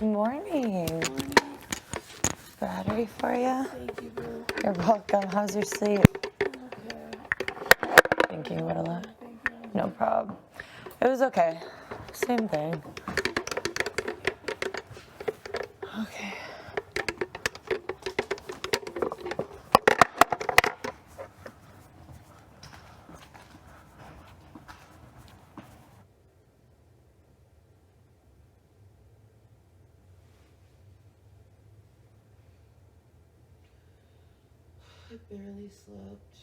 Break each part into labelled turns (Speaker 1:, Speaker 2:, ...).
Speaker 1: Good morning. Battery for you?
Speaker 2: Thank you, boo.
Speaker 1: You're welcome. How's your sleep?
Speaker 2: Okay.
Speaker 1: Thinking about a lot?
Speaker 2: Thank you.
Speaker 1: No problem. It was okay. Same thing. Okay.
Speaker 2: I barely slept.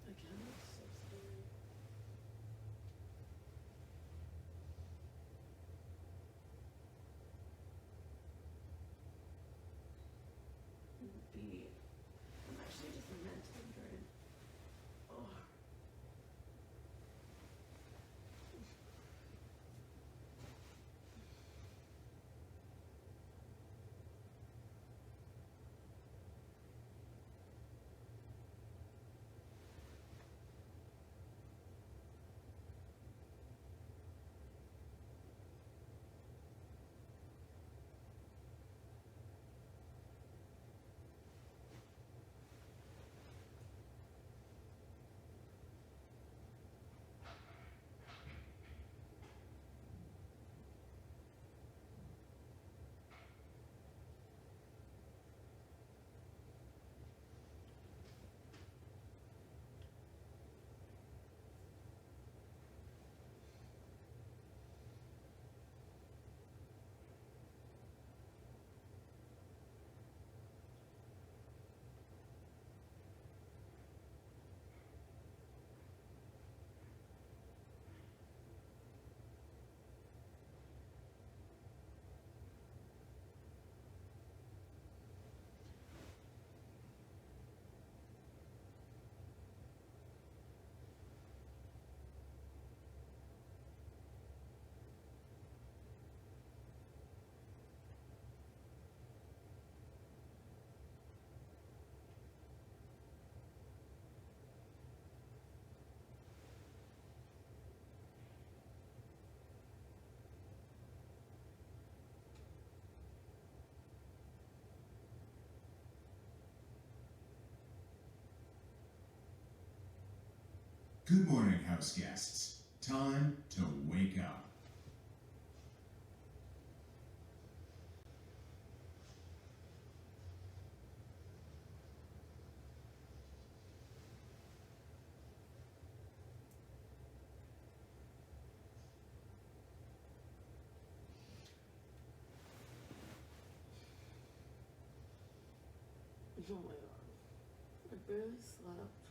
Speaker 2: Again, I'm so sorry. I'm actually just mentally drained. Oh.
Speaker 3: Good morning, house guests. Time to wake up.
Speaker 2: Oh my god. I barely slept.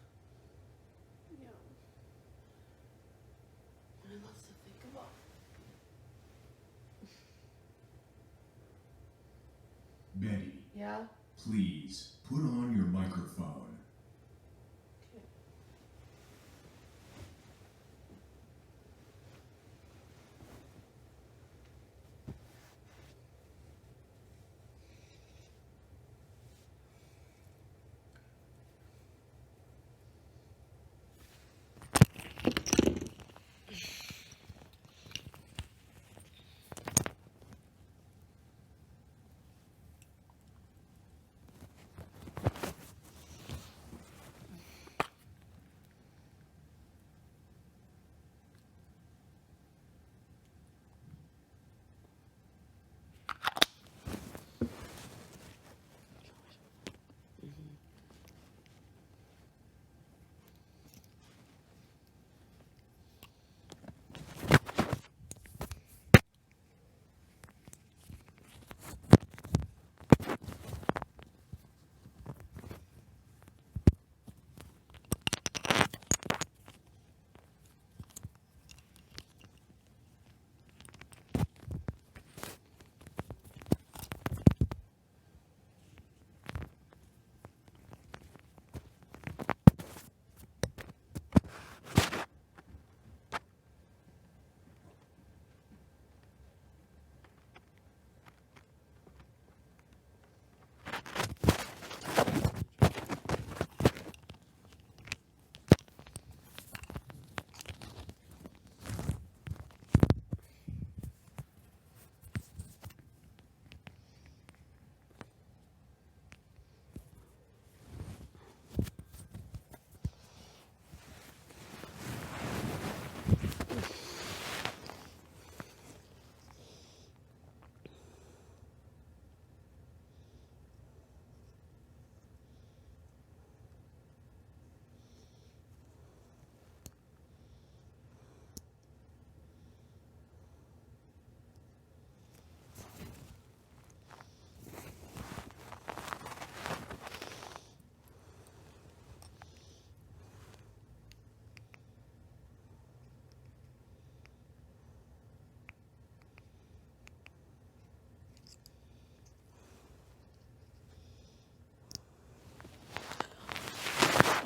Speaker 2: Yeah. I have lots to think about.
Speaker 3: Betty,
Speaker 2: Yeah?
Speaker 3: please put on your microphone.
Speaker 2: Okay.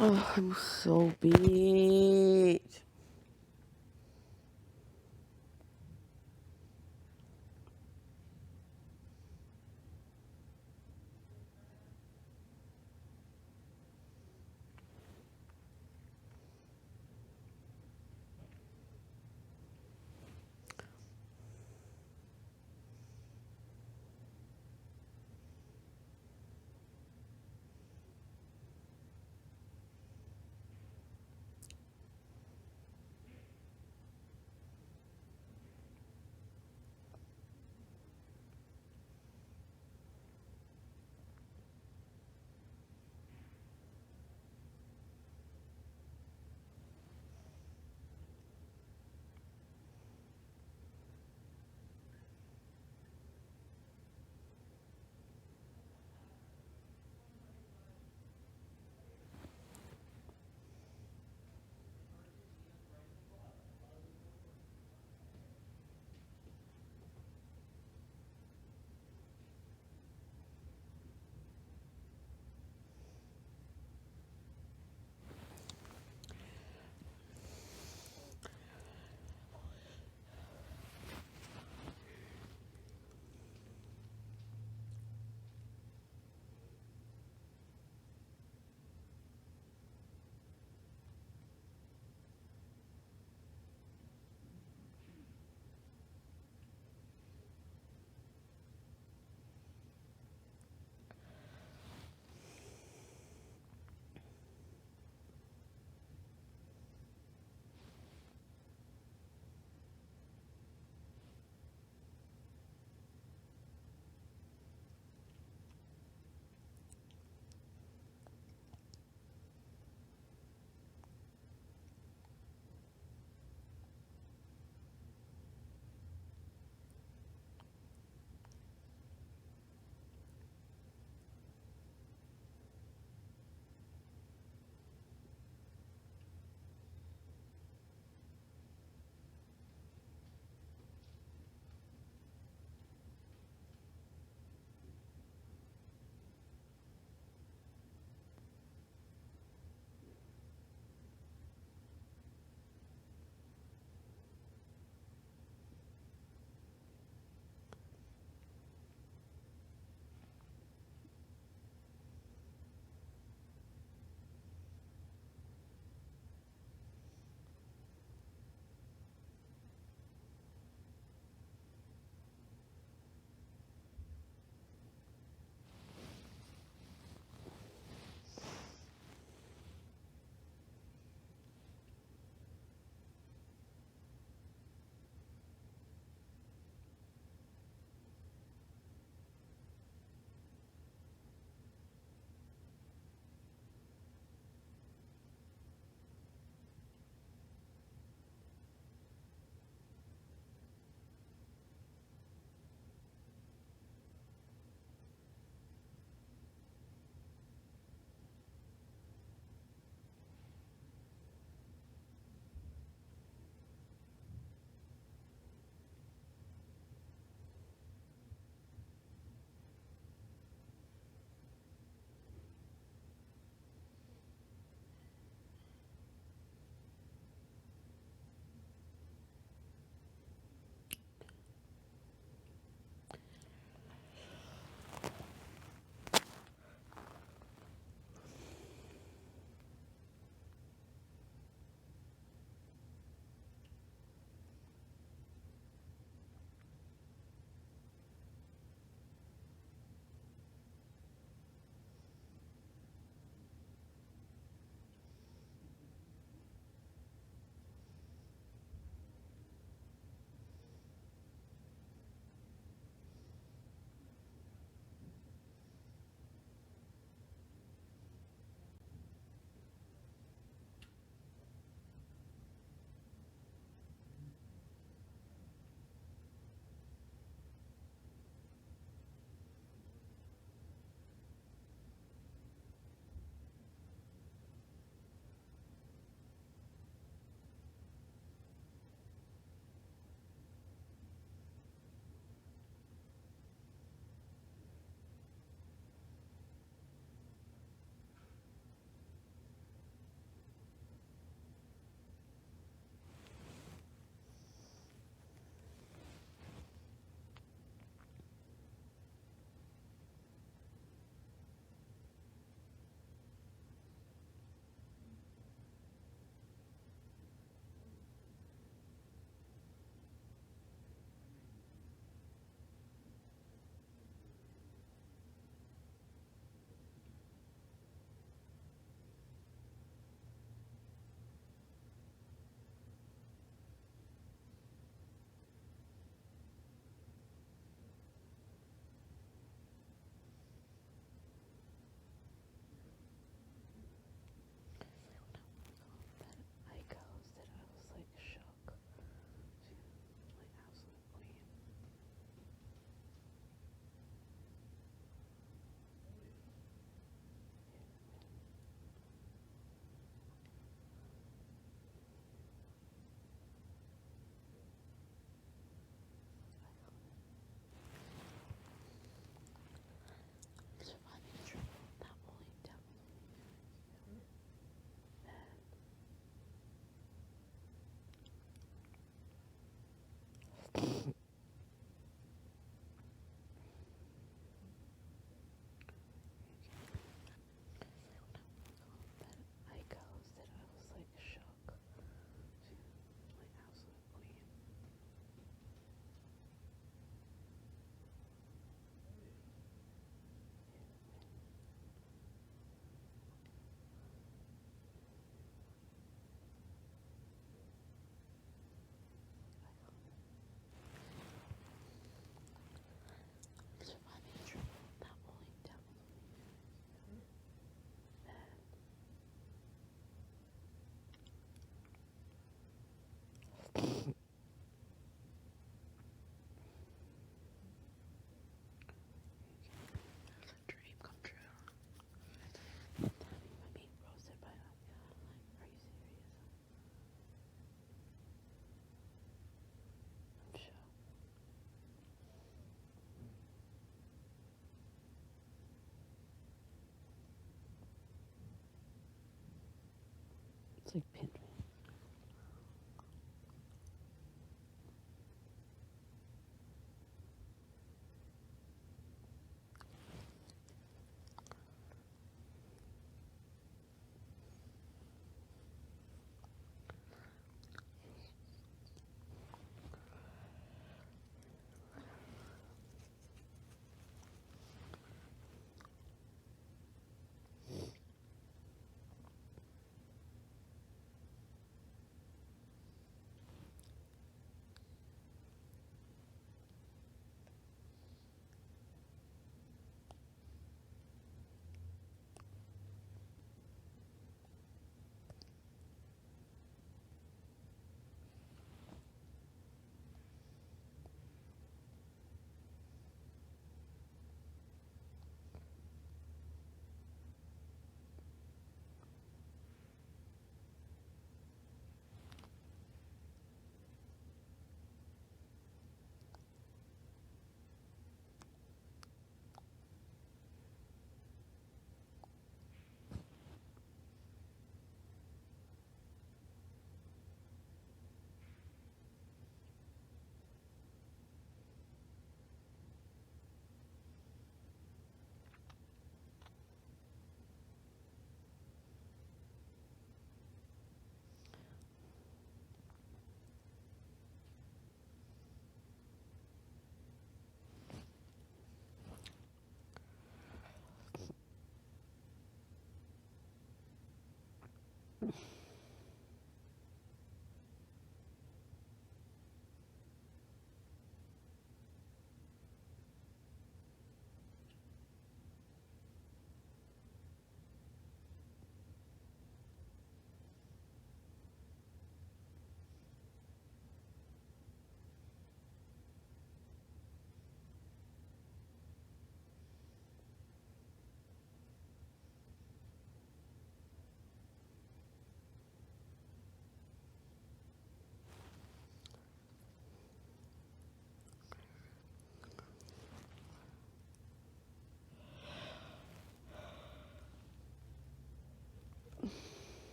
Speaker 2: Oh, I'm so beat. I ghosted, I was like shook. She was my absolute queen. Surviving trouble, not only devils and it's a dream come true. Having my meat roasted by Aya. Like, are you serious? I'm shocked. It's like pinned me.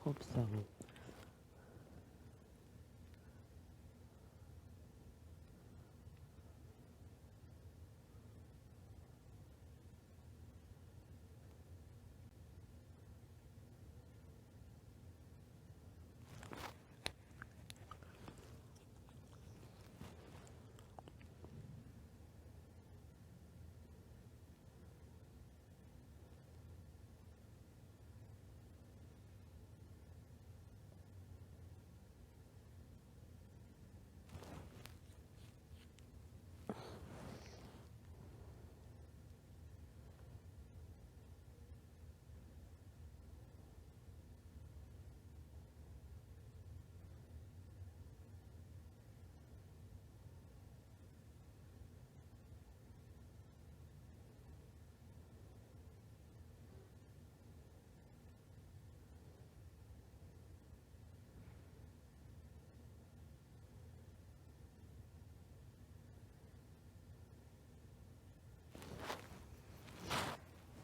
Speaker 2: Hope so.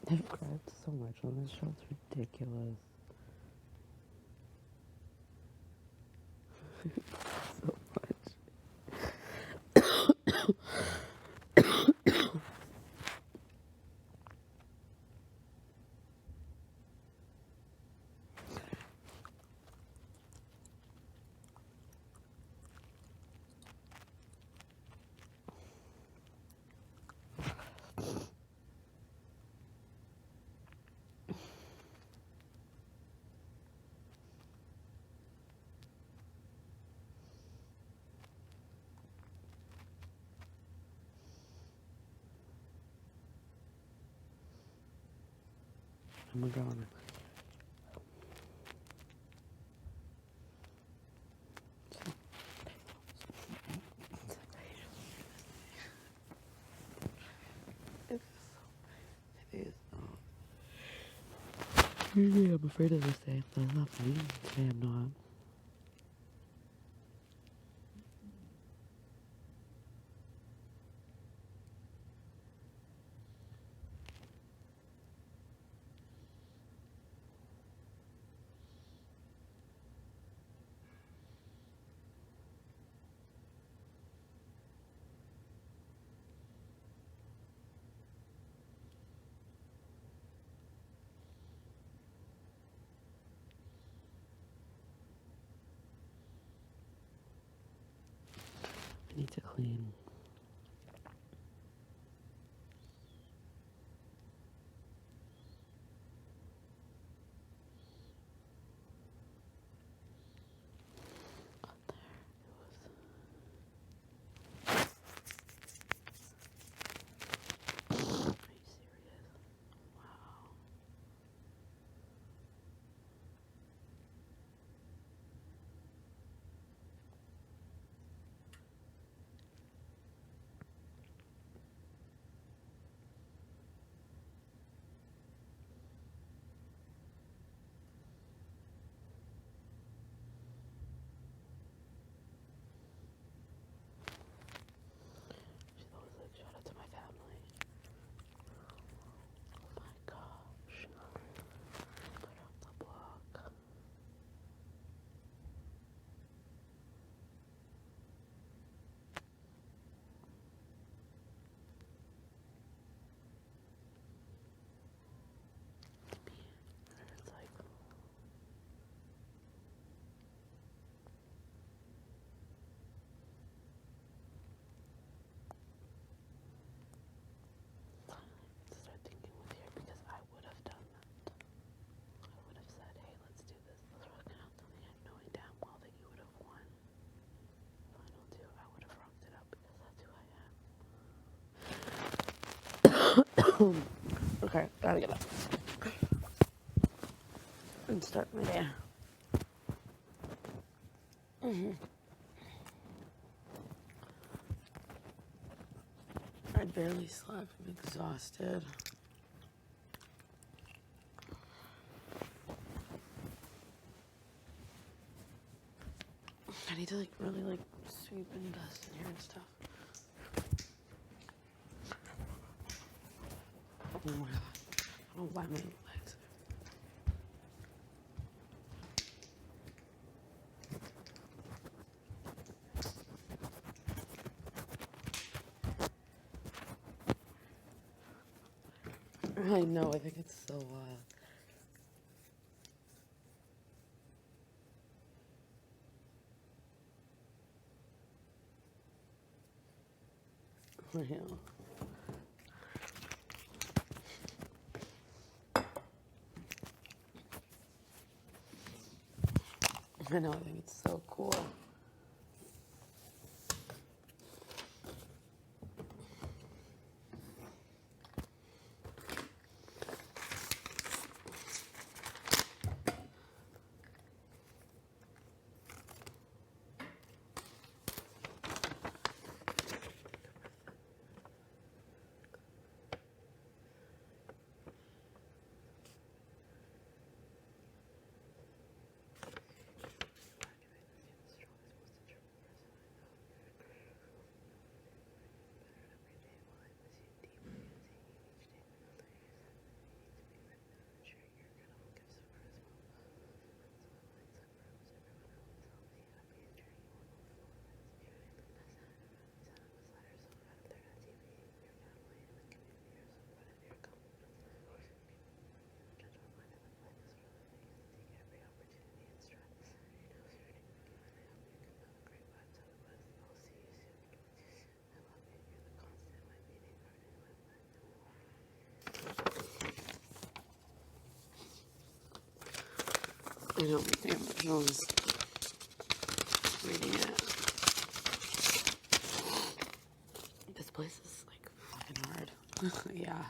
Speaker 2: I've cried so much on this show, it's ridiculous. So much. Oh my god. Usually I'm afraid of this day, but I'm not funny. Today I'm not. I need to clean. Are you serious? Wow. She's always like, shout out to my family. Oh my gosh. Put up the block. It's like, start thinking with here because I would have done that. I would have said, hey, let's do this. Let's rock it out something knowing damn well that you would have won. Final two, I would have rocked it out because that's who I am. Okay, gotta get up. And start my day. I barely slept. I'm exhausted. I need to really sweep and dust in here and stuff. Oh my god. I don't know why my legs. I know, I think it's so wild. I know. I know, I think it's so cool. I know, my favorite show is reading it. This place is like fucking hard. Yeah.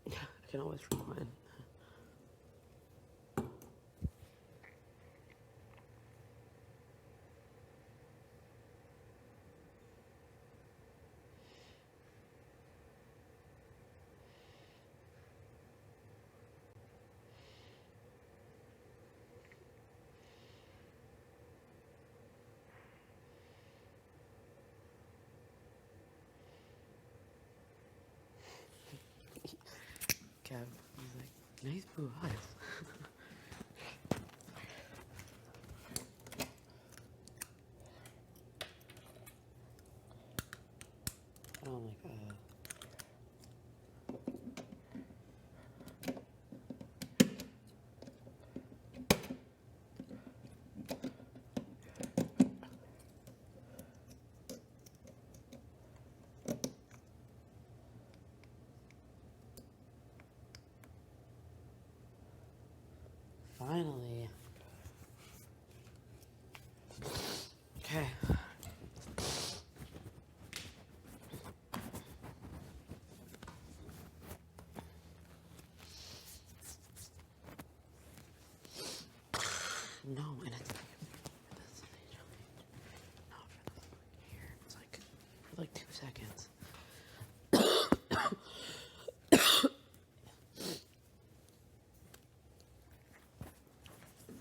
Speaker 2: I can always rewind. Kev, he's like, nice blue eyes. I don't like that. Finally. Okay. No, and it's this not for the here. It's like for like 2 seconds.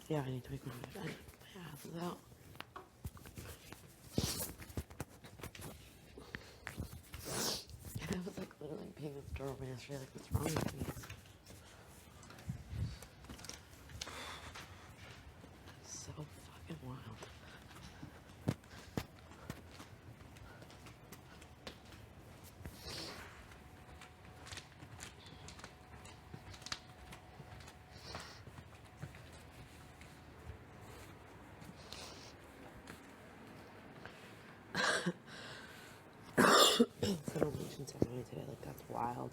Speaker 2: Yeah, I need to make my ass out. And I was like literally being at the door when yesterday, like, what's wrong with me? So fucking wild. Celebration ceremony today, like, that's wild.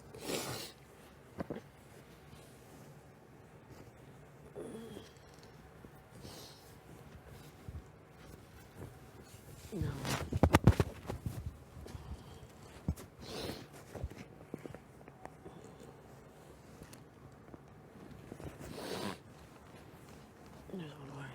Speaker 2: No. There's one more.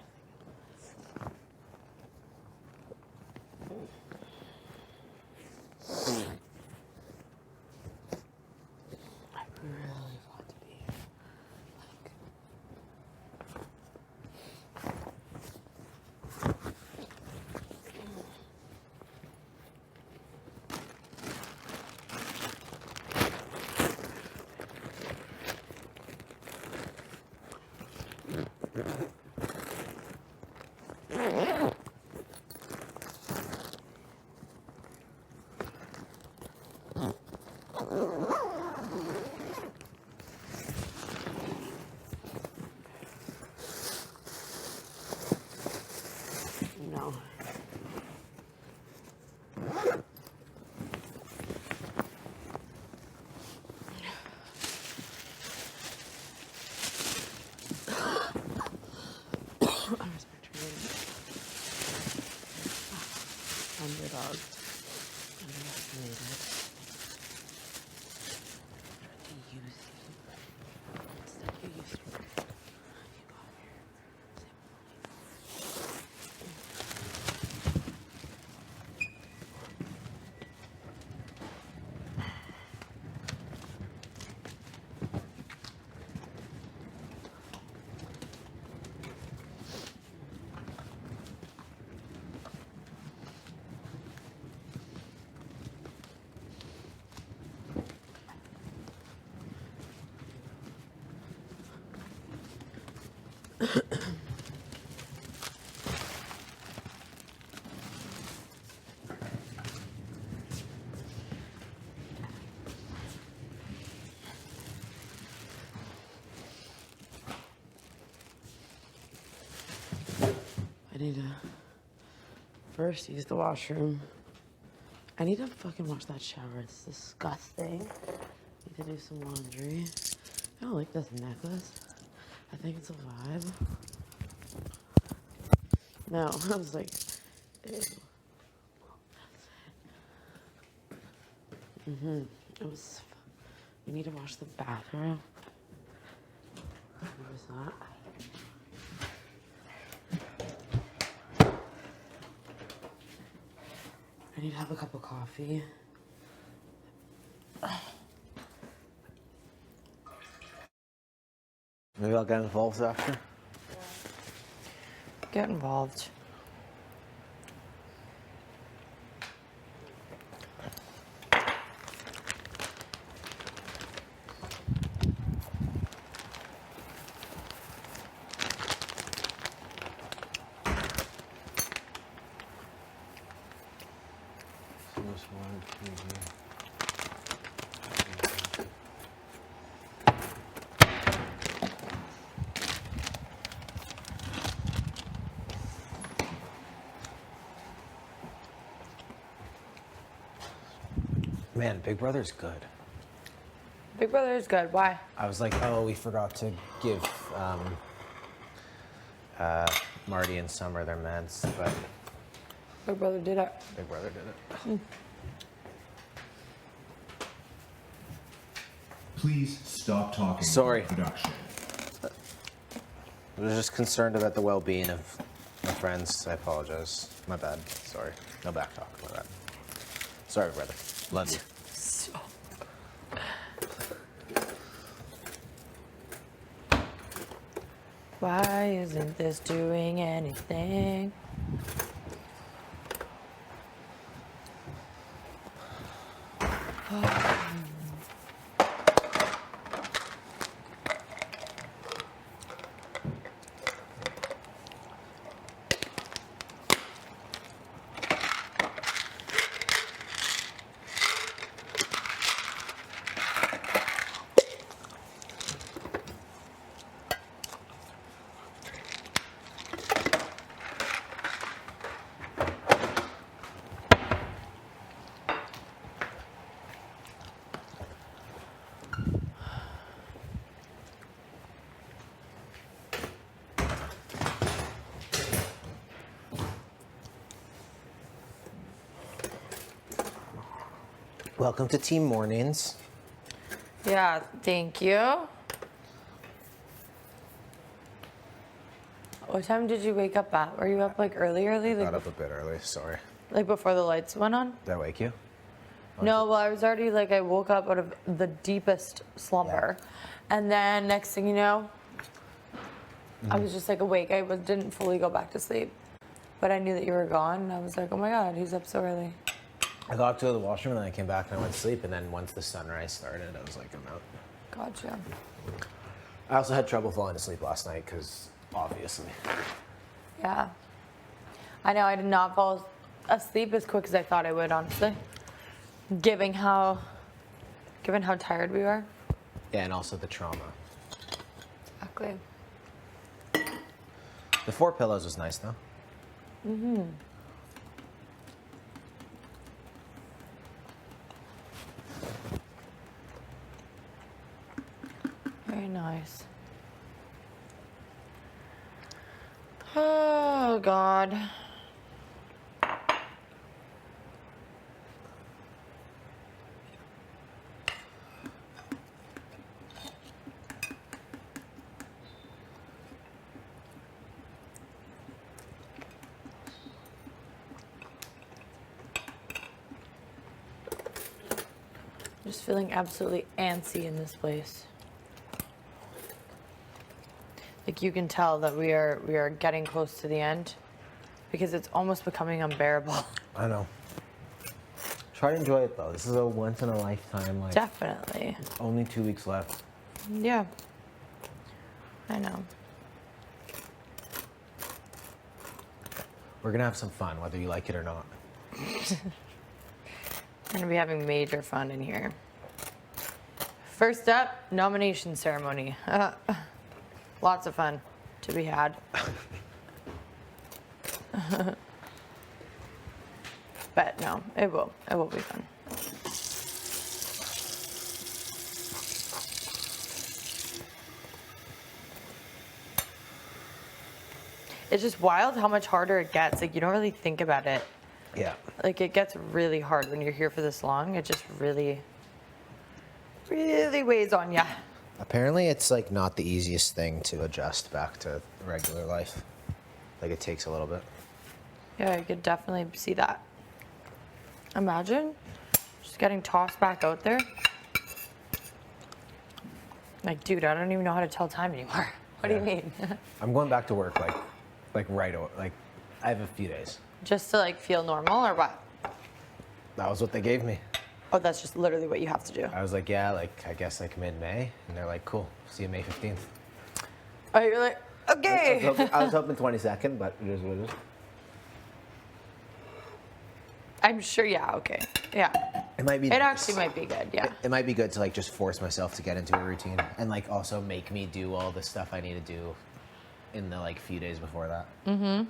Speaker 2: need to first use the washroom. I need to fucking wash that shower. It's disgusting. Need to do some laundry. I don't like this necklace. I think it's a vibe. No, I was like, ew. It was. We need to wash the bathroom. What was that? I need to have a cup of coffee.
Speaker 4: Maybe I'll get involved after.
Speaker 1: Get involved.
Speaker 4: Man, Big Brother's good.
Speaker 1: Big Brother is good. Why?
Speaker 4: I was like, oh, we forgot to give Marty and Summer their meds, but
Speaker 1: Big Brother did it.
Speaker 4: Big Brother did it.
Speaker 3: Please stop talking.
Speaker 4: Sorry.
Speaker 3: Production.
Speaker 4: I was just concerned about the well-being of my friends. I apologize. My bad. Sorry. No back talk. My bad. Sorry, brother. Love you.
Speaker 1: Why isn't this doing anything?
Speaker 4: Welcome to Team Mornings.
Speaker 1: Yeah, thank you. What time did you wake up at? Were you up like early?
Speaker 4: Got
Speaker 1: Like,
Speaker 4: up a bit early. Sorry.
Speaker 1: like before the lights went on?
Speaker 4: Did I wake you?
Speaker 1: No, well, I was already like, I woke up out of the deepest slumber. And then next thing you know, I was just like awake. Didn't fully go back to sleep. But I knew that you were gone. And I was like, oh my God, he's up so early.
Speaker 4: I got up to the washroom and then I came back and I went to sleep. And then once the sunrise started, I was like, I'm out.
Speaker 1: Gotcha.
Speaker 4: I also had trouble falling asleep last night because, obviously.
Speaker 1: Yeah. I know I did not fall asleep as quick as I thought I would, honestly. Given how tired we were.
Speaker 4: Yeah, and also the trauma.
Speaker 1: Exactly.
Speaker 4: The 4 pillows was nice, though.
Speaker 1: Mm-hmm. Very nice. Oh, God. Just feeling absolutely antsy in this place. Like you can tell that we are getting close to the end because it's almost becoming unbearable.
Speaker 4: I know. Try to enjoy it, though. This is a once-in-a-lifetime, like,
Speaker 1: Definitely.
Speaker 4: only 2 weeks left.
Speaker 1: Yeah. I know.
Speaker 4: We're gonna have some fun, whether you like it or not.
Speaker 1: We're gonna be having major fun in here. First up, nomination ceremony. Lots of fun to be had. But no, it will. It will be fun. It's just wild how much harder it gets. Like, you don't really think about it.
Speaker 4: Yeah.
Speaker 1: Like, it gets really hard when you're here for this long. It just really, really weighs on ya.
Speaker 4: Apparently, it's like not the easiest thing to adjust back to regular life. Like, it takes a little bit.
Speaker 1: Yeah, I could definitely see that. Imagine just getting tossed back out there. Like, dude, I don't even know how to tell time anymore. What do you mean?
Speaker 4: I'm going back to work like right away. Like, I have a few days.
Speaker 1: Just to like feel normal or what?
Speaker 4: That was what they gave me.
Speaker 1: Oh, that's just literally what you have to do.
Speaker 4: I was like, yeah, like I guess like mid-May, and they're like, cool, see you May 15th.
Speaker 1: Oh, you're like, okay.
Speaker 4: I was hoping 22nd, but it is what it is.
Speaker 1: I'm sure, yeah, okay. Yeah.
Speaker 4: It might be.
Speaker 1: It actually might be good, yeah.
Speaker 4: It might be good to like just force myself to get into a routine, and like also make me do all the stuff I need to do in the like few days before that.
Speaker 1: Mm-hmm.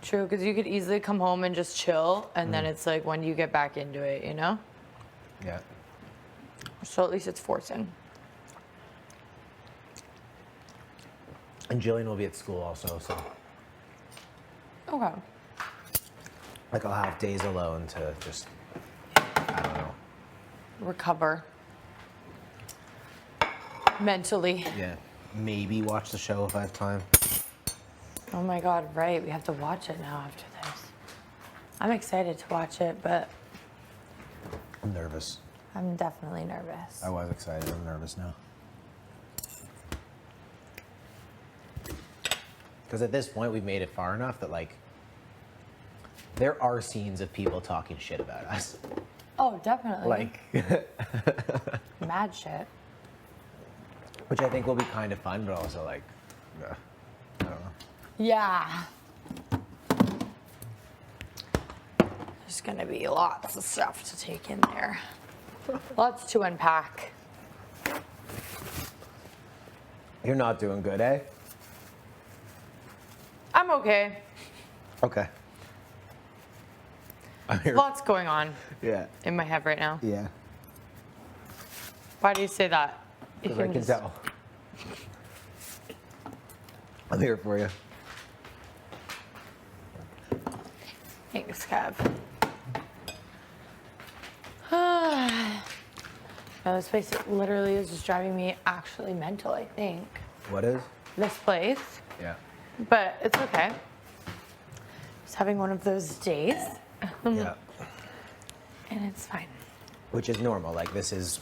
Speaker 1: True, because you could easily come home and just chill, and then it's like when you get back into it, you know?
Speaker 4: Yeah.
Speaker 1: So at least it's forcing.
Speaker 4: And Jillian will be at school also, so
Speaker 1: Okay.
Speaker 4: like I'll have days alone to just, I don't know.
Speaker 1: Recover. Mentally.
Speaker 4: Yeah. Maybe watch the show if I have time.
Speaker 1: Oh my God, right. We have to watch it now after this. I'm excited to watch it, but
Speaker 4: I'm nervous.
Speaker 1: I'm definitely nervous.
Speaker 4: I was excited. I'm nervous now. Because at this point, we've made it far enough that, like, there are scenes of people talking shit about us.
Speaker 1: Oh, definitely.
Speaker 4: Like,
Speaker 1: Mad shit.
Speaker 4: which I think will be kind of fun, but also, like, I don't know.
Speaker 1: Yeah. There's gonna be lots of stuff to take in there. Lots to unpack.
Speaker 4: You're not doing good, eh?
Speaker 1: I'm okay.
Speaker 4: Okay. I'm here.
Speaker 1: Lots going on
Speaker 4: Yeah.
Speaker 1: in my head right now.
Speaker 4: Yeah.
Speaker 1: Why do you say that? You
Speaker 4: Because I can
Speaker 1: just-
Speaker 4: tell. I'm here for you.
Speaker 1: Thanks, Kev. No, this place literally is just driving me actually mental, I think.
Speaker 4: What is?
Speaker 1: This place.
Speaker 4: Yeah.
Speaker 1: But it's okay. Just having one of those days.
Speaker 4: Yeah.
Speaker 1: And it's fine.
Speaker 4: Which is normal. Like, this is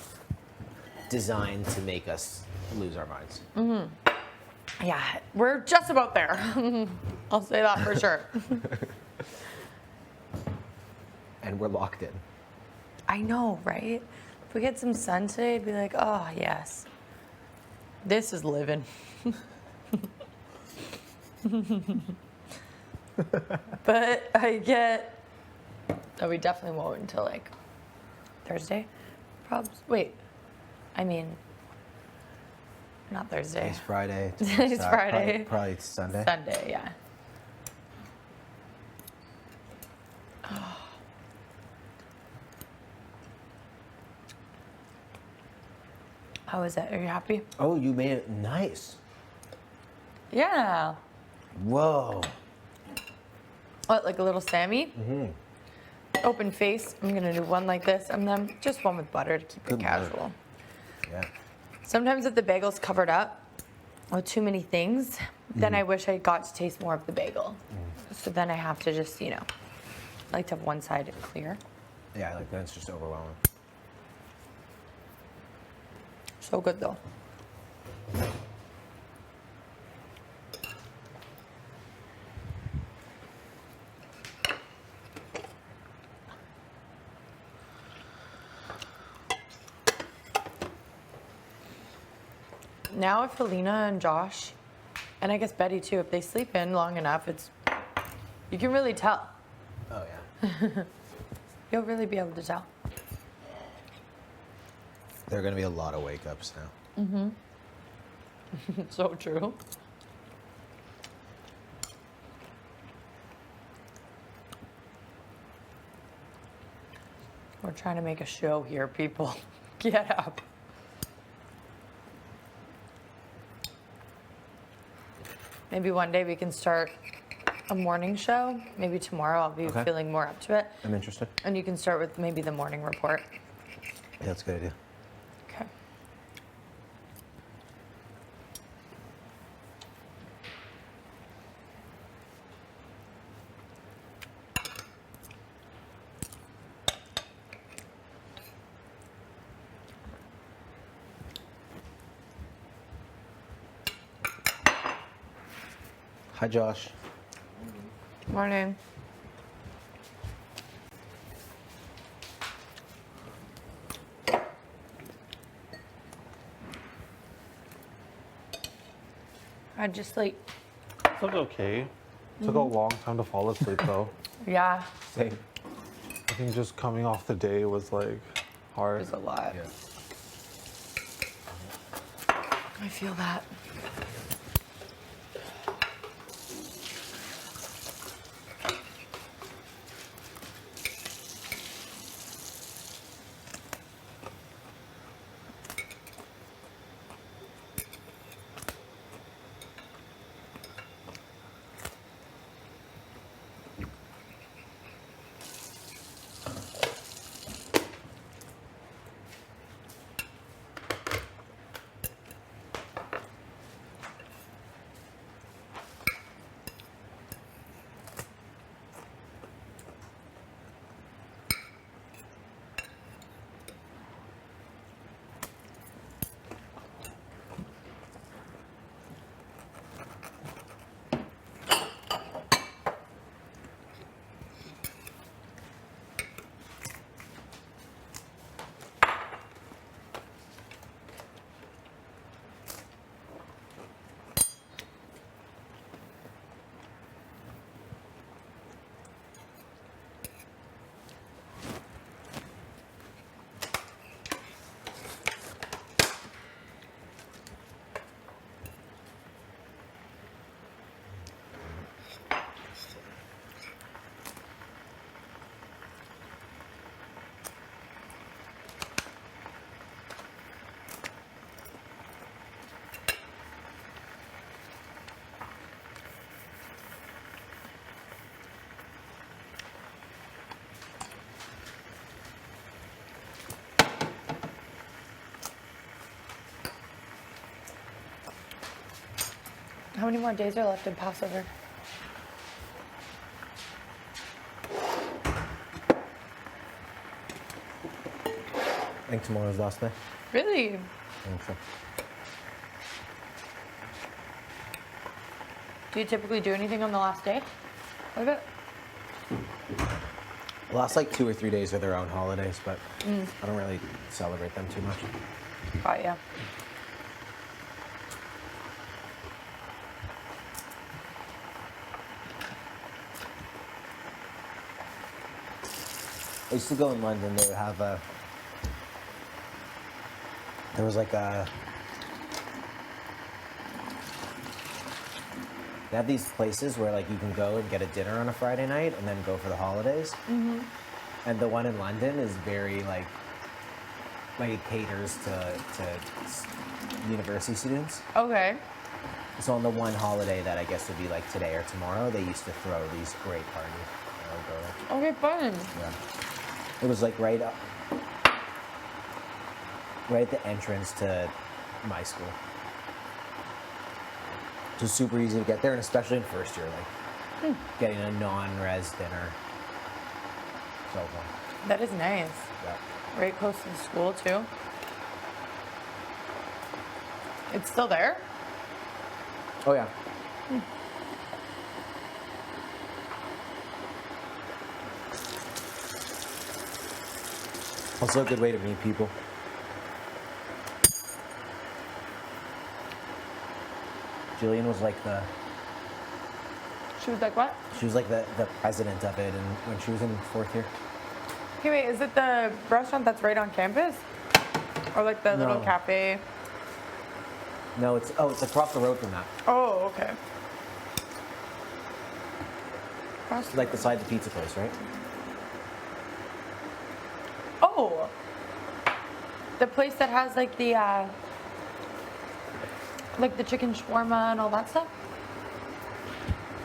Speaker 4: designed to make us lose our minds.
Speaker 1: Yeah, we're just about there. I'll say that for sure.
Speaker 4: And we're locked in.
Speaker 1: I know, right? If we get some sun today, I'd be like, oh, yes. This is living. But I get... Oh, we definitely won't until, like, Thursday? Wait. I mean... Not Thursday.
Speaker 4: It's Friday.
Speaker 1: It's Friday.
Speaker 4: Probably Sunday.
Speaker 1: Sunday, yeah. How is it? Are you happy?
Speaker 4: Oh, you made it nice.
Speaker 1: Yeah.
Speaker 4: Whoa.
Speaker 1: What, like a little Sammy?
Speaker 4: Mm-hmm.
Speaker 1: Open face. I'm gonna do one like this, and then just one with butter to keep it
Speaker 4: Good
Speaker 1: casual.
Speaker 4: Lord. Yeah.
Speaker 1: Sometimes if the bagel's covered up with too many things, then I wish I got to taste more of the bagel. So then I have to just, you know, I like to have one side clear.
Speaker 4: Yeah, like that's just overwhelming.
Speaker 1: So good though. Now if Alina and Josh, and I guess Betty too, if they sleep in long enough, you can really tell.
Speaker 4: Oh, yeah.
Speaker 1: You'll really be able to tell.
Speaker 4: There are going to be a lot of wake-ups now.
Speaker 1: So true. We're trying to make a show here, people. Get up. Maybe one day we can start a morning show. Maybe tomorrow I'll be
Speaker 4: Okay.
Speaker 1: feeling more up to it.
Speaker 4: I'm interested.
Speaker 1: And you can start with maybe the morning report.
Speaker 4: Yeah, that's a good idea.
Speaker 1: Okay.
Speaker 4: Hi, Josh.
Speaker 1: Morning. I just like,
Speaker 5: It's like okay. Took a long time to fall asleep though.
Speaker 1: yeah,
Speaker 4: Same.
Speaker 5: I think just coming off the day was like hard.
Speaker 1: it's a lot.
Speaker 4: Yeah.
Speaker 1: I feel that. How many more days are left in Passover?
Speaker 4: I think tomorrow's last day.
Speaker 1: Really?
Speaker 4: I think so.
Speaker 1: Do you typically do anything on the last day of it?
Speaker 4: The last like 2 or 3 days are their own holidays, but I don't really celebrate them too much.
Speaker 1: Oh, yeah.
Speaker 4: I used to go in London. They would have a. There was like a. They have these places where like you can go and get a dinner on a Friday night and then go for the holidays. Mm-hmm. And the one in London is very like it caters to university students.
Speaker 1: Okay.
Speaker 4: So on the one holiday that I guess would be like today or tomorrow, they used to throw these great parties. I would go there.
Speaker 1: Okay, fun.
Speaker 4: Yeah. It was like right at the entrance to my school. It was super easy to get there, and especially in first year, like getting a non-res dinner. So fun.
Speaker 1: That is nice.
Speaker 4: Yeah.
Speaker 1: Right close to the school, too. It's still there?
Speaker 4: Oh yeah. Also a good way to meet people. Jillian was like
Speaker 1: She was like, what?
Speaker 4: she was like the president of it, and when she was in fourth year.
Speaker 1: Okay, wait, is it the restaurant that's right on campus? Or like the little
Speaker 4: No.
Speaker 1: cafe?
Speaker 4: No, it's across the road from that.
Speaker 1: Oh, okay. Across the-
Speaker 4: Like beside the pizza place, right?
Speaker 1: Oh, The place that has like the chicken shawarma and all that stuff.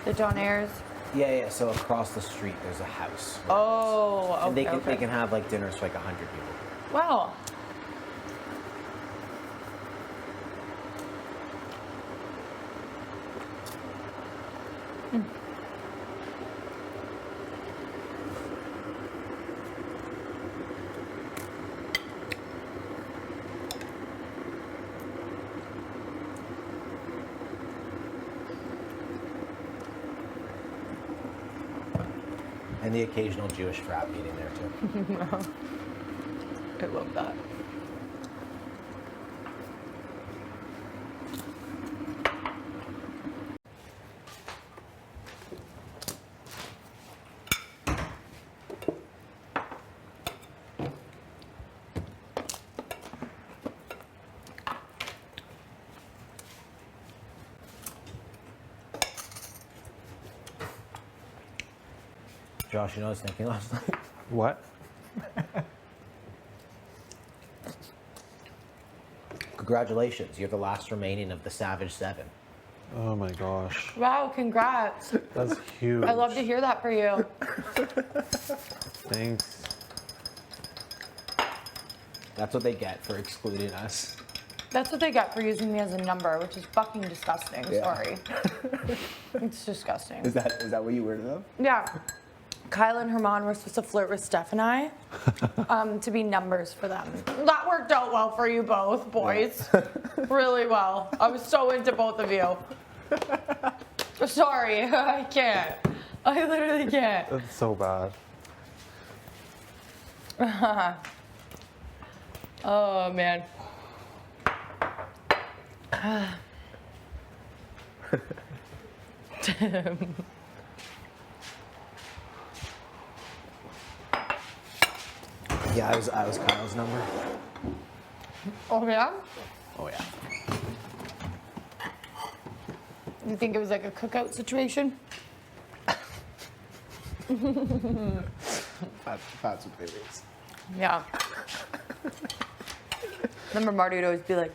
Speaker 1: The Donairs.
Speaker 4: Yeah. So across the street, there's a house.
Speaker 1: Oh, okay.
Speaker 4: And they
Speaker 1: okay.
Speaker 4: can have like dinners for like 100 people.
Speaker 1: Wow.
Speaker 4: And the occasional Jewish frat meeting there too.
Speaker 1: I love that.
Speaker 4: Josh, you know what I was thinking last night?
Speaker 5: What?
Speaker 4: Congratulations, you're the last remaining of the Savage Seven.
Speaker 5: Oh my gosh.
Speaker 1: Wow, congrats.
Speaker 5: That's huge.
Speaker 1: I love to hear that for you.
Speaker 5: Thanks.
Speaker 4: That's what they get for excluding us.
Speaker 1: That's what they get for using me as a number, which is fucking disgusting.
Speaker 4: Yeah.
Speaker 1: Sorry. It's disgusting.
Speaker 4: Is that what you were though?
Speaker 1: Yeah. Kyle and Herman were supposed to flirt with Steph and I to be numbers for them. That worked out well for you both, boys. Really well. I was so into both of you. Sorry, I can't. I literally can't.
Speaker 5: That's so bad.
Speaker 1: Oh, man.
Speaker 4: Yeah, I was Kyle's number.
Speaker 1: Oh, yeah?
Speaker 4: Oh yeah.
Speaker 1: You think it was like a cookout situation?
Speaker 4: That's what it is.
Speaker 1: Yeah. Remember Marty would always be like,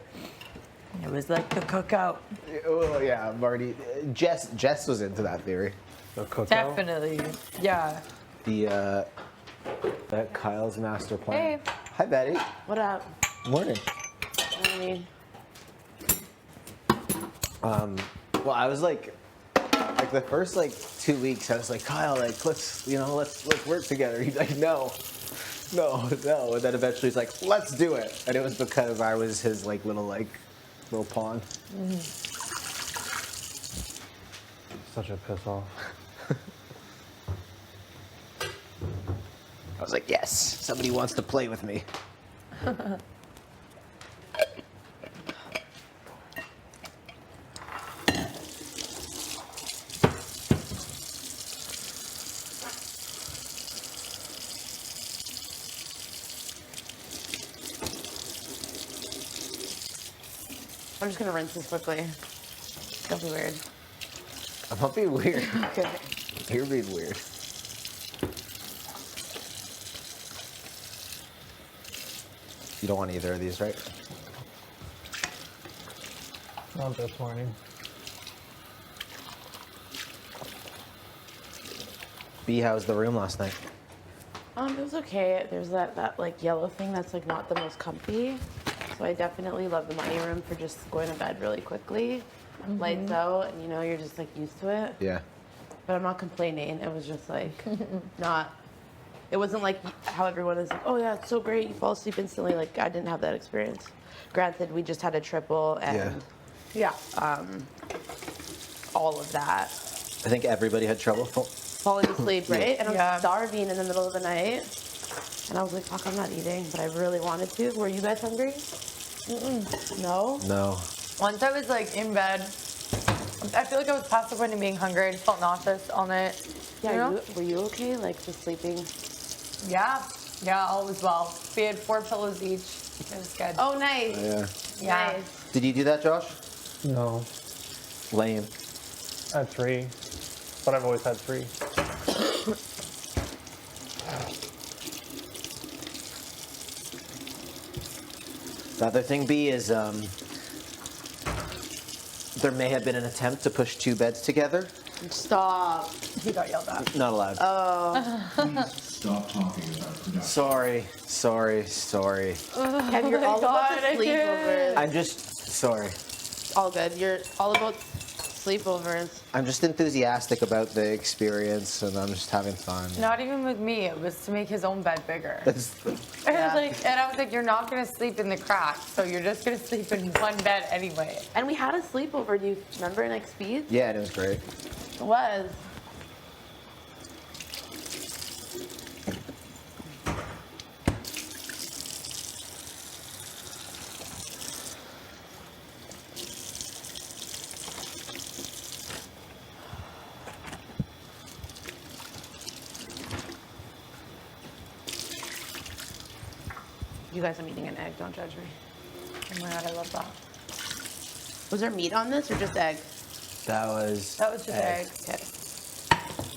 Speaker 1: it was like the cookout.
Speaker 4: Oh yeah, Marty. Jess was into that theory.
Speaker 5: The cookout?
Speaker 1: Definitely. Yeah.
Speaker 4: The that Kyle's master plan.
Speaker 1: Hey.
Speaker 4: Hi Betty.
Speaker 2: What up?
Speaker 4: Morning.
Speaker 2: I mean,
Speaker 4: Well, I was like the first 2 weeks, I was like, Kyle, let's work together. He's like, no. And then eventually he's like, let's do it. And it was because I was his little pawn.
Speaker 5: Such a piss off.
Speaker 4: I was like, yes, somebody wants to play with me.
Speaker 2: I'm just gonna rinse this quickly. Don't be weird.
Speaker 4: I'm not being weird.
Speaker 2: Okay.
Speaker 4: You're being weird. You don't want either of these, right?
Speaker 5: Not this morning.
Speaker 4: B, how was the room last night?
Speaker 2: It was okay. There's that yellow thing that's not the most comfy. So I definitely love the money room for just going to bed really quickly. Lights out, and you're just used to it.
Speaker 4: Yeah.
Speaker 2: But I'm not complaining. It was just not. It wasn't like how everyone is like, oh yeah, it's so great. You fall asleep instantly. I didn't have that experience. Granted, we just had a triple and all of that.
Speaker 4: I think everybody had trouble.
Speaker 2: Falling asleep, right? And I was
Speaker 1: Yeah.
Speaker 2: starving in the middle of the night. And I was like, fuck, I'm not eating, but I really wanted to. Were you guys hungry? No?
Speaker 4: No.
Speaker 1: Once I was in bed, I feel like I was past the point of being hungry. I just felt nauseous all night.
Speaker 2: Yeah, were you okay? Just sleeping?
Speaker 1: Yeah, all was well. We had 4 pillows each. It was good.
Speaker 2: Oh, nice.
Speaker 4: Yeah.
Speaker 1: Yeah.
Speaker 2: Nice.
Speaker 4: Did you do that, Josh?
Speaker 5: No.
Speaker 4: Lame.
Speaker 5: I had 3. But I've always had 3.
Speaker 4: The other thing, B, is there may have been an attempt to push 2 beds together.
Speaker 2: Stop.
Speaker 1: He got yelled at.
Speaker 4: Not allowed.
Speaker 3: Please stop talking about production.
Speaker 4: Sorry.
Speaker 2: Have you're all about the
Speaker 1: God, I
Speaker 2: sleepovers.
Speaker 4: I'm just sorry.
Speaker 2: All good. You're all about sleepovers.
Speaker 4: I'm just enthusiastic about the experience, and I'm just having fun.
Speaker 1: Not even with me. It was to make his own bed bigger.
Speaker 4: That's,
Speaker 1: And,
Speaker 2: Yeah.
Speaker 1: and I was like, you're not gonna sleep in the crack, so you're just gonna sleep in one bed anyway.
Speaker 2: And we had a sleepover. Do you remember next speed?
Speaker 4: yeah, and it was great.
Speaker 2: It was. You guys, I'm eating an egg. Don't judge me.
Speaker 1: Oh my god, I love that.
Speaker 2: Was there meat on this or just egg?
Speaker 4: That was.
Speaker 1: That was just
Speaker 4: egg.
Speaker 1: eggs.
Speaker 2: Okay.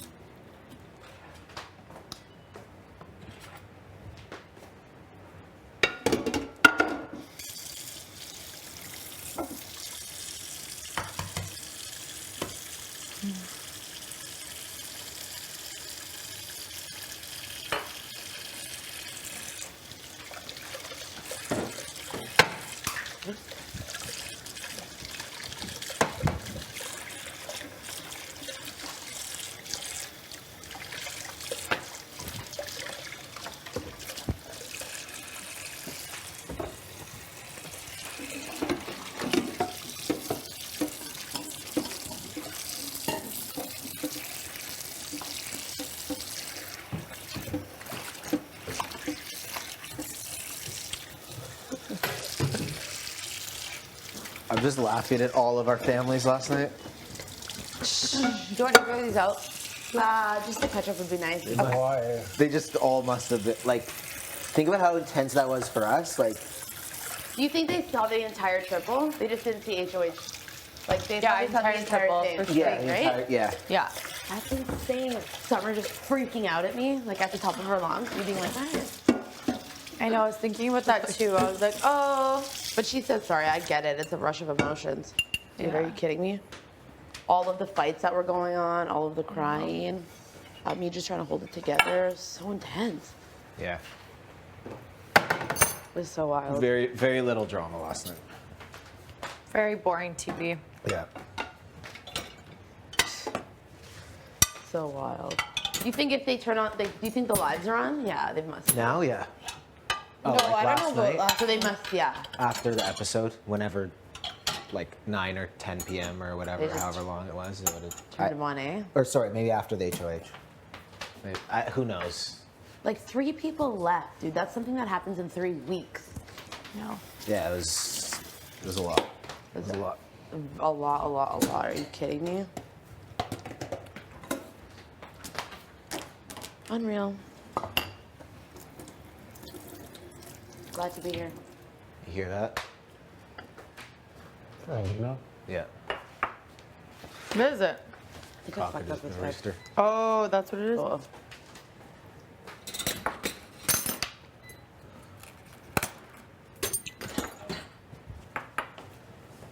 Speaker 4: I'm just laughing at all of our families last night.
Speaker 1: Do you want to figure these out?
Speaker 2: Just the ketchup would be nice.
Speaker 5: Why?
Speaker 4: They just all must have been like. Think about how intense that was for us. Like,
Speaker 2: Do you think they saw the entire triple? They just didn't see HOH. Like they
Speaker 1: Yeah,
Speaker 2: probably saw the
Speaker 1: entire
Speaker 2: entire
Speaker 1: triple,
Speaker 2: thing,
Speaker 1: for sure.
Speaker 4: yeah, the
Speaker 2: right?
Speaker 4: entire- yeah.
Speaker 1: Yeah.
Speaker 2: That's insane. Summer just freaking out at me, like at the top of her lungs, you being like, "Guys."
Speaker 1: I know, I was thinking about that too. I was like, oh.
Speaker 2: But she said, sorry, I get it. It's a rush of emotions. Dude,
Speaker 1: Yeah.
Speaker 2: are you kidding me? All of the fights that were going on, all of the crying, me just trying to hold it together. It was so intense.
Speaker 4: Yeah.
Speaker 2: It was so wild.
Speaker 4: Very, very little drama last night.
Speaker 1: Very boring TV.
Speaker 4: Yeah.
Speaker 2: So wild. Do you think if they turn on, do you think the lives are on? Yeah, they must.
Speaker 4: Now, yeah. Oh,
Speaker 1: No, I don't know about
Speaker 2: So they must, yeah.
Speaker 4: After the episode, whenever, like 9 or 10 p.m. or whatever,
Speaker 2: They just
Speaker 4: however long it was.
Speaker 2: Turn them on, eh?
Speaker 4: Or sorry, maybe after the HOH. Maybe, who knows?
Speaker 2: Like 3 people left, dude. That's something that happens in 3 weeks.
Speaker 1: No.
Speaker 4: Yeah, it was a lot. It was a lot.
Speaker 2: A lot. Are you kidding me? Unreal. Glad to be here.
Speaker 4: You hear that?
Speaker 5: No.
Speaker 4: Yeah.
Speaker 1: What is it?
Speaker 2: I think I fucked up this
Speaker 4: Rooster.
Speaker 1: Oh, that's what it is?
Speaker 2: Oh.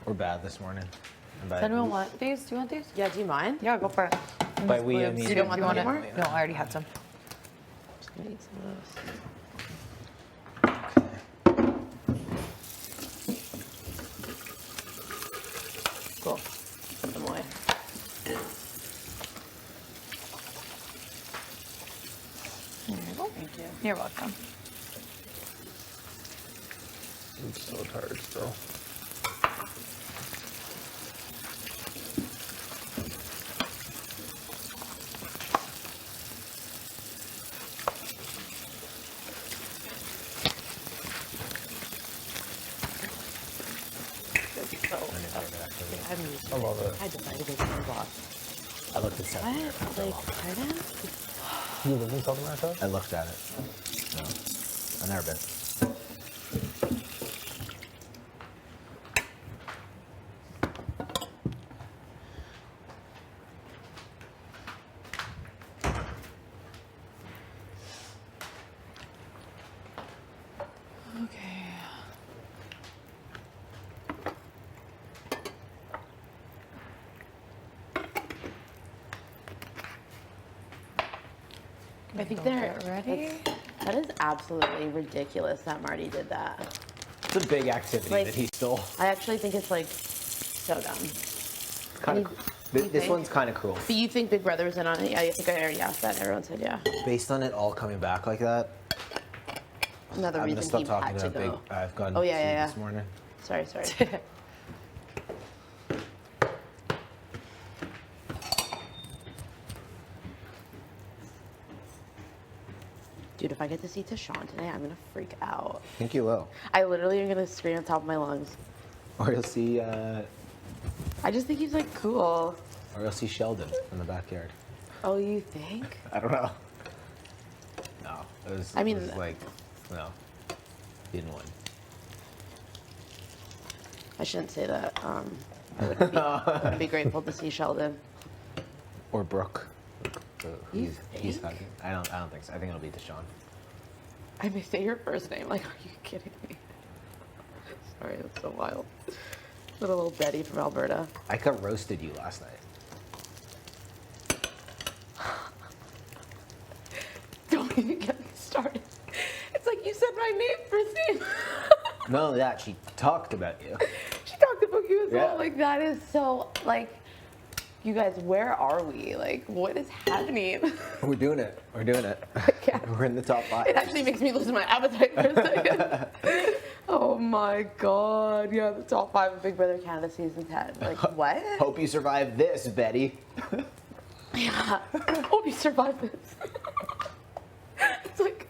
Speaker 4: We're bad this morning. And by-
Speaker 1: Does anyone want these? Do you want these?
Speaker 2: Yeah, do you mind?
Speaker 1: Yeah, go for it.
Speaker 4: By we, I mean.
Speaker 2: You don't want them
Speaker 1: it?
Speaker 2: anymore?
Speaker 1: No, I already had some.
Speaker 2: Just gonna eat some of those. Cool. Put them away.
Speaker 1: Here you go.
Speaker 2: Thank you.
Speaker 1: You're welcome.
Speaker 5: I'm so tired still.
Speaker 2: So, I haven't used
Speaker 5: I
Speaker 2: it.
Speaker 5: love it.
Speaker 2: I decided to take some off.
Speaker 4: I looked at something.
Speaker 2: What? Like, pardon?
Speaker 5: You live in South America?
Speaker 4: I looked at it. No. I've never been.
Speaker 1: Okay.
Speaker 2: I think they're
Speaker 1: ready.
Speaker 2: That is absolutely ridiculous that Marty did that.
Speaker 4: It's a big activity
Speaker 2: Like-
Speaker 4: that he stole.
Speaker 2: I actually think it's like so dumb.
Speaker 4: Kind
Speaker 2: you-
Speaker 4: of.
Speaker 2: you
Speaker 4: This
Speaker 2: think?
Speaker 4: one's kind of cruel.
Speaker 2: But you think Big Brother was in on it? Yeah, I think I already asked that. Everyone said yeah.
Speaker 4: Based on it all coming back like that,
Speaker 2: Another
Speaker 4: I'm gonna
Speaker 2: reason
Speaker 4: stop
Speaker 2: he
Speaker 4: talking
Speaker 2: had to
Speaker 4: about big.
Speaker 2: go.
Speaker 4: I've gone
Speaker 2: Oh, yeah,
Speaker 4: to
Speaker 2: yeah, yeah.
Speaker 4: this morning.
Speaker 2: Sorry, sorry. Dude, if I get to see Tashawn today, I'm gonna freak out.
Speaker 4: I think you will.
Speaker 2: I literally am gonna scream on top of my lungs.
Speaker 4: Or you'll see.
Speaker 2: I just think he's like cool.
Speaker 4: Or you'll see Sheldon in the backyard.
Speaker 2: Oh, you think?
Speaker 4: I don't know. No,
Speaker 2: I mean-
Speaker 4: it was like, no, he didn't win.
Speaker 2: I shouldn't say that. I would be grateful to see Sheldon.
Speaker 4: Or Brooke.
Speaker 2: You
Speaker 4: He's
Speaker 2: think?
Speaker 4: hugging. I don't think so. I think it'll be Deshaun.
Speaker 2: I may say your first name. Like, are you kidding me? Sorry, that's so wild. Little Betty from Alberta.
Speaker 4: I got roasted you last night.
Speaker 2: Don't even get me started. It's like you said my name, first name.
Speaker 4: Not only that, she talked about you.
Speaker 2: She talked about you as
Speaker 4: Yeah.
Speaker 2: well. Like, that is so, like, you guys, where are we? Like, what is happening?
Speaker 4: We're doing it. We're doing it.
Speaker 2: can't.
Speaker 4: We're in the top 5.
Speaker 2: It actually makes me lose my appetite for a second. Oh my god. Yeah, the top 5 of Big Brother Canada season 10. Like, what?
Speaker 4: Hope you survive this, Betty.
Speaker 2: Yeah. Hope you survive this. It's like,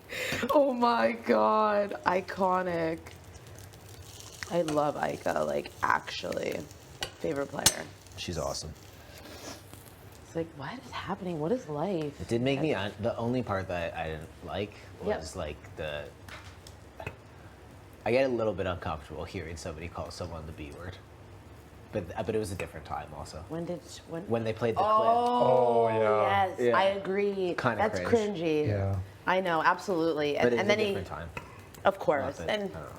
Speaker 2: oh my god. Iconic. I love Aika, like, actually. Favorite player.
Speaker 4: She's awesome.
Speaker 2: It's like, what is happening? What is life?
Speaker 4: It did make me, the only part that I didn't like
Speaker 2: Yep.
Speaker 4: was like I get a little bit uncomfortable hearing somebody call someone the B word. But it was a differerent time also. When they played the
Speaker 1: Oh,
Speaker 5: yeah.
Speaker 2: Yes,
Speaker 4: Yeah.
Speaker 2: I agree.
Speaker 4: Kinda
Speaker 2: That's
Speaker 4: cringe.
Speaker 2: cringy.
Speaker 5: Yeah.
Speaker 2: I know, absolutely.
Speaker 4: clip. But it was
Speaker 2: and then
Speaker 4: a
Speaker 2: he,
Speaker 4: different time.
Speaker 2: of
Speaker 4: Not
Speaker 2: course,
Speaker 4: that-
Speaker 2: and
Speaker 4: I don't know.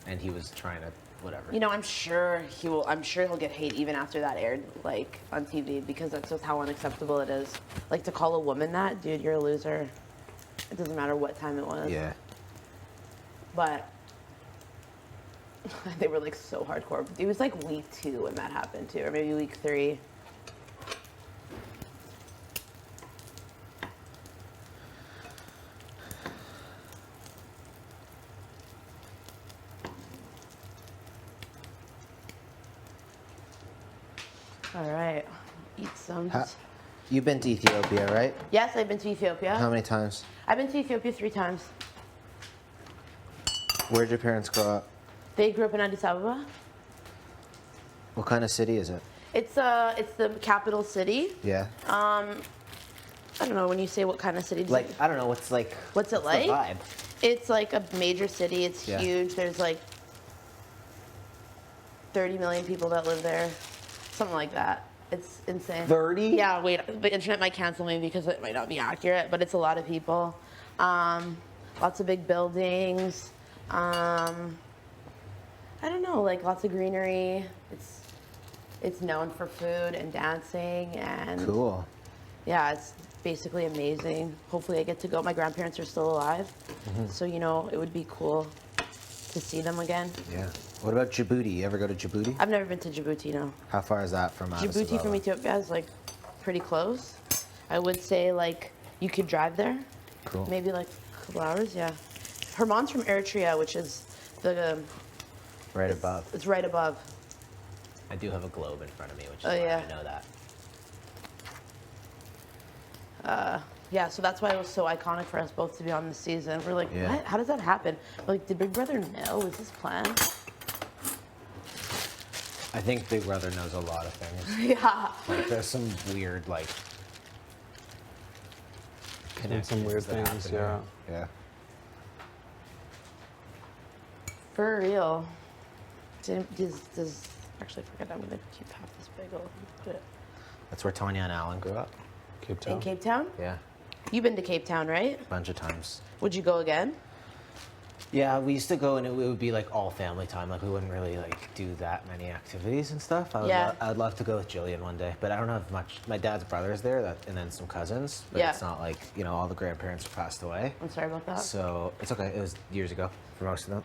Speaker 4: And he was trying to, whatever.
Speaker 2: you know, I'm sure he will. I'm sure he'll get hate even after that aired, like on TV, because that's just how unacceptable it is. Like to call a woman that, dude, you're a loser. It doesn't matter what time it was.
Speaker 4: Yeah.
Speaker 2: But they were like so hardcore. It was like week 2 when that happened too, or maybe week 3. All right, eat some.
Speaker 4: You've been to Ethiopia, right?
Speaker 2: Yes, I've been to Ethiopia.
Speaker 4: How many times?
Speaker 2: I've been to Ethiopia 3 times.
Speaker 4: Where'd your parents grow up?
Speaker 2: They grew up in Addis Ababa.
Speaker 4: What kind of city is it?
Speaker 2: It's the capital city.
Speaker 4: Yeah.
Speaker 2: I don't know when you say what kind of city.
Speaker 4: Like, I don't know, what's like...
Speaker 2: What's it
Speaker 4: the
Speaker 2: like?
Speaker 4: vibe?
Speaker 2: It's like a major city. It's
Speaker 4: Yeah.
Speaker 2: huge. There's like 30 million people that live there, something like that. It's insane.
Speaker 4: 30?
Speaker 2: Yeah. Wait, the internet might cancel me because it might not be accurate, but it's a lot of people. Lots of big buildings. I don't know, like lots of greenery. It's known for food and dancing and
Speaker 4: Cool.
Speaker 2: yeah, it's basically amazing. Hopefully I get to go. My grandparents are still alive, so you know it would be cool to see them again.
Speaker 4: Yeah. What about Djibouti? You ever go to Djibouti?
Speaker 2: I've never been to Djibouti, no.
Speaker 4: How far is that from Addis
Speaker 2: Djibouti from
Speaker 4: Ababa?
Speaker 2: Ethiopia is like pretty close. I would say like you could drive there,
Speaker 4: Cool.
Speaker 2: maybe like a couple hours, yeah. Hermon's from Eritrea, which is
Speaker 4: Right above.
Speaker 2: it's right above.
Speaker 4: I do have a globe in front of me, which is
Speaker 2: Oh,
Speaker 4: why
Speaker 2: yeah.
Speaker 4: I know that.
Speaker 2: Yeah, so that's why it was so iconic for us both to be on this season. We're like,
Speaker 4: Yeah.
Speaker 2: what? How does that happen? We're like, did Big Brother know? Was this planned?
Speaker 4: I think Big Brother knows a lot of things.
Speaker 2: Yeah.
Speaker 4: Like, there's some weird, like,
Speaker 5: Some weird
Speaker 4: connections that
Speaker 5: things,
Speaker 4: happen
Speaker 5: yeah.
Speaker 4: there. Yeah.
Speaker 2: For real. Does actually forget I'm gonna keep half this bagel. Put it
Speaker 4: That's where Tanya and Alan grew up.
Speaker 5: Cape
Speaker 2: in
Speaker 5: Town.
Speaker 2: Cape Town?
Speaker 4: Yeah.
Speaker 2: You've been to Cape Town, right?
Speaker 4: A bunch of times.
Speaker 2: Would you go again?
Speaker 4: Yeah, we used to go and it would be like all family time. Like we wouldn't really like do that many activities and stuff.
Speaker 1: Yeah.
Speaker 4: I would love to go with Jillian one day, but I don't have much. My dad's brother's there, and then some cousins. But
Speaker 1: Yeah.
Speaker 4: it's not like all the grandparents have passed away.
Speaker 1: I'm sorry about that.
Speaker 4: So it's okay. It was years ago for most of them.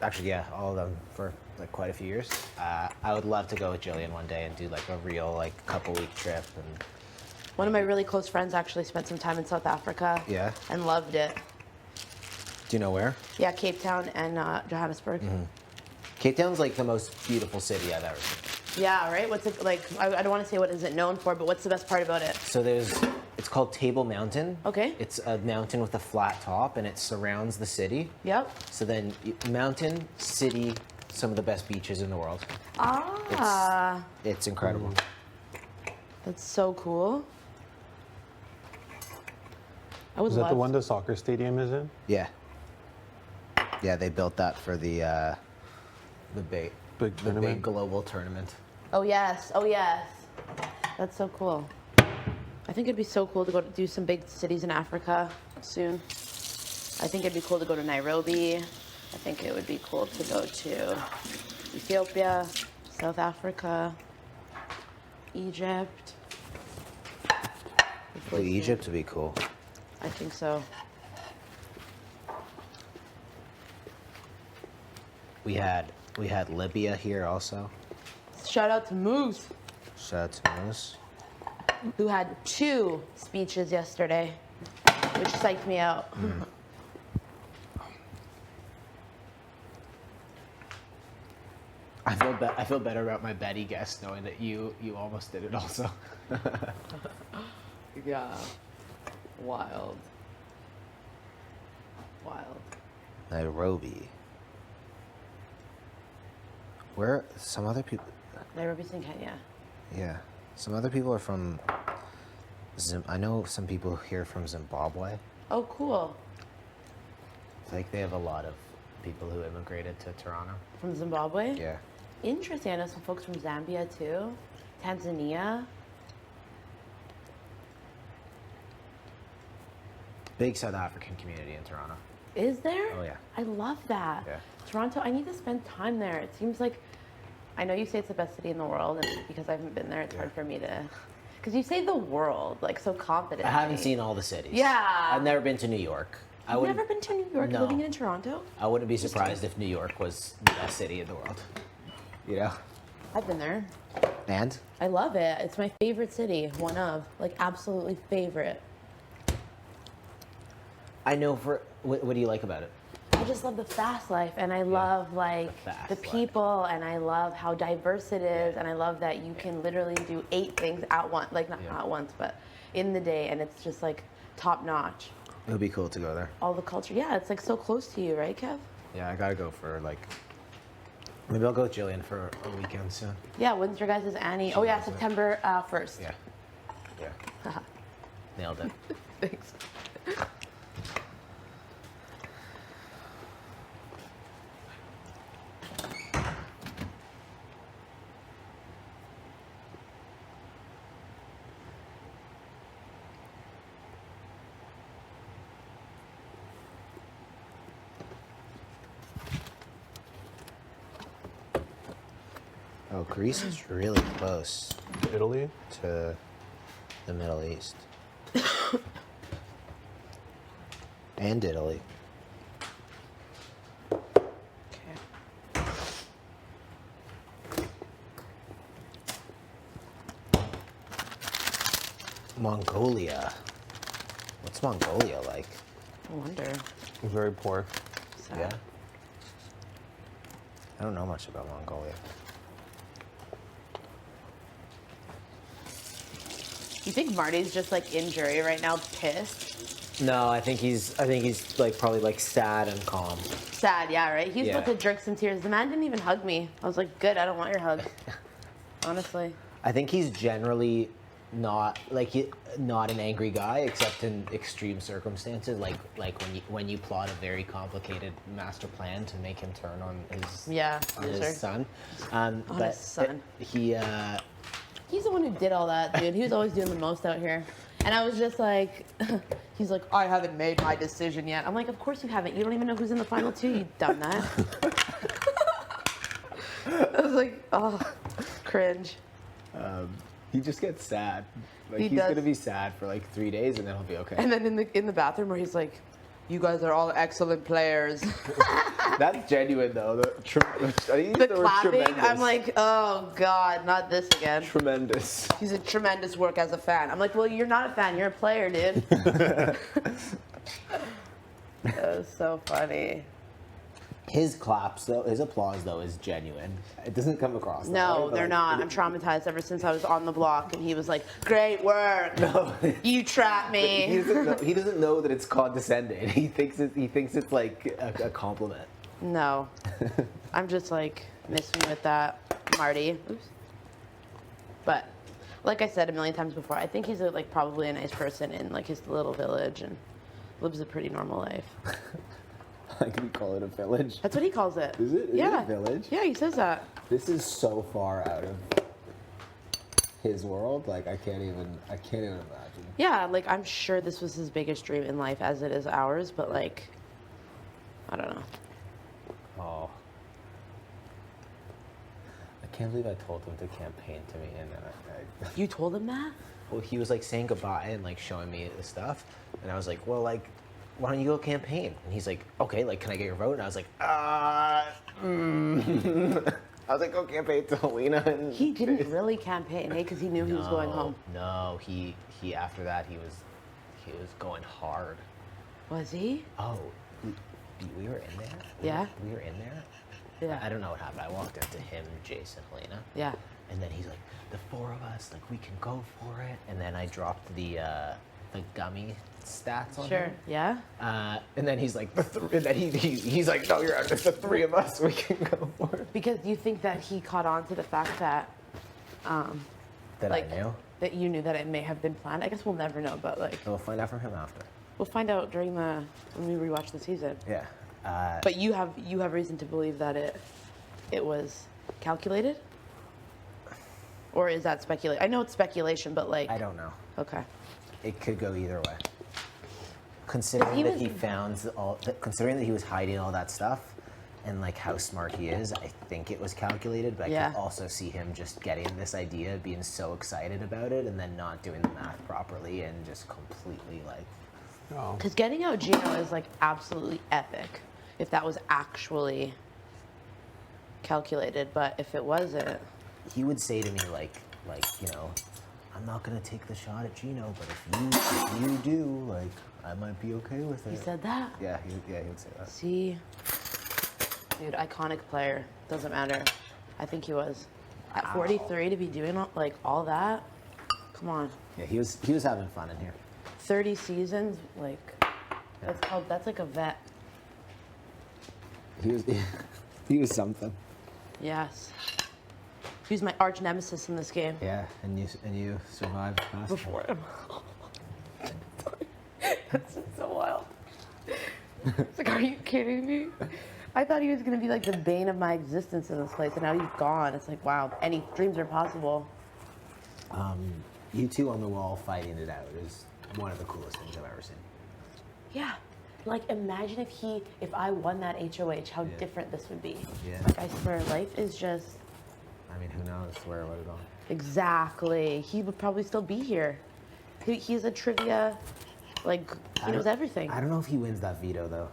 Speaker 4: Actually, yeah, all of them for like quite a few years. I would love to go with Jillian one day and do like a real like couple-week trip and.
Speaker 2: One of my really close friends actually spent some time in South Africa.
Speaker 4: Yeah.
Speaker 2: And loved it.
Speaker 4: Do you know where?
Speaker 2: Yeah, Cape Town and Johannesburg.
Speaker 4: Cape Town's like the most beautiful city I've ever seen.
Speaker 2: Yeah, right? What's it like? I don't want to say what is it known for, but what's the best part about it?
Speaker 4: So it's called Table Mountain.
Speaker 2: Okay.
Speaker 4: It's a mountain with a flat top and it surrounds the city.
Speaker 2: Yep.
Speaker 4: So then mountain, city, some of the best beaches in the world.
Speaker 2: Ah,
Speaker 4: It's incredible.
Speaker 2: that's so cool. I would
Speaker 5: Is that
Speaker 2: love
Speaker 5: the one the soccer stadium is in?
Speaker 4: Yeah. Yeah, they built that for the big
Speaker 5: tournament?
Speaker 4: global tournament.
Speaker 2: Oh yes, oh yes. That's so cool. I think it'd be so cool to go to do some big cities in Africa soon. I think it'd be cool to go to Nairobi. I think it would be cool to go to Ethiopia, South Africa, Egypt.
Speaker 4: Egypt would be cool.
Speaker 2: I think so.
Speaker 4: We had Libya here also.
Speaker 2: Shout out to Moose,
Speaker 4: Shout out to Moose.
Speaker 2: who had 2 speeches yesterday, which psyched me out.
Speaker 4: I feel better about my Betty guess knowing that you almost did it also.
Speaker 2: Yeah. Wild.
Speaker 4: Nairobi. Where some other people?
Speaker 2: Nairobi's in Kenya.
Speaker 4: Yeah, some other people are from. I know some people here from Zimbabwe.
Speaker 2: Oh, cool.
Speaker 4: It's like they have a lot of people who immigrated to Toronto.
Speaker 2: From Zimbabwe?
Speaker 4: Yeah.
Speaker 2: Interesting. I know some folks from Zambia too. Tanzania.
Speaker 4: Big South African community in Toronto.
Speaker 2: Is there?
Speaker 4: Oh, yeah.
Speaker 2: I love that.
Speaker 4: Yeah.
Speaker 2: Toronto, I need to spend time there. It seems like, I know you say it's the best city in the world, and because I haven't been there, it's hard for me to, because you say the world, like so confidently.
Speaker 4: I haven't seen all the cities.
Speaker 2: Yeah.
Speaker 4: I've never been to New York.
Speaker 2: You've never been to New York,
Speaker 4: No.
Speaker 2: living in Toronto?
Speaker 4: I wouldn't be surprised if New York was the best city in the world. You know?
Speaker 2: I've been there.
Speaker 4: And?
Speaker 2: I love it. It's my favorite city, one of, like absolutely favorite.
Speaker 4: I know what do you like about it?
Speaker 2: I just love the fast life, and I love like
Speaker 4: Fast
Speaker 2: the
Speaker 4: life.
Speaker 2: people, and I love how diverse it is, and I love that you can literally do 8 things at once, like not at once, but in the day, and it's just like top notch.
Speaker 4: It would be cool to go there.
Speaker 2: All the culture, yeah, it's like so close to you, right, Kev?
Speaker 4: Yeah, I gotta go for like. Maybe I'll go with Jillian for a weekend soon.
Speaker 2: Yeah, when's your guys' Annie? Oh yeah, September 1st.
Speaker 4: Yeah. Yeah. Nailed it.
Speaker 2: Thanks.
Speaker 4: Oh, Greece is really close
Speaker 5: Italy?
Speaker 4: to the Middle East. And Italy.
Speaker 2: Okay.
Speaker 4: Mongolia. What's Mongolia like?
Speaker 2: I wonder.
Speaker 5: Very poor.
Speaker 2: Sad.
Speaker 4: Yeah. I don't know much about Mongolia.
Speaker 2: You think Marty's just like in jury right now, pissed?
Speaker 4: No, I think he's like probably like sad and calm.
Speaker 2: Sad, yeah, right? He's about
Speaker 4: Yeah.
Speaker 2: to jerk some tears. The man didn't even hug me. I was like, good, I don't want your hug. Honestly.
Speaker 4: I think he's generally not not an angry guy, except in extreme circumstances, like when you plot a very complicated master plan to make him turn on his
Speaker 2: Yeah,
Speaker 4: on
Speaker 2: sure.
Speaker 4: his son.
Speaker 2: On
Speaker 4: But
Speaker 2: his son.
Speaker 4: he
Speaker 2: He's the one who did all that, dude. He was always doing the most out here. And I was just like, he's like, I haven't made my decision yet. I'm like, of course you haven't. You don't even know who's in the final two, you dumb-nut. I was like, oh, cringe.
Speaker 4: He just gets sad. Like
Speaker 2: He
Speaker 4: he's
Speaker 2: does.
Speaker 4: gonna be sad for like 3 days, and then he'll be okay.
Speaker 2: And then in the bathroom where he's like, you guys are all excellent players.
Speaker 4: That's genuine though.
Speaker 2: The clapping, I'm like, oh God, not this again.
Speaker 4: Tremendous.
Speaker 2: He's a tremendous work as a fan. I'm like, well, you're not a fan, you're a player, dude. That was so funny.
Speaker 4: His claps though, his applause though, is genuine. It doesn't come across. that
Speaker 2: No,
Speaker 4: way, but,
Speaker 2: they're
Speaker 4: like,
Speaker 2: not. I'm traumatized ever since I was on the block, and he was like, "Great work, you trapped me."
Speaker 4: He doesn't know that it's condescending. He thinks it's like a compliment.
Speaker 2: No, I'm just like missing with that, Marty. Oops. But like I said a million times before, I think he's like probably a nice person in like his little village and lives a pretty normal life.
Speaker 4: Like we call it a village.
Speaker 2: That's what he calls it.
Speaker 4: Is it? Is
Speaker 2: Yeah.
Speaker 4: it a village?
Speaker 2: Yeah, he says that.
Speaker 4: This is so far out of his world. Like I can't even imagine.
Speaker 2: Yeah, like I'm sure this was his biggest dream in life, as it is ours. But like, I don't know.
Speaker 4: Oh. I can't believe I told him to campaign to me, and
Speaker 2: You told him that?
Speaker 4: well, he was like saying goodbye and like showing me the stuff, and I was like, well, like, why don't you go campaign? And he's like, okay, like, can I get your vote? And I was like, I was like, go campaign to Helena. And
Speaker 2: He didn't really campaign, hey, because he knew he was going home.
Speaker 4: No, he after that he was going hard.
Speaker 2: Was he?
Speaker 4: Oh, we were in there.
Speaker 2: Yeah.
Speaker 4: We were in there.
Speaker 2: Yeah.
Speaker 4: I don't know what happened. I walked into him, Jason, Helena.
Speaker 2: Yeah.
Speaker 4: And then he's like, the four of us, like, we can go for it. And then I dropped the gummy stats on
Speaker 2: Sure.
Speaker 4: him.
Speaker 2: Yeah.
Speaker 4: And then he's like, and then he's like, no, you're out. It's the three of us. We can go for it.
Speaker 2: Because you think that he caught on to the fact that,
Speaker 4: That
Speaker 2: like,
Speaker 4: I knew.
Speaker 2: that you knew that it may have been planned. I guess we'll never know, but like,
Speaker 4: We'll find out from him after.
Speaker 2: we'll find out when we rewatch the season.
Speaker 4: Yeah.
Speaker 2: But you have reason to believe that it was calculated, or is that speculation? I know it's speculation, but like,
Speaker 4: I don't know.
Speaker 2: okay.
Speaker 4: It could go either way. Considering that he
Speaker 2: was-
Speaker 4: considering that he was hiding all that stuff, and like how smart he is, I think it was calculated. But I
Speaker 2: Yeah.
Speaker 4: could also see him just getting this idea, being so excited about it, and then not doing the math properly, and just completely like.
Speaker 5: Oh.
Speaker 2: Because getting out Gino is like absolutely epic, if that was actually calculated. But if it wasn't,
Speaker 4: He would say to me like you know, I'm not gonna take the shot at Gino, but if you do, like I might be okay with it.
Speaker 2: he said that.
Speaker 4: Yeah, he would say that.
Speaker 2: See, dude, iconic player. Doesn't matter. I think he was at 43 to be doing all that. Come on,
Speaker 4: Yeah, he was having fun in here.
Speaker 2: 30 seasons, like that's like a vet.
Speaker 4: He was he was something.
Speaker 2: Yes. He was my arch nemesis in this game.
Speaker 4: Yeah, and you survived past
Speaker 2: Before him. That's just so wild. It's like, are you kidding me? I thought he was gonna be like the bane of my existence in this place, and now he's gone. It's like, wow, any dreams are possible.
Speaker 4: You two on the wall fighting it out is one of the coolest things I've ever seen.
Speaker 2: Yeah. Like, imagine if I won that HOH, how
Speaker 4: Yeah.
Speaker 2: different this would be.
Speaker 4: Yeah.
Speaker 2: Like, I swear, life is just
Speaker 4: I mean, who knows where it would have gone.
Speaker 2: exactly. He would probably still be here. He's a trivia, like, he knows everything.
Speaker 4: I don't know if he wins that veto though.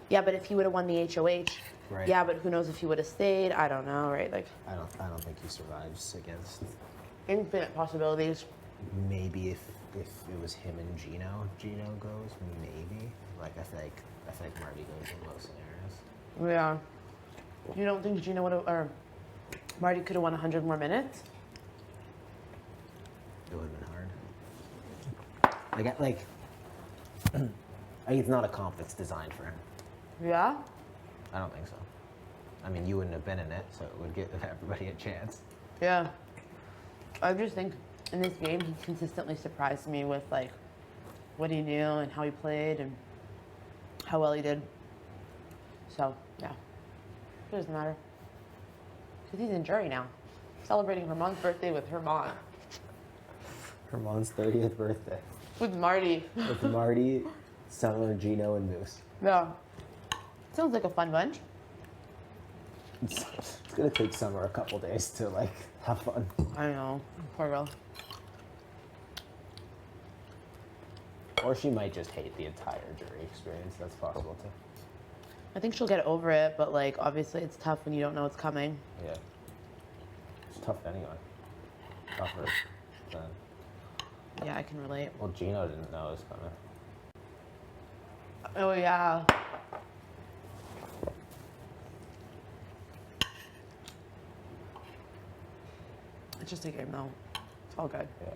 Speaker 2: Yeah, but if he would have won the HOH,
Speaker 4: Right.
Speaker 2: yeah, but who knows if he would have stayed? I don't know, right? Like,
Speaker 4: I don't think he survives against.
Speaker 2: infinite possibilities.
Speaker 4: Maybe if it was him and Gino goes, maybe. Like I feel like Marty goes in most scenarios.
Speaker 2: Yeah. You don't think Gina would have, or Marty could have won 100 more minutes?
Speaker 4: It would have been hard. Like it's not a comp that's designed for him.
Speaker 2: Yeah?
Speaker 4: I don't think so. I mean, you wouldn't have been in it, so it would give everybody a chance.
Speaker 2: Yeah. I just think in this game, he consistently surprised me with like what he knew and how he played and how well he did. So, yeah. It doesn't matter. Because he's in jury now. Celebrating Herman's birthday with Herman.
Speaker 4: Her mom's 30th birthday.
Speaker 2: With Marty.
Speaker 4: With Marty, Summer, Gino, and Moose.
Speaker 2: Yeah. Sounds like a fun bunch.
Speaker 4: It's gonna take Summer a couple days to like have fun.
Speaker 2: I know. Poor girl.
Speaker 4: Or she might just hate the entire jury experience. That's possible too.
Speaker 2: I think she'll get over it, but like obviously it's tough when you don't know what's coming.
Speaker 4: Yeah. It's tough anyway. Tougher than.
Speaker 2: Yeah, I can relate.
Speaker 4: Well, Gino didn't know it was coming.
Speaker 2: Oh yeah. It's just a game though. It's all good.
Speaker 4: Yeah.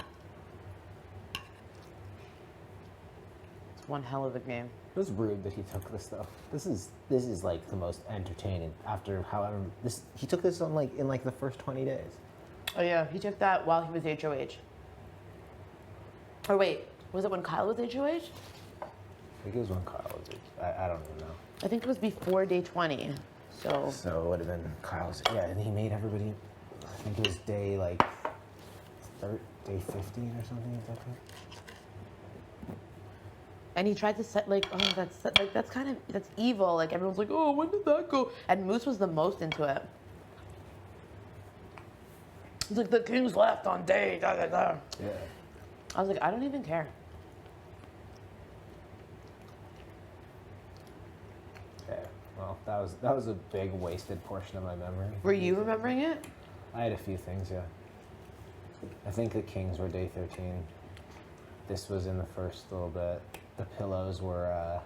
Speaker 2: It's one hell of a game.
Speaker 4: It was rude that he took this though. This is like the most entertaining after however this he took this on like in like the first 20 days.
Speaker 2: Oh yeah, he took that while he was HOH. Or wait, was it when Kyle was HOH?
Speaker 4: I think it was when Kyle was I don't even know.
Speaker 2: I think it was before day 20. So
Speaker 4: So it would have been Kyle's and he made everybody I think it was day like day 15 or something like that.
Speaker 2: and he tried to set like, oh that's evil. Like everyone's like, oh, when did that go? And Moose was the most into it. He's like, the king's left on day da da da.
Speaker 4: Yeah.
Speaker 2: I was like, I don't even care.
Speaker 4: Yeah. Well, that was a big wasted portion of my memory.
Speaker 2: Were you remembering it?
Speaker 4: I had a few things, yeah. I think the Kings were day 13. This was in the first little bit. The pillows were,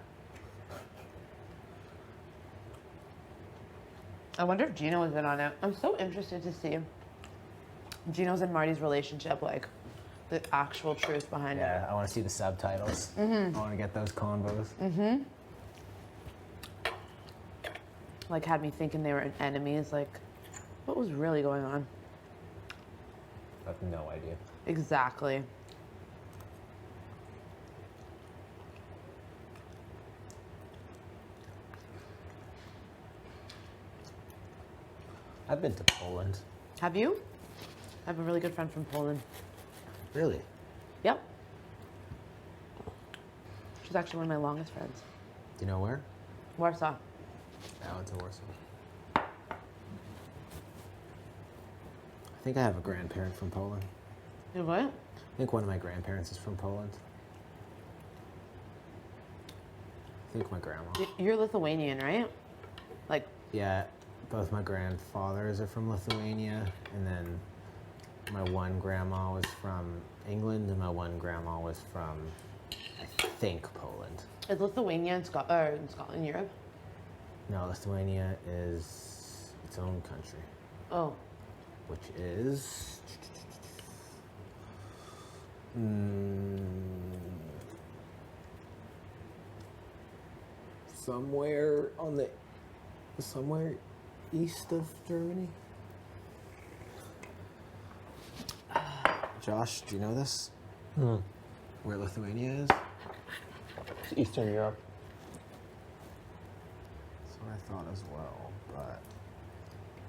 Speaker 2: I wonder if Gino was in on it. I'm so interested to see Gino's and Marty's relationship, like the actual truth behind it.
Speaker 4: yeah, I want to see the subtitles. I want to get those convos.
Speaker 2: Like had me thinking they were enemies. Like, what was really going on?
Speaker 4: I have no idea.
Speaker 2: Exactly.
Speaker 4: I've been to Poland.
Speaker 2: Have you? I have a really good friend from Poland.
Speaker 4: Really?
Speaker 2: Yep. She's actually one of my longest friends.
Speaker 4: Do you know where?
Speaker 2: Warsaw.
Speaker 4: I went to Warsaw. I think I have a grandparent from Poland.
Speaker 2: You what?
Speaker 4: I think one of my grandparents is from Poland. I think my grandma.
Speaker 2: You're Lithuanian, right? Like,
Speaker 4: Yeah, both my grandfathers are from Lithuania, and then my one grandma was from England, and my one grandma was from, I think, Poland.
Speaker 2: is Lithuania in Scotland, Europe?
Speaker 4: No, Lithuania is its own country,
Speaker 2: Oh,
Speaker 4: which is somewhere east of Germany. Josh, do you know this? Where Lithuania is?
Speaker 5: It's Eastern Europe.
Speaker 4: That's what I thought as well, but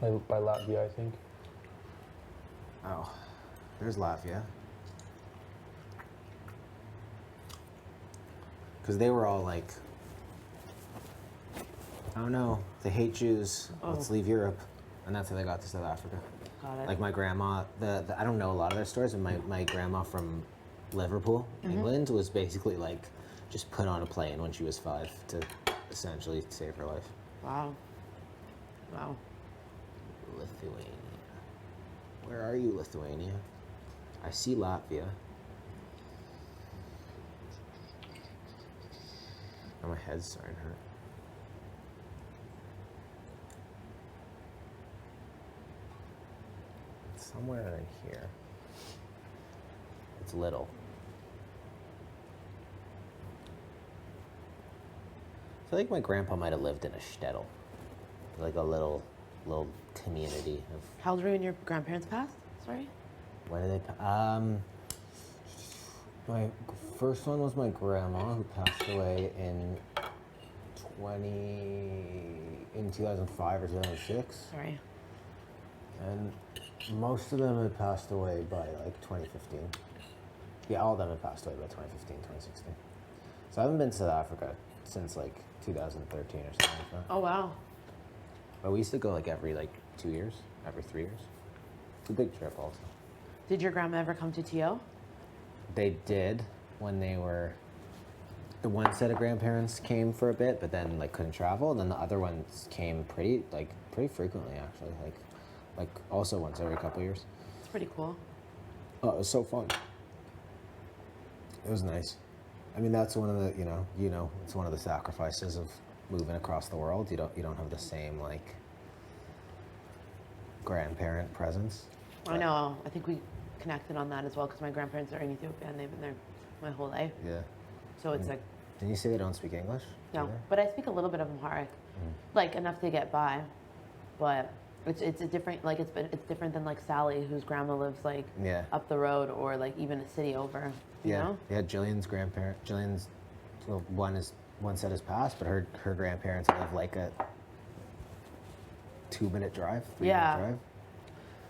Speaker 5: Like by Latvia, I think.
Speaker 4: oh, there's Latvia. Because they were all like, I don't know, they hate Jews. Let's leave Europe, and that's how they got to South Africa.
Speaker 2: got it.
Speaker 4: Like my grandma, I don't know a lot of their stories, but my grandma from Liverpool, England, was basically like just put on a plane when she was 5 to essentially save her life.
Speaker 2: Wow. Wow.
Speaker 4: Lithuania. Where are you, Lithuania? I see Latvia. Oh, my head's starting to hurt. It's somewhere in here. It's little. I feel like my grandpa might have lived in a shtetl, like a little community of.
Speaker 2: How old were you when your grandparents passed? Sorry?
Speaker 4: When did they? My first one was my grandma, who passed away in 2005 or 2006,
Speaker 2: Sorry.
Speaker 4: and most of them had passed away by like 2015. Yeah, all of them have passed away by 2015, 2016. So I haven't been to South Africa since like 2013 or something like that.
Speaker 2: Oh, wow.
Speaker 4: But we used to go like every 2 years, every 3 years. It's a big trip also.
Speaker 2: Did your grandma ever come to TO?
Speaker 4: They did when they were, the one set of grandparents came for a bit, but then like couldn't travel. And then the other ones came pretty frequently actually, like also once every couple of years.
Speaker 2: It's pretty cool.
Speaker 4: Oh, it was so fun. It was nice. I mean, that's one of the, it's one of the sacrifices of moving across the world. You don't have the same like grandparent presence.
Speaker 2: I know. I think we connected on that as well because my grandparents are in Ethiopia and they've been there my whole life.
Speaker 4: Yeah.
Speaker 2: So it's like,
Speaker 4: Didn't you say they don't speak English?
Speaker 2: no.
Speaker 4: either?
Speaker 2: But I speak a little bit of Amharic, like enough to get by. But it's a different, like it's different than like Sally, whose grandma lives like
Speaker 4: Yeah.
Speaker 2: up the road or like even a city over. You know?
Speaker 4: Yeah, Jillian's well, one set has passed, but her grandparents live like a 2-minute drive, 3-minute
Speaker 2: Yeah.
Speaker 4: drive.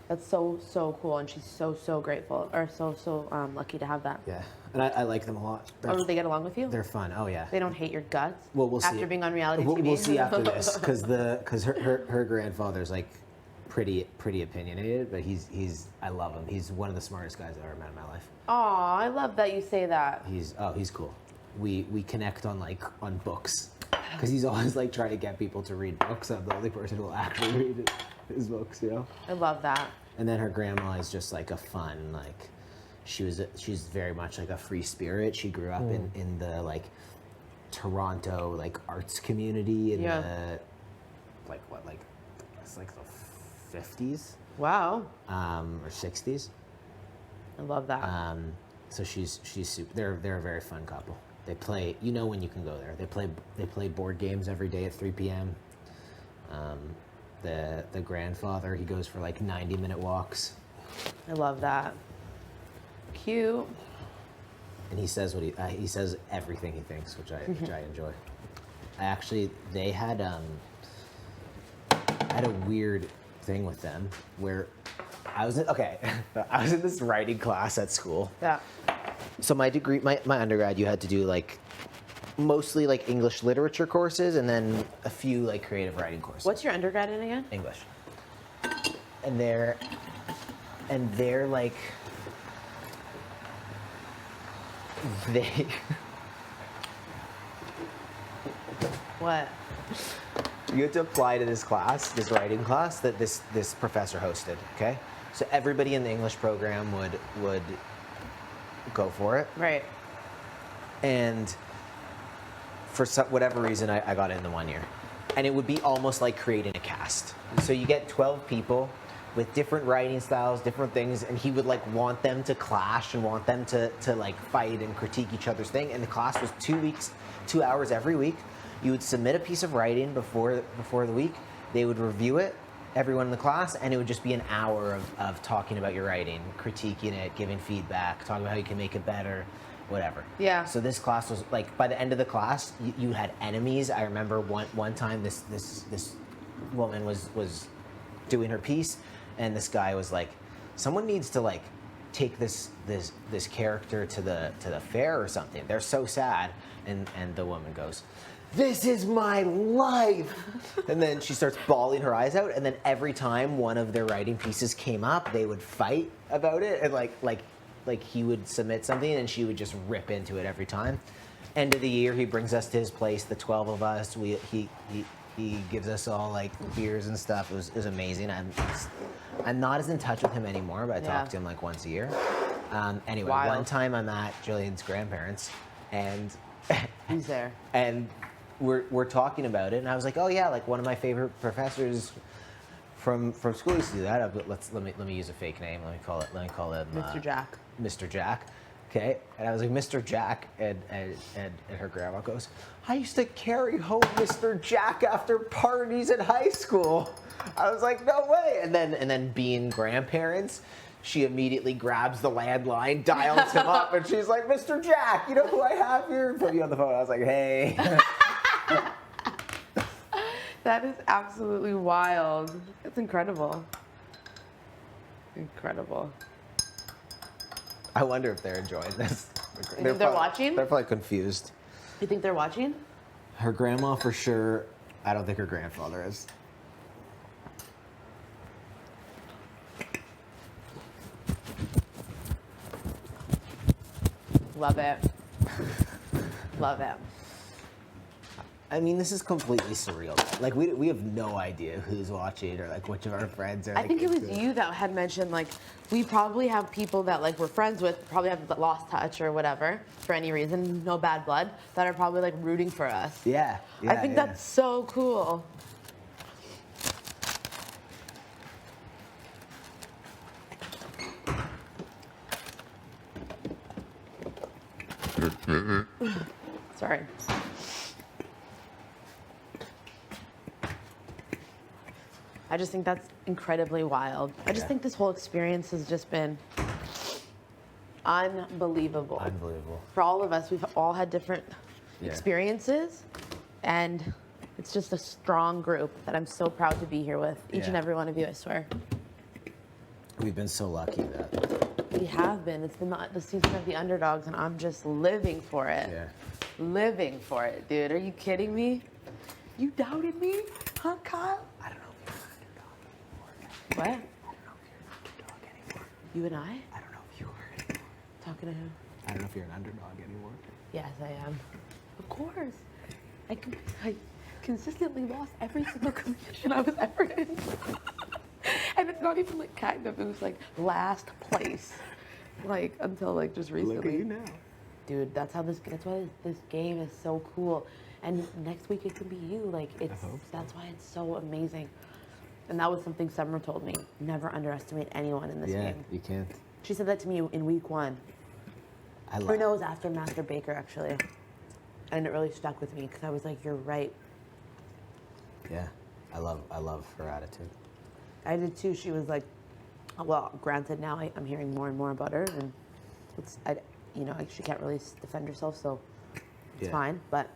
Speaker 2: That's so cool, and she's so grateful, or so lucky to have that.
Speaker 4: Yeah, and I like them a lot.
Speaker 2: Oh, do they get along with you?
Speaker 4: They're fun. Oh yeah.
Speaker 2: They don't hate your guts.
Speaker 4: Well, we'll see.
Speaker 2: After being on reality TV.
Speaker 4: We'll see after this, because her grandfather's like pretty opinionated, but he's I love him. He's one of the smartest guys I've ever met in my life.
Speaker 2: Aw, I love that you say that.
Speaker 4: He's cool. We connect on books, because he's always like trying to get people to read books. I'm the only person who will actually read his books, you know.
Speaker 2: I love that.
Speaker 4: And then her grandma is just like a fun, like she's very much like a free spirit. She grew up in the like Toronto like arts community in the it's like the 50s
Speaker 2: Wow.
Speaker 4: or 60s.
Speaker 2: I love that.
Speaker 4: So she's super. They're a very fun couple. They play. You know when you can go there. They play board games every day at 3 p.m. The grandfather, he goes for like 90-minute walks,
Speaker 2: I love that. Cute.
Speaker 4: and he says he says everything he thinks, which I enjoy. They had a weird thing with them where I was in this writing class at school.
Speaker 2: Yeah.
Speaker 4: So my degree, my undergrad, you had to do like mostly like English literature courses and then a few like creative writing courses.
Speaker 2: What's your undergrad in again?
Speaker 4: English. And they're like they
Speaker 2: What?
Speaker 4: you had to apply to this class, this writing class that this professor hosted, okay? So everybody in the English program would go for it.
Speaker 2: Right.
Speaker 4: And for whatever reason, I got in the 1 year. And it would be almost like creating a cast. So you get 12 people with different writing styles, different things, and he would like want them to clash and want them to like fight and critique each other's thing. And the class was 2 hours every week. You would submit a piece of writing before the week. They would review it, everyone in the class, and it would just be an hour of talking about your writing, critiquing it, giving feedback, talking about how you can make it better, whatever.
Speaker 2: Yeah.
Speaker 4: So this class was like, by the end of the class, you had enemies. I remember one time this woman was doing her piece, and this guy was like, someone needs to like take this character to the fair or something. They're so sad. And the woman goes, "This is my life." And then she starts bawling her eyes out, and then every time one of their writing pieces came up, they would fight about it, and like he would submit something and she would just rip into it every time. End of the year, he brings us to his place, the 12 of us. He gives us all like beers and stuff. It was amazing. I'm not as in touch with him anymore, but I talk to him like once a year. Anyway,
Speaker 2: Wild.
Speaker 4: one time I'm at Jillian's grandparents, and
Speaker 2: Who's there?
Speaker 4: and we're talking about it, and I was like, oh yeah, like one of my favorite professors from school used to do that. Let me use a fake name. Let me call him
Speaker 2: Mr. Jack.
Speaker 4: Mr. Jack. Okay, and I was like, Mr. Jack, and her grandma goes, I used to carry home Mr. Jack after parties in high school. I was like, no way. And then being grandparents, she immediately grabs the landline, dials him up, and she's like, Mr. Jack, you know who I have here? Put me on the phone. I was like, hey.
Speaker 2: That is absolutely wild. It's incredible. Incredible.
Speaker 4: I wonder if they're enjoying this.
Speaker 2: You think they're watching?
Speaker 4: They're probably confused.
Speaker 2: You think they're watching?
Speaker 4: Her grandma for sure. I don't think her grandfather is.
Speaker 2: Love it. Love it.
Speaker 4: I mean, this is completely surreal. Like, we have no idea who's watching or like which of our friends are.
Speaker 2: I
Speaker 4: Like,
Speaker 2: think it was
Speaker 4: into
Speaker 2: you that had mentioned like we probably have people that like we're friends with, probably have lost touch or whatever for any reason, no bad blood, that are probably like rooting for us.
Speaker 4: Yeah.
Speaker 2: I think that's so cool. Sorry. I just think that's incredibly wild. I just
Speaker 4: Yeah.
Speaker 2: think this whole experience has just been unbelievable.
Speaker 4: Unbelievable.
Speaker 2: For all of us, we've all had different
Speaker 4: Yeah.
Speaker 2: experiences, and it's just a strong group that I'm so proud to be here with. Each and
Speaker 4: Yeah.
Speaker 2: every one of you, I swear.
Speaker 4: We've been so lucky that.
Speaker 2: We have been. It's been the season of the underdogs, and I'm just living for it.
Speaker 4: Yeah.
Speaker 2: Living for it, dude. Are you kidding me? You doubted me? Huh, Kyle?
Speaker 4: I don't know if you're an underdog anymore.
Speaker 2: What?
Speaker 4: I don't know if you're an underdog anymore.
Speaker 2: You and I?
Speaker 4: I don't know if you are anymore.
Speaker 2: Talking to him?
Speaker 4: I don't know if you're an underdog anymore.
Speaker 2: Yes, I am. Of course. I consistently lost every single competition I was ever in. And it's not even like kind of, it was like last place. Like until like just recently.
Speaker 4: Look at you now.
Speaker 2: Dude, that's why this game is so cool. And next week it could be you. Like it's
Speaker 4: hope so.
Speaker 2: that's why it's so amazing. And that was something Summer told me. Never underestimate anyone in this
Speaker 4: Yeah,
Speaker 2: game.
Speaker 4: you can't.
Speaker 2: She said that to me in week 1.
Speaker 4: I
Speaker 2: Or no, it was after Master Baker actually. And it really stuck with me because I was like, you're right.
Speaker 4: Yeah, I love her attitude.
Speaker 2: I did too. She was like, well, granted now I'm hearing more and more about her, and she can't really defend herself, so it's
Speaker 4: Yeah.
Speaker 2: fine. But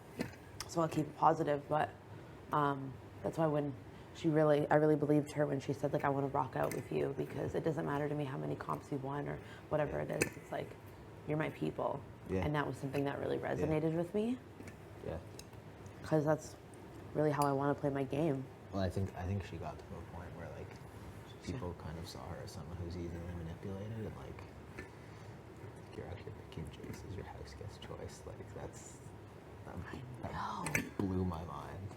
Speaker 2: so I'll keep it positive. But that's why when I really believed her when she said like I want to rock out with you because it doesn't matter to me how many comps you've won or whatever it is. It's like you're my people,
Speaker 4: Yeah.
Speaker 2: and that was something that really resonated with me
Speaker 4: Yeah.
Speaker 2: because that's really how I want to play my game.
Speaker 4: Well, I think she got to a point where like people kind of saw her as someone who's easily manipulated, and like you're out here picking Jace as your house guest choice. Like that blew my mind.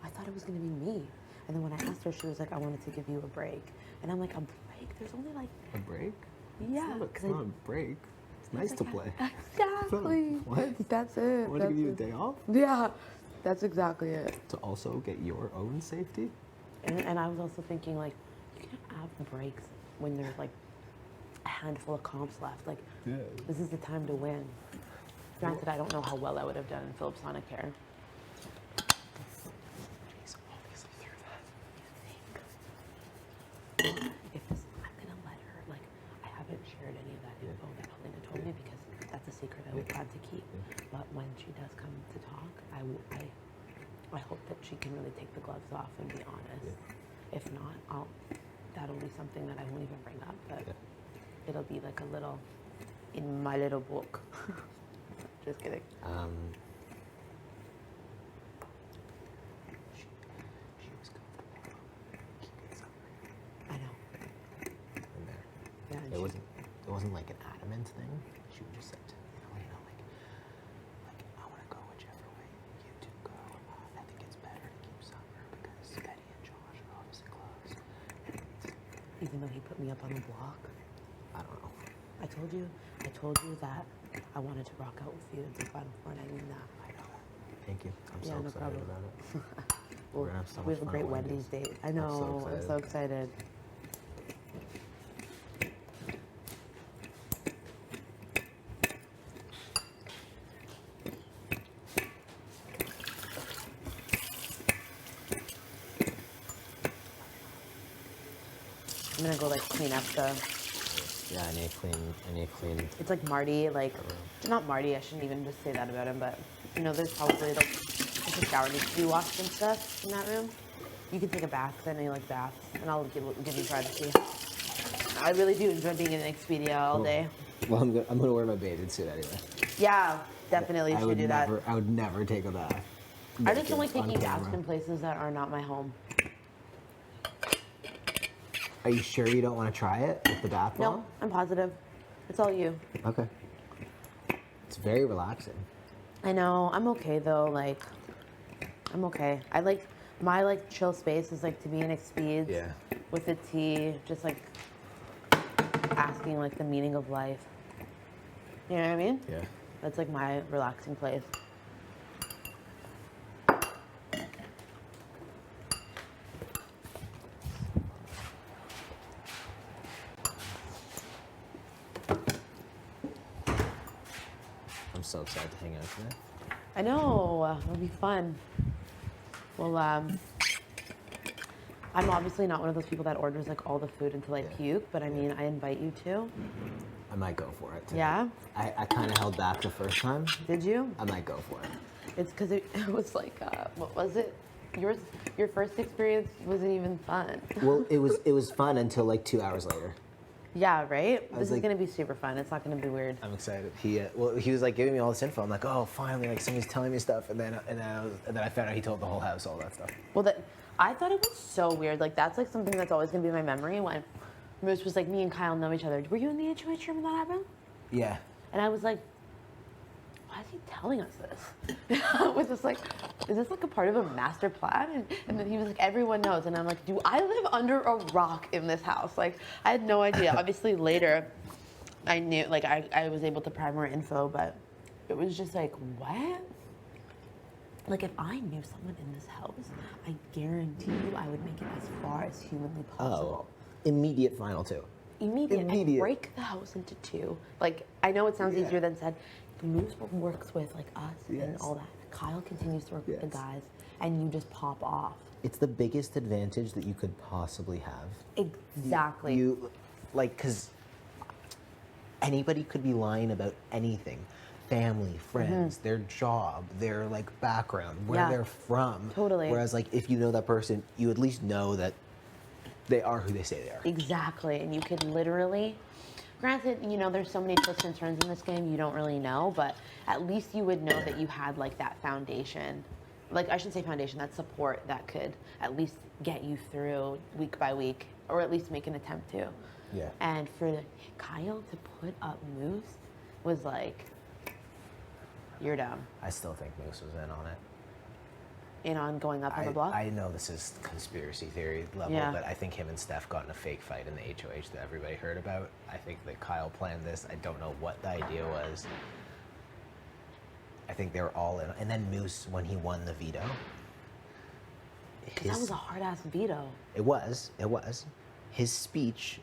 Speaker 2: I thought it was gonna be me, and then when I asked her, she was like, "I wanted to give you a break," and I'm like, "A break? There's only like
Speaker 4: A break?
Speaker 2: yeah,
Speaker 4: It's not a break. It's nice to play.
Speaker 2: Exactly.
Speaker 4: What?
Speaker 2: That's it.
Speaker 4: Want to
Speaker 2: That's
Speaker 4: give you a
Speaker 2: it.
Speaker 4: day off
Speaker 2: Yeah, that's exactly it.
Speaker 4: to also get your own safety?
Speaker 2: And I was also thinking like, you can't have breaks when there's like a handful of comps left. Like,
Speaker 4: Yeah.
Speaker 2: this is the time to win. Granted, I don't know how well I would have done in Philip Sonic Hair.
Speaker 4: Jace obviously threw that.
Speaker 2: If this, I'm gonna let her, like, I haven't shared any of that info that Helena told me because that's a secret I would plan to keep. But when she does come to talk, I hope that she can really take the gloves off and be honest. If not, that'll be something that I won't even bring up, but it'll be like a little, in my little book. Just kidding.
Speaker 4: She was comfortable keeping something
Speaker 2: I know.
Speaker 4: in there.
Speaker 2: Yeah, and
Speaker 4: It wasn't like an adamant thing. She would just say to me, like I want to go whichever way you two go. I think it's better to keep Summer because Betty and Josh are obviously close.
Speaker 2: even though he put me up on the block,
Speaker 4: I don't know.
Speaker 2: I told you that I wanted to rock out with you into Final Four, and I mean that.
Speaker 4: I know. Thank you. I'm
Speaker 2: Yeah,
Speaker 4: so
Speaker 2: no
Speaker 4: excited
Speaker 2: problem.
Speaker 4: about it.
Speaker 2: Well,
Speaker 4: We're gonna have so
Speaker 2: we
Speaker 4: much
Speaker 2: have a
Speaker 4: fun
Speaker 2: great
Speaker 4: at
Speaker 2: Wendy's
Speaker 4: Wendy's.
Speaker 2: date. I know. I'm so excited. I'm gonna go like clean up the.
Speaker 4: Yeah, I need clean.
Speaker 2: It's like Marty, like not Marty. I shouldn't even just say that about him, but you know, there's probably like the shower needs to be washed and stuff in that room. You can take a bath 'cause I know you like baths, and I'll give you privacy. I really do enjoy being in Expedia all day.
Speaker 4: Well, I'm gonna wear my bathing suit anyway.
Speaker 2: Yeah, definitely you should do that.
Speaker 4: I would never take a bath.
Speaker 2: I just don't like
Speaker 4: On
Speaker 2: taking baths
Speaker 4: camera.
Speaker 2: in places that are not my home.
Speaker 4: Are you sure you don't want to try it with the bath
Speaker 2: No,
Speaker 4: bomb?
Speaker 2: I'm positive. It's all you.
Speaker 4: Okay. It's very relaxing.
Speaker 2: I know. I'm okay though. Like, I'm okay. I like my like chill space is like to be in Expedia
Speaker 4: Yeah.
Speaker 2: with a tea, just like asking like the meaning of life. You know what I mean?
Speaker 4: Yeah.
Speaker 2: That's like my relaxing place.
Speaker 4: I'm so excited to hang out today.
Speaker 2: I know. It'll be fun. Well, I'm obviously not one of those people that orders like all the food until I puke, but I mean, I invite you to.
Speaker 4: I might go for it today.
Speaker 2: Yeah?
Speaker 4: I kind of held back the first time.
Speaker 2: Did you?
Speaker 4: I might go for it.
Speaker 2: It's because it was like, what was it? Your first experience wasn't even fun.
Speaker 4: Well, it was fun until like 2 hours later.
Speaker 2: Yeah, right? This is
Speaker 4: like-
Speaker 2: gonna be super fun. It's not gonna be weird.
Speaker 4: I'm excited. He was like giving me all this info. I'm like, oh, finally, like somebody's telling me stuff. And then I found out he told the whole house all that stuff.
Speaker 2: Well, I thought it was so weird. Like, that's like something that's always gonna be in my memory when Moose was like, me and Kyle know each other. Were you in the HOH room when that happened?
Speaker 4: Yeah.
Speaker 2: And I was like, why is he telling us this? I was just like, is this like a part of a master plan? And then he was like, everyone knows. And I'm like, do I live under a rock in this house? Like, I had no idea. Obviously, later, I knew, like, I was able to pry more info, but it was just like, what? Like, if I knew someone in this house, I guarantee you I would make it as far as humanly possible.
Speaker 4: Immediate final two.
Speaker 2: Immediate. And break the house into two. Like, I know it sounds easier than said. Moose works with like us and all that. Kyle continues to work with the guys, and you just pop off.
Speaker 4: It's the biggest advantage that you could possibly have.
Speaker 2: Exactly.
Speaker 4: You like, because anybody could be lying about anything. Family, friends, their job, their like background, where they're from.
Speaker 2: Totally.
Speaker 4: Whereas like if you know that person, you at least know that they are who they say they are.
Speaker 2: Exactly, and you could literally. Granted, you know, there's so many twists and turns in this game, you don't really know, but at least you would know that you had like that foundation. Like, I shouldn't say foundation, that support that could at least get you through week by week, or at least make an attempt to.
Speaker 4: Yeah.
Speaker 2: And for Kyle to put up Moose was like, you're dumb.
Speaker 4: I still think Moose was in on it.
Speaker 2: In on going up on the block?
Speaker 4: I know this is conspiracy theory level, but I think him and Steph got in a fake fight in the HOH that everybody heard about. I think that Kyle planned this. I don't know what the idea was. I think they were all in. And then Moose, when he won the veto.
Speaker 2: That was a hard-ass veto.
Speaker 4: It was. His speech,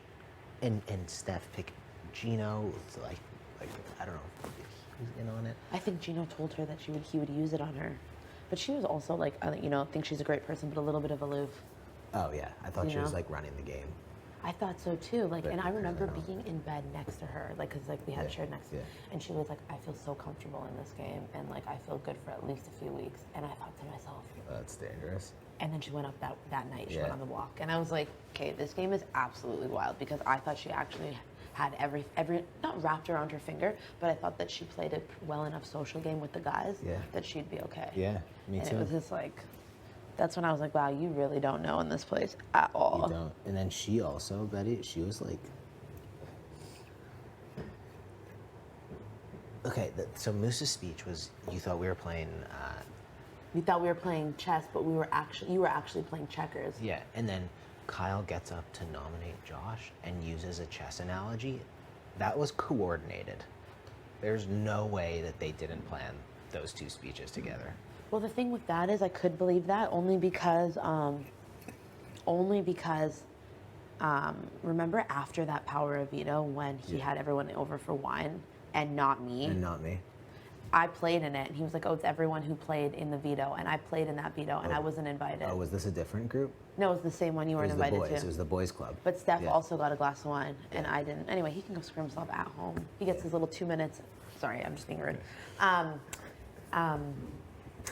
Speaker 4: and Steph picked Gino, like I don't know if he was in on it.
Speaker 2: I think Gino told her that he would use it on her. But she was also like, you know, think she's a great person, but a little bit of aloof.
Speaker 4: Oh yeah, I thought she
Speaker 2: You
Speaker 4: was
Speaker 2: know?
Speaker 4: like running the game.
Speaker 2: I thought so too. Like,
Speaker 4: But
Speaker 2: and I remember
Speaker 4: no.
Speaker 2: being in bed next to her, like, cause like we had shared next, and she was like, I feel so comfortable in this game, and like I feel good for at least a few weeks. And I thought to myself,
Speaker 4: That's dangerous.
Speaker 2: and then she went up that night. She went on the walk, and I was like, okay, this game is absolutely wild, because I thought she actually had every not wrapped around her finger, but I thought that she played a well enough social game with the guys that she'd be okay.
Speaker 4: Yeah, me
Speaker 2: and
Speaker 4: too.
Speaker 2: it was just like, that's when I was like, wow, you really don't know in this place at all.
Speaker 4: You don't. And then she also, Betty, she was like, okay, so Moose's speech was, you thought we were playing,
Speaker 2: We thought we were playing chess, but you were actually playing checkers.
Speaker 4: yeah, and then Kyle gets up to nominate Josh and uses a chess analogy. That was coordinated. There's no way that they didn't plan those two speeches together.
Speaker 2: Well, the thing with that is I could believe that only because remember after that power of veto when he had everyone over for wine and not me?
Speaker 4: And not me.
Speaker 2: I played in it, and he was like, oh, it's everyone who played in the veto, and I played in that veto, and I wasn't invited.
Speaker 4: Oh, was this a different group?
Speaker 2: No, it was the same one you weren't invited to.
Speaker 4: It was the boys club.
Speaker 2: But Steph also got a glass of wine, and I didn't. Anyway, he can go screw himself at home. He gets his little 2 minutes. Sorry, I'm just being rude.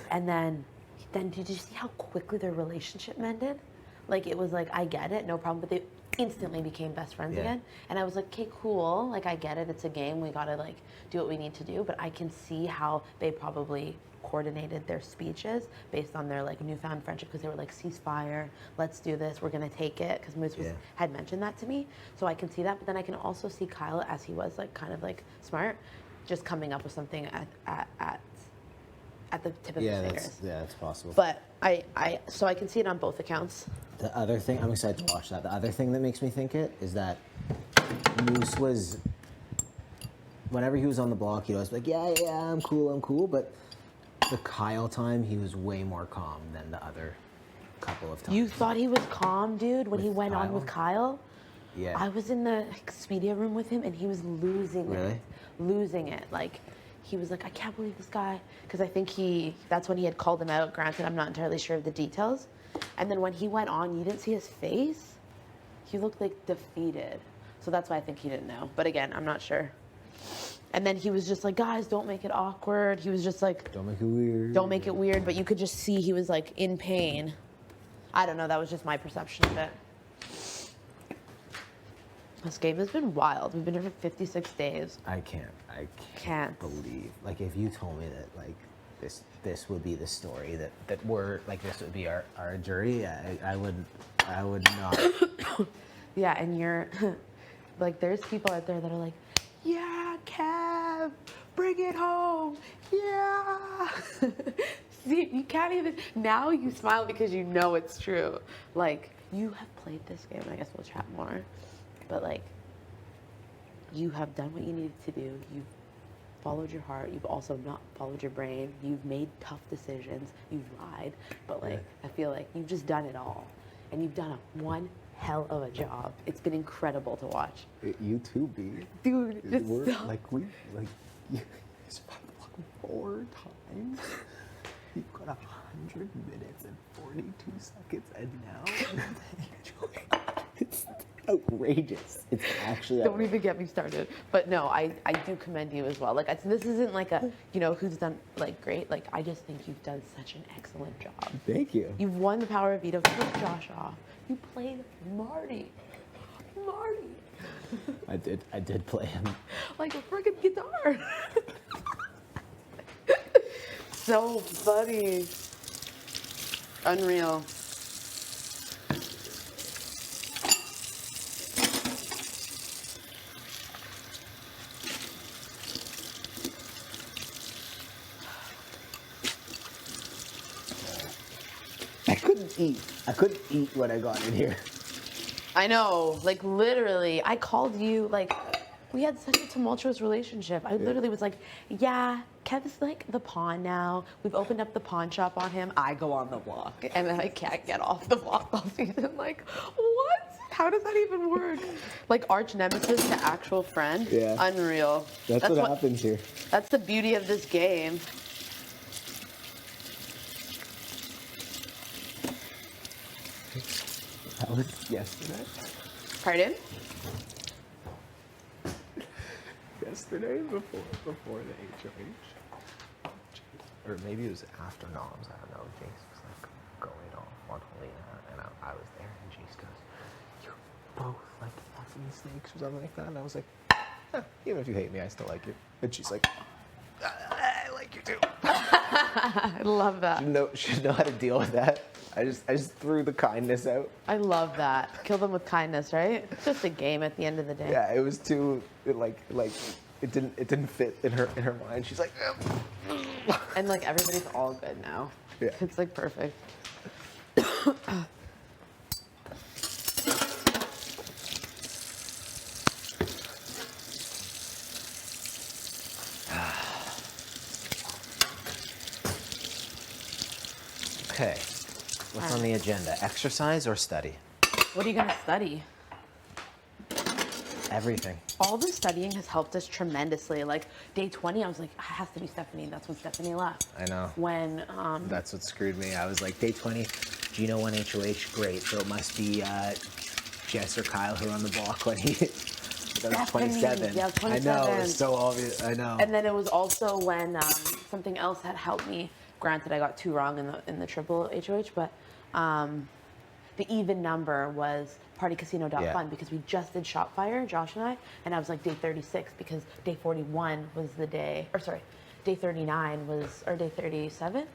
Speaker 2: And then did you see how quickly their relationship mended? Like, it was like, I get it, no problem. But instantly became best friends
Speaker 4: Yeah.
Speaker 2: again. And I was like, okay, cool. Like, I get it. It's a game. We got to, like, do what we need to do. But I can see how they probably coordinated their speeches based on their, like, newfound friendship, because they were like, ceasefire, let's do this, we're going to take it. Because Moose
Speaker 4: Yeah.
Speaker 2: had mentioned that to me. So I can see that. But then I can also see Kyle, as he was, like, kind of, like, smart, just coming up with something at the tip of his fingers.
Speaker 4: That's possible.
Speaker 2: But so I can see it on both accounts.
Speaker 4: The other thing, I'm excited to watch that. The other thing that makes me think it is that Moose was, whenever he was on the block, he'd always be like, yeah, I'm cool. But the Kyle time, he was way more calm than the other couple of times.
Speaker 2: You thought he was calm, dude, when he
Speaker 4: With
Speaker 2: went on
Speaker 4: Kyle?
Speaker 2: with Kyle?
Speaker 4: Yeah.
Speaker 2: I was in the Expedia room with him, and he was losing
Speaker 4: Really?
Speaker 2: it. Losing it. Like, he was like, I can't believe this guy. Because I think that's when he had called him out. Granted, I'm not entirely sure of the details. And then when he went on, you didn't see his face? He looked like defeated. So that's why I think he didn't know. But again, I'm not sure. And then he was just like, guys, don't make it awkward. He was just like,
Speaker 4: Don't make it weird.
Speaker 2: don't make it weird. But you could just see he was like in pain. I don't know. That was just my perception of it. This game has been wild. We've been here for 56 days.
Speaker 4: I can't
Speaker 2: Can't.
Speaker 4: believe. Like, if you told me that, like, this would be the story that we're, like, this would be our jury, I would not.
Speaker 2: Yeah, and you're like, there's people out there that are like, yeah, Kev, bring it home. Yeah. See, you can't even, now you smile because you know it's true. Like, you have played this game. I guess we'll chat more. But, like, you have done what you needed to do. You've followed your heart. You've also not followed your brain. You've made tough decisions. You've lied. But, like, I feel like you've just done it all. And you've done one hell of a job. It's been incredible to watch.
Speaker 4: You too, B.
Speaker 2: Dude, just
Speaker 4: We're,
Speaker 2: stop.
Speaker 4: you spent fucking 4 times. You got 100 minutes and 42 seconds, and now it's outrageous. It's actually
Speaker 2: Don't even get me started. But no, I do commend you as well. Like, this isn't like a, who's done, like, great. Like, I just think you've done such an excellent job.
Speaker 4: Thank you.
Speaker 2: You've won the power of veto. You took Josh off. You played Marty.
Speaker 4: I did play him.
Speaker 2: Like a freaking guitar. So funny. Unreal.
Speaker 4: I couldn't eat when I got in here.
Speaker 2: I know, like, literally, I called you, like, we had such a tumultuous relationship. I literally was like, yeah, Kev's like the pawn now. We've opened up the pawn shop on him. I go on the block, and then I can't get off the block all season. Like, what? How does that even work? Like, arch nemesis to actual friend?
Speaker 4: Yeah.
Speaker 2: Unreal.
Speaker 4: That's what happens here.
Speaker 2: That's the beauty of this game.
Speaker 4: That was yesterday.
Speaker 2: Pardon?
Speaker 4: Yesterday before the HOH. Or maybe it was after noms, I don't know. Jace was like going off on Helena, and I was there, and Jace goes, "You're both like effing snakes," or something like that. And I was like, even if you hate me, I still like you. And she's like, I like you too.
Speaker 2: I love that.
Speaker 4: Should know how to deal with that. I just threw the kindness out.
Speaker 2: I love that. Kill them with kindness, right? It's just a game at the end of the day.
Speaker 4: Yeah, it was too it didn't fit in her mind. She's like,
Speaker 2: And like everybody's all good now.
Speaker 4: Yeah.
Speaker 2: It's like perfect.
Speaker 4: okay. What's on the agenda? Exercise or study?
Speaker 2: What are you gonna study?
Speaker 4: Everything.
Speaker 2: All the studying has helped us tremendously. Like day 20, I was like, it has to be Stephanie. That's when Stephanie left.
Speaker 4: I know.
Speaker 2: When
Speaker 4: That's what screwed me. I was like, day 20, Gino won HOH, great. So it must be Jess or Kyle who are on the block when he. That was 27.
Speaker 2: Yeah, 27.
Speaker 4: I know, it's so obvious. I know.
Speaker 2: And then it was also when something else had helped me. Granted, I got 2 wrong in the triple HOH, but the even number was partycasino.fun
Speaker 4: Yeah.
Speaker 2: because we just did Shopfire, Josh and I was like day 36 because day 41 was the day, or sorry, day 39 was, or day 37?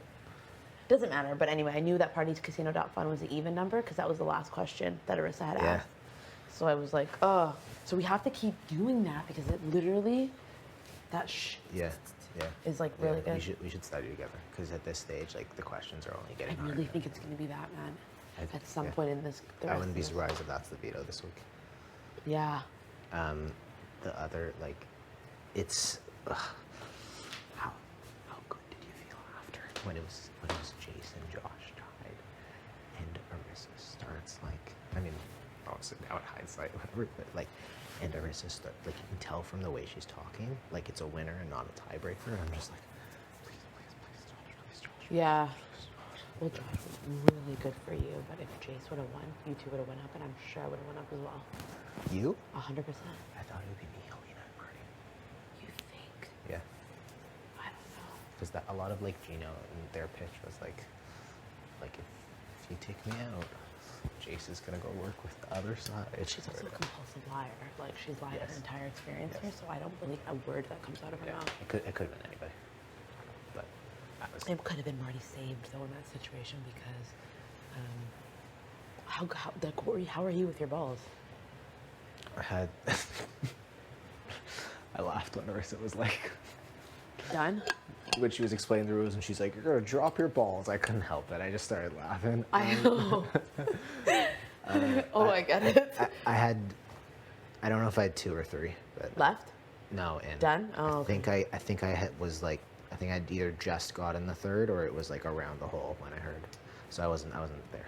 Speaker 2: Doesn't matter, but anyway, I knew that partycasino.fun was the even number because that was the last question that Arissa had
Speaker 4: Yeah.
Speaker 2: asked. So I was like, oh, so we have to keep doing that because it literally, that
Speaker 4: Yeah.
Speaker 2: is like really
Speaker 4: Yeah,
Speaker 2: good.
Speaker 4: we should study together because at this stage, like the questions are only
Speaker 2: I
Speaker 4: getting
Speaker 2: really
Speaker 4: harder.
Speaker 2: think it's going to be that, man.
Speaker 4: I-
Speaker 2: At some
Speaker 4: yeah.
Speaker 2: point in this. the
Speaker 4: I
Speaker 2: rest
Speaker 4: wouldn't
Speaker 2: of
Speaker 4: be
Speaker 2: this.
Speaker 4: surprised if that's the veto this week.
Speaker 2: Yeah.
Speaker 4: The other, like, it's how good did you feel after when it was Jason, Josh died, and Arissa starts like, I mean, obviously now in hindsight, whatever, but like, and Arissa like you can tell from the way she's talking, like it's a winner and not a tiebreaker. And I'm just like, please, Josh.
Speaker 2: Yeah. Well, Josh was really good for you, but if Jace would have won, you two would have went up, and I'm sure I would have went up as well.
Speaker 4: You?
Speaker 2: 100%.
Speaker 4: I thought it would be me, Helena, and Marty.
Speaker 2: You think?
Speaker 4: Yeah.
Speaker 2: I don't know.
Speaker 4: Because a lot of like Gino and their pitch was like if you take me out, Jace is gonna go work with the other side.
Speaker 2: She's also a compulsive liar. Like, she's lied her
Speaker 4: Yes.
Speaker 2: entire experience
Speaker 4: Yes.
Speaker 2: here, so I don't believe a word that comes out of her
Speaker 4: Yeah,
Speaker 2: mouth.
Speaker 4: it could have been anybody, but that was
Speaker 2: It could have been Marty saved, though, in that situation, because how are you with your balls?
Speaker 4: I had. I laughed when Arissa was like,
Speaker 2: Done?
Speaker 4: when she was explaining the rules, and she's like, "You're gonna drop your balls." I couldn't help it. I just started laughing.
Speaker 2: I know. I get it.
Speaker 4: I had. I don't know if I had 2 or 3, but
Speaker 2: Left?
Speaker 4: no, and
Speaker 2: Done? Oh,
Speaker 4: I
Speaker 2: okay.
Speaker 4: think I had, was like, I think I'd either just gotten the 3rd or it was like around the hole when I heard. So I wasn't there.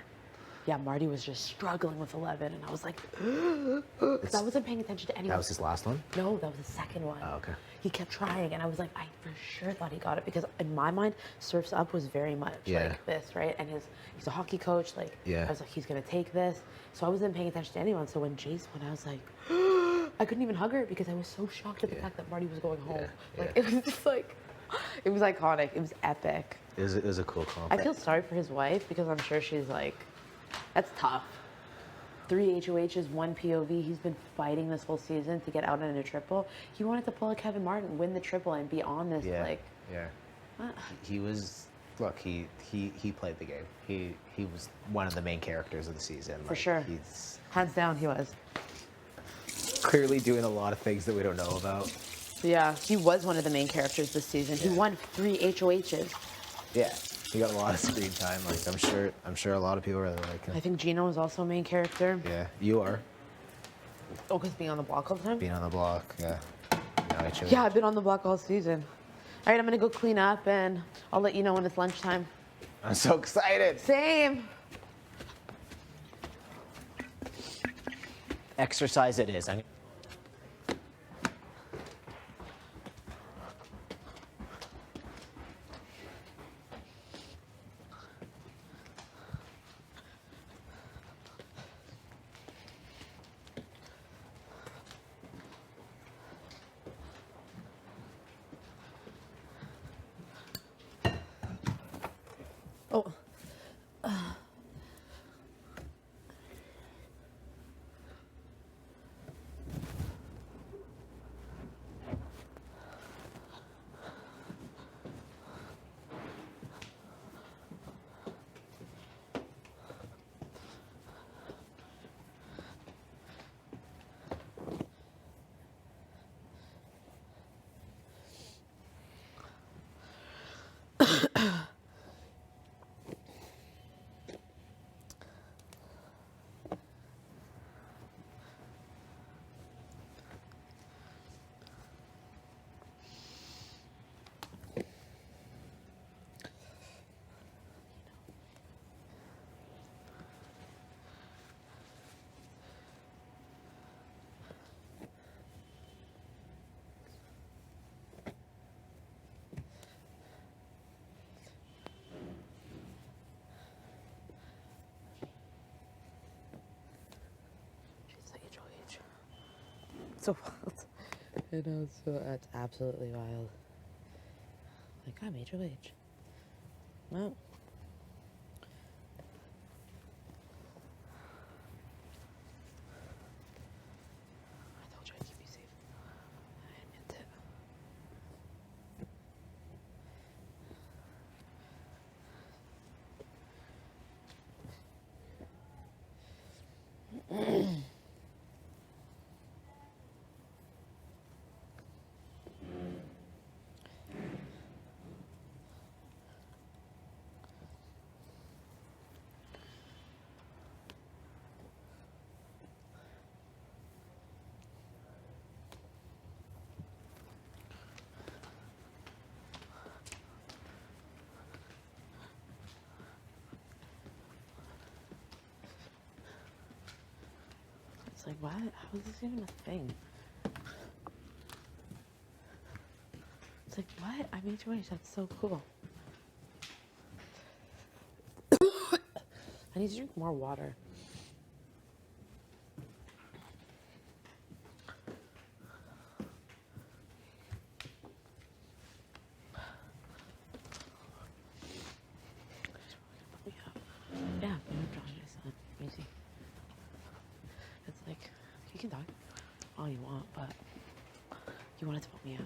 Speaker 2: Yeah, Marty was just struggling with 11, and I was like, because I wasn't paying attention to anyone.
Speaker 4: That was his last one?
Speaker 2: No, that was the second one.
Speaker 4: Oh, okay.
Speaker 2: He kept trying, and I was like, I for sure thought he got it, because in my mind, Surf's Up was very much
Speaker 4: Yeah.
Speaker 2: like this, right? And he's a hockey coach, like,
Speaker 4: Yeah.
Speaker 2: I was like, he's gonna take this. So I wasn't paying attention to anyone. So when Jace went, I was like, I couldn't even hug her because I was so shocked at the
Speaker 4: Yeah.
Speaker 2: fact that Marty was going home.
Speaker 4: Yeah,
Speaker 2: Like,
Speaker 4: yeah.
Speaker 2: it was just like, it was iconic. It was epic.
Speaker 4: It was a cool comp.
Speaker 2: I feel sorry for his wife because I'm sure she's like, that's tough. 3 HOHs, 1 POV. He's been fighting this whole season to get out in a triple. He wanted to pull a Kevin Martin, win the triple, and be on this.
Speaker 4: Yeah.
Speaker 2: Like,
Speaker 4: Yeah.
Speaker 2: what?
Speaker 4: He was. Look, he played the game. He was one of the main characters of the season.
Speaker 2: For sure.
Speaker 4: He's
Speaker 2: Hands down, he was.
Speaker 4: clearly doing a lot of things that we don't know about.
Speaker 2: Yeah, he was one of the main characters this season. He
Speaker 4: Yeah.
Speaker 2: won 3 HOHs.
Speaker 4: Yeah. He got a lot of screen time. Like I'm sure a lot of people really like him.
Speaker 2: I think Gino was also a main character.
Speaker 4: Yeah. You are
Speaker 2: Oh, because being on the block all the time?
Speaker 4: being on the block. Yeah. Now I chill.
Speaker 2: Yeah, I've been on the block all season. All right, I'm going to go clean up, and I'll let you know when it's lunchtime.
Speaker 4: I'm so excited.
Speaker 2: Same.
Speaker 4: Exercise it is.
Speaker 2: Oh. She's like HOH. So wild. You know, so that's absolutely wild. Like, I'm HOH. Well. It's like, why? How is this even a thing? It's like, what? I made your wish. That's so cool. I need to drink more water. Yeah, Josh, amazing. It's like, you can talk all you want, but you wanted to put me out.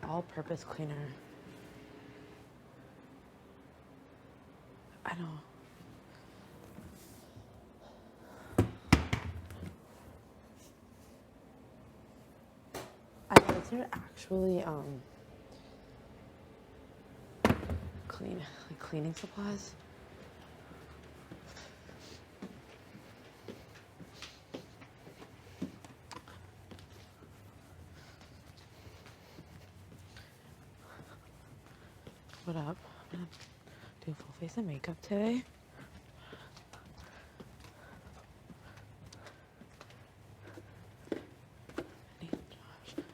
Speaker 2: All-purpose cleaner. I know. I thought they're actually cleaning supplies. What up? I'm gonna do a full face of makeup today. Nate, Josh, Kevin,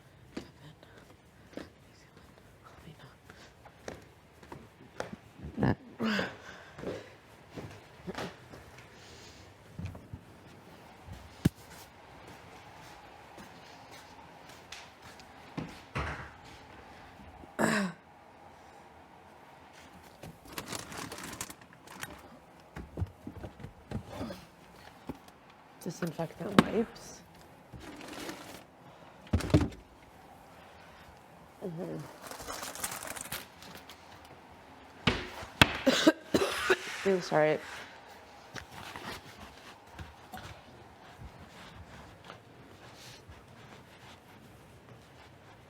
Speaker 2: Lena. Disinfectant wipes. Ooh, sorry.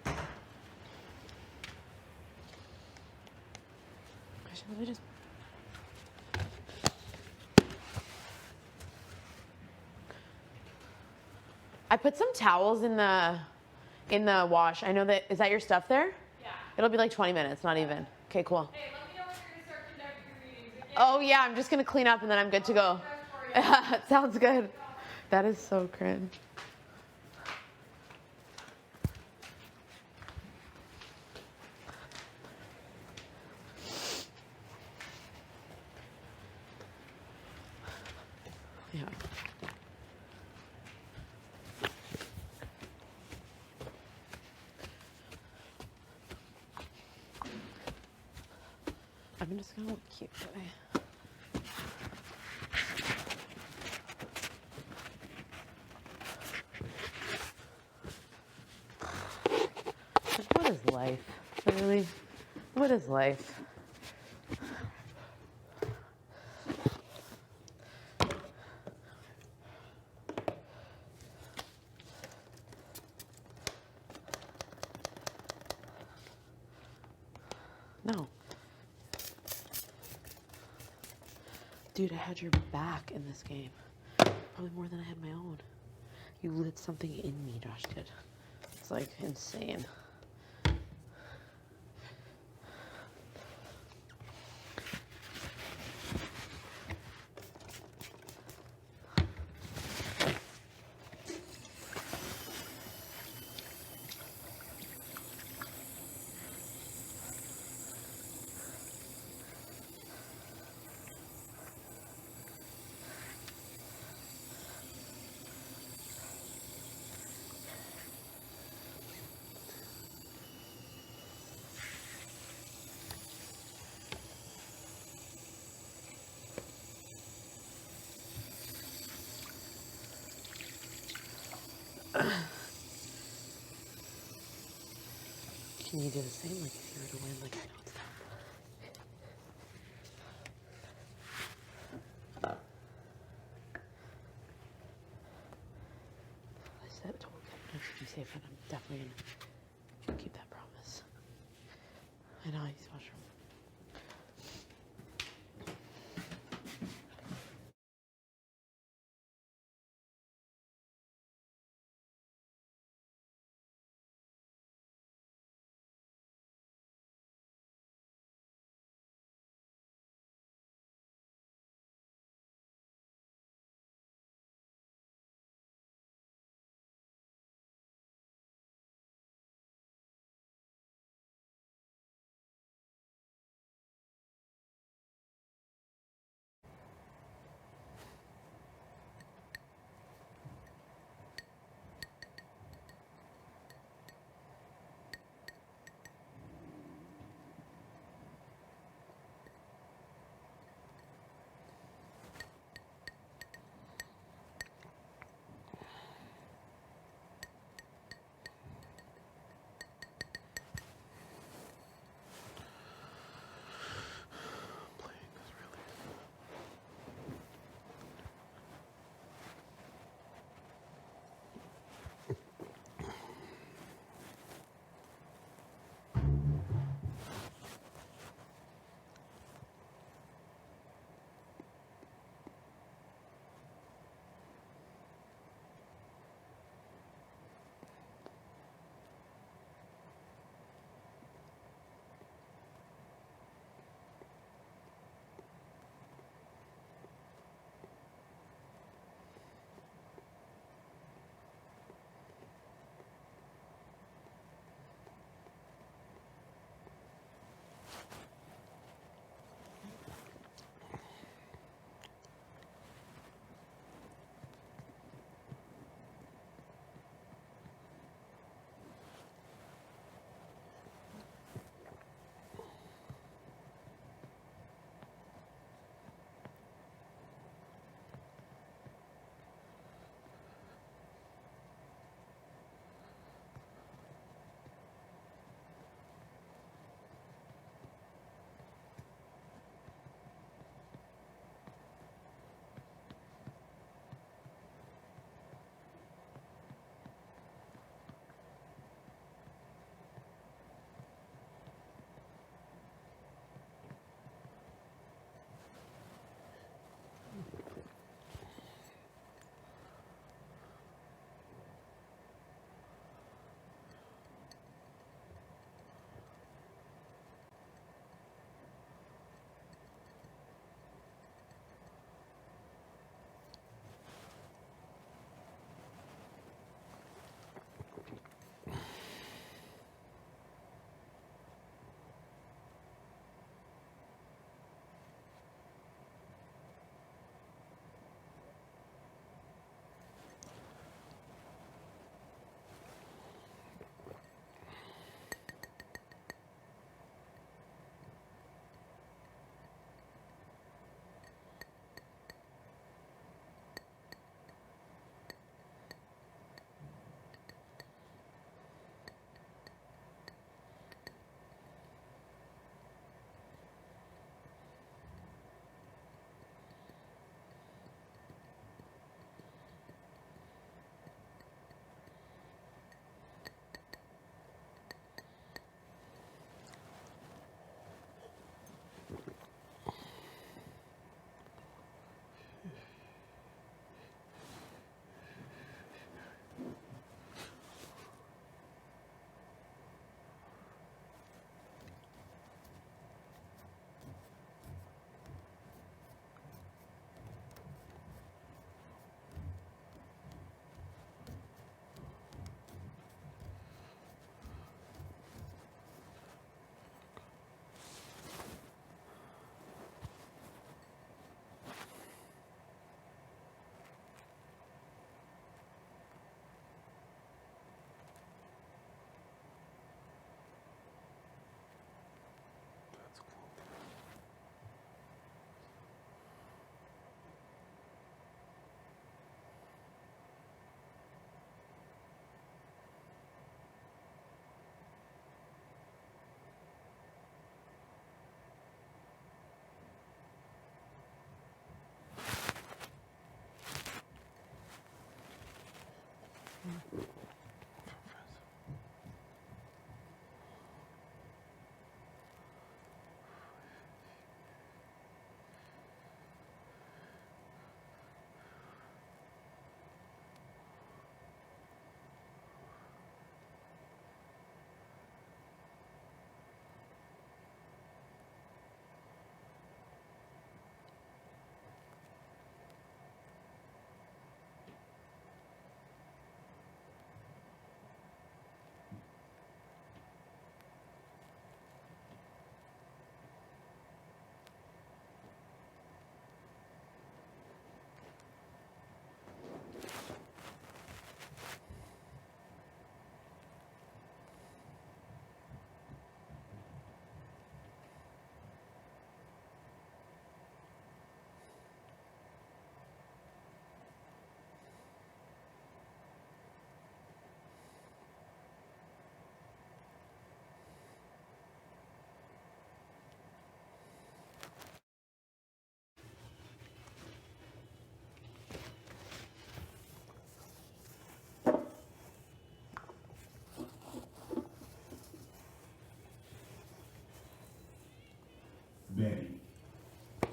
Speaker 2: I should really just. I put some towels in the wash. I know that, is that your stuff there? Yeah. It'll be like 20 minutes, not even. Okay, cool.
Speaker 6: Hey, let me know when you're going to start conducting your readings again.
Speaker 2: Oh yeah, I'm just gonna clean up and then I'm good to go. Sounds good. That is so cringe. Yeah. I'm just gonna look cute today. What is life? Really? What is life? No. Dude, I had your back in this game. Probably more than I had my own. You lit something in me, Josh did. It's like insane. Can you do the same? Like if you were to win, like I know it's not. I said, told him to be safe, and I'm definitely gonna keep that promise. I know he's mushroom.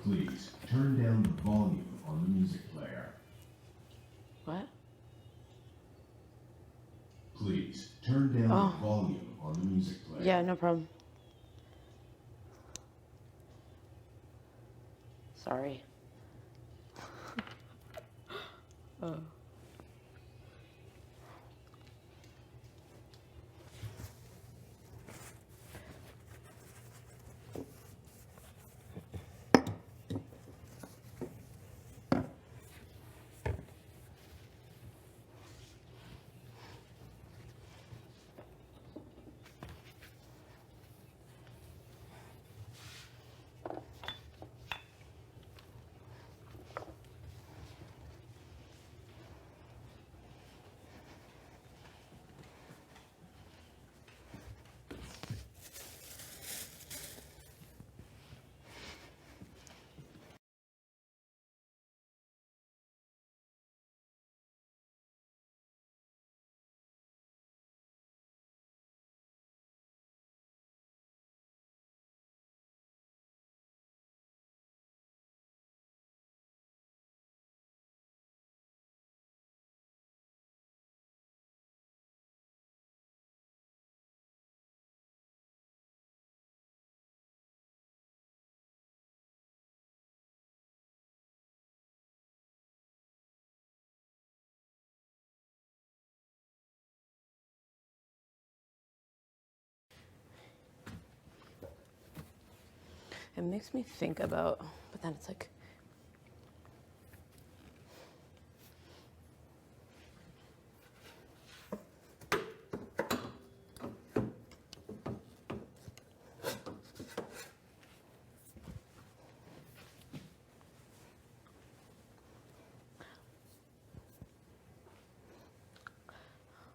Speaker 3: Please turn down the volume on the music player.
Speaker 2: What?
Speaker 3: Please turn down
Speaker 2: Oh.
Speaker 3: the volume on the music player.
Speaker 2: Yeah, no problem. Sorry. Oh. It makes me think about, but then it's like,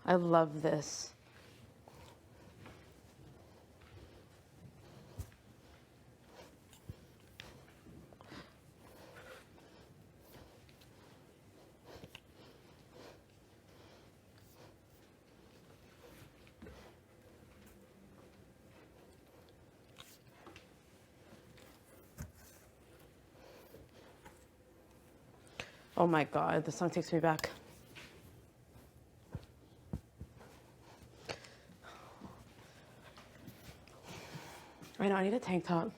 Speaker 2: I love this. Oh my God, this song takes me back. I know, I need a tank top.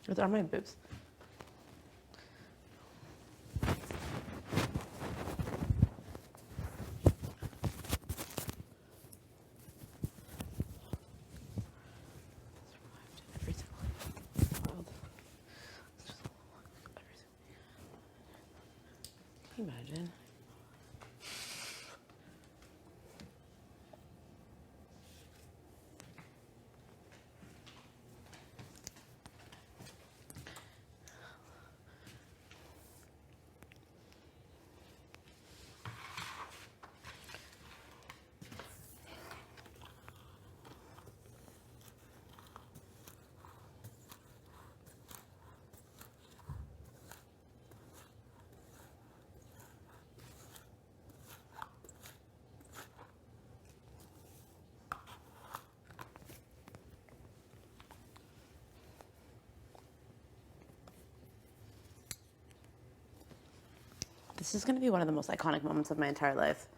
Speaker 2: Those are my boobs. Every single child. Can you imagine? This is going to be one of the most iconic moments of my entire life.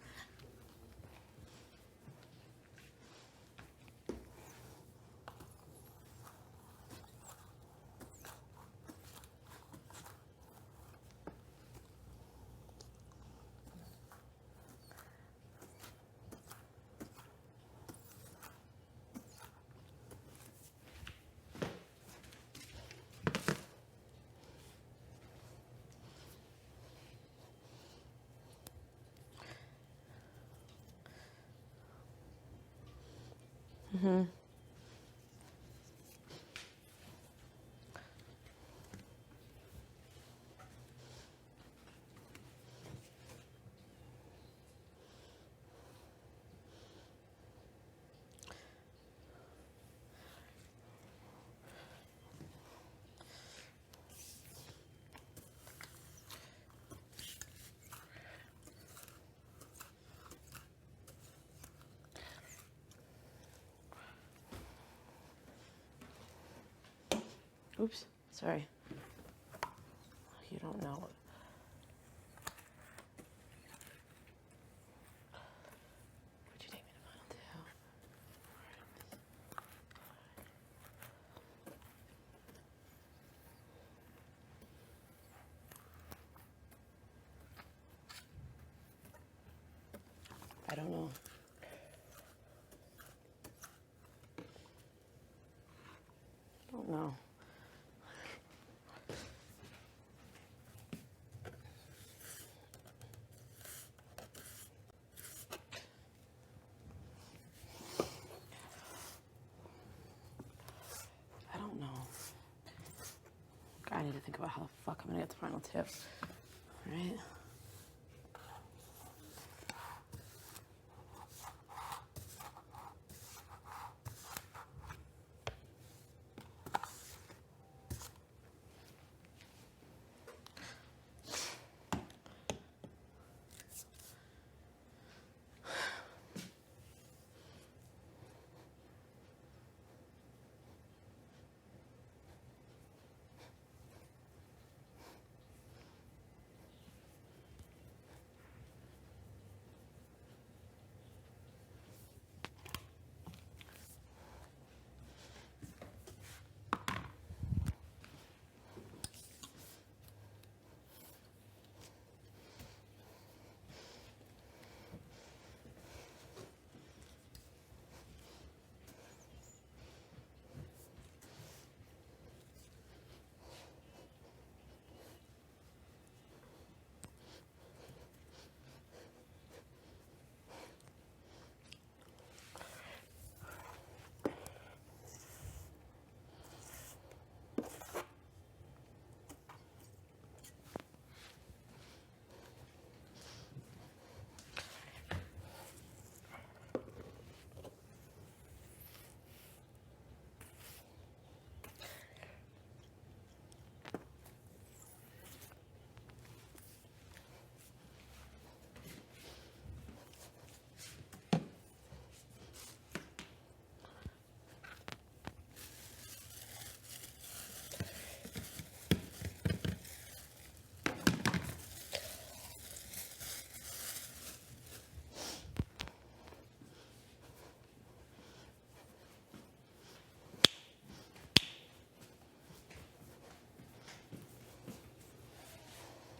Speaker 2: Mm-hmm. Oops, sorry. You don't know. Would you take me to final two? I don't know. I don't know. I don't know. I need to think about how the fuck I'm gonna get to final two. Right?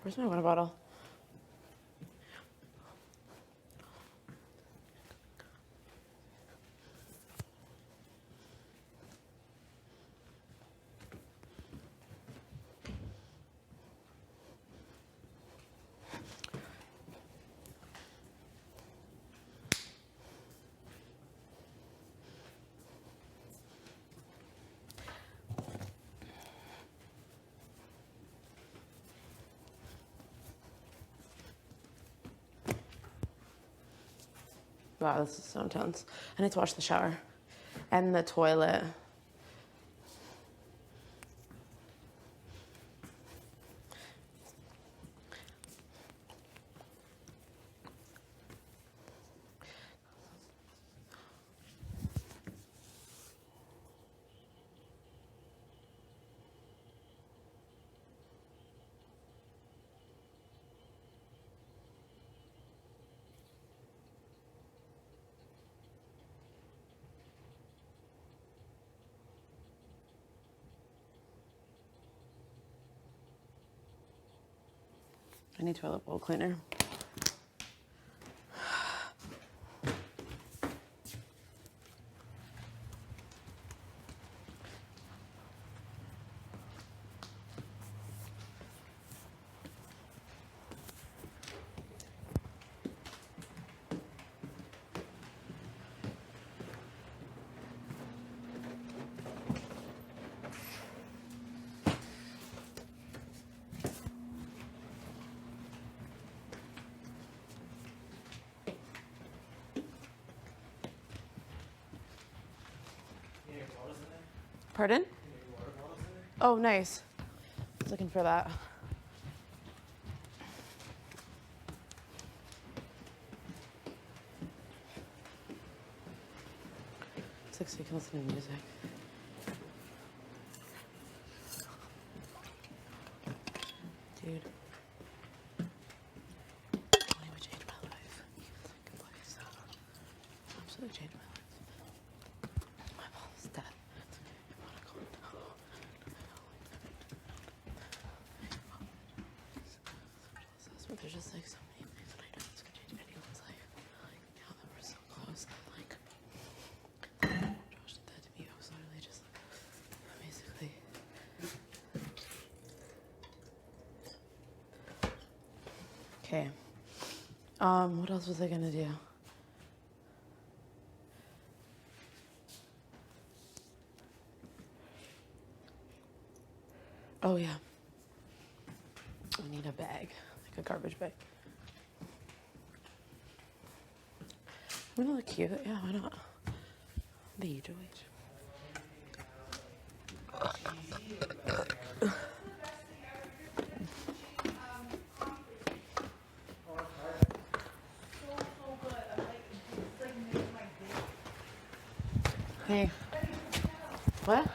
Speaker 2: Where's my water bottle? Wow, this is so intense. I need to wash the shower and the toilet. I need toilet bowl cleaner. Pardon? Oh, nice. I was looking for that. It's like so you can listen to music. change my lens. My phone is dead. I wanna go now. But there's just like so many things that I know it's gonna change anyone's life. Like now that we're so close, like Josh did that to me. I was literally just basically. Okay. What else was I gonna do? Oh yeah. I need a bag, like a garbage bag. I'm gonna look cute. Yeah, why not? The usual age. Hey. What?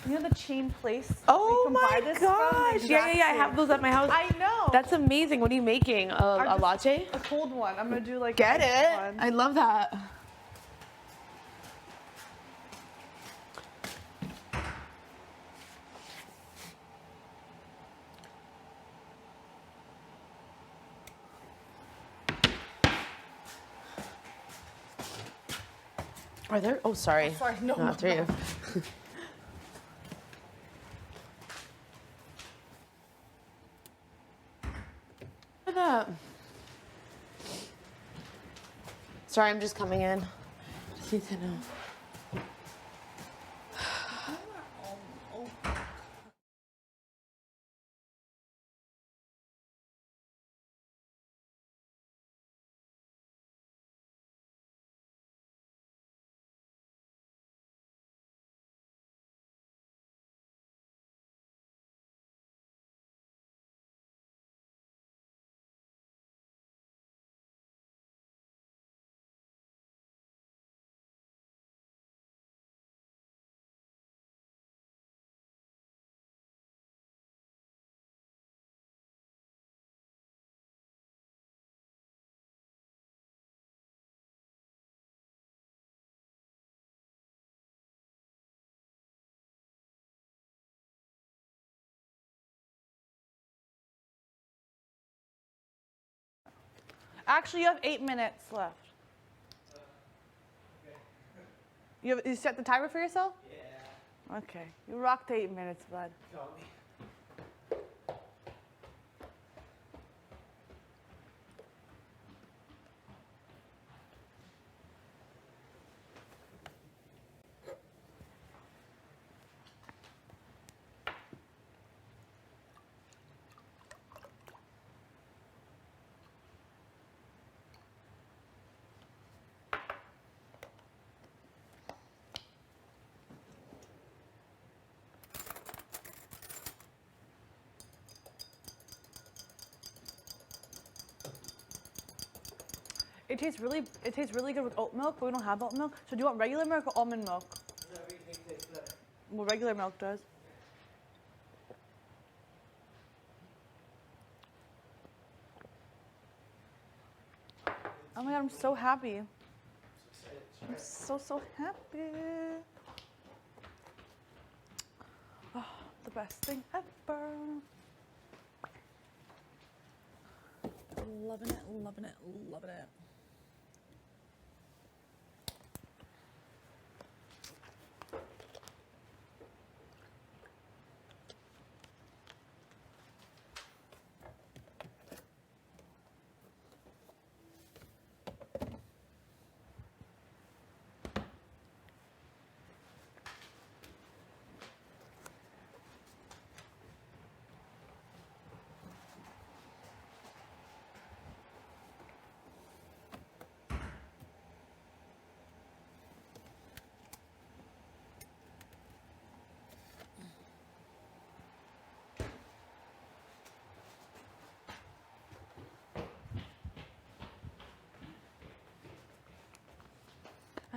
Speaker 7: You know the chain place?
Speaker 2: Oh
Speaker 7: you can buy
Speaker 2: my
Speaker 7: this from?
Speaker 2: gosh! Yeah, I have those at my house.
Speaker 7: I know.
Speaker 2: That's amazing. What are you making? A
Speaker 7: just-
Speaker 2: latte?
Speaker 7: A cold one. I'm gonna do like
Speaker 2: Get
Speaker 7: a
Speaker 2: it?
Speaker 7: one.
Speaker 2: I love that. Are there? Oh, sorry.
Speaker 7: Sorry, no,
Speaker 2: Not for you. Look at that. Sorry, I'm just coming in. Just need to know.
Speaker 7: Actually, you have 8 minutes left. You set the timer for yourself? Yeah. Okay. You rocked 8 minutes, bud. It tastes really good with oat milk, but we don't have oat milk. So do you want regular milk or almond milk? Whatever you think tastes better. Well, regular milk does. Oh my god, I'm so happy. I'm so happy. Oh, the best thing ever. Loving it, loving it, loving it.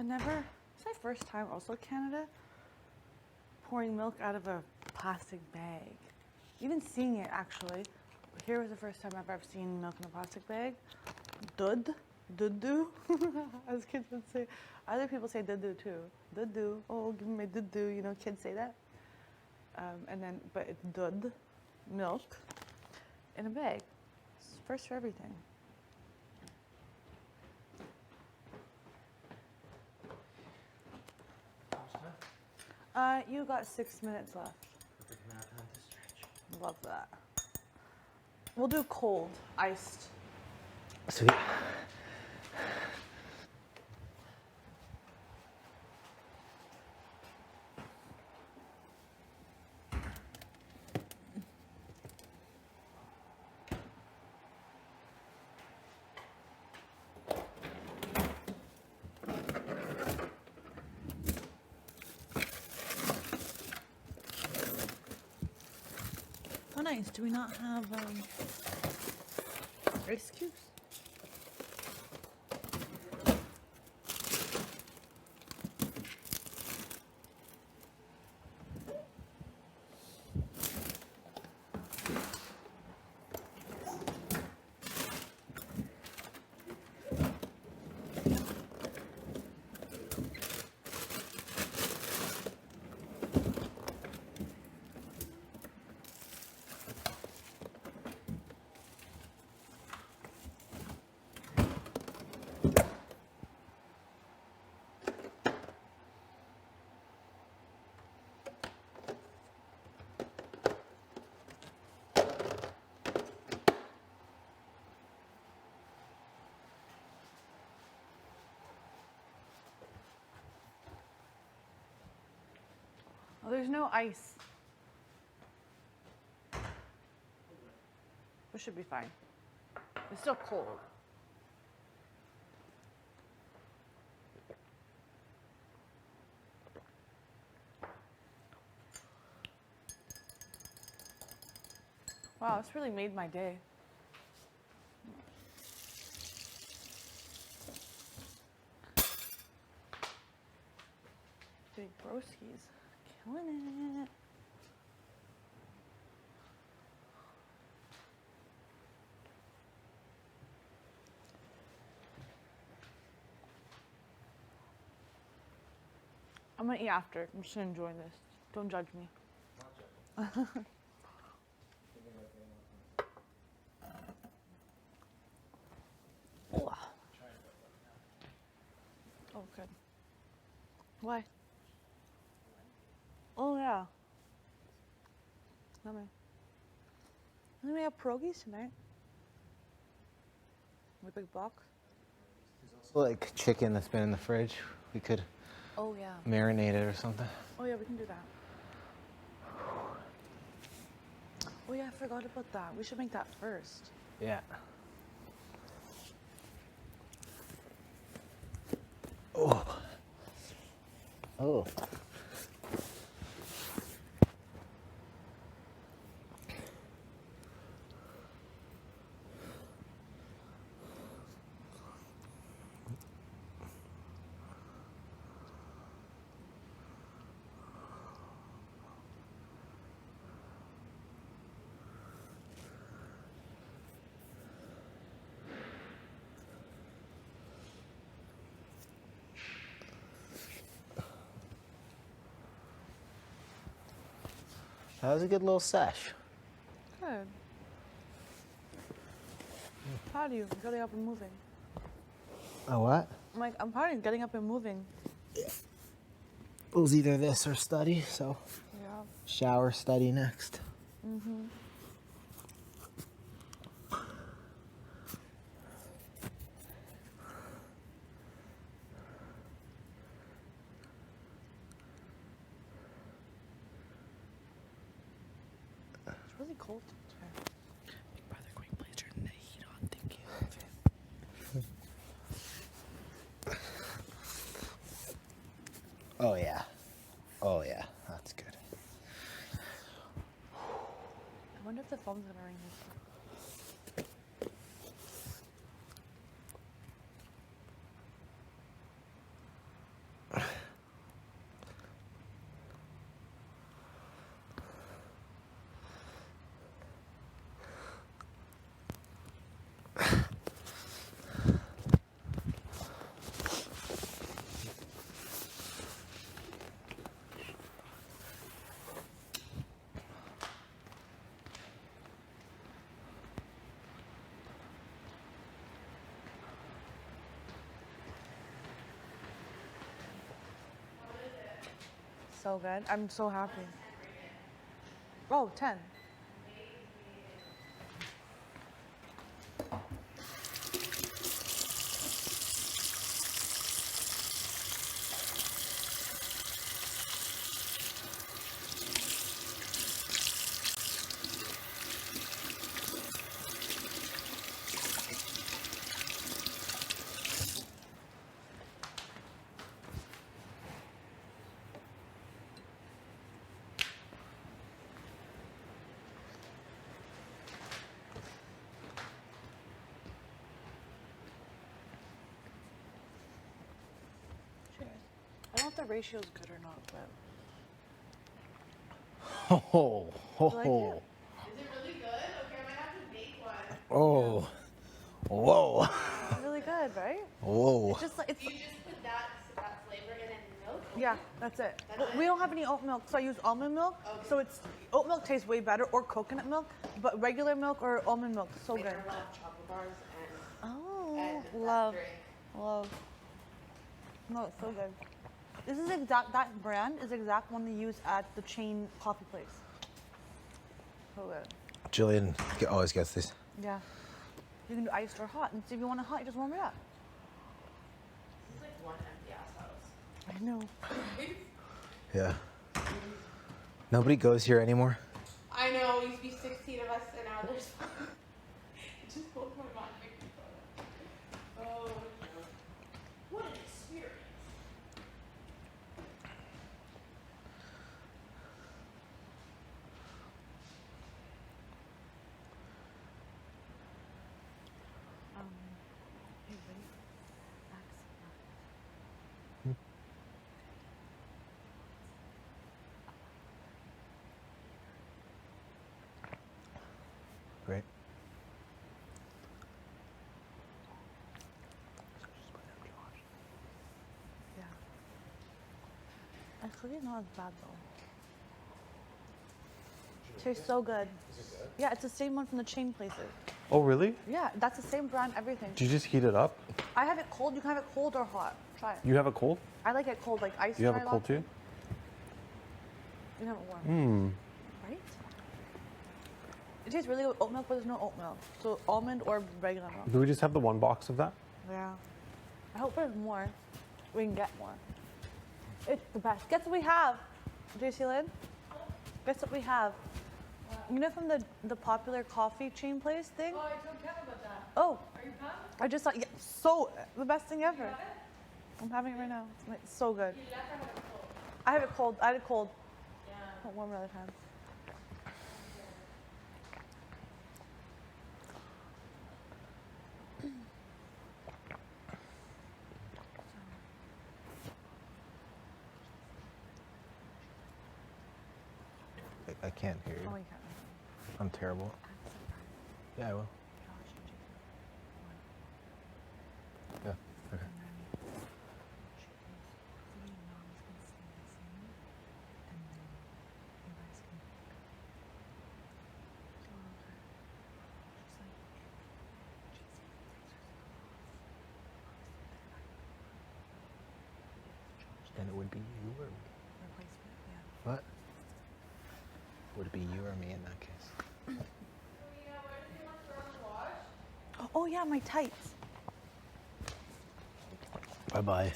Speaker 7: It's my first time also Canada pouring milk out of a plastic bag. Even seeing it actually. Here was the first time I've ever seen milk in a plastic bag. Dud. dudu, as kids would say. Other people say dudu too. Dudu, oh, give me my dudu. You know, kids say that. And then, but it's dud, milk, in a bag. It's first for everything. You got 6 minutes left.
Speaker 4: Perfect amount of time to stretch.
Speaker 7: Love that. We'll do cold, iced.
Speaker 4: Sweet.
Speaker 7: Oh, nice. Do we not have ice cubes? Oh, there's no ice. We should be fine. It's still cold. Wow, this really made my day. Big broskies. Killing it. I'm gonna eat after. I'm just enjoying this. Don't judge me. Oh, good. Why? Oh, yeah. Let me. And then we have pierogies tonight. With a big box.
Speaker 4: Like chicken that's been in the fridge. We could
Speaker 7: Oh, yeah.
Speaker 4: marinate it or something.
Speaker 7: Oh, yeah, we can do that. Oh, yeah, I forgot about that. We should make that first.
Speaker 4: Yeah. Oh. Oh. That was a good little sesh.
Speaker 7: Good. Proud of you for getting up and moving.
Speaker 4: Oh, what?
Speaker 7: I'm like, I'm proud of you getting up and moving.
Speaker 4: It was either this or study, so
Speaker 7: Yeah.
Speaker 4: shower, study next.
Speaker 7: Mm-hmm. It's really cold today.
Speaker 2: Big brother, quick, please turn the heat on. Thank you.
Speaker 4: Oh, yeah. Oh, yeah. That's good.
Speaker 7: I wonder if the phone's gonna ring this time. so good. I'm so happy. Oh, 10. Cheers. I don't know if the ratio is good or not, but
Speaker 4: Oh,
Speaker 7: I like it.
Speaker 4: oh,
Speaker 6: Is it really good? Okay, I might have to make one.
Speaker 4: oh, whoa,
Speaker 7: It's really good, right?
Speaker 4: whoa.
Speaker 7: It's just like it's.
Speaker 6: Do you just put that flavor in and milk?
Speaker 7: Yeah, that's it.
Speaker 6: That's
Speaker 7: Well,
Speaker 6: it?
Speaker 7: we don't have any oat milk, so I use almond milk.
Speaker 6: Okay.
Speaker 7: So it's oat milk tastes way better, or coconut milk, but regular milk or almond milk, so
Speaker 6: Make
Speaker 7: good.
Speaker 6: her love chocolate bars
Speaker 7: Oh,
Speaker 6: and that
Speaker 7: love,
Speaker 6: drink.
Speaker 7: love. No, it's so good. This is that brand is exact one they use at the chain coffee place. So good.
Speaker 4: Jillian always gets these.
Speaker 7: Yeah. You can do iced or hot, and see if you want it hot, you just warm it up.
Speaker 6: This is like one empty ass house.
Speaker 7: I know.
Speaker 4: Yeah. Nobody goes here anymore.
Speaker 6: I know, it used to be 16 of us and now there's it just blows my mind. Oh, no. What an experience.
Speaker 7: Hey, buddy.
Speaker 4: Great.
Speaker 7: Yeah. Actually, not as bad though. Tastes so good. Yeah, it's the same one from the chain places.
Speaker 5: Oh, really?
Speaker 7: Yeah, that's the same brand, everything.
Speaker 5: Do you just heat it up?
Speaker 7: I have it cold. You can have it cold or hot. Try it.
Speaker 5: You have it cold?
Speaker 7: I like it cold, like ice.
Speaker 5: You have
Speaker 7: try
Speaker 5: it cold
Speaker 7: latte.
Speaker 5: too?
Speaker 7: You have it warm.
Speaker 5: Hmm.
Speaker 7: Right? It tastes really good with oat milk, but there's no oat milk. So almond or regular milk.
Speaker 5: Do we just have the one box of that?
Speaker 7: Yeah. I hope there's more. We can get more. It's the best. Guess what we have, JC Lynn? Guess what we have? You know from the popular coffee chain place thing?
Speaker 6: Oh, I told Kevin about that.
Speaker 7: Oh,
Speaker 6: Are you pumped?
Speaker 7: I just thought, yeah, so, the best thing ever.
Speaker 6: You have it?
Speaker 7: I'm having it right now. It's so good.
Speaker 6: You left or have it cold?
Speaker 7: I have it cold. I had it cold.
Speaker 6: Yeah.
Speaker 7: Not warm another time.
Speaker 4: I can't hear you.
Speaker 7: Oh, you can't.
Speaker 4: I'm terrible. Yeah, I will. Yeah. Okay. Then it would be you or me. What? Would it be you or me in that case?
Speaker 6: Serena, where did you want to throw in the wash?
Speaker 7: Oh yeah, my tights.
Speaker 4: Bye bye.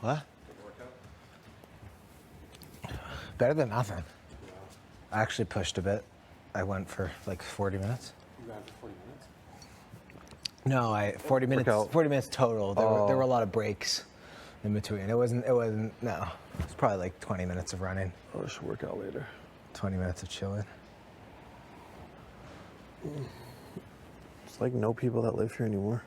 Speaker 4: What? Better than nothing. I actually pushed a bit. I went for like 40 minutes.
Speaker 5: You ran for 40 minutes?
Speaker 4: No, 40 minutes.
Speaker 5: Workout.
Speaker 4: 40 minutes total. There were a
Speaker 5: Oh.
Speaker 4: lot of breaks in between. It wasn't. No. It was probably like 20 minutes of running,
Speaker 5: Oh, I should work out later.
Speaker 4: 20 minutes of chilling.
Speaker 5: It's like no people that live here anymore.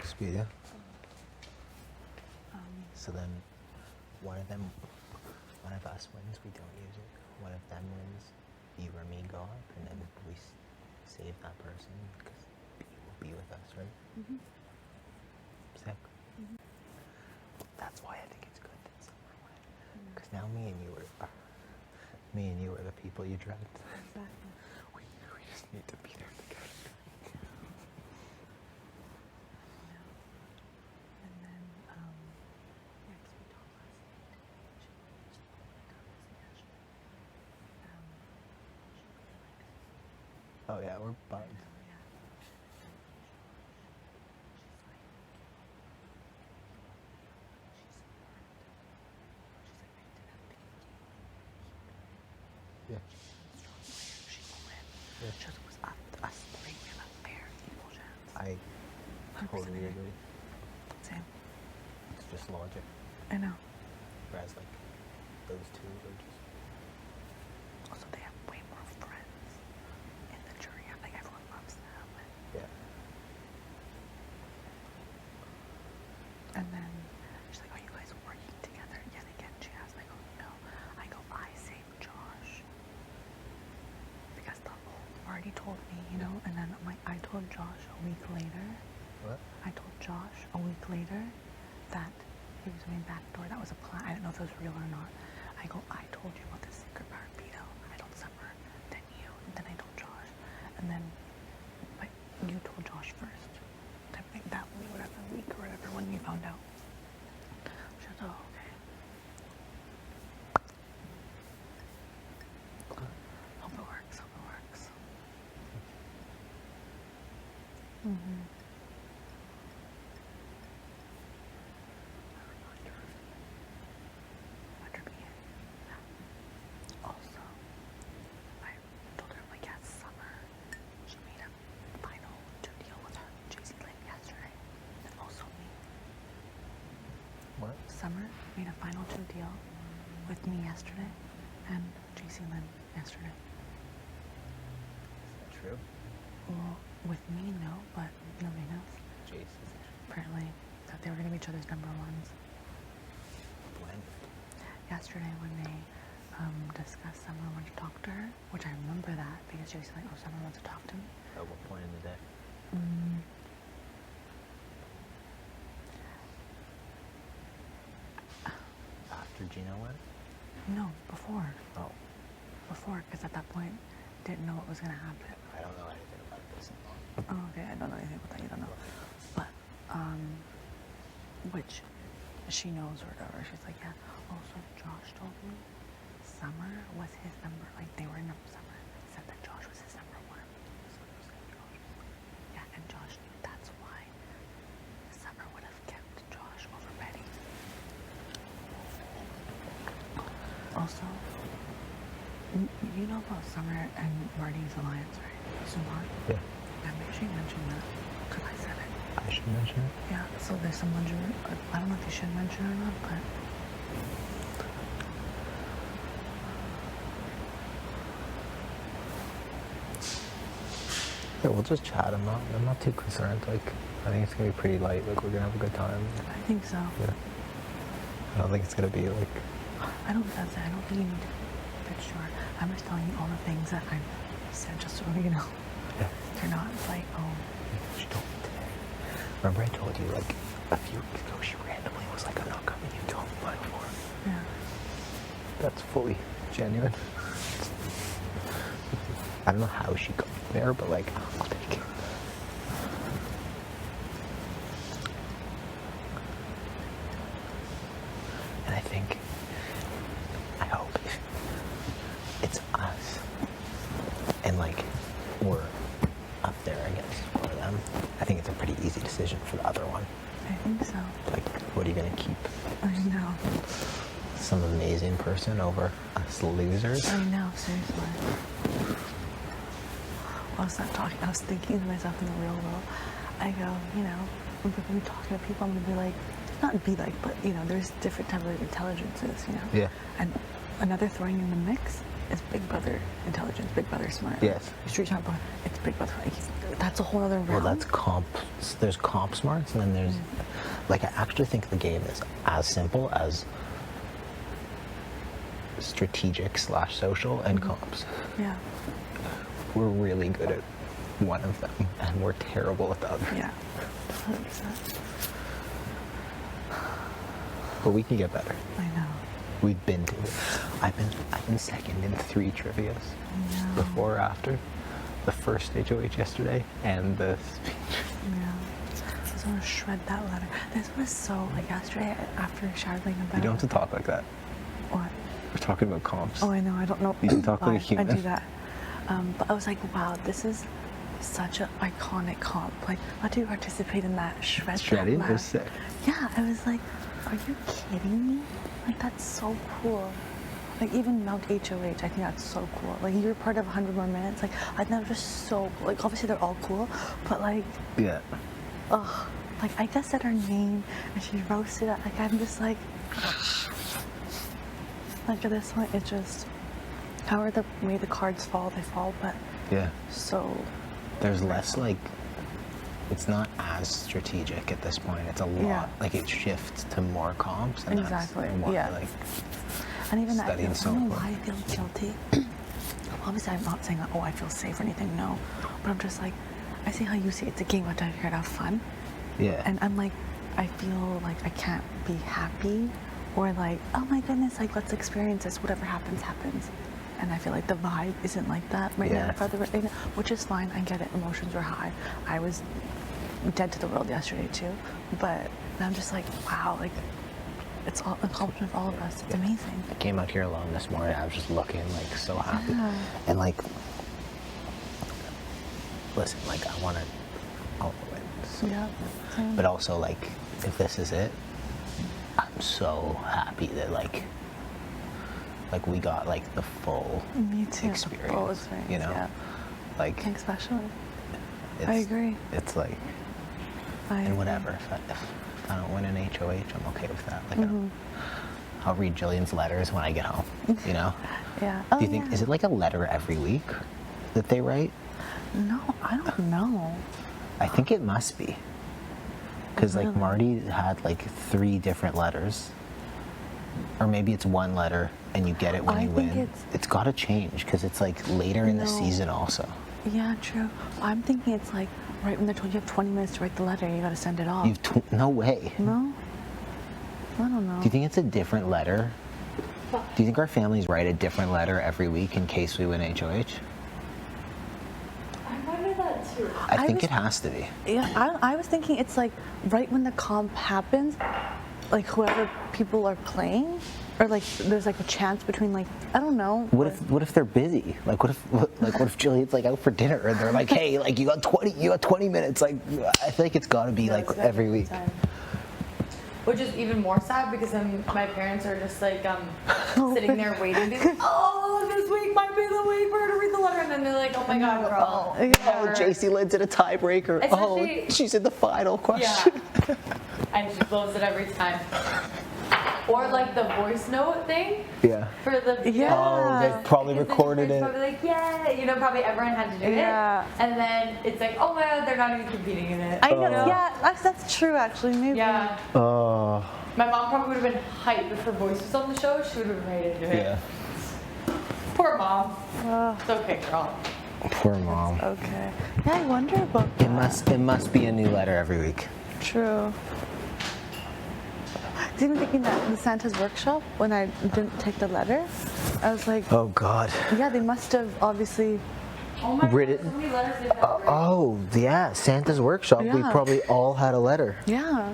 Speaker 4: Speed, so then one of us wins, we don't use it. One of them wins, you or me go up, and then we save that person because you will be with us, right? Mm-hmm. Sick. Mm-hmm. That's why I think it's good that someone won. Because now me and you are the people you dragged.
Speaker 7: Exactly.
Speaker 4: We just need to be there together.
Speaker 7: And then, yeah, 'cause we talked last night.
Speaker 4: Oh yeah, we're bummed. Yeah.
Speaker 7: Just was us three in a fair equal chance.
Speaker 4: I totally agree.
Speaker 7: Same.
Speaker 4: It's just logic.
Speaker 7: I know.
Speaker 4: Whereas like those two are just
Speaker 7: Also, they have way more friends in the jury. Like everyone loves them.
Speaker 4: yeah.
Speaker 7: And then she's like, "Are you guys working together?" Yet again, she asked. I go, "No." I go, "I saved Josh because the already told me, you know." And then I told Josh a week later.
Speaker 4: What?
Speaker 7: I told Josh a week later that he was doing backdoor. That was a plan. I didn't know if it was real or not. I go, "I told you about the secret part veto. I told Summer, then you, and then I told Josh, and then, but you told Josh first. That week or whatever when we found out." She goes, "Oh, okay." Hope it works. Hope it works. Mm-hmm. Also, I told her, like, yes, Summer, she made a final 2 deal with her JC Lynn yesterday, and also me.
Speaker 4: What?
Speaker 7: Summer made a final 2 deal with me yesterday, and JC see Lynn yesterday.
Speaker 4: Is that true?
Speaker 7: Well, with me, no, but nobody knows.
Speaker 4: Jesus.
Speaker 7: Apparently, that they were going to be each other's number ones.
Speaker 4: When?
Speaker 7: Yesterday, when they discussed Summer wanted to talk to her, which I remember that because she was like, oh, Summer wants to talk to me.
Speaker 4: At what point in the day? After Gino went?
Speaker 7: No, before.
Speaker 4: Oh,
Speaker 7: Before, because at that point, didn't know what was going to happen.
Speaker 4: I don't know anything about this.
Speaker 7: Oh, okay, I don't know anything about that. You don't know. But, which she knows or whatever. She's like, yeah. Also, Josh told me Summer was his number. Like, they were number. Summer said that Josh was his number one. Yeah, and Josh knew that's why Summer would have kept Josh over Betty. Also, you know about Summer and Marty's alliance, right? Sumar?
Speaker 4: Yeah.
Speaker 7: Yeah, make sure you mention that. Because I said it.
Speaker 4: I should mention it.
Speaker 7: Yeah, so there's some legend. I don't know if you should mention it or not, but.
Speaker 4: Yeah, we'll just chat. I'm not too concerned. Like, I think it's gonna be pretty light. Like, we're gonna have a good time.
Speaker 7: I think so.
Speaker 4: Yeah. I don't think it's gonna be like.
Speaker 7: I don't think you need to be sure. I'm just telling you all the things that I said just so you know.
Speaker 4: Yeah.
Speaker 7: You're not like, oh.
Speaker 4: She told me today. Remember I told you like a few weeks ago she randomly was like, I'm not coming. You told me mine before.
Speaker 7: Yeah.
Speaker 4: That's fully genuine. I don't know how she got there, but like, I'll take it. And I think, I hope it's us, and like, we're up there against one of them. I think it's a pretty easy decision for the other one.
Speaker 7: I think so.
Speaker 4: Like, what are you gonna keep?
Speaker 7: I know.
Speaker 4: Some amazing person over us losers?
Speaker 7: I know, seriously. I was not talking, I was thinking to myself in the real world. I go, you know, when I'm talking to people, I'm gonna be like, not be like, but you know, there's different types of intelligences, you know?
Speaker 4: Yeah.
Speaker 7: And another throwing in the mix is Big Brother intelligence, Big Brother smart.
Speaker 4: Yes.
Speaker 7: Street smart, but it's Big Brother. Like, that's a whole other realm.
Speaker 4: Well, that's comp. There's comp smarts, and then there's, like, I actually think the game is as simple as strategic / social and comps.
Speaker 7: Yeah.
Speaker 4: We're really good at one of them, and we're terrible at the other.
Speaker 7: Yeah. 100%.
Speaker 4: But we can get better.
Speaker 7: I know.
Speaker 4: We've been to it. I've been second in 3 trivias.
Speaker 7: I know.
Speaker 4: Before or after. The first HOH yesterday and the speech.
Speaker 7: Yeah. I just want to shred that letter. This was so, like, yesterday after shouting about.
Speaker 4: You don't have to talk like that.
Speaker 7: What?
Speaker 4: We're talking about comps.
Speaker 7: Oh, I know. I don't know.
Speaker 4: You can talk like a
Speaker 7: why
Speaker 4: human.
Speaker 7: I do that. But I was like, wow, this is such an iconic comp. Like, how do you participate in that shred?
Speaker 4: Shredding
Speaker 7: that
Speaker 4: was sick.
Speaker 7: Yeah, I was like, are you kidding me? Like, that's so cool. Like, even Mount HOH, I think that's so cool. Like, you're part of 100 More Minutes. Like, I think that was just so cool. Like, obviously they're all cool, but like,
Speaker 4: Yeah.
Speaker 7: ugh. Like, I just said her name and she roasted it. Like, I'm just like, like at this point, it's just, however the way the cards fall, they fall, but
Speaker 4: Yeah.
Speaker 7: so.
Speaker 4: There's less like, it's not as strategic at this point. It's a lot,
Speaker 7: Yeah.
Speaker 4: like it shifts to more comps. And
Speaker 7: Exactly,
Speaker 4: That's why,
Speaker 7: yeah.
Speaker 4: Like,
Speaker 7: And even that, I
Speaker 4: Studying
Speaker 7: don't know
Speaker 4: so
Speaker 7: why I feel guilty. Obviously, I'm not saying, oh, I feel safe or anything, no. But I'm just like, I see how you see it's a game, I'm trying to have fun.
Speaker 4: yeah.
Speaker 7: And I'm like, I feel like I can't be happy or like, oh my goodness, like, let's experience this. Whatever happens, happens. And I feel like the vibe isn't like that right
Speaker 4: Yeah.
Speaker 7: now, which is fine. I get it. Emotions were high. I was dead to the world yesterday too. But I'm just like, wow, like, it's all accomplishment for all of us. It's amazing.
Speaker 4: I came out here alone this morning. I was just looking like so happy.
Speaker 7: Yeah.
Speaker 4: And like, listen, like I want to all the wins.
Speaker 7: Yeah. Same.
Speaker 4: But also like, if this is it, I'm so happy that like we got like the full
Speaker 7: Me too.
Speaker 4: experience.
Speaker 7: The full experience,
Speaker 4: You know,
Speaker 7: yeah.
Speaker 4: like
Speaker 7: Especially.
Speaker 4: it's,
Speaker 7: I agree.
Speaker 4: It's like,
Speaker 7: I
Speaker 4: and whatever. If I don't win an HOH, I'm okay with that. Like,
Speaker 7: Mhm.
Speaker 4: I'll read Jillian's letters when I get home. You know?
Speaker 7: Yeah.
Speaker 4: Do you think is it like a letter every week that they write?
Speaker 7: No, I don't know.
Speaker 4: I think it must be. Because like Marty had like 3 different letters. Or maybe it's 1 letter and you get it when
Speaker 7: I
Speaker 4: you
Speaker 7: think
Speaker 4: win. It's got to change because it's like later in the season also.
Speaker 7: Yeah, true. I'm thinking it's like right when they're told you have 20 minutes to write the letter and you got to send it off.
Speaker 4: No way.
Speaker 7: No? I don't know.
Speaker 4: Do you think it's a different letter? Do you think our families write a different letter every week in case we win HOH?
Speaker 1: I wonder that too.
Speaker 4: I think it has to be.
Speaker 7: Yeah, I was thinking it's like right when the comp happens, like whoever people are playing, or like there's like a chance between like I don't know.
Speaker 4: What if they're busy? Like what if Jillian's like out for dinner and they're like, hey, like you got 20 minutes. Like I feel like it's got to be like every week.
Speaker 1: Which is even more sad because then my parents are just like sitting there waiting to be like, oh, this week might be the week for her to read the letter. And then they're like, oh my God, girl.
Speaker 4: Oh, JC Lynn's in a tiebreaker.
Speaker 1: Especially-
Speaker 4: Oh, she's in the final question.
Speaker 1: Yeah. And she blows it every time. Or like the voice note thing
Speaker 4: Yeah.
Speaker 1: for the
Speaker 7: Yeah.
Speaker 4: Oh, they probably
Speaker 1: because
Speaker 4: recorded
Speaker 1: it's
Speaker 4: it.
Speaker 1: Probably like, yeah, you know, probably everyone had to do
Speaker 7: Yeah.
Speaker 1: it. And then it's like, oh my God, they're not even competing in it.
Speaker 7: I know. Yeah, that's true actually. Maybe.
Speaker 1: Yeah.
Speaker 4: Oh.
Speaker 1: My mom probably would have been hyped if her voice was on the show. She would have been ready to do it.
Speaker 4: Yeah.
Speaker 1: Poor mom. It's okay, girl.
Speaker 4: Poor mom.
Speaker 7: Okay. Yeah, I wonder about
Speaker 4: It
Speaker 7: that.
Speaker 4: must be a new letter every week.
Speaker 7: True. I was even thinking that in Santa's workshop, when I didn't take the letter, I was like,
Speaker 4: Oh God.
Speaker 7: yeah, they must have obviously.
Speaker 1: Oh my
Speaker 4: Read
Speaker 1: God,
Speaker 4: it.
Speaker 1: so many letters they've got.
Speaker 4: Oh yeah, Santa's workshop. We
Speaker 7: Yeah.
Speaker 4: probably all had a letter.
Speaker 7: Yeah.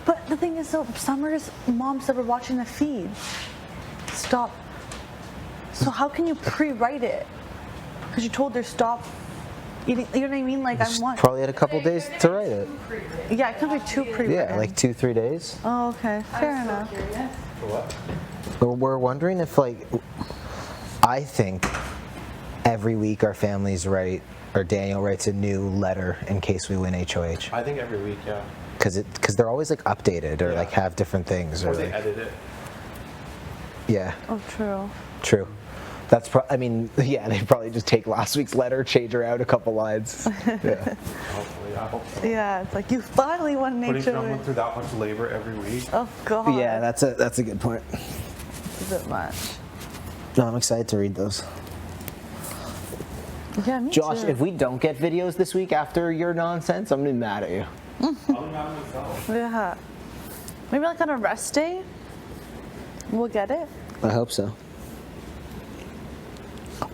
Speaker 7: But the thing is, though, Summer's mom said we're watching the feed. Stop. So how can you pre-write it? Because you told her stop eating. You know what I mean? Like I'm watching.
Speaker 4: Probably had a couple days to write it.
Speaker 7: Yeah, it could be too pre-written.
Speaker 4: Yeah, like 2-3 days.
Speaker 7: Oh, okay. Fair enough.
Speaker 4: We're wondering if like, I think every week our families write, or Daniel writes a new letter in case we win HOH.
Speaker 5: I think every week, yeah.
Speaker 4: Because they're always like updated or like have different things or
Speaker 5: Or they
Speaker 4: like,
Speaker 5: edit it.
Speaker 4: yeah,
Speaker 7: Oh, true.
Speaker 4: true. That's I mean, yeah, they probably just take last week's letter, change around a couple lines. Yeah.
Speaker 5: Hopefully, I hope so.
Speaker 7: Yeah, it's like you finally won
Speaker 5: Putting
Speaker 7: nature.
Speaker 5: someone through that much labor every week.
Speaker 7: Oh God.
Speaker 4: Yeah, that's a good point.
Speaker 7: It's a bit much.
Speaker 4: No, I'm excited to read those.
Speaker 7: Yeah, me
Speaker 4: Josh,
Speaker 7: too.
Speaker 4: if we don't get videos this week after your nonsense, I'm gonna be mad at you.
Speaker 5: I'll be mad at myself.
Speaker 7: Yeah. Maybe like on a rest day, we'll get it.
Speaker 4: I hope so.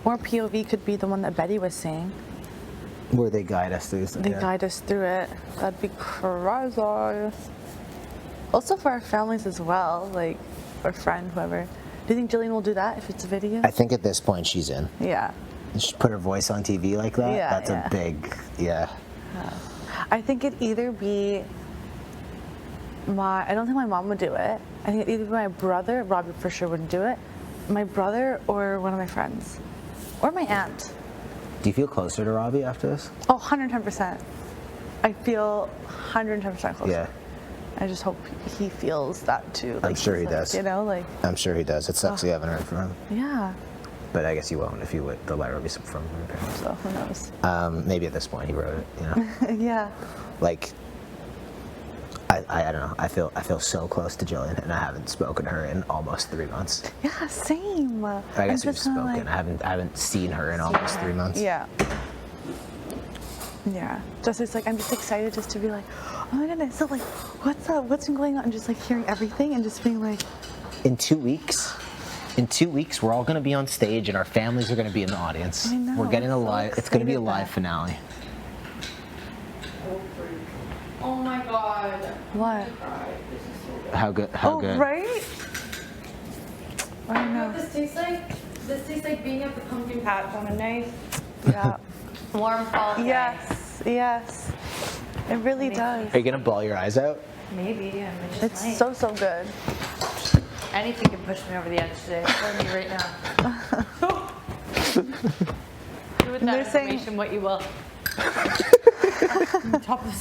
Speaker 7: Or POV could be the one that Betty was saying.
Speaker 4: Where they guide us through.
Speaker 7: They guide us through it. That'd be crazy. Also for our families as well, like our friend, whoever. Do you think Jillian will do that if it's a video?
Speaker 4: I think at this point she's in.
Speaker 7: Yeah.
Speaker 4: Just put her voice on TV like that.
Speaker 7: Yeah,
Speaker 4: That's
Speaker 7: yeah.
Speaker 4: a big, yeah.
Speaker 7: I think it'd either be I don't think my mom would do it. I think it'd either be my brother, Robbie for sure wouldn't do it, my brother or one of my friends. Or my aunt.
Speaker 4: Do you feel closer to Robbie after this?
Speaker 7: Oh, 110%. I feel 110% closer.
Speaker 4: Yeah,
Speaker 7: I just hope he feels that too.
Speaker 4: I'm sure
Speaker 7: he's
Speaker 4: he
Speaker 7: like,
Speaker 4: does.
Speaker 7: You know, like,
Speaker 4: I'm sure he does. It sucks you haven't heard from him.
Speaker 7: yeah.
Speaker 4: But I guess you won't if you would. The letter will be from your parents.
Speaker 7: So who knows?
Speaker 4: Maybe at this point he wrote it, you know?
Speaker 7: Yeah.
Speaker 4: Like, I don't know. I feel so close to Jillian, and I haven't spoken to her in almost 3 months.
Speaker 7: Yeah, same.
Speaker 4: I
Speaker 7: I'm
Speaker 4: guess we've
Speaker 7: just kinda
Speaker 4: spoken.
Speaker 7: like-
Speaker 4: I haven't seen her in almost 3 months.
Speaker 7: Yeah. Yeah. Just it's like I'm just excited just to be like, oh my goodness, so like what's up? What's been going on? And just like hearing everything and just being like,
Speaker 4: In 2 weeks, we're all going to be on stage, and our families are going to be in the audience.
Speaker 7: I know,
Speaker 4: We're getting a
Speaker 7: I'm so
Speaker 4: live. It's going to be a
Speaker 7: excited
Speaker 4: live
Speaker 7: that-
Speaker 4: finale.
Speaker 1: Oh my God.
Speaker 7: what?
Speaker 4: How good? How
Speaker 7: Oh,
Speaker 4: good?
Speaker 7: right? I
Speaker 1: You know
Speaker 7: know.
Speaker 1: what this tastes like? This tastes like being at the pumpkin patch on a nice,
Speaker 7: Yeah.
Speaker 1: warm fall day.
Speaker 7: Yes. Yes. It really does.
Speaker 4: Are you going to bawl your eyes out?
Speaker 1: Maybe, yeah. I just
Speaker 7: It's
Speaker 1: might.
Speaker 7: so good.
Speaker 1: Anything can push me over the edge today. For me right now. Do with
Speaker 7: They're
Speaker 1: that
Speaker 7: saying-
Speaker 1: information what you will. Top of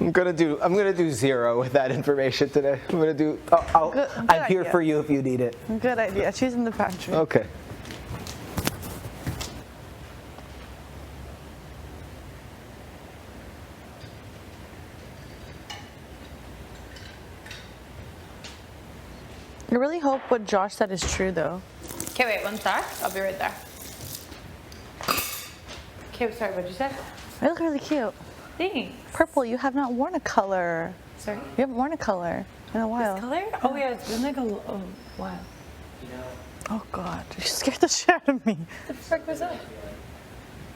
Speaker 4: I'm gonna do 0 with that information today. I'm gonna do.
Speaker 7: Good
Speaker 4: I'm here
Speaker 7: idea.
Speaker 4: for you if you need it.
Speaker 7: Good idea. She's in the pantry.
Speaker 4: Okay.
Speaker 7: I really hope what Josh said is true, though.
Speaker 1: Okay, wait, one sec. I'll be right there. Okay, sorry, what'd you say?
Speaker 7: I look really cute.
Speaker 1: Thanks.
Speaker 7: Purple, you have not worn a color.
Speaker 1: Sorry.
Speaker 7: You haven't worn a color in a while.
Speaker 1: This color? Oh yeah, it's been like a while.
Speaker 7: Oh God, you scared the shit out of me.
Speaker 1: What the frick was that?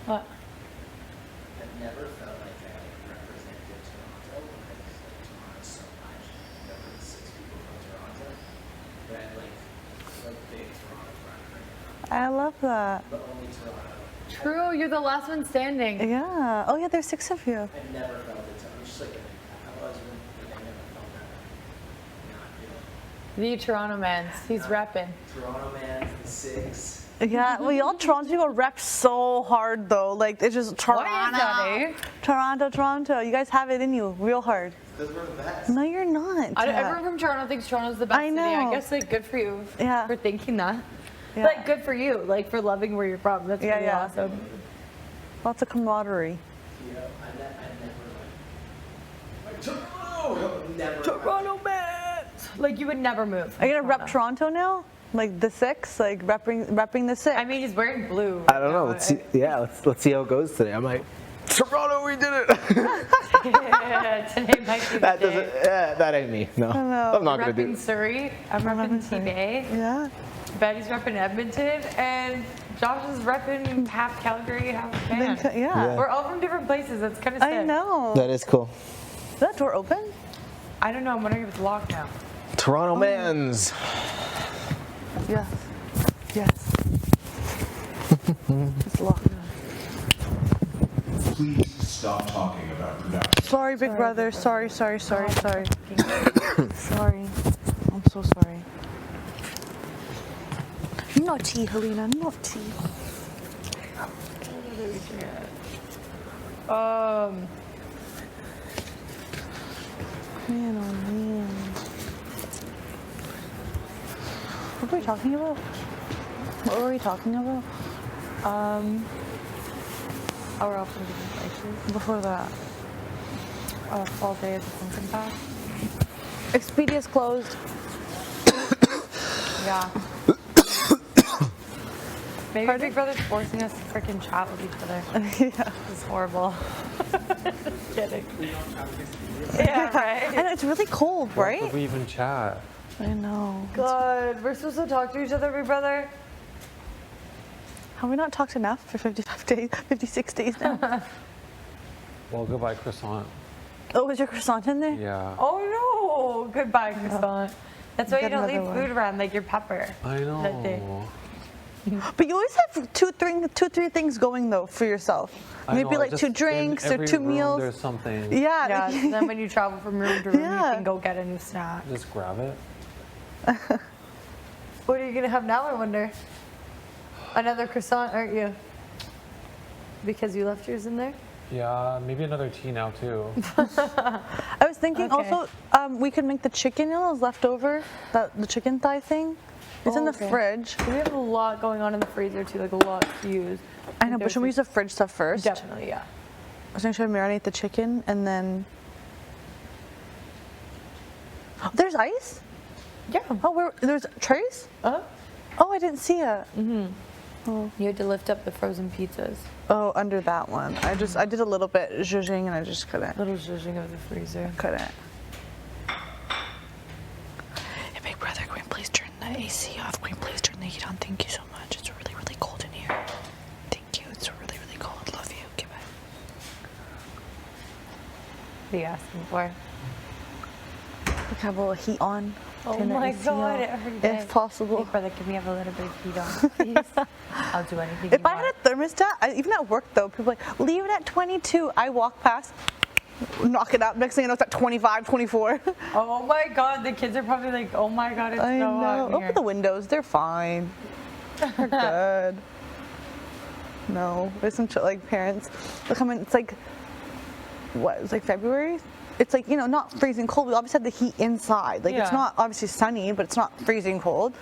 Speaker 1: What?
Speaker 4: I've never felt like I represented Toronto because Toronto's so much. There were 6 people from Toronto, but I like big Toronto friend.
Speaker 7: I love that.
Speaker 4: But only Toronto.
Speaker 1: True, you're the last one standing.
Speaker 7: Yeah. Oh yeah, there's 6 of you.
Speaker 4: I've never felt it. I'm just like I was like I never felt that. Not feeling.
Speaker 1: The Toronto mans. He's repping.
Speaker 4: Toronto man, the 6.
Speaker 7: Yeah. Well, y'all Toronto people rep so hard though. Like it's just Toronto.
Speaker 1: What is that, eh?
Speaker 7: Toronto. You guys have it in you, real hard.
Speaker 4: Because we're the best.
Speaker 7: No, you're not.
Speaker 1: Everyone from Toronto thinks Toronto's the best
Speaker 7: I
Speaker 1: city.
Speaker 7: know.
Speaker 1: I guess like good for you
Speaker 7: Yeah.
Speaker 1: for thinking that.
Speaker 7: Yeah.
Speaker 1: Like good for you, like for loving where you're from. That's
Speaker 7: Yeah,
Speaker 1: really
Speaker 7: yeah.
Speaker 1: awesome.
Speaker 7: Lots of camaraderie.
Speaker 4: You know, I never like never.
Speaker 1: Toronto man. Like you would never move.
Speaker 7: Are you gonna rep Toronto now? Like the 6, like repping the 6.
Speaker 1: I mean, he's wearing blue.
Speaker 4: I don't know. Let's see. Yeah, let's see how it goes today. I might. Toronto, we did it.
Speaker 1: Yeah, today might be the
Speaker 4: That
Speaker 1: day.
Speaker 4: doesn't. That ain't me. No, I'm not gonna do
Speaker 1: Repping
Speaker 4: it.
Speaker 1: Surrey. I'm repping T-Bay.
Speaker 7: Yeah.
Speaker 1: Betty's repping Edmonton, and Josh is repping half Calgary, half Van.
Speaker 7: Yeah.
Speaker 4: Yeah.
Speaker 1: We're all from different places. That's kind of sick.
Speaker 7: I know.
Speaker 4: That is cool.
Speaker 7: Is that door open?
Speaker 1: I don't know. I'm wondering if it's locked now.
Speaker 4: Toronto mans.
Speaker 7: Yes. Yes. It's locked.
Speaker 3: Please stop talking about production.
Speaker 7: Sorry, big brother. Sorry. Sorry. I'm so sorry. Naughty, Helena. Naughty. Man, oh man. What were we talking about?
Speaker 1: Oh, we're all from different places.
Speaker 7: Before that?
Speaker 1: Fall day at the pumpkin patch.
Speaker 7: Expedia's closed.
Speaker 1: Yeah. Maybe
Speaker 7: Pardon?
Speaker 1: Big Brother's forcing us to freaking chat with each other.
Speaker 7: Yeah.
Speaker 1: It's horrible. Just kidding. Yeah, right?
Speaker 7: And it's really cold,
Speaker 5: Why
Speaker 7: right?
Speaker 5: could we even chat?
Speaker 7: I know.
Speaker 1: God, we're supposed to talk to each other, Big Brother.
Speaker 7: Have we not talked enough for 55 days, 56 days now?
Speaker 5: Well, goodbye, croissant.
Speaker 7: Oh, was your croissant in there?
Speaker 5: Yeah.
Speaker 1: Oh no! Goodbye, croissant. That's why you
Speaker 7: Get
Speaker 1: don't leave
Speaker 7: another
Speaker 1: food around, like your pepper.
Speaker 5: I
Speaker 1: That day.
Speaker 5: know.
Speaker 7: But you always have two, three things going though for yourself.
Speaker 5: I
Speaker 7: Maybe
Speaker 5: know,
Speaker 7: like
Speaker 5: just
Speaker 7: 2
Speaker 5: in
Speaker 7: drinks or
Speaker 5: every
Speaker 7: 2
Speaker 5: room
Speaker 7: meals.
Speaker 5: There's something.
Speaker 7: Yeah.
Speaker 1: Yeah, so then when you travel from room to room,
Speaker 7: Yeah.
Speaker 1: you can go get a new snack.
Speaker 5: Just grab it.
Speaker 1: What are you gonna have now, I wonder? Another croissant, aren't you? Because you left yours in there?
Speaker 5: Yeah, maybe another tea now too.
Speaker 7: I was thinking
Speaker 1: Okay.
Speaker 7: also we could make the chicken noodles left over, the chicken thigh thing. It's in the
Speaker 1: Okay.
Speaker 7: fridge.
Speaker 1: We have a lot going on in the freezer too, like a lot to use.
Speaker 7: I know, but should we use the fridge stuff first?
Speaker 1: Definitely, yeah.
Speaker 7: I was gonna try to marinate the chicken and then. There's ice?
Speaker 1: Yeah.
Speaker 7: Oh, there's trays?
Speaker 1: Oh,
Speaker 7: Oh, I didn't see it.
Speaker 1: you had to lift up the frozen pizzas.
Speaker 7: Oh, under that one. I did a little bit zhuzhing and I just couldn't.
Speaker 1: Little zhuzhing of the freezer.
Speaker 7: Couldn't. Hey, big brother, can we please turn the AC off? Can we please turn the heat on? Thank you so much. It's really, really cold in here. Thank you. It's really, really cold. Love you. Goodbye.
Speaker 1: What are you asking for?
Speaker 7: We can have a little heat on.
Speaker 1: Oh
Speaker 7: Turn the
Speaker 1: my
Speaker 7: AC
Speaker 1: God,
Speaker 7: off,
Speaker 1: every
Speaker 7: if
Speaker 1: day.
Speaker 7: possible.
Speaker 1: Hey, brother, can we have a little bit of heat on, please? I'll do anything
Speaker 7: If
Speaker 1: you
Speaker 7: I
Speaker 1: want.
Speaker 7: had a thermostat, even at work though, people are like, leave it at 22. I walk past, knock it up. Next thing you know, it's at 25, 24.
Speaker 1: Oh my God, the kids are probably like, oh my God, it's
Speaker 7: I
Speaker 1: so
Speaker 7: know.
Speaker 1: hot in here.
Speaker 7: Open the windows. They're fine. They're good. No, there's some like parents. They come in. It's like, what? It's like February. it's like, you know, not freezing cold. We obviously have the heat inside. Like it's
Speaker 1: Yeah.
Speaker 7: not obviously sunny, but it's not freezing cold.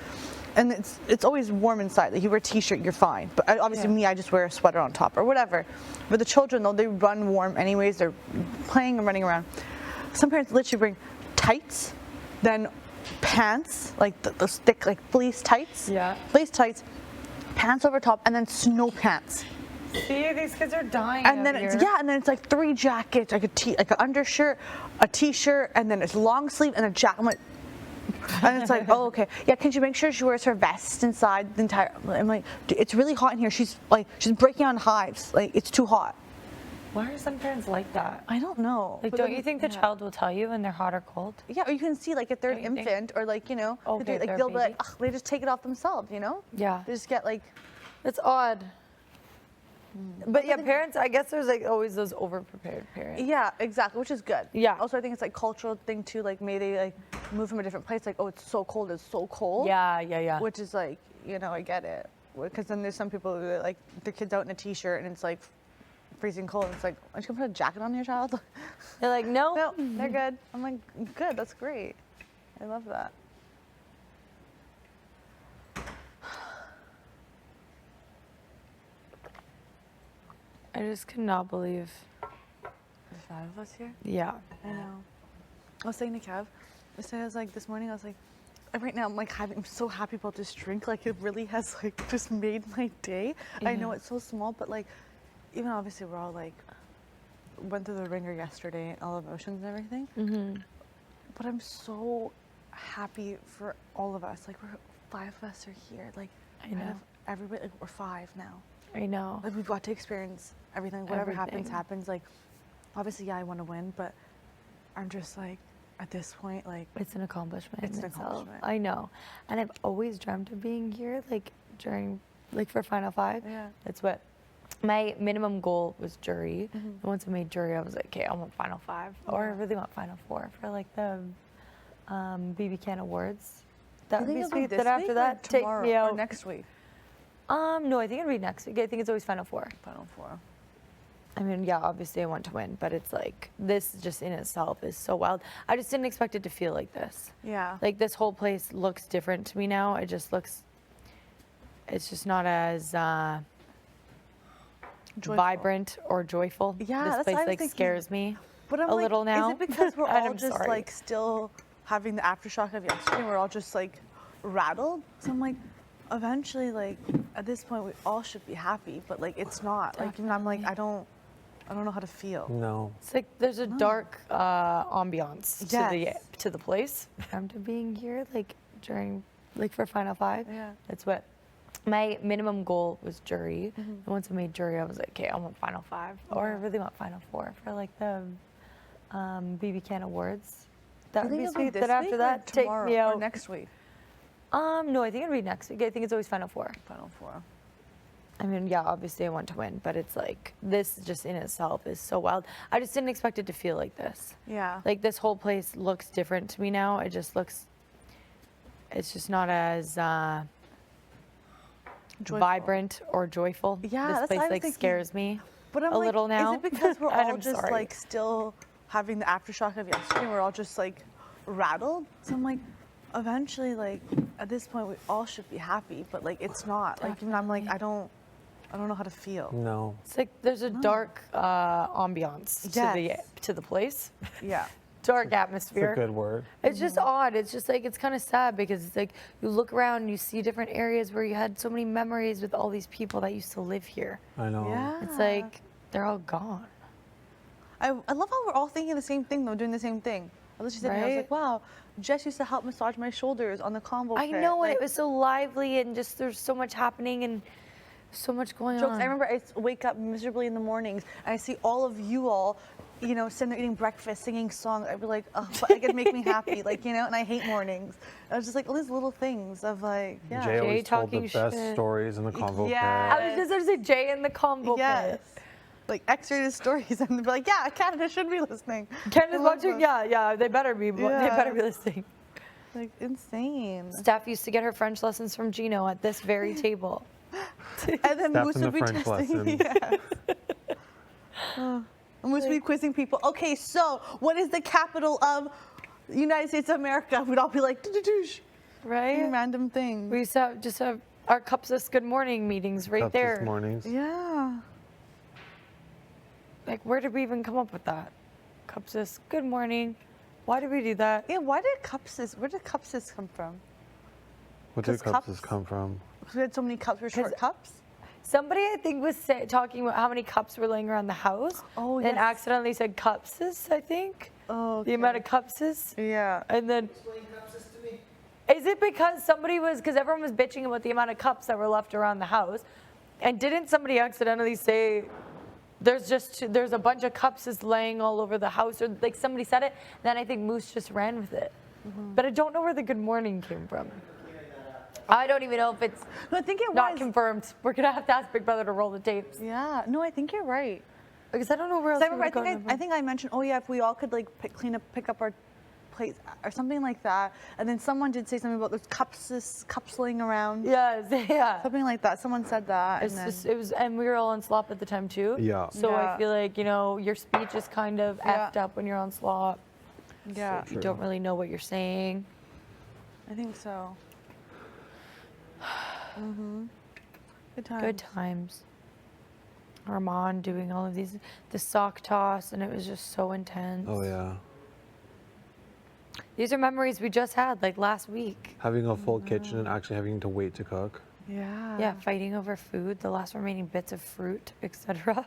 Speaker 7: And it's always warm inside. Like you wear a t-shirt, you're fine. But obviously me, I just wear a sweater on top or whatever. But the children though, they run warm anyways. They're playing and running around. Some parents literally bring tights, then pants, like those thick like fleece tights.
Speaker 1: Yeah.
Speaker 7: Fleece tights, pants over top, and then snow pants.
Speaker 1: See, these kids are dying.
Speaker 7: And then it's like 3 jackets, like like an undershirt, a t-shirt, and then it's long sleeve and a jacket. I'm like, and it's like, oh, okay. Yeah, can you make sure she wears her vest inside the entire? I'm like, it's really hot in here. She's breaking out in hives. Like, it's too hot.
Speaker 1: Why are some parents like that?
Speaker 7: I don't know.
Speaker 1: Like,
Speaker 7: But
Speaker 1: don't
Speaker 7: then-
Speaker 1: you think the child will tell you when they're hot or cold?
Speaker 7: Yeah, or you can see like if they're an
Speaker 1: Don't you think-
Speaker 7: infant or like, you know,
Speaker 1: Okay,
Speaker 7: like
Speaker 1: they're a
Speaker 7: they'll be like,
Speaker 1: baby.
Speaker 7: ugh, they just take it off themselves, you know?
Speaker 1: Yeah.
Speaker 7: They just get like,
Speaker 1: It's odd. But yeah, parents, I guess there's like always those over-prepared parents.
Speaker 7: yeah, exactly, which is good.
Speaker 1: Yeah.
Speaker 7: Also, I think it's like cultural thing too. Like, maybe they like move from a different place. Like, oh, it's so cold. It's so cold.
Speaker 1: Yeah.
Speaker 7: Which is like, you know, I get it. Because then there's some people who like their kids out in a t-shirt and it's like freezing cold. It's like, aren't you gonna put a jacket on your child?
Speaker 1: They're like, no.
Speaker 7: No, they're good. I'm like, good. That's great. I love that.
Speaker 1: I just cannot believe.
Speaker 7: The 5 of us here.
Speaker 1: Yeah.
Speaker 7: I know. I was saying to Kev, I was like this morning. I was like, right now I'm like I'm so happy about this drink. Like it really has like just made my day. I know it's so small, but like even obviously we're all like went through the ringer yesterday and all emotions and everything.
Speaker 1: Mm-hmm.
Speaker 7: But I'm so happy for all of us. Like we're 5 of us are here. Like
Speaker 1: I know.
Speaker 7: out of everybody, like we're 5 now.
Speaker 1: I know.
Speaker 7: Like we've got to experience everything. Whatever
Speaker 1: Everything.
Speaker 7: happens. Like obviously, yeah, I want to win, but I'm just like at this point, like
Speaker 1: It's an accomplishment.
Speaker 7: It's
Speaker 1: in
Speaker 7: an
Speaker 1: itself.
Speaker 7: accomplishment.
Speaker 1: I know. And I've always dreamt of being here, like during, like for Final 5.
Speaker 7: Yeah.
Speaker 1: That's what my minimum goal was jury. And once I made jury, I was like, okay, I want Final 5. Or I really want Final 4 for like the BB Can Awards. That
Speaker 7: you
Speaker 1: would
Speaker 7: think
Speaker 1: be
Speaker 7: it'll
Speaker 1: sweet.
Speaker 7: this
Speaker 1: That after
Speaker 7: week or
Speaker 1: that, take
Speaker 7: tomorrow
Speaker 1: me
Speaker 7: or
Speaker 1: out.
Speaker 7: next week.
Speaker 1: No, I think it'll be next week. I think it's always Final 4.
Speaker 7: Final 4.
Speaker 1: I mean, yeah, obviously I want to win, but it's like, this just in itself is so wild. I just didn't expect it to feel like this.
Speaker 7: Yeah.
Speaker 1: Like, this whole place looks different to me now. It just looks, it's just not as
Speaker 7: Joyful.
Speaker 1: vibrant or joyful.
Speaker 7: Yeah,
Speaker 1: this
Speaker 7: that's
Speaker 1: place
Speaker 7: what I was
Speaker 1: like
Speaker 7: thinking.
Speaker 1: scares me
Speaker 7: But I'm
Speaker 1: a
Speaker 7: like,
Speaker 1: little now.
Speaker 7: Is it because we're
Speaker 1: And
Speaker 7: all
Speaker 1: I'm
Speaker 7: just
Speaker 1: sorry.
Speaker 7: like still having the aftershock of yesterday? We're all just like rattled. So I'm like, eventually, like at this point, we all should be happy, but like it's not. Like, and I'm like, I don't know how to feel.
Speaker 5: No.
Speaker 1: It's like there's a dark ambiance
Speaker 7: Yes.
Speaker 1: to the place. After being here, like during, like for Final 5,
Speaker 7: Yeah.
Speaker 1: that's what my minimum goal was jury. And once I made jury, I was like, okay, I want Final 5, or I really want Final 4 for like the BB Can Awards. That
Speaker 7: You
Speaker 1: would
Speaker 7: think
Speaker 1: be
Speaker 7: it'll be
Speaker 1: sweet.
Speaker 7: this
Speaker 1: That after
Speaker 7: week or
Speaker 1: that, take
Speaker 7: tomorrow
Speaker 1: me
Speaker 7: or
Speaker 1: out.
Speaker 7: next week.
Speaker 1: No, I think it'll be next week. I think it's always Final 4.
Speaker 7: Final 4.
Speaker 1: I mean, yeah, obviously I want to win, but it's like, this just in itself is so wild. I just didn't expect it to feel like this.
Speaker 7: Yeah.
Speaker 1: Like, this whole place looks different to me now. It just looks, it's just not as
Speaker 7: Joyful.
Speaker 1: vibrant or joyful.
Speaker 7: Yeah,
Speaker 1: this
Speaker 7: that's
Speaker 1: place
Speaker 7: what I was
Speaker 1: like
Speaker 7: thinking.
Speaker 1: scares me
Speaker 7: But I'm
Speaker 1: a
Speaker 7: like,
Speaker 1: little now.
Speaker 7: Is it because we're
Speaker 1: And
Speaker 7: all
Speaker 1: I'm
Speaker 7: just
Speaker 1: sorry.
Speaker 7: like still having the aftershock of yesterday? We're all just like rattled. So I'm like, eventually, like at this point, we all should be happy, but like it's not. Like, and I'm like, I don't know how to feel.
Speaker 5: No.
Speaker 1: It's like there's a dark ambiance
Speaker 7: Yes.
Speaker 1: to the place.
Speaker 7: Yeah.
Speaker 1: Dark
Speaker 5: It's a
Speaker 1: atmosphere.
Speaker 5: good word.
Speaker 1: It's just odd. It's just like, it's kind of sad because it's like you look around and you see different areas where you had so many memories with all these people that used to live here.
Speaker 5: I know.
Speaker 7: Yeah.
Speaker 1: It's like they're all gone.
Speaker 7: I love how we're all thinking the same thing though, doing the same thing. I was just sitting there, I was
Speaker 1: Right?
Speaker 7: like, wow, Jess used to help massage my shoulders on the combo
Speaker 1: I
Speaker 7: pit.
Speaker 1: know, and
Speaker 7: Like,
Speaker 1: it was so lively and just there's so much happening and so much going
Speaker 7: jokes.
Speaker 1: on.
Speaker 7: I remember I wake up miserably in the mornings and I see all of you all, you know, sitting there eating breakfast, singing songs. I'd be like, oh, but like, it'd make me happy, like, you know, and I hate mornings. I was just like, all these little things of like, yeah.
Speaker 5: Jay always told the
Speaker 1: talking
Speaker 5: best
Speaker 1: shit.
Speaker 5: stories in the convo
Speaker 7: Yeah.
Speaker 1: I was just going to say Jay in the combo
Speaker 7: Yes.
Speaker 1: pit.
Speaker 7: Like X-rated stories, and they'd be like, "Yeah, Canada should be listening."
Speaker 1: Ken
Speaker 7: I
Speaker 1: is
Speaker 7: love
Speaker 1: watching.
Speaker 7: them.
Speaker 1: Yeah, they better be. They
Speaker 7: Yeah.
Speaker 1: better be listening.
Speaker 7: Like insane.
Speaker 1: Steph used to get her French lessons from Gino at this very table.
Speaker 7: And then
Speaker 5: Steph
Speaker 7: Moose
Speaker 5: in the
Speaker 7: would be
Speaker 5: French
Speaker 7: testing.
Speaker 5: lesson.
Speaker 7: Yes. I'm supposed to be quizzing people. Okay, so what is the capital of the United States of America? We'd all be like,
Speaker 1: Right?
Speaker 7: random things.
Speaker 1: We used to just have our Cupsis Good Morning meetings right
Speaker 5: Cups
Speaker 1: there.
Speaker 5: this mornings.
Speaker 7: Yeah.
Speaker 1: Like, where did we even come up with that? Cupsis Good Morning. Why did we do that?
Speaker 7: Yeah, where did cupsis come from?
Speaker 5: What did
Speaker 7: 'Cause
Speaker 5: cups
Speaker 7: cups-
Speaker 5: come from?
Speaker 7: Because we had so many cups, we're short
Speaker 1: 'Cause-
Speaker 7: cups.
Speaker 1: Somebody, I think, was talking about how many cups were laying around the house.
Speaker 7: Oh,
Speaker 1: and
Speaker 7: yes.
Speaker 1: accidentally said cupses, I think.
Speaker 7: Oh,
Speaker 1: The amount of cupses.
Speaker 7: Yeah.
Speaker 1: And then. Is it because because everyone was bitching about the amount of cups that were left around the house. And didn't somebody accidentally say, there's a bunch of cups just laying all over the house, or like somebody said it, then I think Moose just ran with it. But I don't know where the good morning came from. I don't even know if it's
Speaker 7: No, I think it
Speaker 1: not
Speaker 7: was.
Speaker 1: confirmed. We're gonna have to ask Big Brother to roll the tapes.
Speaker 7: Yeah. No, I think you're right.
Speaker 1: Because I don't know where else.
Speaker 7: 'Cause I
Speaker 1: we
Speaker 7: remember,
Speaker 1: would've gotten
Speaker 7: I think I mentioned, oh yeah, if we all could like pick up our plates or something like that. And then someone did say something about those cups laying around.
Speaker 1: Yes, yeah.
Speaker 7: Something like that. Someone said that.
Speaker 1: It's
Speaker 7: and
Speaker 1: just,
Speaker 7: then,
Speaker 1: it was, and we were all on slop at the time too.
Speaker 5: Yeah.
Speaker 1: So
Speaker 7: Yeah.
Speaker 1: I feel like, your speech is kind of
Speaker 7: Yeah.
Speaker 1: effed up when you're on slop.
Speaker 7: yeah,
Speaker 1: You don't really know what you're saying.
Speaker 7: I think so. Good time.
Speaker 1: Good times. Armand doing all of the sock toss, and it was just so intense.
Speaker 5: Oh yeah.
Speaker 1: These are memories we just had, like last week.
Speaker 5: Having a full kitchen and actually having to wait to cook.
Speaker 7: Yeah.
Speaker 1: Yeah, fighting over food, the last remaining bits of fruit, etc.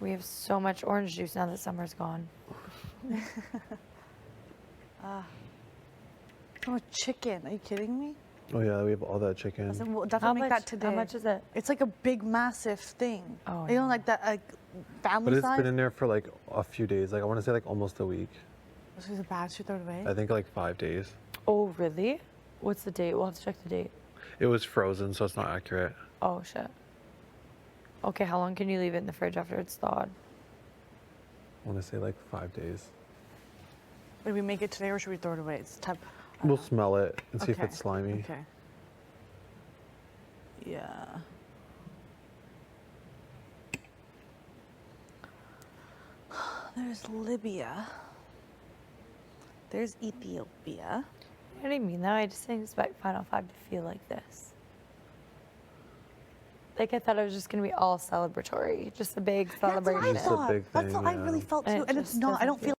Speaker 1: We have so much orange juice now that summer's gone.
Speaker 7: Oh, chicken. Are you kidding me?
Speaker 5: Oh yeah, we have all that chicken.
Speaker 7: I said, we'll definitely make that today.
Speaker 1: How much is it?
Speaker 7: It's like a big, massive thing.
Speaker 1: Oh,
Speaker 7: You know,
Speaker 1: yeah.
Speaker 7: like that, like family
Speaker 5: But it's
Speaker 7: size.
Speaker 5: been in there for like a few days. Like I want to say like almost a week.
Speaker 7: This is bad. Should we throw it away?
Speaker 5: I think like 5 days.
Speaker 1: Oh, really? What's the date? We'll have to check the date.
Speaker 5: It was frozen, so it's not accurate.
Speaker 1: Oh, shit. Okay, how long can you leave it in the fridge after it's thawed?
Speaker 5: I want to say like 5 days.
Speaker 7: Should we make it today or should we throw it away? It's time.
Speaker 5: We'll smell it and see if
Speaker 7: Okay.
Speaker 5: it's slimy.
Speaker 7: Okay. Yeah. There's Libya. There's Ethiopia.
Speaker 1: I didn't mean that. I just didn't expect Final Five to feel like this. Like, I thought it was just going to be all celebratory. Just a big celebration.
Speaker 5: Just a big
Speaker 7: That's
Speaker 5: thing,
Speaker 7: what I
Speaker 5: yeah.
Speaker 7: really felt
Speaker 1: And
Speaker 7: too.
Speaker 1: it
Speaker 7: And it's
Speaker 1: just
Speaker 7: not. I
Speaker 1: doesn't
Speaker 7: don't
Speaker 1: feel
Speaker 7: feel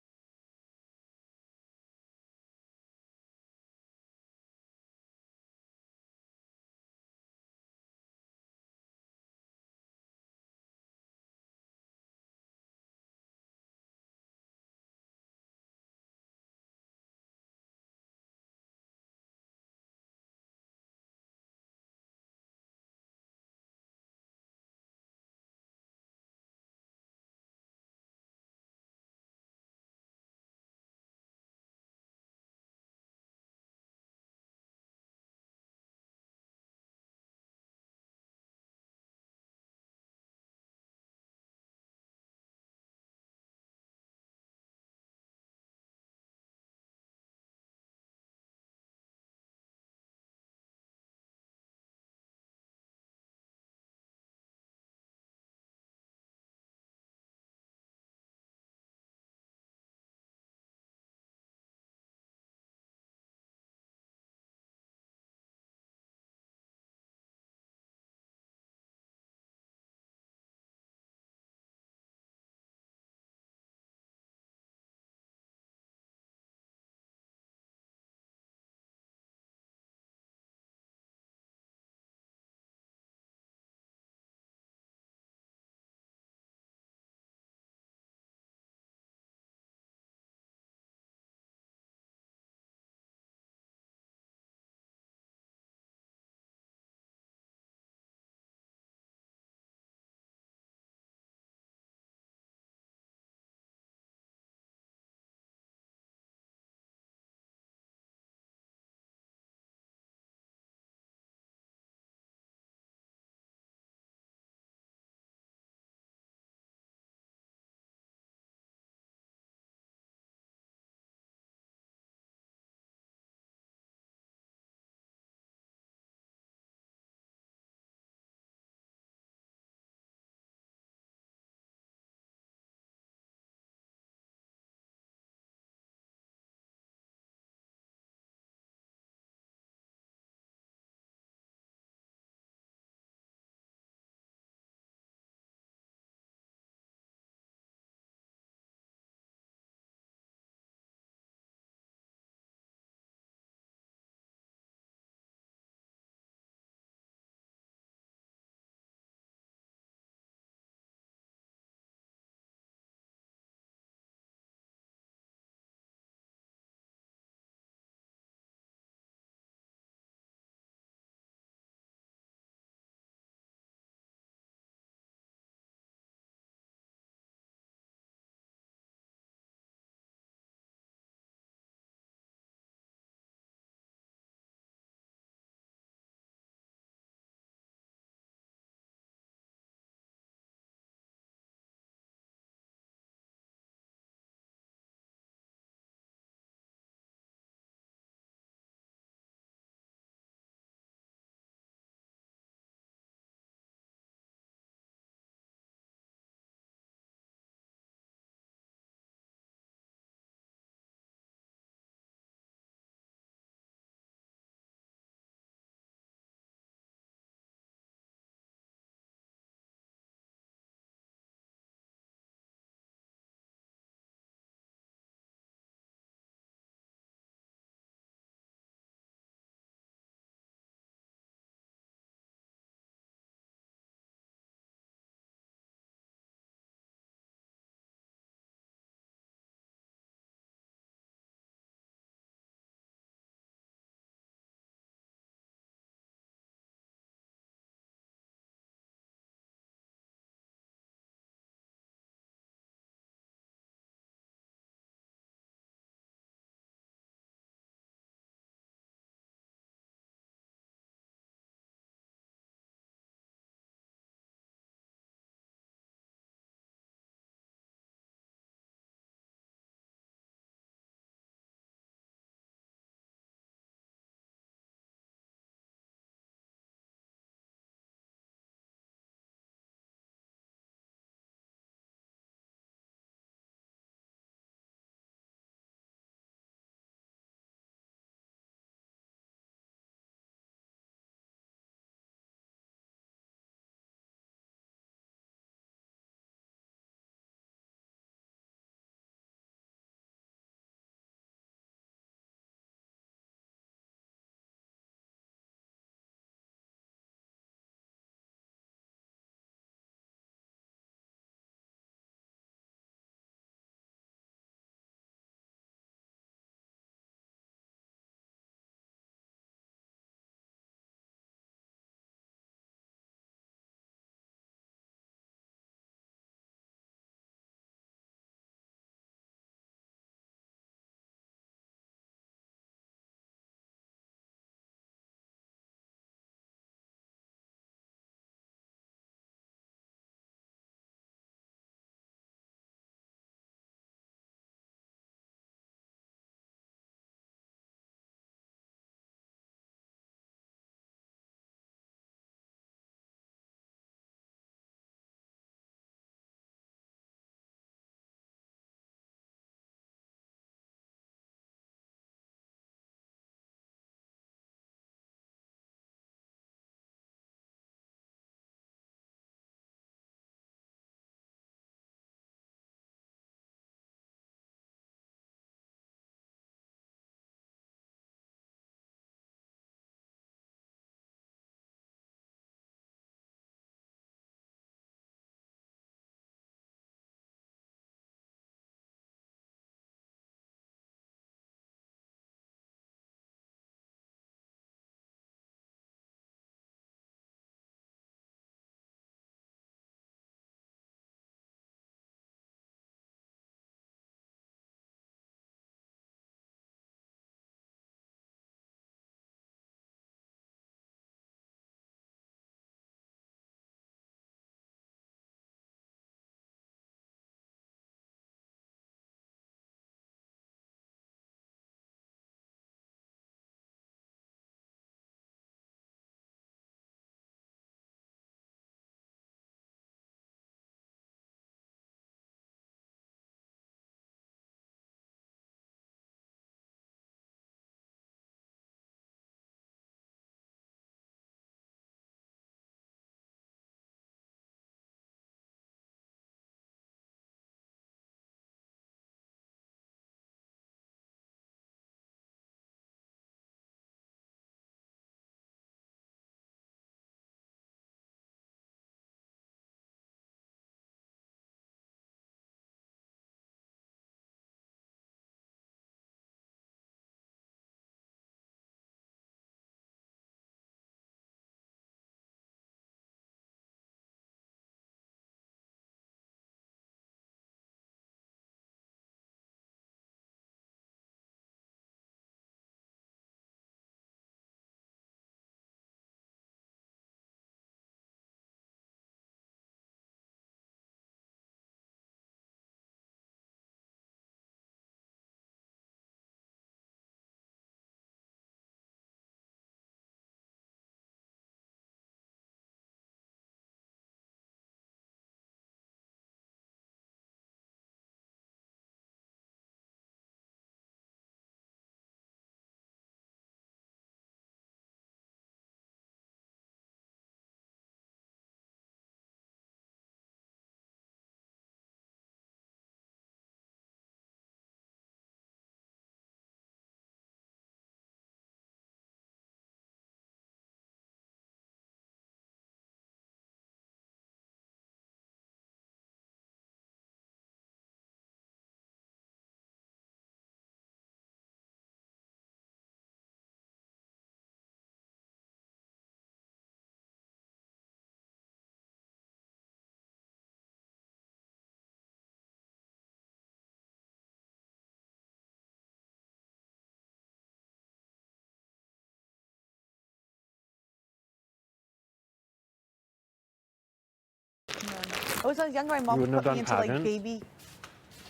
Speaker 7: I was younger, my mom
Speaker 5: You wouldn't
Speaker 7: put
Speaker 5: have
Speaker 7: me into
Speaker 5: done
Speaker 7: like
Speaker 5: pageants?
Speaker 7: baby,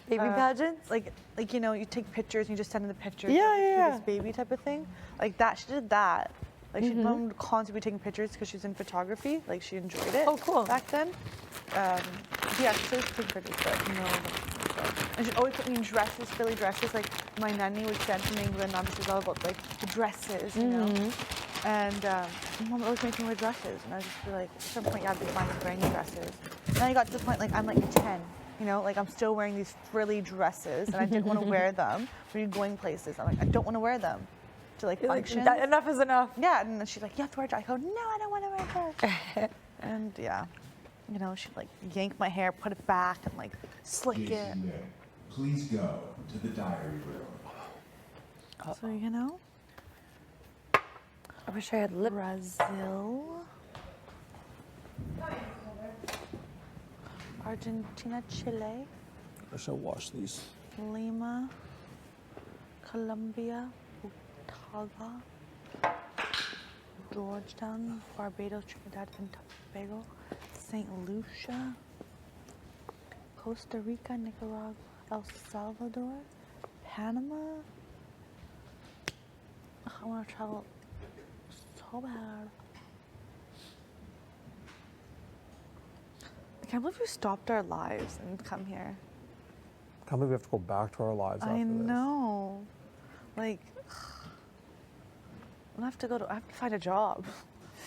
Speaker 1: Baby pageants?
Speaker 7: like you know, you take pictures and you just send in the pictures.
Speaker 1: Yeah,
Speaker 7: like,
Speaker 1: yeah,
Speaker 7: for This baby type of thing, like that. She did that. Like she mom would constantly be taking pictures because she's in photography. Like she enjoyed it.
Speaker 1: Oh, cool.
Speaker 7: Back then, yeah, she always took pictures, but no. And she'd always put me in dresses, frilly dresses. Like my nanny was sent from England. Obviously, it's all about like the dresses, you know. And my mom always making me wear dresses, and I would just be like, at some point, yeah, I'd be fine with wearing dresses. And then I got to the point like I'm like 10, you know, like I'm still wearing these frilly dresses, and I didn't want to wear them when you're going places. I'm like, I don't want to wear them to like
Speaker 1: You're like,
Speaker 7: functions.
Speaker 1: "That- enough is enough.
Speaker 7: Yeah, and then she's like, you have to wear a dress. I go, no, I don't want to wear a dress. And yeah, you know, she'd like yank my hair, put it back, and like slick it.
Speaker 3: Jason Day, please go to the diary room.
Speaker 7: So, you know,
Speaker 1: I wish I had lip.
Speaker 7: Brazil, Argentina, Chile,
Speaker 5: I should wash these.
Speaker 7: Lima, Colombia, Ottawa, Georgetown, Barbados, Trinidad and Tobago, St. Lucia, Costa Rica, Nicaragua, El Salvador, Panama. Ugh, I want to travel so bad. I can't believe we stopped our lives and come here.
Speaker 5: Can't believe we have to go back to our lives after
Speaker 7: I
Speaker 5: this.
Speaker 7: know. Like, I have to go to, I have to find a job.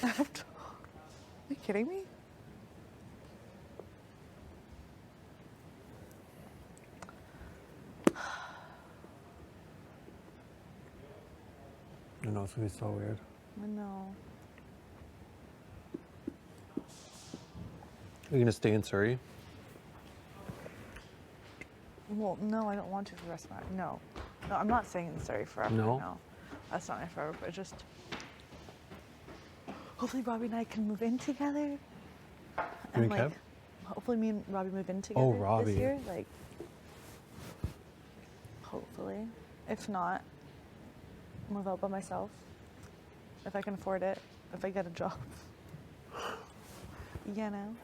Speaker 7: I have to, are you kidding me?
Speaker 5: I know, it's gonna be so weird.
Speaker 7: I know.
Speaker 5: Are you gonna stay in Surrey?
Speaker 7: Well, no, I don't want to for the rest of my life. No. No, I'm not staying in Surrey forever.
Speaker 5: No?
Speaker 7: No. That's not my forever, but just. Hopefully, Robbie and I can move in together.
Speaker 5: You
Speaker 7: And
Speaker 5: and
Speaker 7: like,
Speaker 5: Kev?
Speaker 7: hopefully, me and Robbie move in together
Speaker 5: Robbie.
Speaker 7: this year. Like, hopefully. If not, move out by myself. If I can afford it. If I get a job. You know?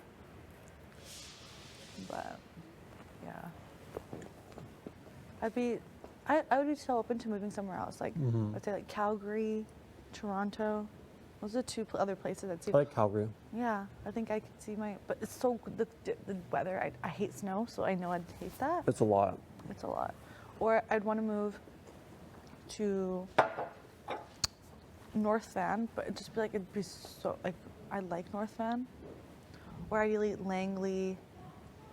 Speaker 7: But, yeah. I would be so open to moving somewhere else. Like, I'd say like Calgary, Toronto. Those are two other places I'd see.
Speaker 5: I like Calgary.
Speaker 7: Yeah, I think I could see but it's so, the weather, I hate snow, so I know I'd hate that.
Speaker 5: It's a lot.
Speaker 7: It's a lot. Or I'd want to move to North Van, but it'd just be like, it'd be so, like, I like North Van. Or ideally Langley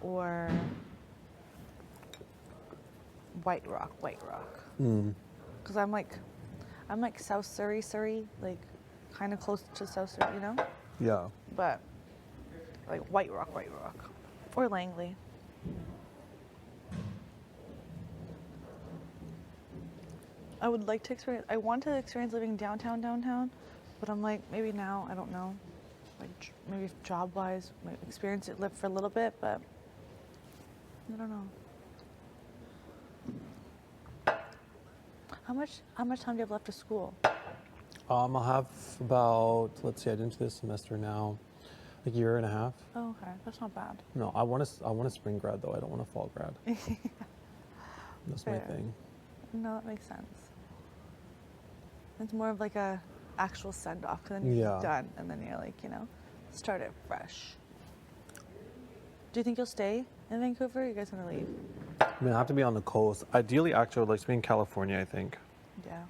Speaker 7: or White Rock. Because I'm like South Surrey, like kind of close to South Surrey, you know?
Speaker 5: Yeah.
Speaker 7: But like White Rock. Or Langley. I would like to experience, I want to experience living downtown, but I'm like, maybe now, I don't know. Like maybe job-wise, maybe experience it, live for a little bit, but I don't know. How much time do you have left of school?
Speaker 5: I'll have about, let's see, I did this semester now, like a year and a half.
Speaker 7: Oh, okay, that's not bad.
Speaker 5: No, I want a spring grad though. I don't want a fall grad. That's my
Speaker 7: Fair.
Speaker 5: thing.
Speaker 7: No, that makes sense. It's more of like a actual send-off, because then you're
Speaker 5: Yeah.
Speaker 7: done, and then you're like, you know, start it fresh. Do you think you'll stay in Vancouver, or are you guys gonna leave?
Speaker 5: I mean, I have to be on the coast. Ideally, actually, I'd like to be in California, I think.
Speaker 7: Yeah.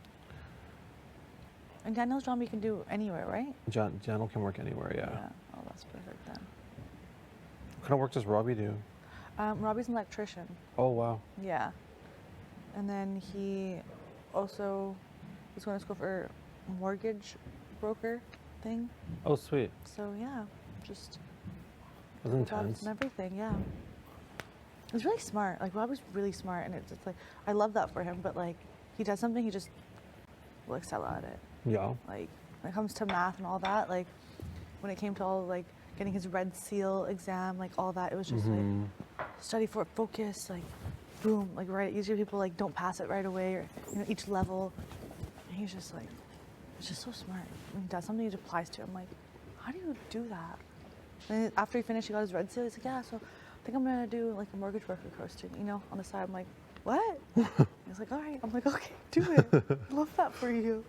Speaker 7: And Daniel's job you can do anywhere, right?
Speaker 5: Janel can work anywhere, yeah.
Speaker 7: Oh, that's perfect then.
Speaker 5: What kind of work does Robbie do?
Speaker 7: Robbie's an electrician.
Speaker 5: Oh, wow.
Speaker 7: Yeah. And then he also was going to school for a mortgage broker thing.
Speaker 5: Oh, sweet.
Speaker 7: So yeah, just
Speaker 5: That's
Speaker 7: different jobs
Speaker 5: intense.
Speaker 7: and everything. Yeah. He's really smart. Like Robbie's really smart, and it's just like I love that for him. But like he does something, he just will excel at it.
Speaker 5: Yeah.
Speaker 7: Like when it comes to math and all that, like when it came to all like getting his red seal exam, like all that, it was just like study for it, focus, like boom, like right. Usually people like don't pass it right away, or you know each level. And he's just like, he's just so smart. When he does something, he applies to it. I'm like, how do you do that? And after he finished, he got his red seal. He's like, yeah, so I think I'm gonna do like a mortgage broker course, too, you know, on the side. I'm like, what? He's like, all right. I'm like, okay, do it. Love that for you.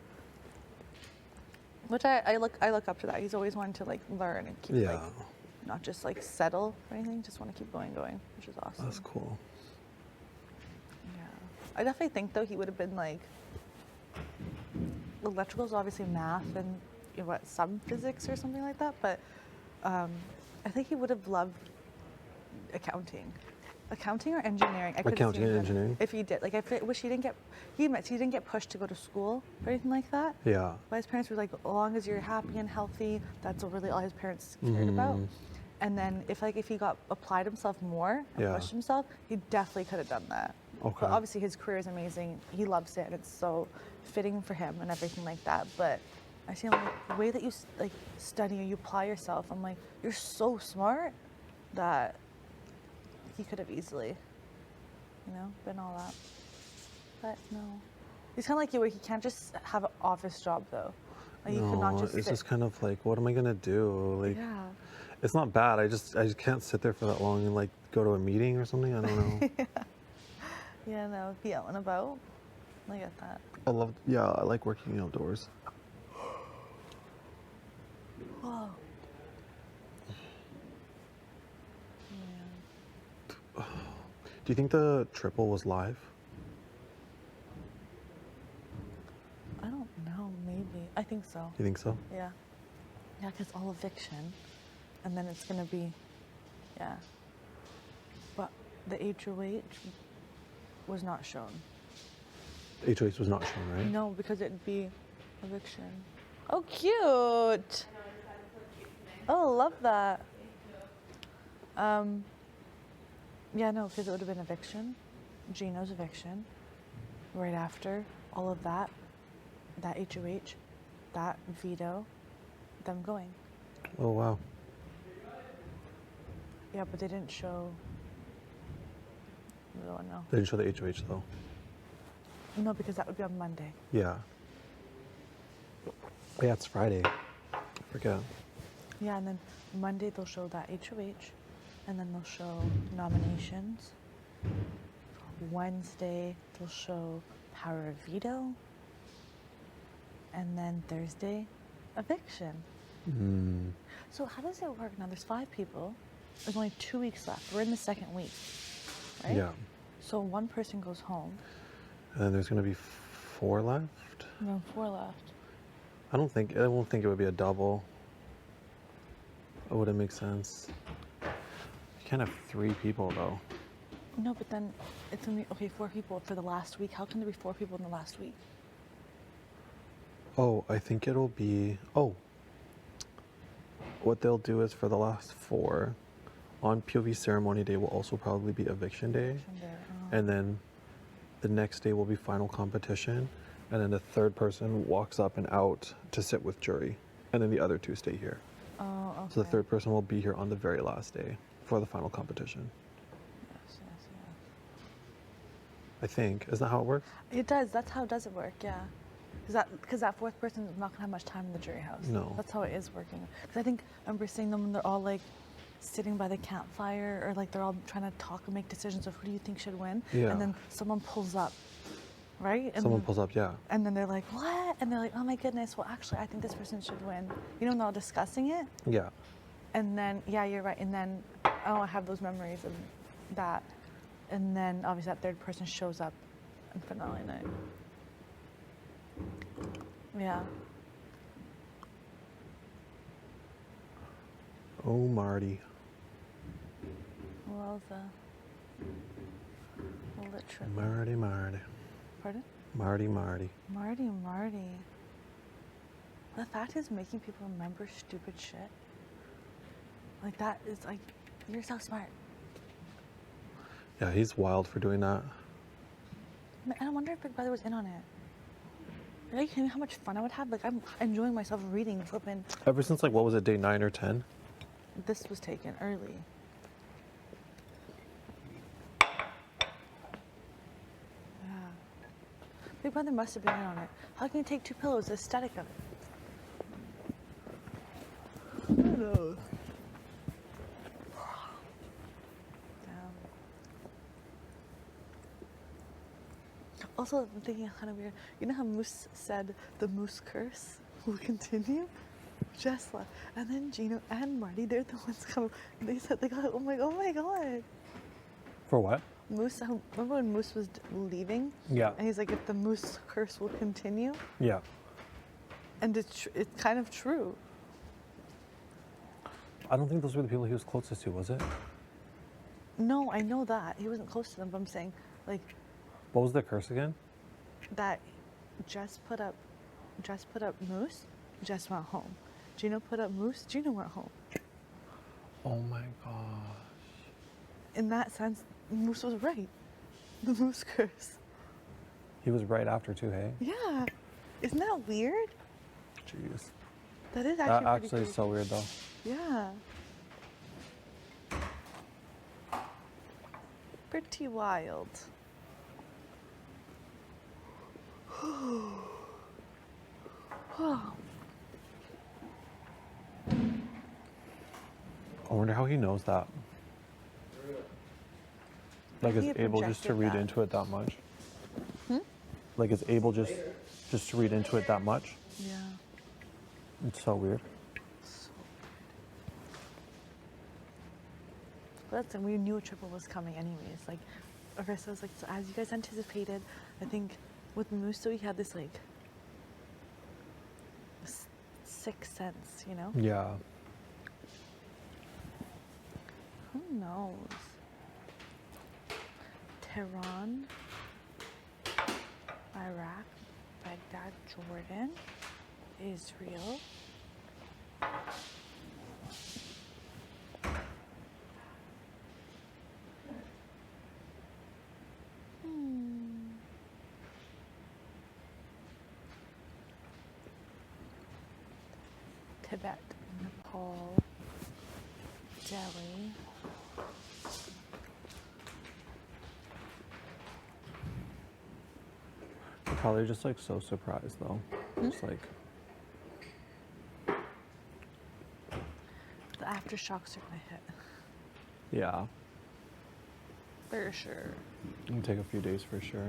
Speaker 7: Which I look up to that. He's always wanted to like learn and keep like not just like settle or anything. Just want to keep going, which is awesome.
Speaker 5: That's cool.
Speaker 7: Yeah. I definitely think though he would have been like electrical is obviously math and you know, what some physics or something like that, but I think he would have loved accounting or engineering. I could've
Speaker 5: Accounting
Speaker 7: seen
Speaker 5: and
Speaker 7: him
Speaker 5: engineering?
Speaker 7: if he did. Like I wish he didn't get pushed to go to school or anything like that.
Speaker 5: Yeah.
Speaker 7: But his parents were like, as long as you're happy and healthy, that's really all his parents cared about. And then if he got applied himself more and pushed himself, he definitely could have done that.
Speaker 5: Okay.
Speaker 7: But obviously his career is amazing. He loves it and it's so fitting for him and everything like that. But I see him like, the way that you like study or you apply yourself, I'm like, you're so smart that he could have easily, you know, been all that. But no. He's kind of like you where he can't just have an office job though. Like you could not just
Speaker 5: it's
Speaker 7: sit.
Speaker 5: just kind of like, what am I gonna do? Like,
Speaker 7: Yeah.
Speaker 5: it's not bad. I just can't sit there for that long and like go to a meeting or something. I don't know.
Speaker 7: Yeah, no, be out and about. I get that.
Speaker 5: I like working outdoors.
Speaker 7: Whoa.
Speaker 5: Do you think the triple was live?
Speaker 7: I don't know, maybe. I think so.
Speaker 5: You think so?
Speaker 7: Yeah. Yeah, because all eviction. And then it's going to be, yeah. But the HOH was not shown.
Speaker 5: HOH was not shown, right?
Speaker 7: No, because it'd be eviction. Oh, cute. Oh, love that. Yeah, no, because it would have been eviction, Gino's eviction, right after all of that HOH, that veto, them going.
Speaker 5: Oh, wow.
Speaker 7: Yeah, but they didn't show. No, no.
Speaker 5: They didn't show the HOH though.
Speaker 7: No, because that would be on Monday.
Speaker 5: Yeah. Yeah, it's Friday. I forget.
Speaker 7: Yeah, and then Monday they'll show that HOH, and then they'll show nominations. Wednesday they'll show power of veto, and then Thursday, eviction. So how does it work now? There's 5 people. There's only 2 weeks left. We're in the 2nd week, right?
Speaker 5: Yeah.
Speaker 7: So one person goes home.
Speaker 5: And then there's gonna be 4 left.
Speaker 7: And then 4 left.
Speaker 5: I won't think it would be a double. It wouldn't make sense. You can't have 3 people though.
Speaker 7: No, but then it's gonna be, okay, 4 people for the last week. How can there be 4 people in the last week?
Speaker 5: Oh, I think it'll be, what they'll do is for the last 4, on POV ceremony day will also probably be eviction day. And then the next day will be final competition. And then the 3rd person walks up and out to sit with jury. And then the other 2 stay here.
Speaker 7: Oh, okay.
Speaker 5: So the 3rd person will be here on the very last day for the final competition.
Speaker 7: Yes.
Speaker 5: I think. Isn't that how it works?
Speaker 7: It does. That's how does it work, yeah. Because that 4th person is not going to have much time in the jury house.
Speaker 5: No.
Speaker 7: That's how it is working. Because I think I remember seeing them when they're all like sitting by the campfire or like they're all trying to talk and make decisions of who do you think should win.
Speaker 5: Yeah.
Speaker 7: And then someone pulls up, right? And
Speaker 5: Someone
Speaker 7: then,
Speaker 5: pulls up, yeah.
Speaker 7: And then they're like, what? And they're like, oh my goodness, well actually I think this person should win. You know, and they're all discussing it.
Speaker 5: Yeah.
Speaker 7: And then, yeah, you're right. And then, oh, I have those memories of that. And then obviously that 3rd person shows up in finale night. Yeah.
Speaker 5: Oh, Marty.
Speaker 7: Well, literally.
Speaker 5: Marty.
Speaker 7: Pardon?
Speaker 5: Marty.
Speaker 7: Marty. The fact is making people remember stupid shit. Like that is like, you're so smart.
Speaker 5: Yeah, he's wild for doing that.
Speaker 7: And I wonder if Big Brother was in on it. Are you kidding me how much fun I would have? Like I'm enjoying myself reading flipping.
Speaker 5: Ever since like, what was it, day 9 or 10?
Speaker 7: This was taken early. Yeah. Big Brother must have been in on it. How can you take 2 pillows? The aesthetic of it. Who knows? Also, I'm thinking kind of weird. You know how Moose said the Moose curse will continue? Jess left. And then Gino and Marty, they're the ones come. They said, they got, oh my God.
Speaker 5: For what?
Speaker 7: Moose, remember when Moose was leaving?
Speaker 5: Yeah.
Speaker 7: And he's like, if the Moose curse will continue?
Speaker 5: Yeah.
Speaker 7: And it's kind of true.
Speaker 5: I don't think those were the people he was closest to, was it?
Speaker 7: No, I know that. He wasn't close to them, but I'm saying, like,
Speaker 5: What was the curse again?
Speaker 7: that Jess put up Moose, Jess went home. Gino put up Moose, Gino went home.
Speaker 5: Oh my gosh.
Speaker 7: In that sense, Moose was right. The Moose curse.
Speaker 5: He was right after too, hey?
Speaker 7: Yeah. Isn't that weird?
Speaker 5: Jeez.
Speaker 7: That is
Speaker 5: That
Speaker 7: actually
Speaker 5: actually
Speaker 7: pretty
Speaker 5: is so weird though.
Speaker 7: Yeah. Pretty wild.
Speaker 5: I wonder how he knows that. Like
Speaker 7: He
Speaker 5: is
Speaker 7: had
Speaker 5: able just to
Speaker 7: projected
Speaker 5: read
Speaker 7: that.
Speaker 5: into it that much? Like is able just to read into it that much?
Speaker 7: Yeah.
Speaker 5: It's so weird.
Speaker 7: But that's, and we knew a triple was coming anyways. Like, Arissa was like, so as you guys anticipated, I think with Musso, he had this like sixth sense, you know?
Speaker 5: Yeah.
Speaker 7: Who knows? Tehran, Iraq, Baghdad, Jordan, Israel. Tibet, Nepal, Delhi.
Speaker 5: They're probably just like so surprised though. Just like
Speaker 7: The aftershocks are gonna hit.
Speaker 5: yeah.
Speaker 7: For sure.
Speaker 5: It'll take a few days for sure.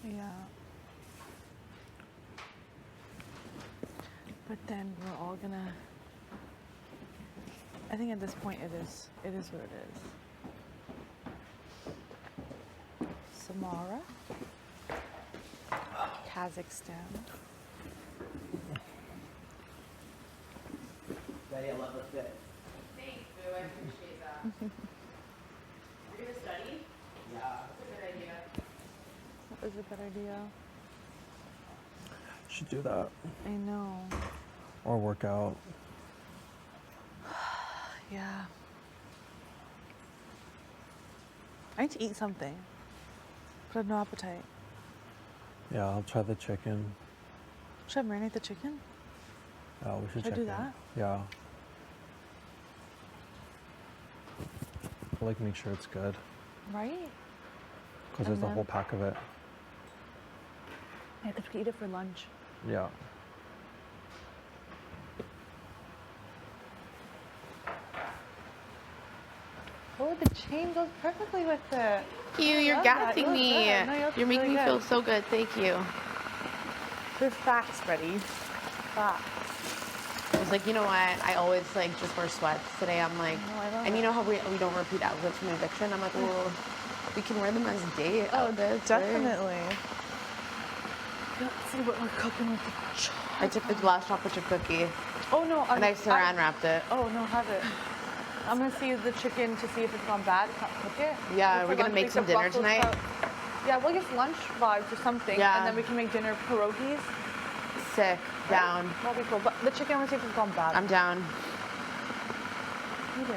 Speaker 7: Yeah. But then we're all gonna. I think at this point it is what it is. Samara, Kazakhstan.
Speaker 4: Daddy, I love the fit.
Speaker 6: Thanks, Boo. I appreciate that. You're gonna study?
Speaker 4: Yeah.
Speaker 6: That's a good idea.
Speaker 7: That is a good idea.
Speaker 5: Should do that.
Speaker 7: I know.
Speaker 5: Or work out.
Speaker 7: Yeah. I need to eat something. But I have no appetite.
Speaker 5: Yeah, I'll try the chicken.
Speaker 7: Should I marinate the chicken?
Speaker 5: Yeah, we should
Speaker 7: Should I
Speaker 5: check
Speaker 7: do
Speaker 5: it.
Speaker 7: that?
Speaker 5: Yeah. I'll like make sure it's good.
Speaker 7: Right?
Speaker 5: Because there's
Speaker 7: And
Speaker 5: a whole
Speaker 7: then-
Speaker 5: pack of it.
Speaker 7: Yeah, because we could eat it for lunch.
Speaker 5: Yeah.
Speaker 7: Oh, the chain goes perfectly with it.
Speaker 6: You, you're
Speaker 7: love that.
Speaker 6: gassing
Speaker 7: You look
Speaker 6: me.
Speaker 7: good. No, you look
Speaker 6: You're making
Speaker 7: really
Speaker 6: me feel
Speaker 7: good.
Speaker 6: so good. Thank you.
Speaker 7: They're facts, Freddie. Facts.
Speaker 6: I was like, you know what? I always like just wear sweats. Today I'm like,
Speaker 7: No, I love
Speaker 6: and you
Speaker 7: it.
Speaker 6: know how we don't repeat outfits from eviction? I'm like, well, we can wear them as date outfits. right?
Speaker 7: Definitely. Let's see what we're cooking with the
Speaker 6: I took the glass chocolate chip cookie
Speaker 7: Oh no,
Speaker 6: and I saran wrapped it.
Speaker 7: Oh no, have it. I'm gonna see the chicken to see if it's gone bad. Cook it.
Speaker 6: Yeah,
Speaker 7: For
Speaker 6: we're gonna
Speaker 7: lunch,
Speaker 6: make
Speaker 7: we
Speaker 6: some
Speaker 7: could
Speaker 6: dinner
Speaker 7: Brussels
Speaker 6: tonight.
Speaker 7: sprout- Yeah, well, I guess lunch vibes or something,
Speaker 6: Yeah.
Speaker 7: and then we can make dinner pierogies.
Speaker 6: Sick. Down.
Speaker 7: That'll be cool. But the chicken, I'm gonna see if it's gone bad.
Speaker 6: I'm down.
Speaker 7: You did.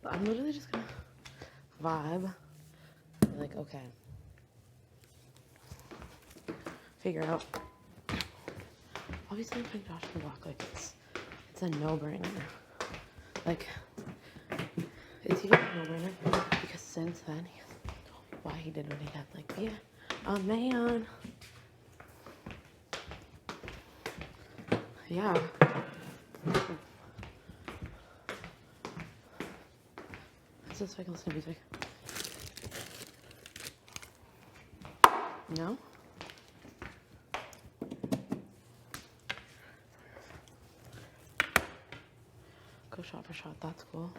Speaker 2: I'm literally just gonna vibe. Be like, okay. Figure out. Obviously, I'm putting Josh in the block. Like, it's a no-brainer. Like, it's even a no-brainer because since then, he has told me why he did what he did. Like, yeah, a man. Yeah. Let's just like listen to music. No? Go shot for shot, that's cool.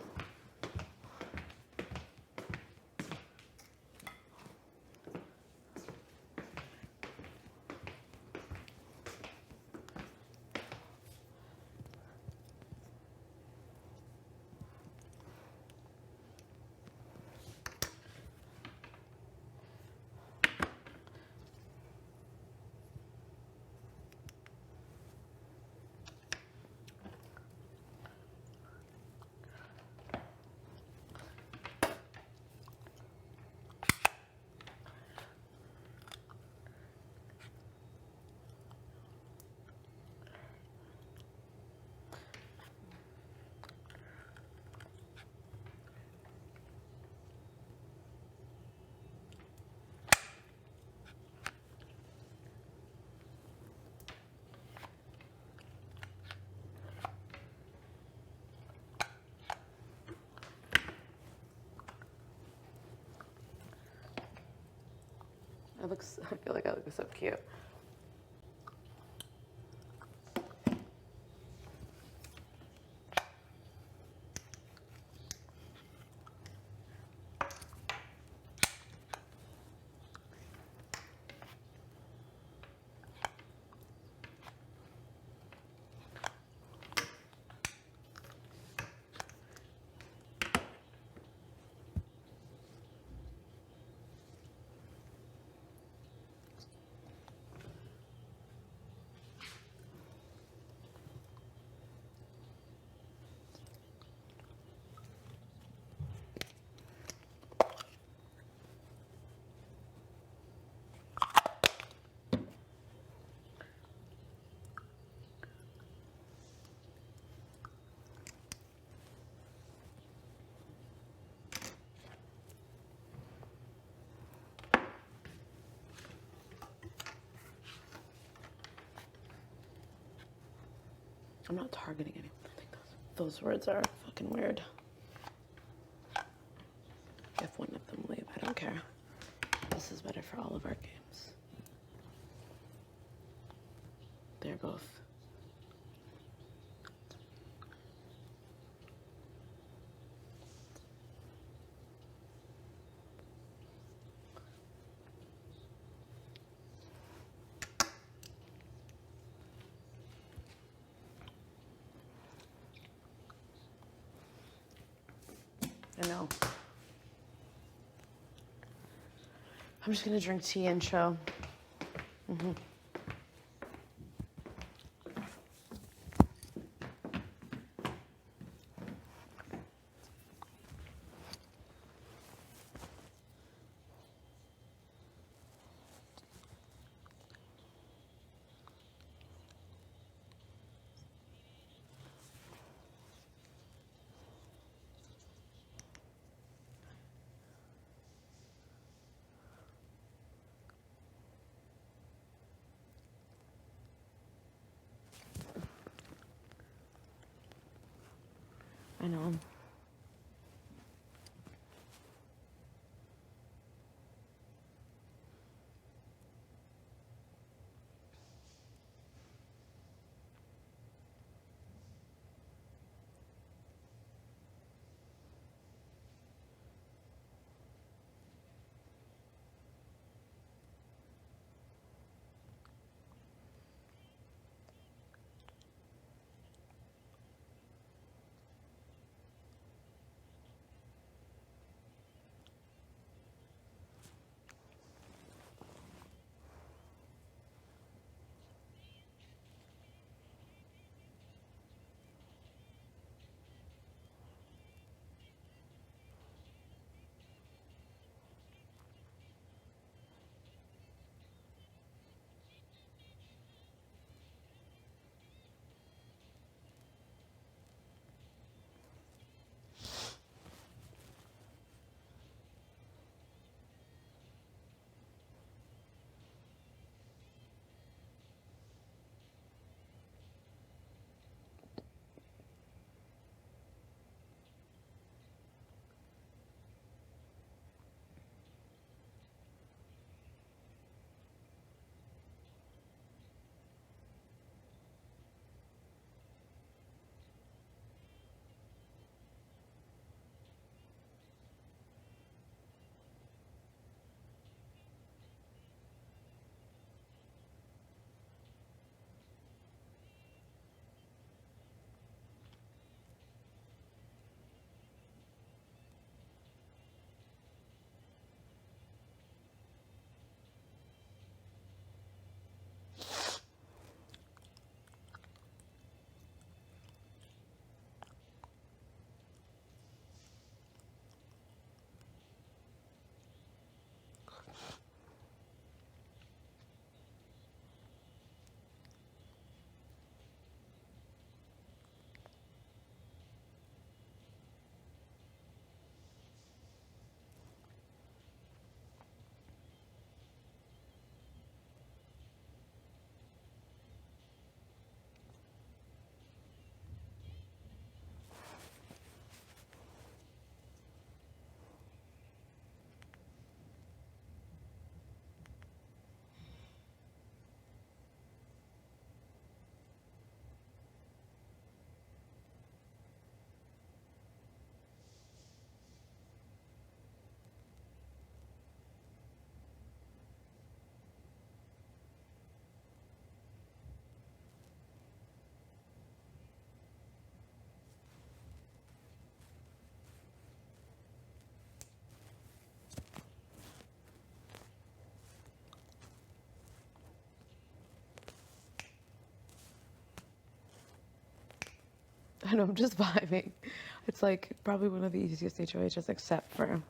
Speaker 2: I feel like I look so cute. I'm not targeting anyone. I think those words are fucking weird. If one of them leave, I don't care. This is better for all of our games. They're both. I know. I'm just gonna drink tea and chill. I know. I know, I'm just vibing. It's like probably one of the easiest HOHs except for.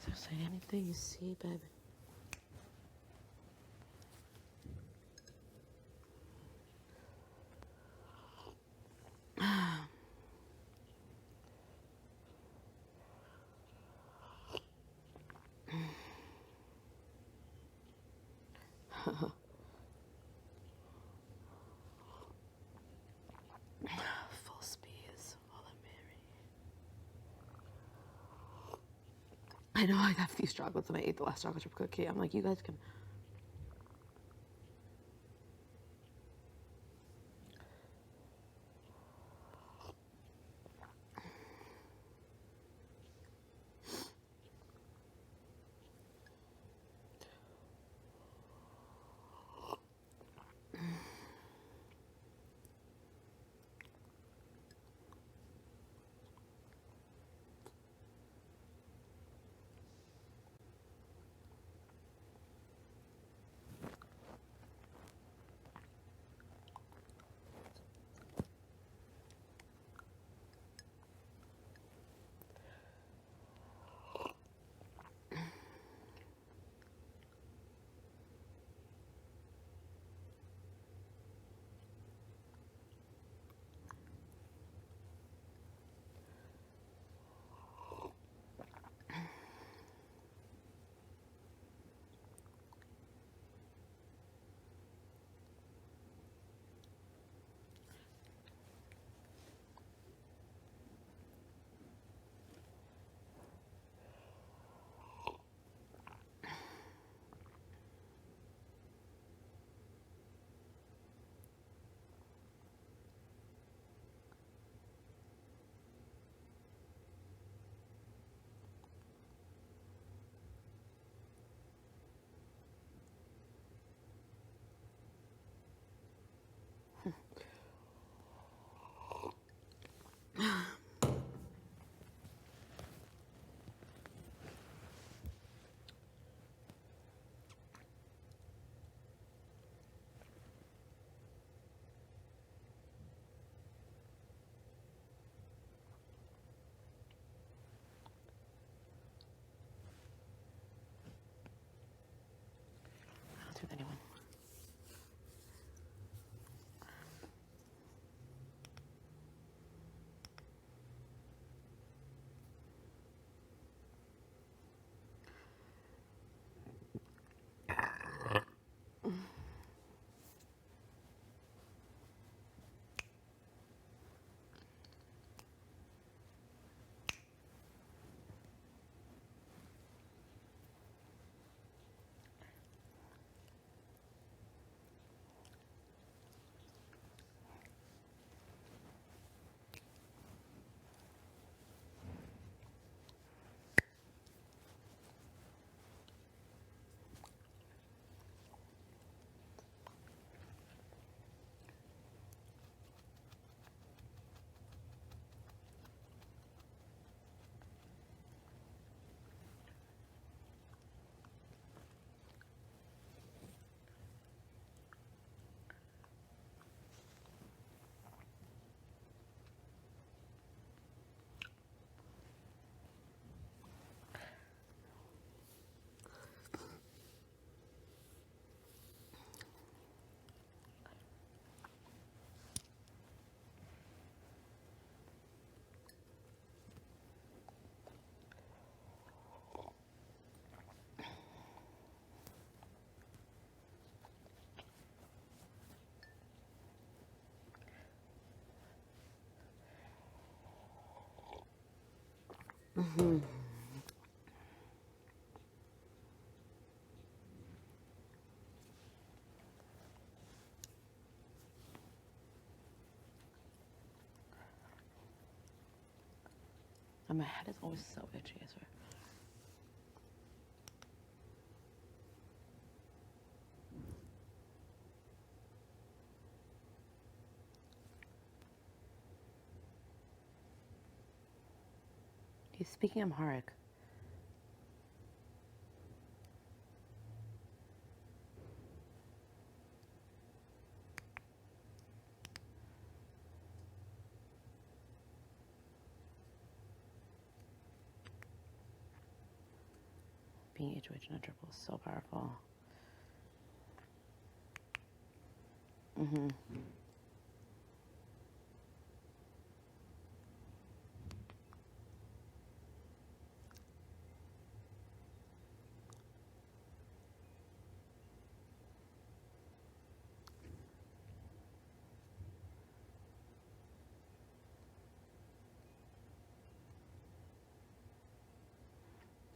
Speaker 2: So say anything you see, baby. Full speeds while I'm married. I know I got these chocolates and I ate the last chocolate chip cookie. I'm like, you guys can. And my head is always so itchy, I swear. He's speaking Amharic. Being HOH in a triple is so powerful.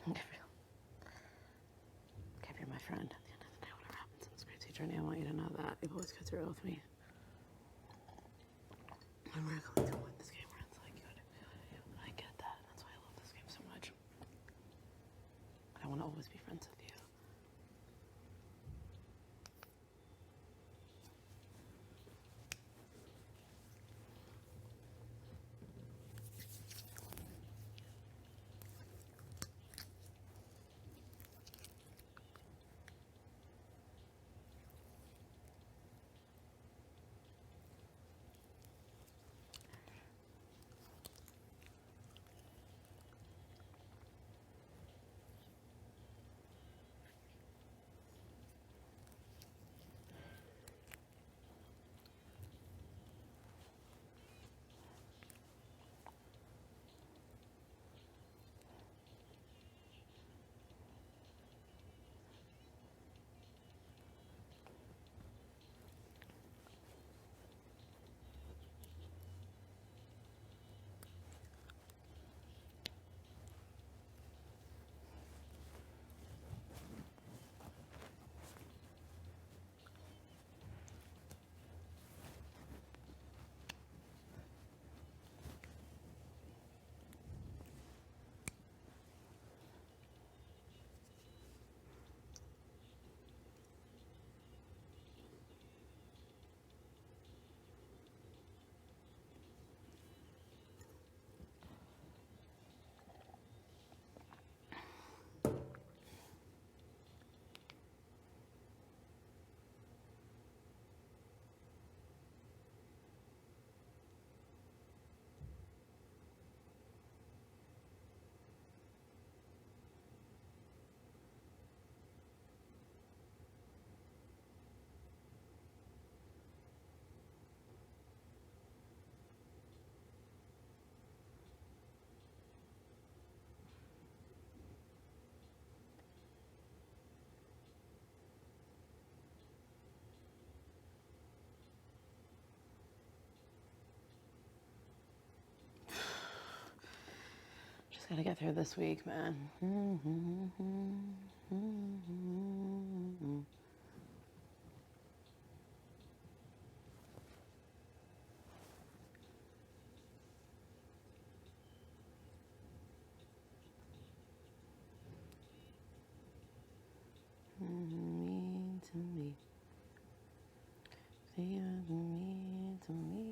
Speaker 2: Okay, you're my friend. At the end of the day, whatever happens in this crazy journey, I want you to know that you've always got through it with me. And we're going to win this game where it's like, I get that. That's why I love this game so much. I want to always be friends with you. Just gotta get through this week, man. Mean to me. They are mean to me.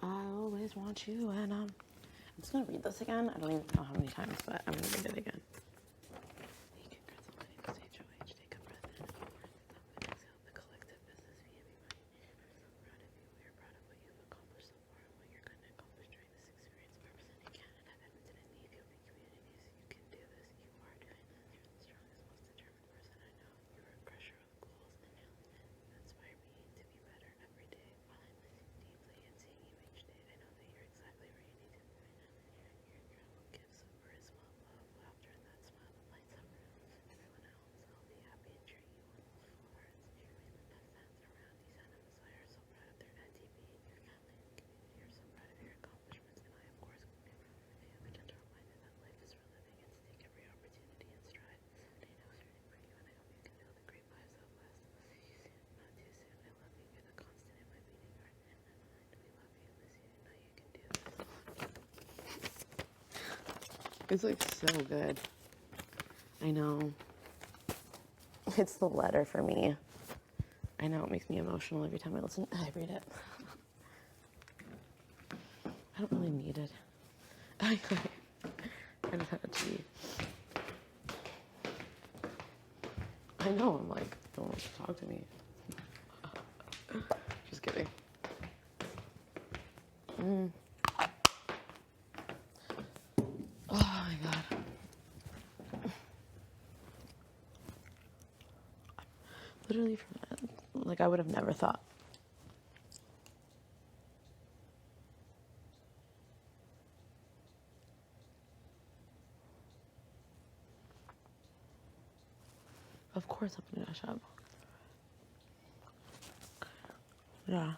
Speaker 2: I always want you, and I'm just gonna read this again. I don't even know how many times, but I'm gonna read it again. Take a breath in, take a breath in, exhale the collective business via me. We're proud of you. We are proud of what you've accomplished so far and what you're going to accomplish during this experience. Representing Canada, Edmonton, and the Ethiopian communities, you can do this. You are doing this. You're the strongest, most determined person I know. You are a crusher of goals and you inspire me to be better every day while I listen deeply and seeing you make It's like so good. I know. It's the letter for me. I know it makes me emotional every time I read it. I don't really need it. I just had it to be. I know, I'm like, no one wants to talk to me. Just kidding. Oh my god. Literally from like I would have never thought. Of course I'm gonna dash up. Yeah.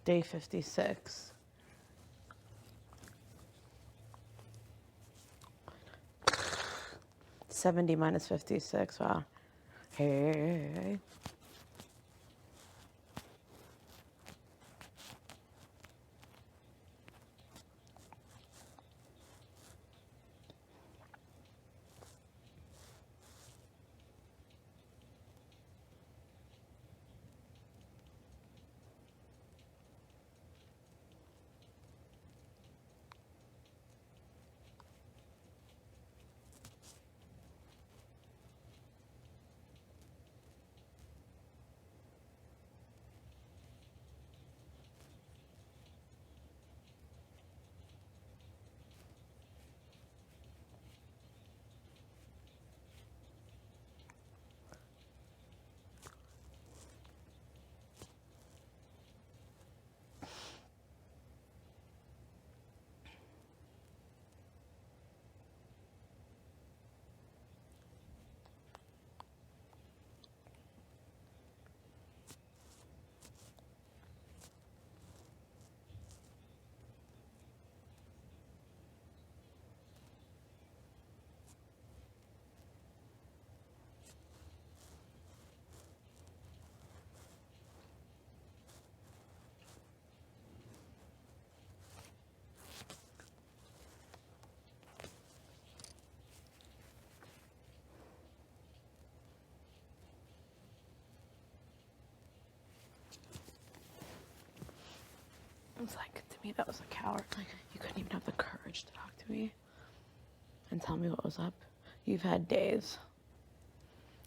Speaker 2: Day 56. $70 minus 56. Wow. Hey. It's like, to me, that was a coward. Like, you couldn't even have the courage to talk to me and tell me what was up. You've had days.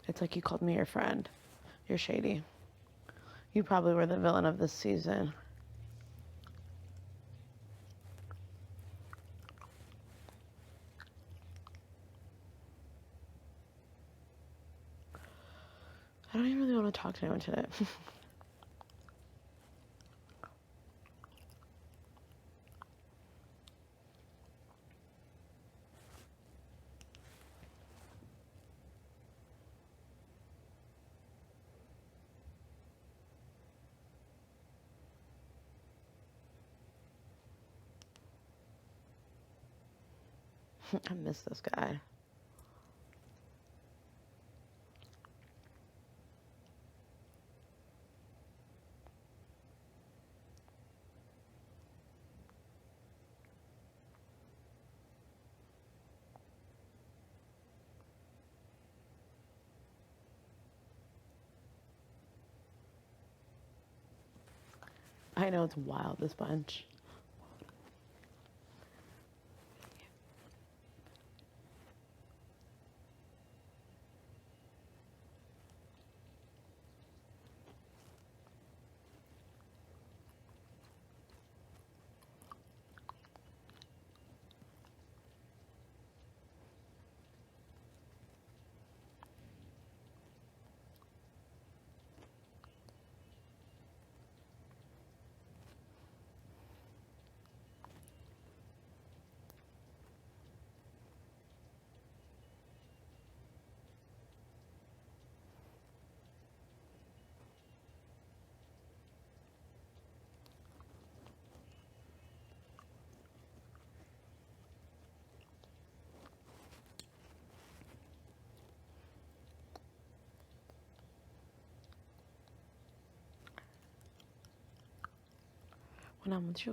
Speaker 2: It's like you called me your friend. You're shady. You probably were the villain of this season. I don't even really want to talk to anyone today. I miss this guy. I know it's wild, this bunch. When I'm with you.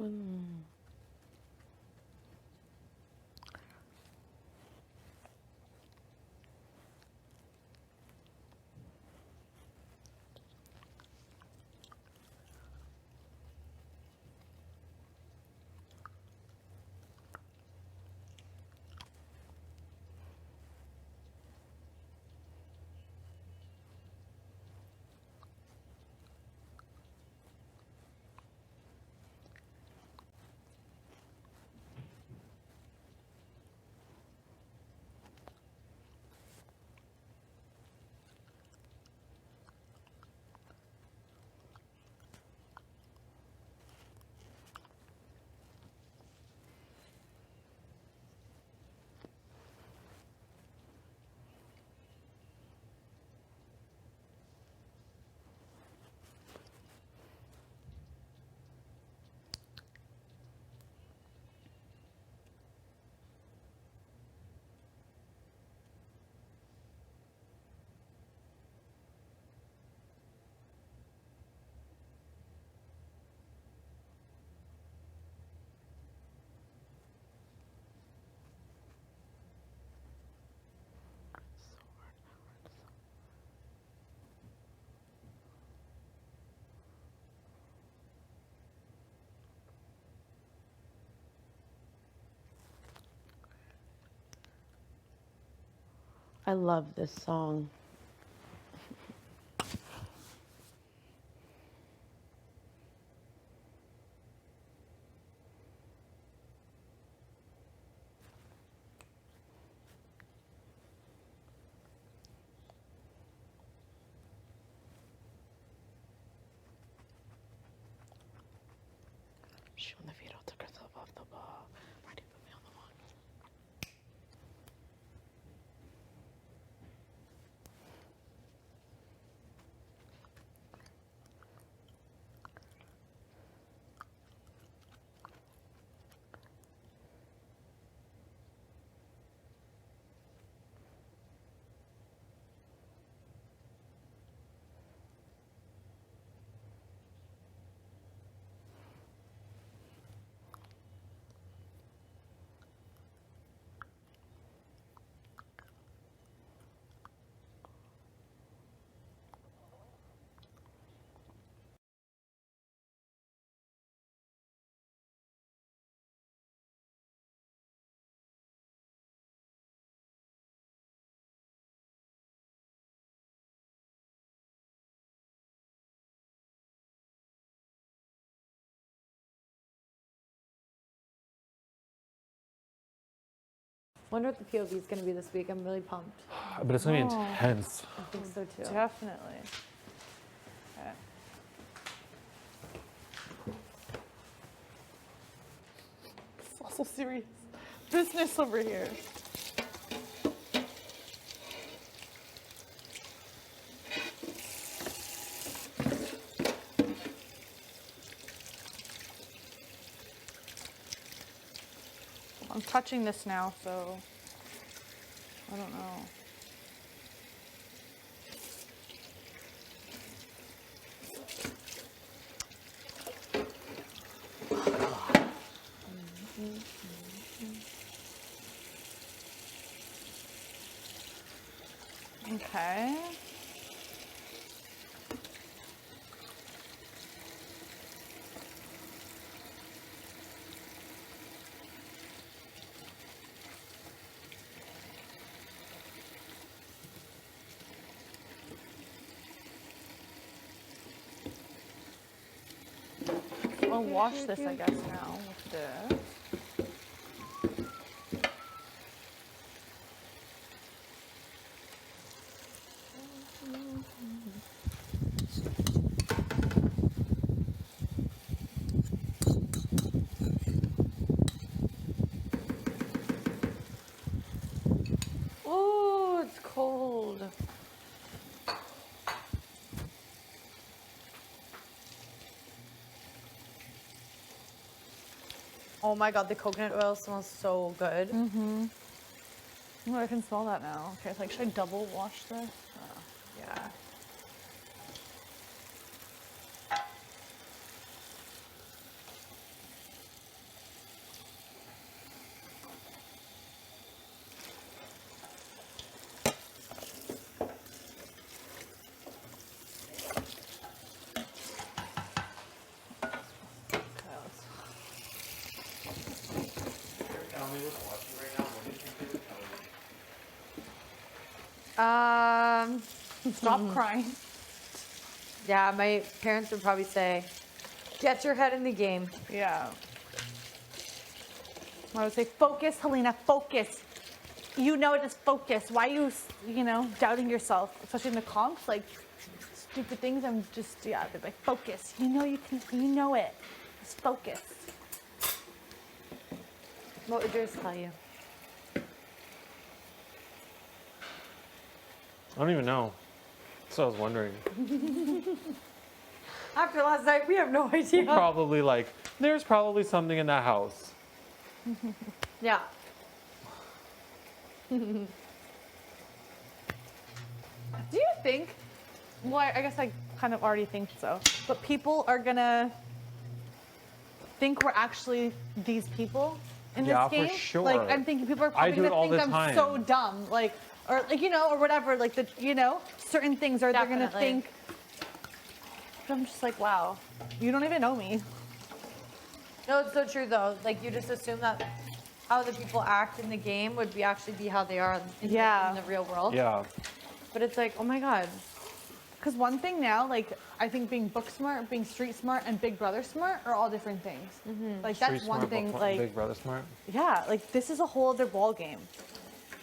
Speaker 2: I love this song. She won the veto, took herself off the ball. Marty put me on the wall.
Speaker 1: Wonder what the POV is going to be this week. I'm really pumped.
Speaker 5: But it's gonna be intense.
Speaker 1: I think so too.
Speaker 7: Definitely. Okay. It's also serious business over here. I'm touching this now, so I don't know. Okay. I'll wash this, I guess, now with this.
Speaker 1: Oh, it's cold. Oh my god, the coconut oil smells so good.
Speaker 7: Oh, I can smell that now. Okay, like, should I double wash this?
Speaker 1: Yeah.
Speaker 7: Stop crying.
Speaker 1: Yeah, my parents would probably say, get your head in the game.
Speaker 7: Yeah. I would say, focus, Helena, focus. You know, just focus. Why are you, doubting yourself, especially in the comps, like stupid things. I'm just, they're like, focus. You know, you know it. Just focus.
Speaker 1: What would yours tell you?
Speaker 5: I don't even know. So I was wondering.
Speaker 1: After last night, we have no idea.
Speaker 5: Probably like, there's probably something in that house.
Speaker 1: Yeah.
Speaker 7: Do you think, well, I guess I kind of already think so, but people are gonna think we're actually these people in
Speaker 5: Yeah,
Speaker 7: this game?
Speaker 5: for sure.
Speaker 7: Like, I'm thinking people are probably
Speaker 5: do it all
Speaker 7: gonna think
Speaker 5: the
Speaker 7: I'm
Speaker 5: time.
Speaker 7: so dumb, like, or like, or whatever, like certain things, or they're gonna
Speaker 1: Definitely.
Speaker 7: think, but I'm just like, wow, you don't even know me.
Speaker 1: No, it's so true though. Like you just assume that how the people act in the game would be actually be how they are in,
Speaker 7: Yeah.
Speaker 1: in the real world.
Speaker 5: Yeah.
Speaker 1: But it's like, oh my God.
Speaker 7: Because one thing now, like, I think being book smart, being street smart, and Big Brother smart are all different things. Like,
Speaker 5: Street
Speaker 7: that's one
Speaker 5: smart,
Speaker 7: thing,
Speaker 5: but
Speaker 7: like,
Speaker 5: Big Brother smart.
Speaker 7: yeah, like, this is a whole other ball game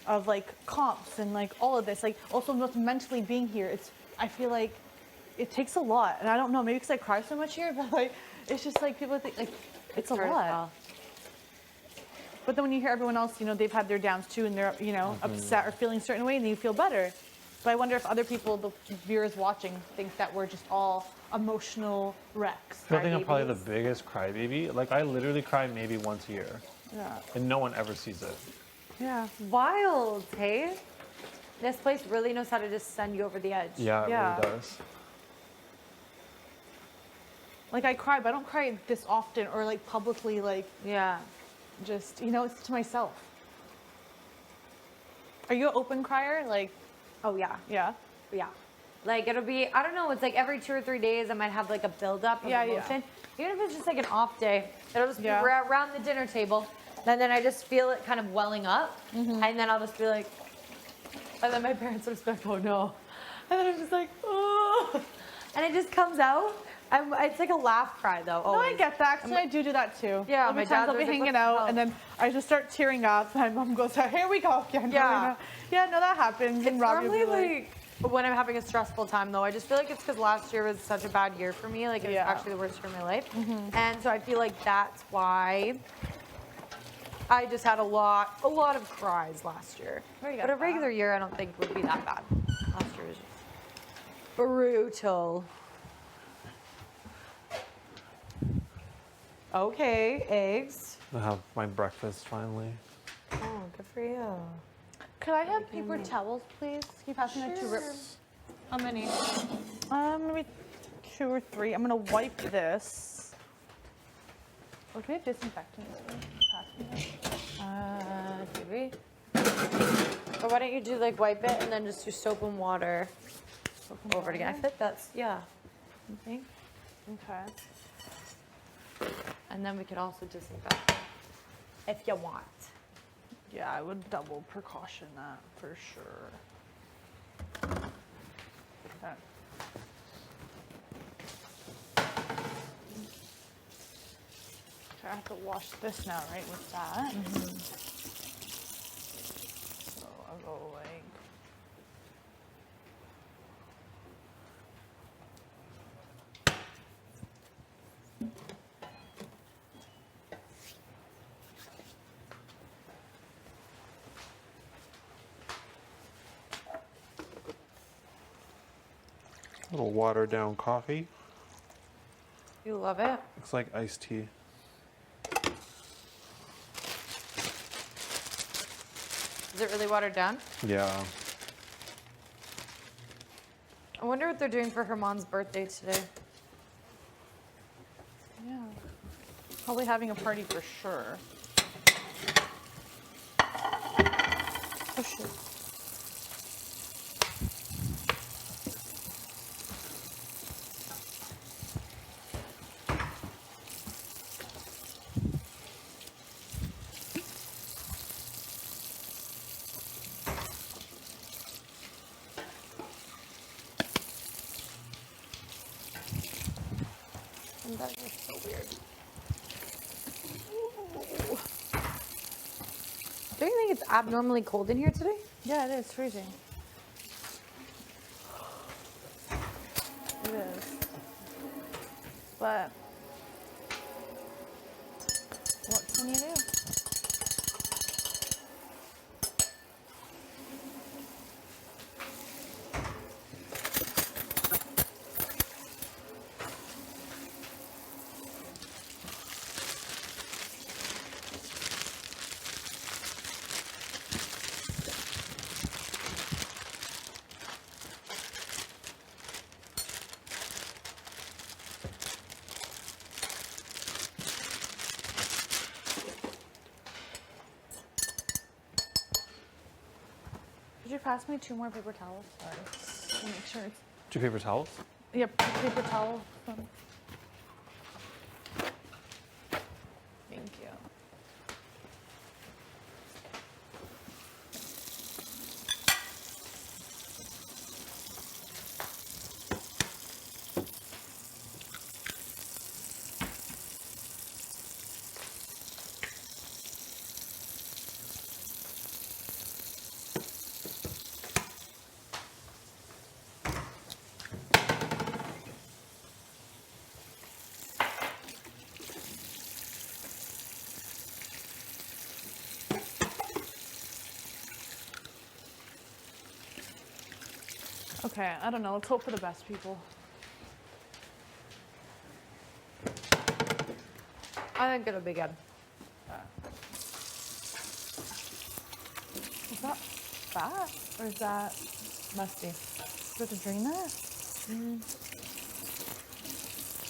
Speaker 7: of, like, comps and, like, all of this. Like, also just mentally being here, I feel like it takes a lot. And I don't know, maybe because I cry so much here, but, like, it's just, like, people think, like, it's a
Speaker 1: hard as
Speaker 7: lot.
Speaker 1: well.
Speaker 7: But then when you hear everyone else, they've had their downs too, and they're, upset or feeling a certain way, and then you feel better. But I wonder if other people, the viewers watching, think that we're just all emotional wrecks.
Speaker 5: I think I'm probably the
Speaker 7: crybabies.
Speaker 5: biggest crybaby. Like I literally cry maybe once a year,
Speaker 7: Yeah.
Speaker 5: and no one ever sees it.
Speaker 7: Yeah.
Speaker 1: Wild, hey? This place really knows how to just send you over the edge.
Speaker 5: Yeah, it
Speaker 7: Yeah.
Speaker 5: really does.
Speaker 7: Like I cry, but I don't cry this often or like publicly, like
Speaker 1: Yeah.
Speaker 7: just, it's to myself. Are you an open crier? Like,
Speaker 1: Oh yeah.
Speaker 7: yeah.
Speaker 1: Yeah. Like it'll be, I don't know, it's like every 2 or 3 days I might have like a buildup of
Speaker 7: Yeah, yeah.
Speaker 1: emotion. Even if it's just like an off day, it'll just
Speaker 7: Yeah.
Speaker 1: be around the dinner table. And then I just feel it kind of welling up.
Speaker 7: Mm-hmm.
Speaker 1: And then I'll just be like, and then my parents will just be like, oh no. And then I'm just like, oh. And it just comes out. It's like a laugh cry though.
Speaker 7: No, I
Speaker 1: Always.
Speaker 7: get that. Actually, I do that too.
Speaker 1: Yeah,
Speaker 7: Other
Speaker 1: my
Speaker 7: times
Speaker 1: dad
Speaker 7: I'll be
Speaker 1: was like,
Speaker 7: hanging
Speaker 1: "What the
Speaker 7: out,
Speaker 1: hell?"
Speaker 7: and then I just start tearing up. My mom goes, "Here we go again."
Speaker 1: Yeah.
Speaker 7: Yeah, no, that happens. And
Speaker 1: It's
Speaker 7: Robbie will
Speaker 1: normally
Speaker 7: be like,
Speaker 1: like when I'm having a stressful time though. I just feel like it's because last year was such a bad year for me. Like it was
Speaker 7: Yeah.
Speaker 1: actually the worst year of my life. And so I feel like that's why I just had a lot of cries last year.
Speaker 7: Oh, you got
Speaker 1: But a
Speaker 7: that.
Speaker 1: regular year I don't think would be that bad. Last year was just brutal. Okay, eggs.
Speaker 5: I have my breakfast finally.
Speaker 1: Oh, good for you.
Speaker 7: could I have paper towels, please? Can you pass me like 2 rips?
Speaker 1: How many?
Speaker 7: Maybe 2 or 3. I'm gonna wipe this. Oh, do we have disinfectant? Pass me that.
Speaker 1: Do we? Or why don't you do like wipe it and then just do soap and water over it again? I think that's, yeah. I think.
Speaker 7: Okay.
Speaker 1: And then we could also disinfect it if you want.
Speaker 7: Yeah, I would double precaution that for sure. Okay. Okay, I have to wash this now, right, with that. So I'll go like.
Speaker 5: A little watered down coffee.
Speaker 1: You love it?
Speaker 5: Looks like iced tea.
Speaker 1: Is it really watered down?
Speaker 5: Yeah.
Speaker 1: I wonder what they're doing for Herman's birthday today.
Speaker 7: Yeah. Probably having a party for sure. Oh shit.
Speaker 1: guys are so weird. Don't you think it's abnormally cold in here today?
Speaker 7: Yeah, it is freezing. It is. But what can you do? Could you pass me 2 more paper towels? Sorry. To make sure it's.
Speaker 5: 2 paper towels?
Speaker 7: Yep, paper towel. Thank you. Okay, I don't know. Let's hope for the best, people.
Speaker 1: I think it'll be good.
Speaker 7: Is that fat or is that musty? Do we have to drain that?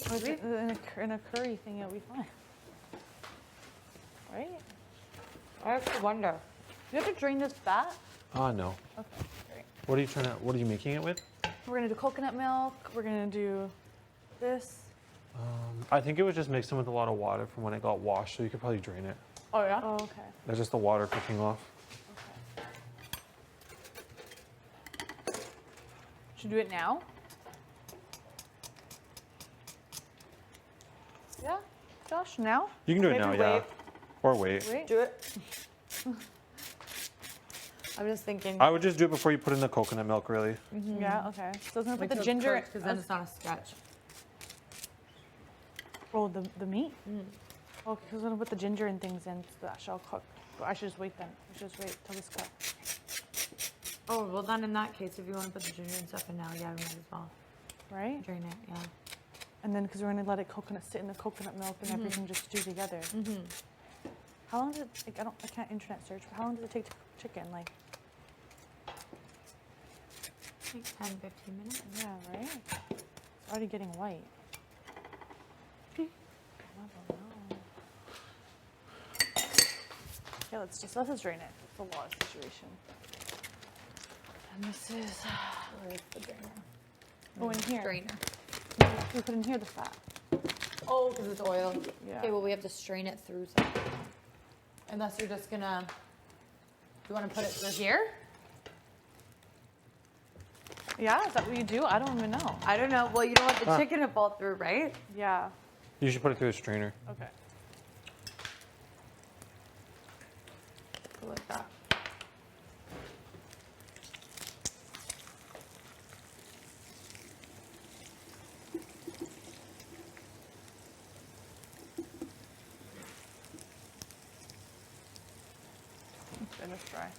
Speaker 7: Or is it in a curry thing? It'll be fine, right?
Speaker 1: I have to wonder.
Speaker 7: Do you have to drain this fat?
Speaker 5: No.
Speaker 7: Okay, great.
Speaker 5: What are you making it with?
Speaker 7: We're gonna do coconut milk. We're gonna do this.
Speaker 5: I think it was just mixed in with a lot of water from when it got washed, so you could probably drain it.
Speaker 7: Oh yeah. Oh, okay.
Speaker 5: That's just the water cooking off.
Speaker 7: Okay. Should we do it now? Yeah, Josh. Now?
Speaker 5: You can do it
Speaker 1: Maybe
Speaker 5: now, yeah.
Speaker 1: wait.
Speaker 5: Or wait.
Speaker 7: Wait.
Speaker 1: Do it. I'm just thinking.
Speaker 5: I would just do it before you put in the coconut milk, really.
Speaker 7: Yeah. Okay. So I was gonna put the ginger.
Speaker 1: Because then it's not a sketch.
Speaker 7: Oh, the meat? Okay, because I'm gonna put the ginger and things in so that shall cook. But I should just wait then. I should just wait till this cook.
Speaker 1: Oh, well then in that case, if you want to put the ginger and stuff in now, yeah, we might as well.
Speaker 7: Right?
Speaker 1: Drain it, yeah.
Speaker 7: And then because we're gonna let it sit in the coconut milk and everything just stew together. How long does it take? I can't internet search, but how long does it take to cook chicken? Like,
Speaker 1: Like 10, 15 minutes.
Speaker 7: yeah, right? It's already getting white. I don't know. Yeah, let's just drain it. It's a lot of situation. And this is
Speaker 1: Where's the drainer?
Speaker 7: oh in here.
Speaker 1: Strainer.
Speaker 7: We put in here the fat.
Speaker 1: Oh, because it's oil.
Speaker 7: Yeah.
Speaker 1: Okay, well we have to strain it through something. Unless you're just gonna, you want to put it through here?
Speaker 7: Yeah, is that what you do? I don't even know.
Speaker 1: I don't know. Well, you don't want the chicken to fall through, right?
Speaker 7: Yeah.
Speaker 5: You should put it through the strainer.
Speaker 7: Okay.
Speaker 1: Go like that.
Speaker 7: Finish dry.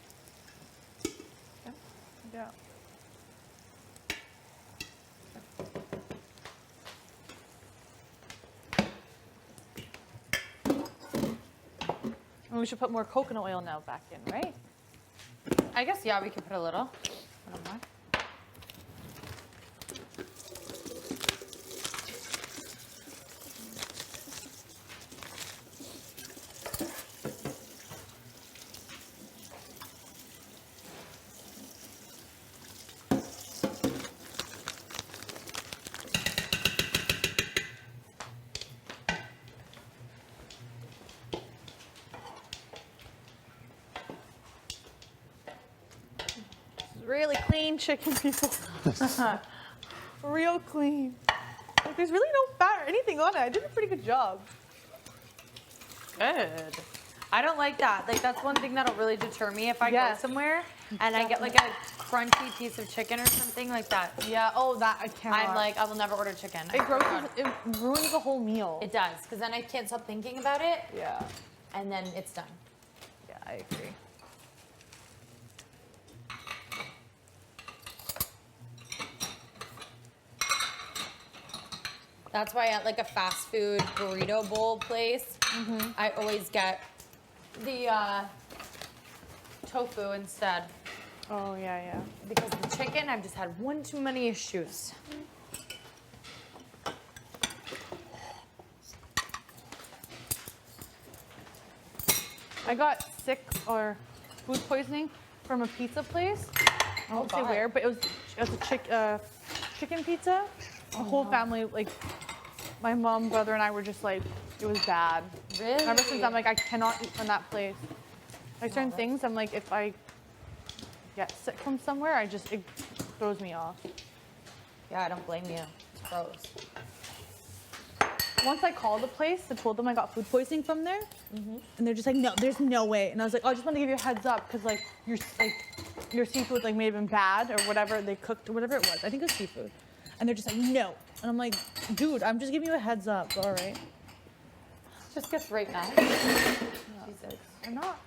Speaker 7: Yeah. Yeah. And we should put more coconut oil now back in, right?
Speaker 1: I guess, yeah, we can put a little. I don't mind.
Speaker 7: Really clean chicken, people. Real clean. Look There's really no fat or anything on it. I did a pretty good job.
Speaker 1: Good. I don't like that. Like that's one thing that'll really deter me if I
Speaker 7: Yeah.
Speaker 1: go somewhere and I get like a crunchy piece of chicken or something like that.
Speaker 7: Yeah. Oh, that I cannot.
Speaker 1: I'm like, I will never order chicken. I
Speaker 7: it
Speaker 1: swear to God.
Speaker 7: ruins the whole meal.
Speaker 1: It does, because then I can't stop thinking about it,
Speaker 7: Yeah.
Speaker 1: and then it's done.
Speaker 7: Yeah, I agree.
Speaker 1: That's why at like a fast food burrito bowl place, I always get the tofu instead.
Speaker 7: Oh yeah, yeah.
Speaker 1: Because the chicken, I've just had one too many issues.
Speaker 7: I got sick or food poisoning from a pizza place. I won't say
Speaker 1: God.
Speaker 7: where, but it was a chicken pizza. The whole family, like my mom, brother, and I were just like, it was bad.
Speaker 1: Really?
Speaker 7: Ever since I'm like, I cannot eat from that place. Like certain things, I'm like, if I get sick from somewhere, it throws me off.
Speaker 1: Yeah, I don't blame you. It's gross.
Speaker 7: Once I called the place, I told them I got food poisoning from there, and they're just like, no, there's no way. And I was like, oh, I just want to give you a heads up because like your seafood like may have been bad or whatever they cooked or whatever it was. I think it was seafood, and they're just like, no. And I'm like, dude, I'm just giving you a heads up. All right.
Speaker 1: Just gets right now. Jesus.
Speaker 7: Or not.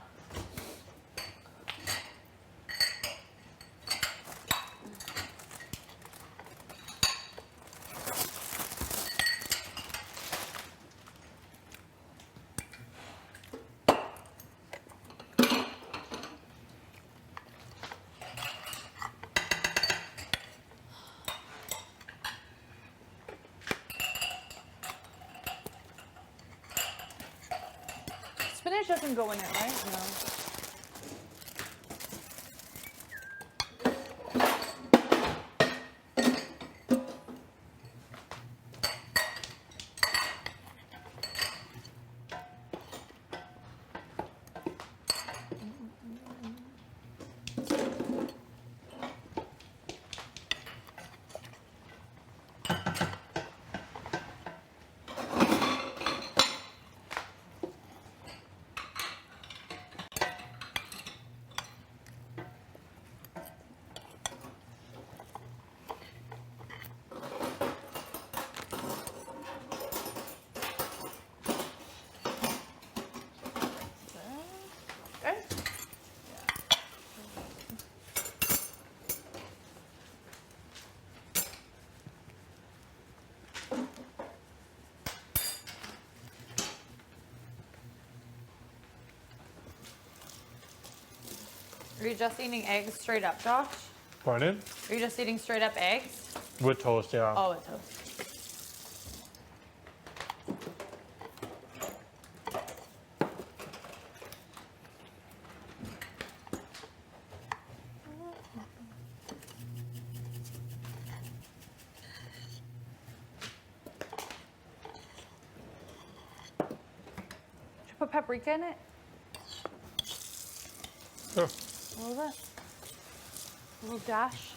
Speaker 7: Spinach doesn't go in it, right? No. Okay.
Speaker 1: Are you just eating eggs straight up, Josh?
Speaker 8: Pardon?
Speaker 1: Are you just eating straight up eggs?
Speaker 8: With toast, yeah.
Speaker 1: Oh, with toast.
Speaker 7: Should I put paprika in it?
Speaker 8: Sure.
Speaker 7: A little bit. A little dash.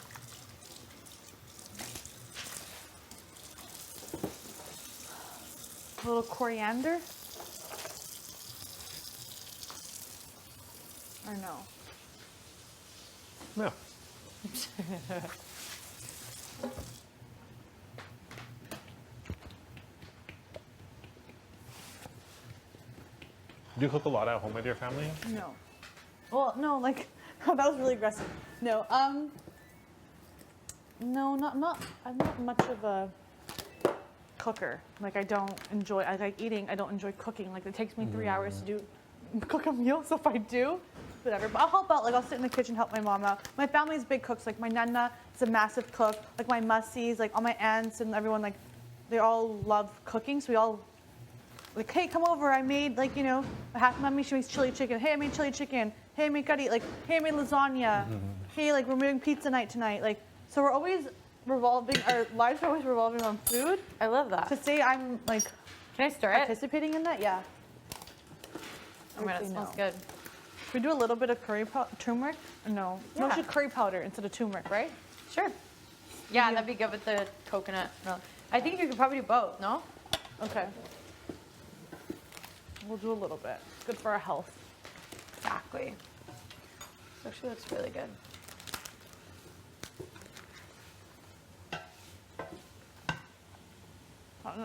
Speaker 7: A little coriander. Or no?
Speaker 8: Yeah. Do you cook a lot at home with your family?
Speaker 7: No. Well, no, like that was really aggressive. No, no, not. I'm not much of a cooker. Like I don't enjoy. I like eating. I don't enjoy cooking. Like it takes me 3 hours to cook a meal. So if I do, whatever. But I'll help out. Like I'll sit in the kitchen, help my mom out. My family's big cooks. Like my nana is a massive cook. Like my mussies, like all my aunts and everyone, like they all love cooking. So we all like, hey, come over. I made like half mommy she makes chili chicken. Hey, I made chili chicken. Hey, I made curry. Like, hey, I made lasagna. Hey, like we're doing pizza night tonight. Like, so we're always revolving. Our lives are always revolving on food.
Speaker 1: I love that.
Speaker 7: To say I'm like
Speaker 1: Can I stir it?
Speaker 7: participating in that, yeah.
Speaker 1: Oh my God, it
Speaker 7: Actually,
Speaker 1: smells
Speaker 7: no.
Speaker 1: good.
Speaker 7: We do a little bit of turmeric. No, no,
Speaker 1: Yeah.
Speaker 7: we should curry powder instead of turmeric, right?
Speaker 1: Sure. Yeah, that'd be good with the coconut milk. I think you could probably do both, no?
Speaker 7: Okay. We'll do a little bit. Good for our health.
Speaker 1: Exactly. This actually looks really good.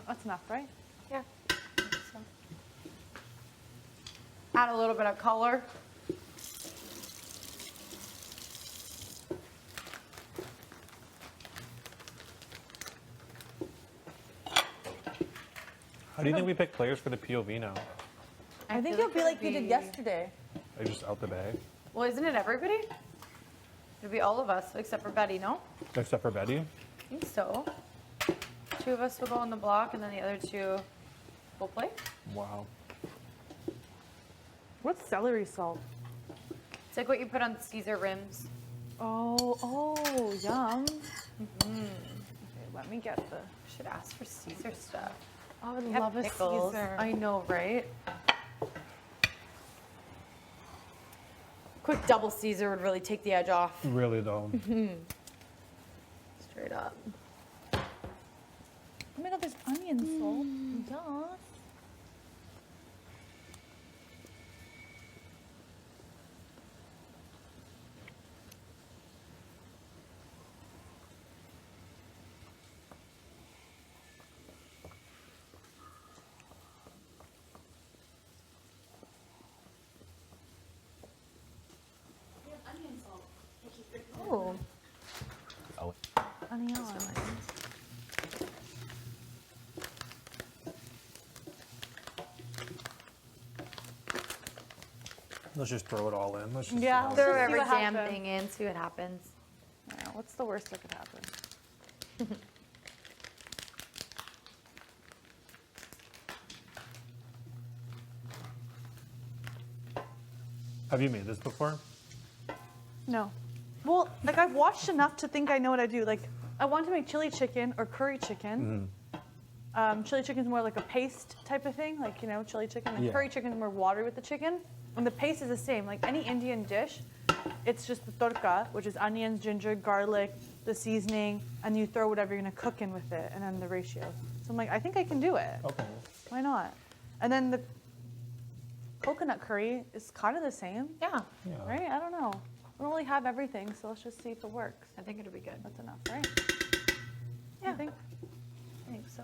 Speaker 7: That's enough, right?
Speaker 1: Yeah. I think so. Add a little bit of color.
Speaker 8: How do you think we pick players for the POV now?
Speaker 7: I think
Speaker 1: feel
Speaker 7: it'll be like you did yesterday.
Speaker 8: Are you just out the bag?
Speaker 1: Well, isn't it everybody? It'll be all of us except for Betty, no?
Speaker 8: Except for Betty?
Speaker 1: I think so. 2 of us will go on the block and then the other 2 will play.
Speaker 8: Wow.
Speaker 7: What's celery salt?
Speaker 1: It's like what you put on Caesar rims.
Speaker 7: Oh, yum. Okay, let me get the.
Speaker 1: Should ask for Caesar stuff.
Speaker 7: Oh, I
Speaker 1: We have
Speaker 7: love a
Speaker 1: pickles.
Speaker 7: Caesar.
Speaker 1: I know, right? Quick double Caesar would really take the edge off.
Speaker 8: Really though.
Speaker 1: Straight up.
Speaker 7: Oh my god, there's onion salt. Yeah.
Speaker 1: Oh.
Speaker 4: Oh,
Speaker 7: Onion.
Speaker 8: Let's just throw it all in. Let's just
Speaker 7: Yeah.
Speaker 8: see
Speaker 1: Throw
Speaker 7: Let's see
Speaker 1: every
Speaker 7: what
Speaker 1: damn
Speaker 7: happens.
Speaker 1: thing in, see what happens.
Speaker 7: Yeah, what's the worst that could happen?
Speaker 8: Have you made this before?
Speaker 7: No. Well, like I've watched enough to think I know what I do. Like I want to make chili chicken or curry chicken. Chili chicken is more like a paste type of thing, like chili chicken. And
Speaker 8: Yeah.
Speaker 7: curry chicken is more watery with the chicken, and the paste is the same. Like any Indian dish, it's just the tadka, which is onions, ginger, garlic, the seasoning, and you throw whatever you're gonna cook in with it, and then the ratio. So I'm like, I think I can do it.
Speaker 8: Okay.
Speaker 7: Why not? And then the coconut curry is kind of the same,
Speaker 1: Yeah,
Speaker 8: Yeah.
Speaker 7: right? I don't know. We don't really have everything, so let's just see if it works.
Speaker 1: I think it'll be good.
Speaker 7: That's enough, right?
Speaker 1: Yeah.
Speaker 7: I think.
Speaker 1: I think so.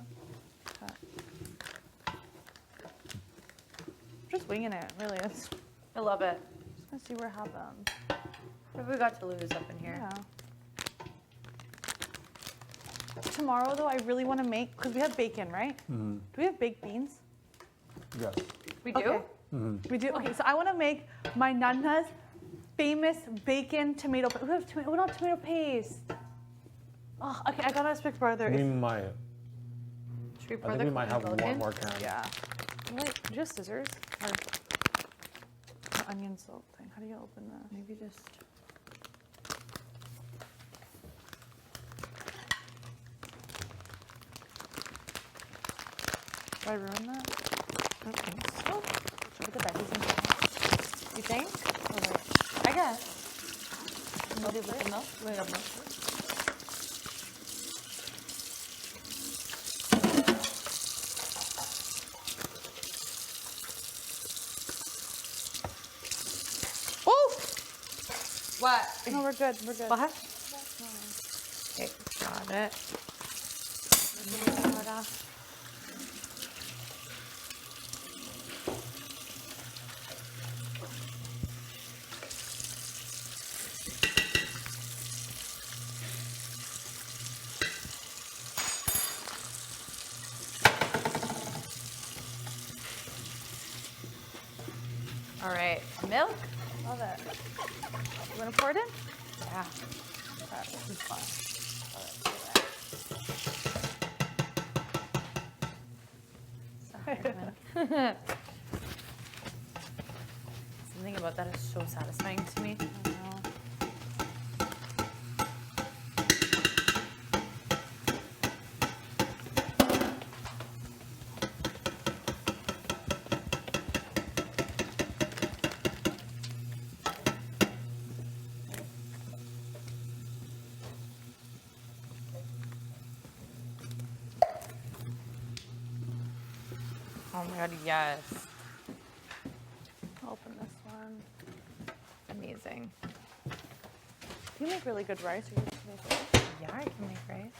Speaker 7: Just winging it, really. It's just
Speaker 1: I love it.
Speaker 7: gonna see where it happens.
Speaker 1: What have we got to lose up in here?
Speaker 7: Yeah. Tomorrow, though, I really want to make, because we have bacon, right? Do we have baked beans?
Speaker 8: Yes.
Speaker 1: We do?
Speaker 7: Okay. We do? Okay, so I want to make my Nana's famous bacon tomato paste. We don't have tomato paste. Oh, okay, I gotta speak further.
Speaker 8: We might.
Speaker 1: Should we
Speaker 8: I
Speaker 1: pour
Speaker 8: think
Speaker 1: the
Speaker 8: we might have
Speaker 1: milk
Speaker 8: one
Speaker 1: in?
Speaker 8: more can.
Speaker 7: Yeah. Wait, do you have scissors? Or the onion salt thing? How do you open that?
Speaker 1: Maybe just.
Speaker 7: Did I ruin that?
Speaker 1: I don't think so.
Speaker 7: Should I put the veggies in there?
Speaker 1: You think?
Speaker 7: Or wait?
Speaker 1: I guess. Maybe with the milk? Wait, milk. Oh! What?
Speaker 7: No, we're good. We're good.
Speaker 1: What? Okay, got it. All right, milk.
Speaker 7: Love it. You want to pour it in?
Speaker 1: Yeah.
Speaker 7: Okay, this is fun.
Speaker 1: Sorry, something about that is so satisfying to me.
Speaker 7: I know.
Speaker 1: my god, yes.
Speaker 7: I'll open this one.
Speaker 1: Amazing.
Speaker 7: You make really good rice. Or you just make it?
Speaker 1: Yeah, I can make rice.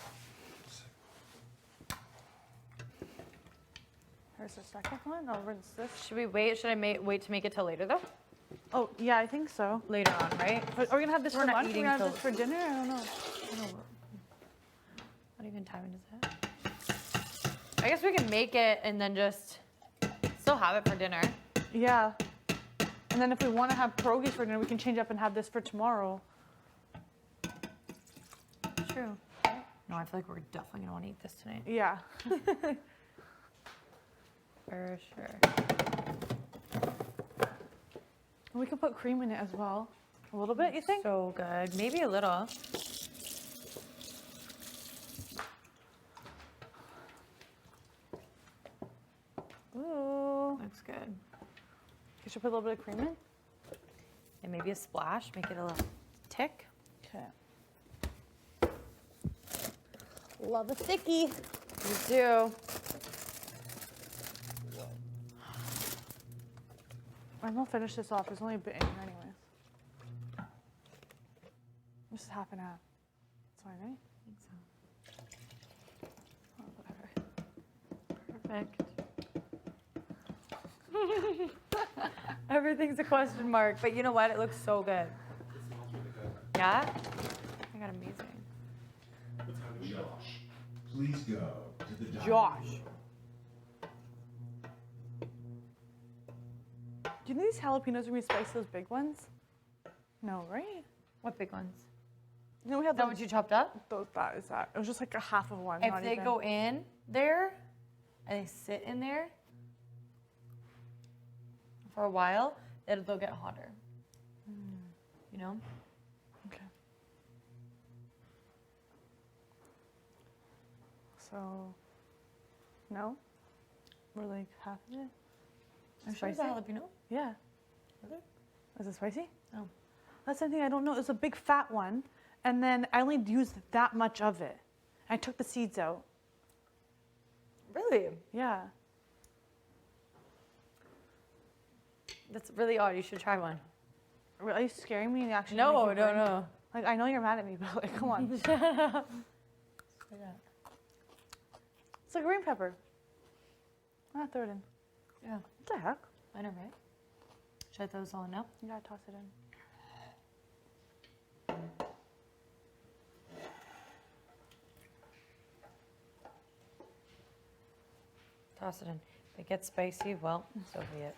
Speaker 7: Here's the second one. I'll rinse this.
Speaker 1: Should we wait? Should I wait to make it till later though?
Speaker 7: Oh, yeah, I think so.
Speaker 1: Later on, right?
Speaker 7: Are we gonna have this
Speaker 1: We're
Speaker 7: for
Speaker 1: not
Speaker 7: lunch? Are we
Speaker 1: eating
Speaker 7: gonna have
Speaker 1: till-
Speaker 7: this for dinner? I don't know.
Speaker 1: What even time is it? I guess we can make it and then just still have it for dinner.
Speaker 7: Yeah. And then if we want to have pierogies for dinner, we can change up and have this for tomorrow.
Speaker 1: True. No, I feel like we're definitely gonna want to eat this tonight.
Speaker 7: Yeah.
Speaker 1: For sure.
Speaker 7: We can put cream in it as well. A little bit, you think?
Speaker 1: So good. Maybe a little.
Speaker 7: Ooh.
Speaker 1: Looks good.
Speaker 7: You should put a little bit of cream in.
Speaker 1: And maybe a splash. Make it a little tick.
Speaker 7: Okay. Love a sticky.
Speaker 1: You do.
Speaker 7: I'm gonna finish this off. There's only a bit in here anyways. This is half and half. It's fine, right?
Speaker 1: Oh, whatever. Perfect. Everything's a question mark, but you know what? It looks so good. Yeah? I got amazing.
Speaker 3: Josh, please go to the dining
Speaker 7: Josh.
Speaker 3: room.
Speaker 7: Do you think these jalapenos are gonna be spicy, those big ones? No, right?
Speaker 1: What big ones?
Speaker 7: You know we have
Speaker 1: Is that
Speaker 7: those,
Speaker 1: what you chopped up?
Speaker 7: that is that. It was just like a half of one.
Speaker 1: If
Speaker 7: not
Speaker 1: they
Speaker 7: even.
Speaker 1: go in there and they sit in there for a while, they'll get hotter. You know?
Speaker 7: Okay. So, no? We're like half of it?
Speaker 1: I'm sure it's a jalapeno.
Speaker 7: Yeah.
Speaker 1: Really?
Speaker 7: Is it spicy?
Speaker 1: Oh.
Speaker 7: That's something I don't know. It's a big fat one, and then I only used that much of it. I took the seeds out.
Speaker 1: Really?
Speaker 7: Yeah.
Speaker 1: That's really odd. You should try one.
Speaker 7: Are you scaring me and actually?
Speaker 1: No,
Speaker 7: making
Speaker 1: no,
Speaker 7: burn?
Speaker 1: no.
Speaker 7: Like I know you're mad at me, but like, come on. It's like green pepper. Ah, throw it in.
Speaker 1: Yeah.
Speaker 7: What the heck?
Speaker 1: I know, right? Should I throw this all in now?
Speaker 7: You gotta toss it in.
Speaker 1: Toss it in. If it gets spicy, well, so be it.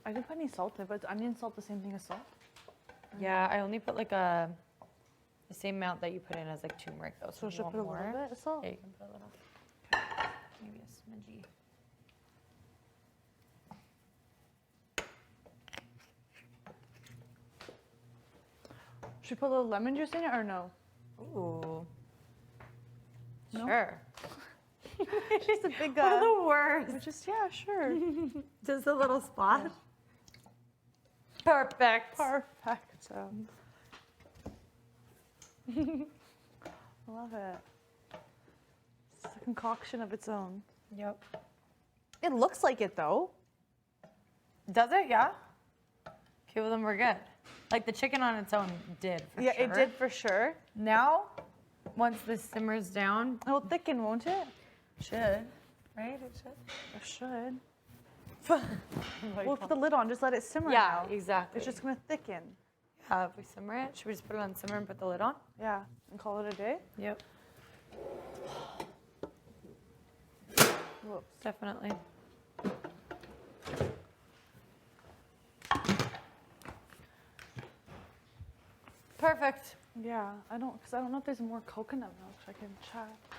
Speaker 7: I didn't put any salt in it, but is onion salt the same thing as salt?
Speaker 1: Yeah, I only put like the same amount that you put in as like turmeric though.
Speaker 7: So
Speaker 1: if
Speaker 7: should
Speaker 1: you
Speaker 7: I
Speaker 1: want
Speaker 7: put a
Speaker 1: more,
Speaker 7: little bit of salt?
Speaker 1: yeah, you can put a little. Maybe a smidgy.
Speaker 7: Should we put a little lemon juice in it or no?
Speaker 1: Ooh.
Speaker 7: No?
Speaker 1: Sure.
Speaker 7: She's a big
Speaker 1: One of the worst.
Speaker 7: Just yeah, sure.
Speaker 1: Just a little splash. Perfect.
Speaker 7: Perfect. So. I love it. It's a concoction of its own.
Speaker 1: Yep.
Speaker 7: It looks like it though.
Speaker 1: Does it? Yeah. Okay, well then we're good. Like the chicken on its own did. For
Speaker 7: Yeah,
Speaker 1: sure.
Speaker 7: it did for sure.
Speaker 1: Now, once this simmers down,
Speaker 7: It'll thicken, won't it?
Speaker 1: should. Right? It should.
Speaker 7: It should. We'll put the lid on, just let it simmer
Speaker 1: Yeah,
Speaker 7: now.
Speaker 1: exactly.
Speaker 7: It's just gonna thicken.
Speaker 1: Yeah, if we simmer it, should we just put it on simmer and put the lid on?
Speaker 7: Yeah, and call it a day.
Speaker 1: Yep.
Speaker 7: Whoops.
Speaker 1: Definitely. Perfect.
Speaker 7: Yeah, I don't know if there's more coconut milk, so I can check.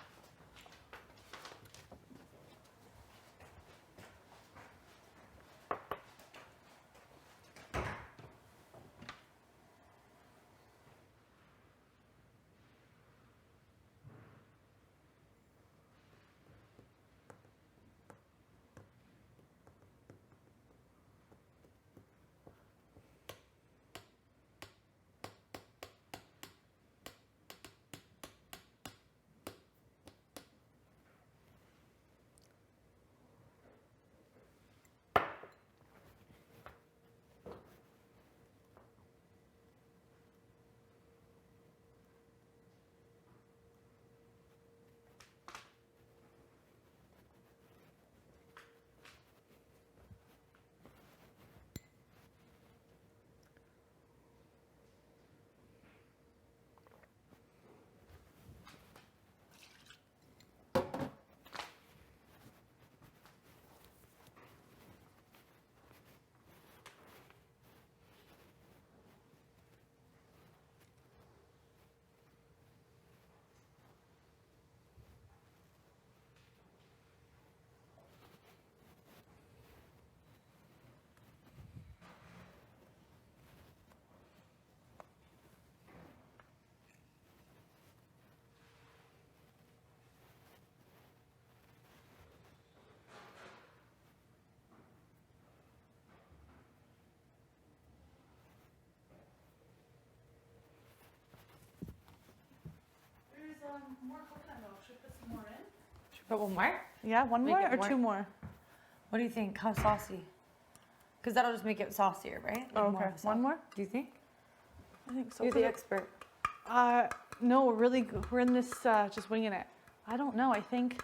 Speaker 7: more coconut milk. Should we put some more in?
Speaker 1: Should we put one more?
Speaker 7: Yeah, one
Speaker 1: Make
Speaker 7: more
Speaker 1: it
Speaker 7: or
Speaker 1: more-
Speaker 7: two more?
Speaker 1: What do you think? How saucy? Because that'll just make it saucier, right?
Speaker 7: Oh,
Speaker 1: Like
Speaker 7: okay.
Speaker 1: of a
Speaker 7: One
Speaker 1: sauce.
Speaker 7: more?
Speaker 1: Do you think?
Speaker 7: I think so.
Speaker 1: You're the expert.
Speaker 7: No, we're really we're in this just winging it. I don't know. I think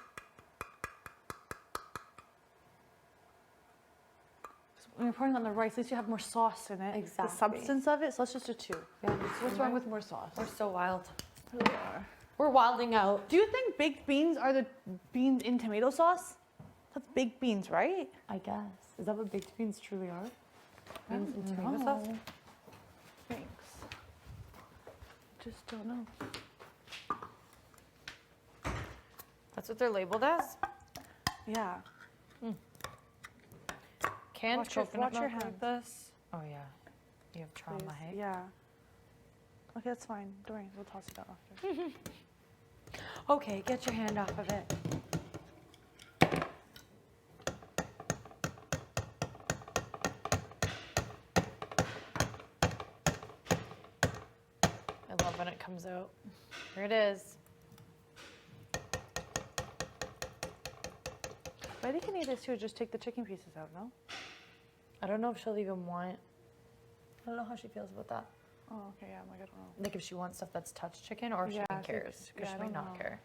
Speaker 7: when you're pouring on the rice, at least you have more sauce in it. The
Speaker 1: Exactly.
Speaker 7: substance of it. So let's just do two.
Speaker 1: Yeah,
Speaker 7: What's wrong with more sauce?
Speaker 1: We're so wild.
Speaker 7: We really are.
Speaker 1: We're wilding out.
Speaker 7: Do you think baked beans are the beans in tomato sauce? That's baked beans, right?
Speaker 1: I guess. Is that what baked beans truly are?
Speaker 7: I
Speaker 1: Beans and
Speaker 7: don't
Speaker 1: tomato
Speaker 7: know.
Speaker 1: sauce?
Speaker 7: Thanks. Just don't know.
Speaker 1: That's what they're labeled as?
Speaker 7: Yeah.
Speaker 1: Canned
Speaker 7: Watch your-
Speaker 1: coconut
Speaker 7: watch your
Speaker 1: milk like
Speaker 7: hands.
Speaker 1: this? Oh yeah. You have trauma,
Speaker 7: Please.
Speaker 1: hey?
Speaker 7: Yeah. Okay, that's fine. Don't worry. We'll toss it out after.
Speaker 1: Okay, get your hand off of it. I love when it comes out. Here it is.
Speaker 7: Betty can eat this too. Just take the chicken pieces out, no?
Speaker 1: I don't know if she'll even want. I don't know how she feels about that.
Speaker 7: Oh, okay. Yeah, I'm like, I don't know.
Speaker 1: Like if she wants stuff that's touched chicken or if
Speaker 7: Yeah,
Speaker 1: she
Speaker 7: I
Speaker 1: even
Speaker 7: think-
Speaker 1: cares. Because
Speaker 7: yeah, I
Speaker 1: she might
Speaker 7: don't
Speaker 1: not
Speaker 7: know.
Speaker 1: care.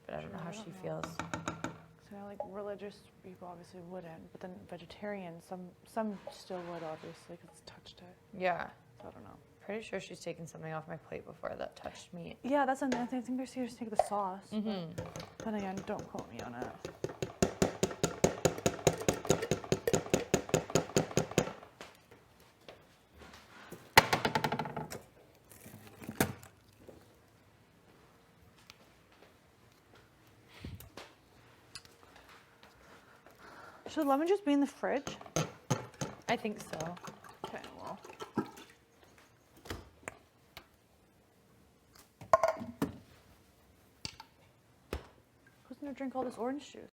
Speaker 1: But I don't know
Speaker 7: Sure,
Speaker 1: how
Speaker 7: I
Speaker 1: she
Speaker 7: don't know.
Speaker 1: feels.
Speaker 7: So like religious people obviously wouldn't, but then vegetarians, some still would obviously because it's touched it.
Speaker 1: Yeah.
Speaker 7: So I don't know.
Speaker 1: Pretty sure she's taken something off my plate before that touched meat.
Speaker 7: Yeah, that's another thing. I think they're serious to take the sauce.
Speaker 1: Mm-hmm.
Speaker 7: But then again, don't quote me on it. Should lemon juice be in the fridge?
Speaker 1: I think so.
Speaker 7: Okay, well. Who's gonna drink all this orange juice?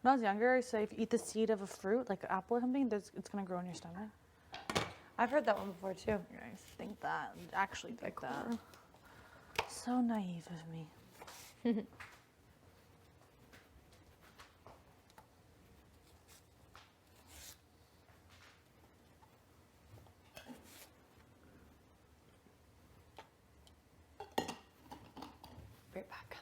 Speaker 7: When I was younger, I say if you eat the seed of a fruit, like an apple or something, it's gonna grow in your stomach.
Speaker 1: I've heard that one before too.
Speaker 7: You guys think that? Actually think that? So naive of me.
Speaker 1: Right back.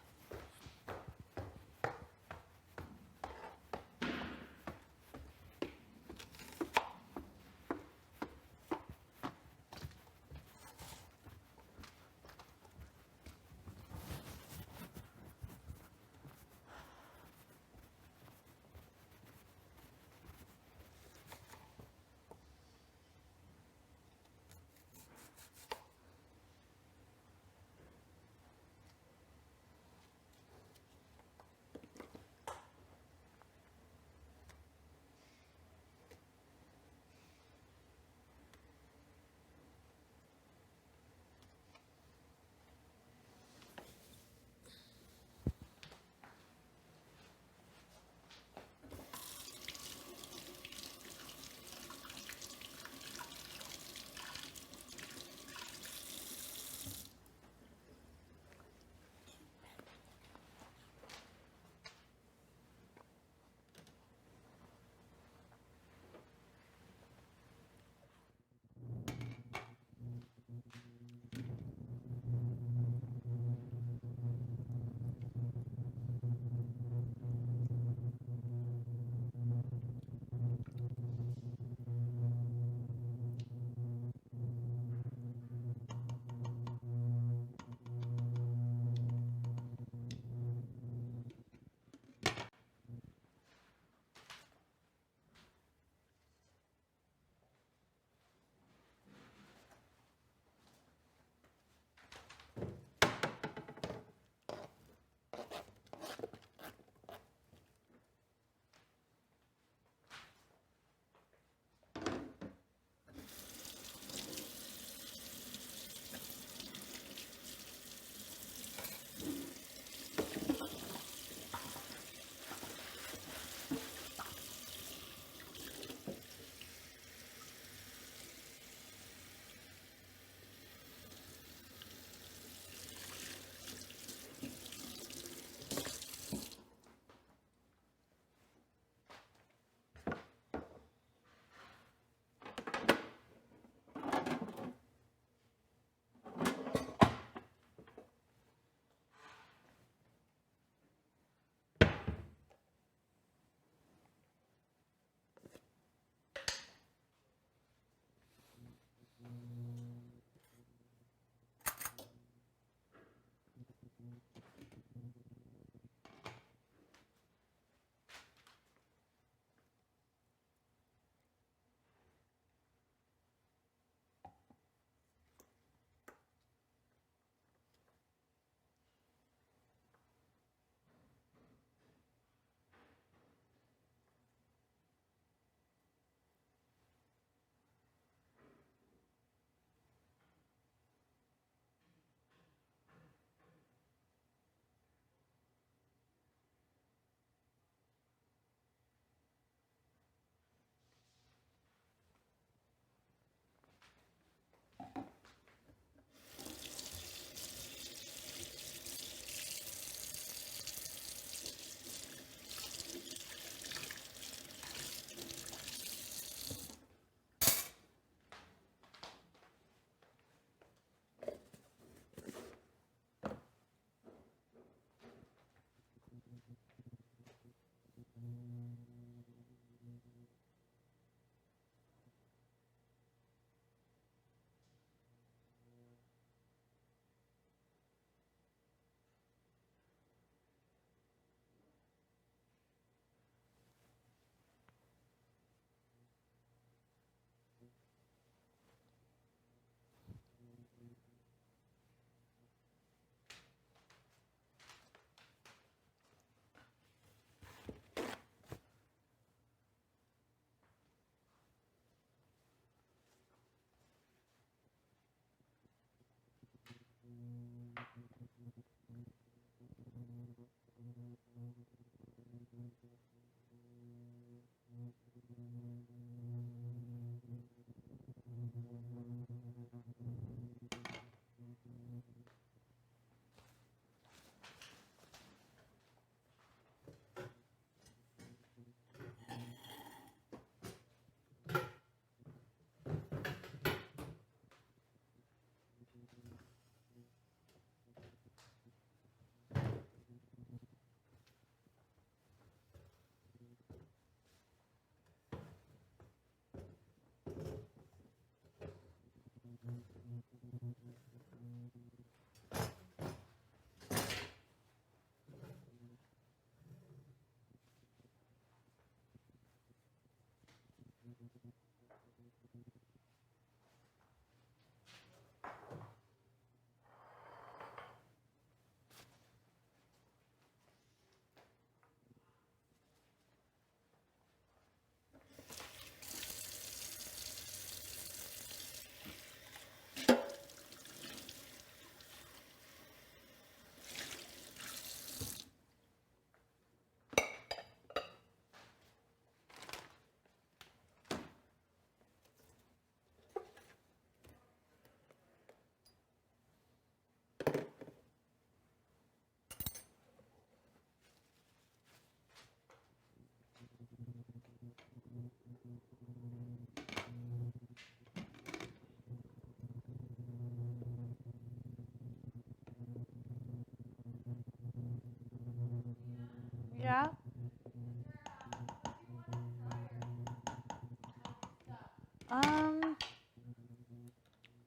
Speaker 7: Yeah?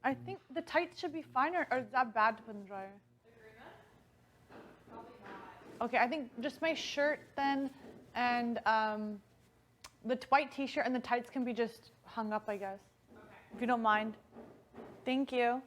Speaker 7: I think the tights should be fine, or is that bad to put in the dryer? Okay, I think just my shirt then, and the white t-shirt and the tights can be just hung up, I guess. Okay. If you don't mind. Thank you.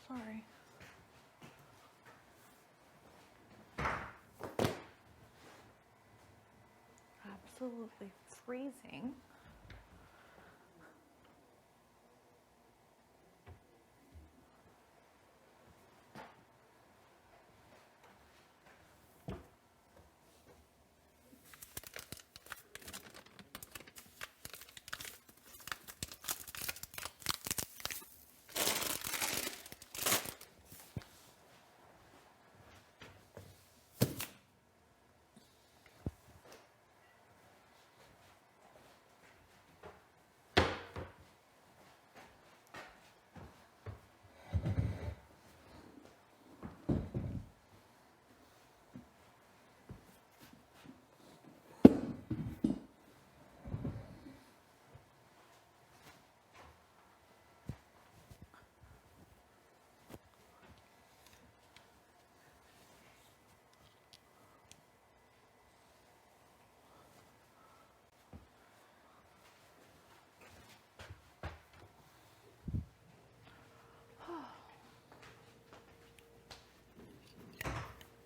Speaker 7: Sorry. Absolutely freezing.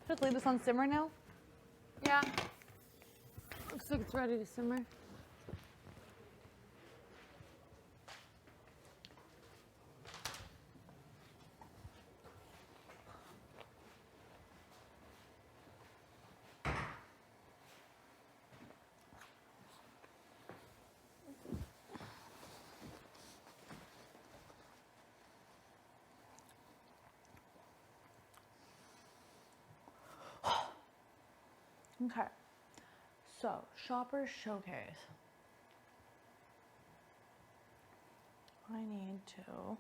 Speaker 7: Just leave this on simmer now?
Speaker 1: Yeah. Looks like it's ready to simmer.
Speaker 7: Okay. So, Shopper's Showcase. I need to.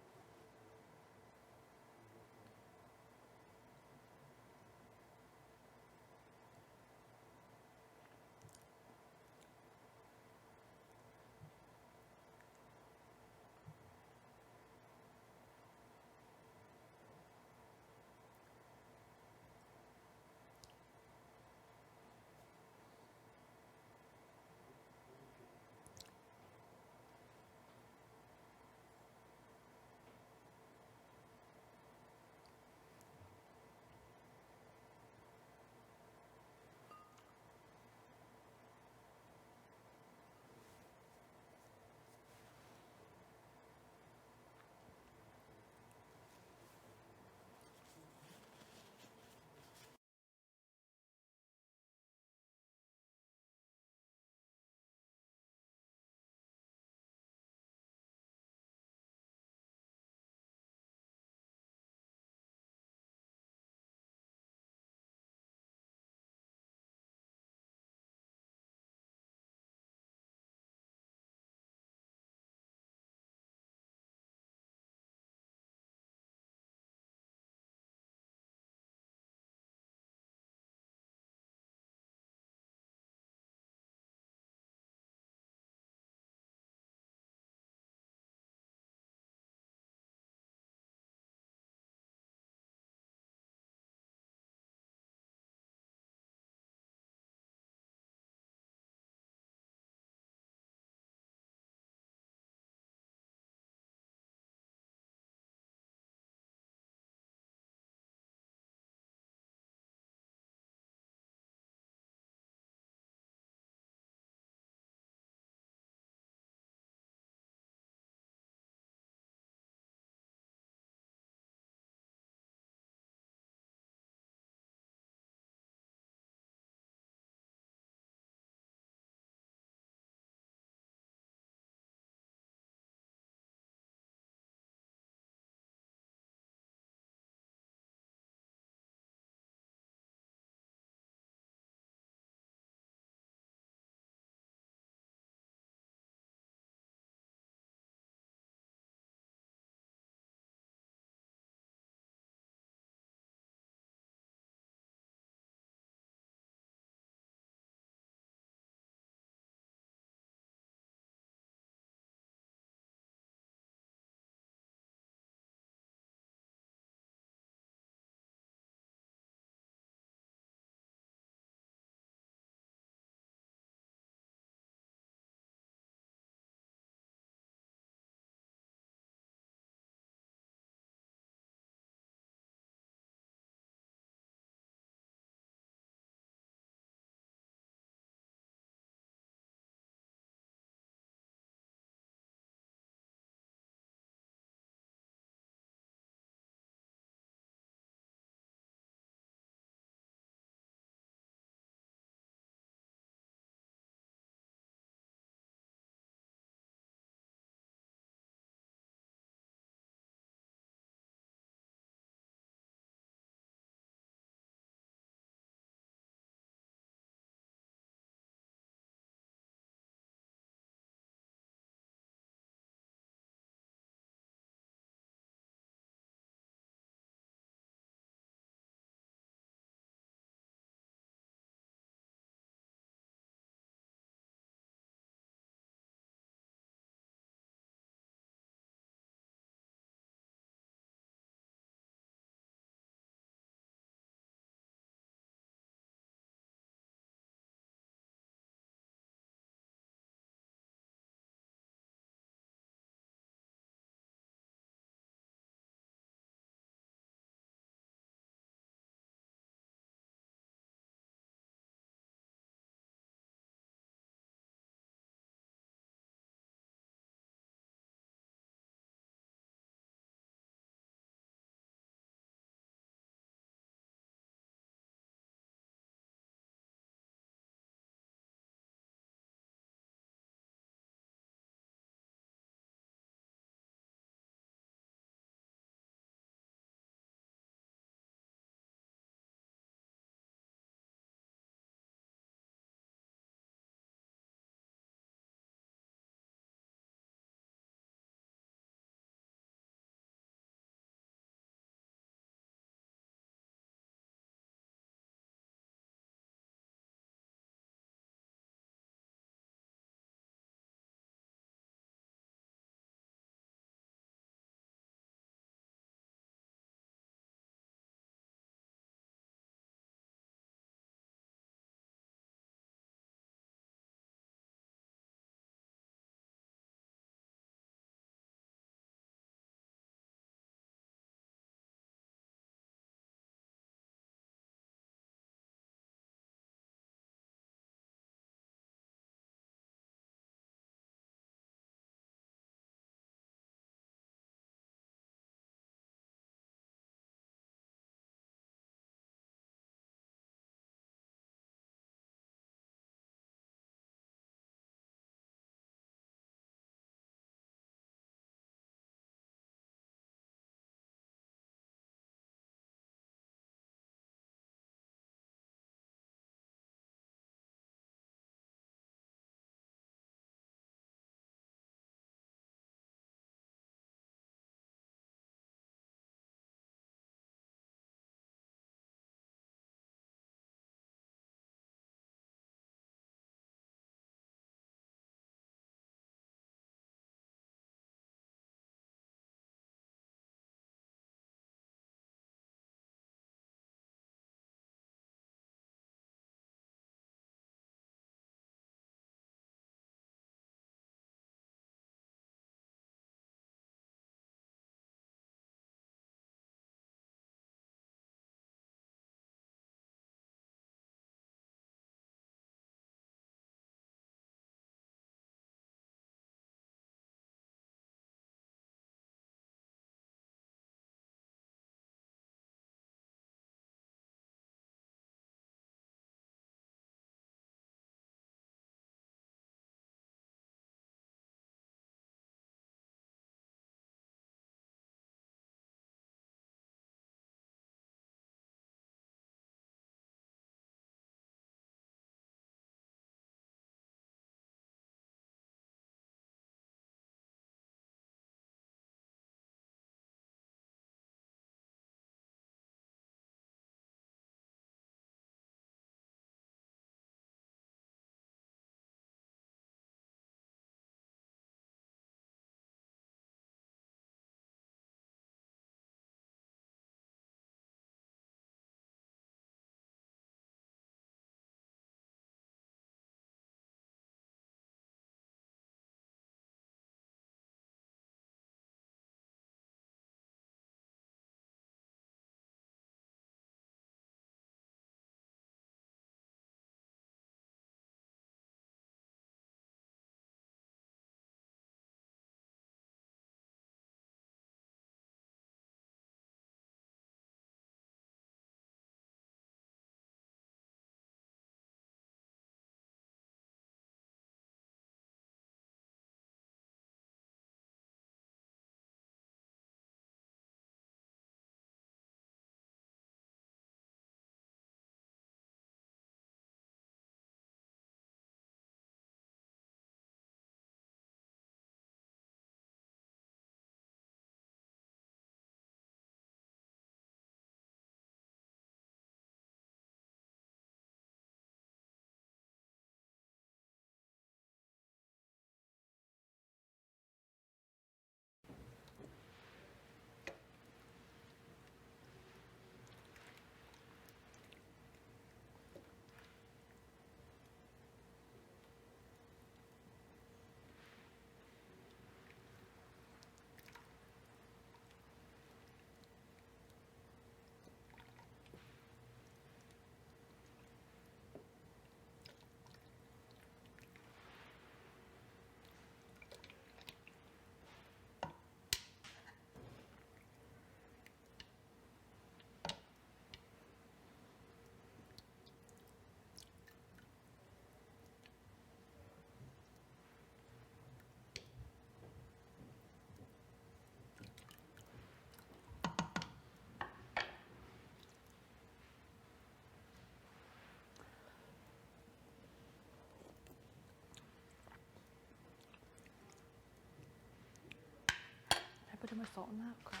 Speaker 7: too much salt in that? Crap.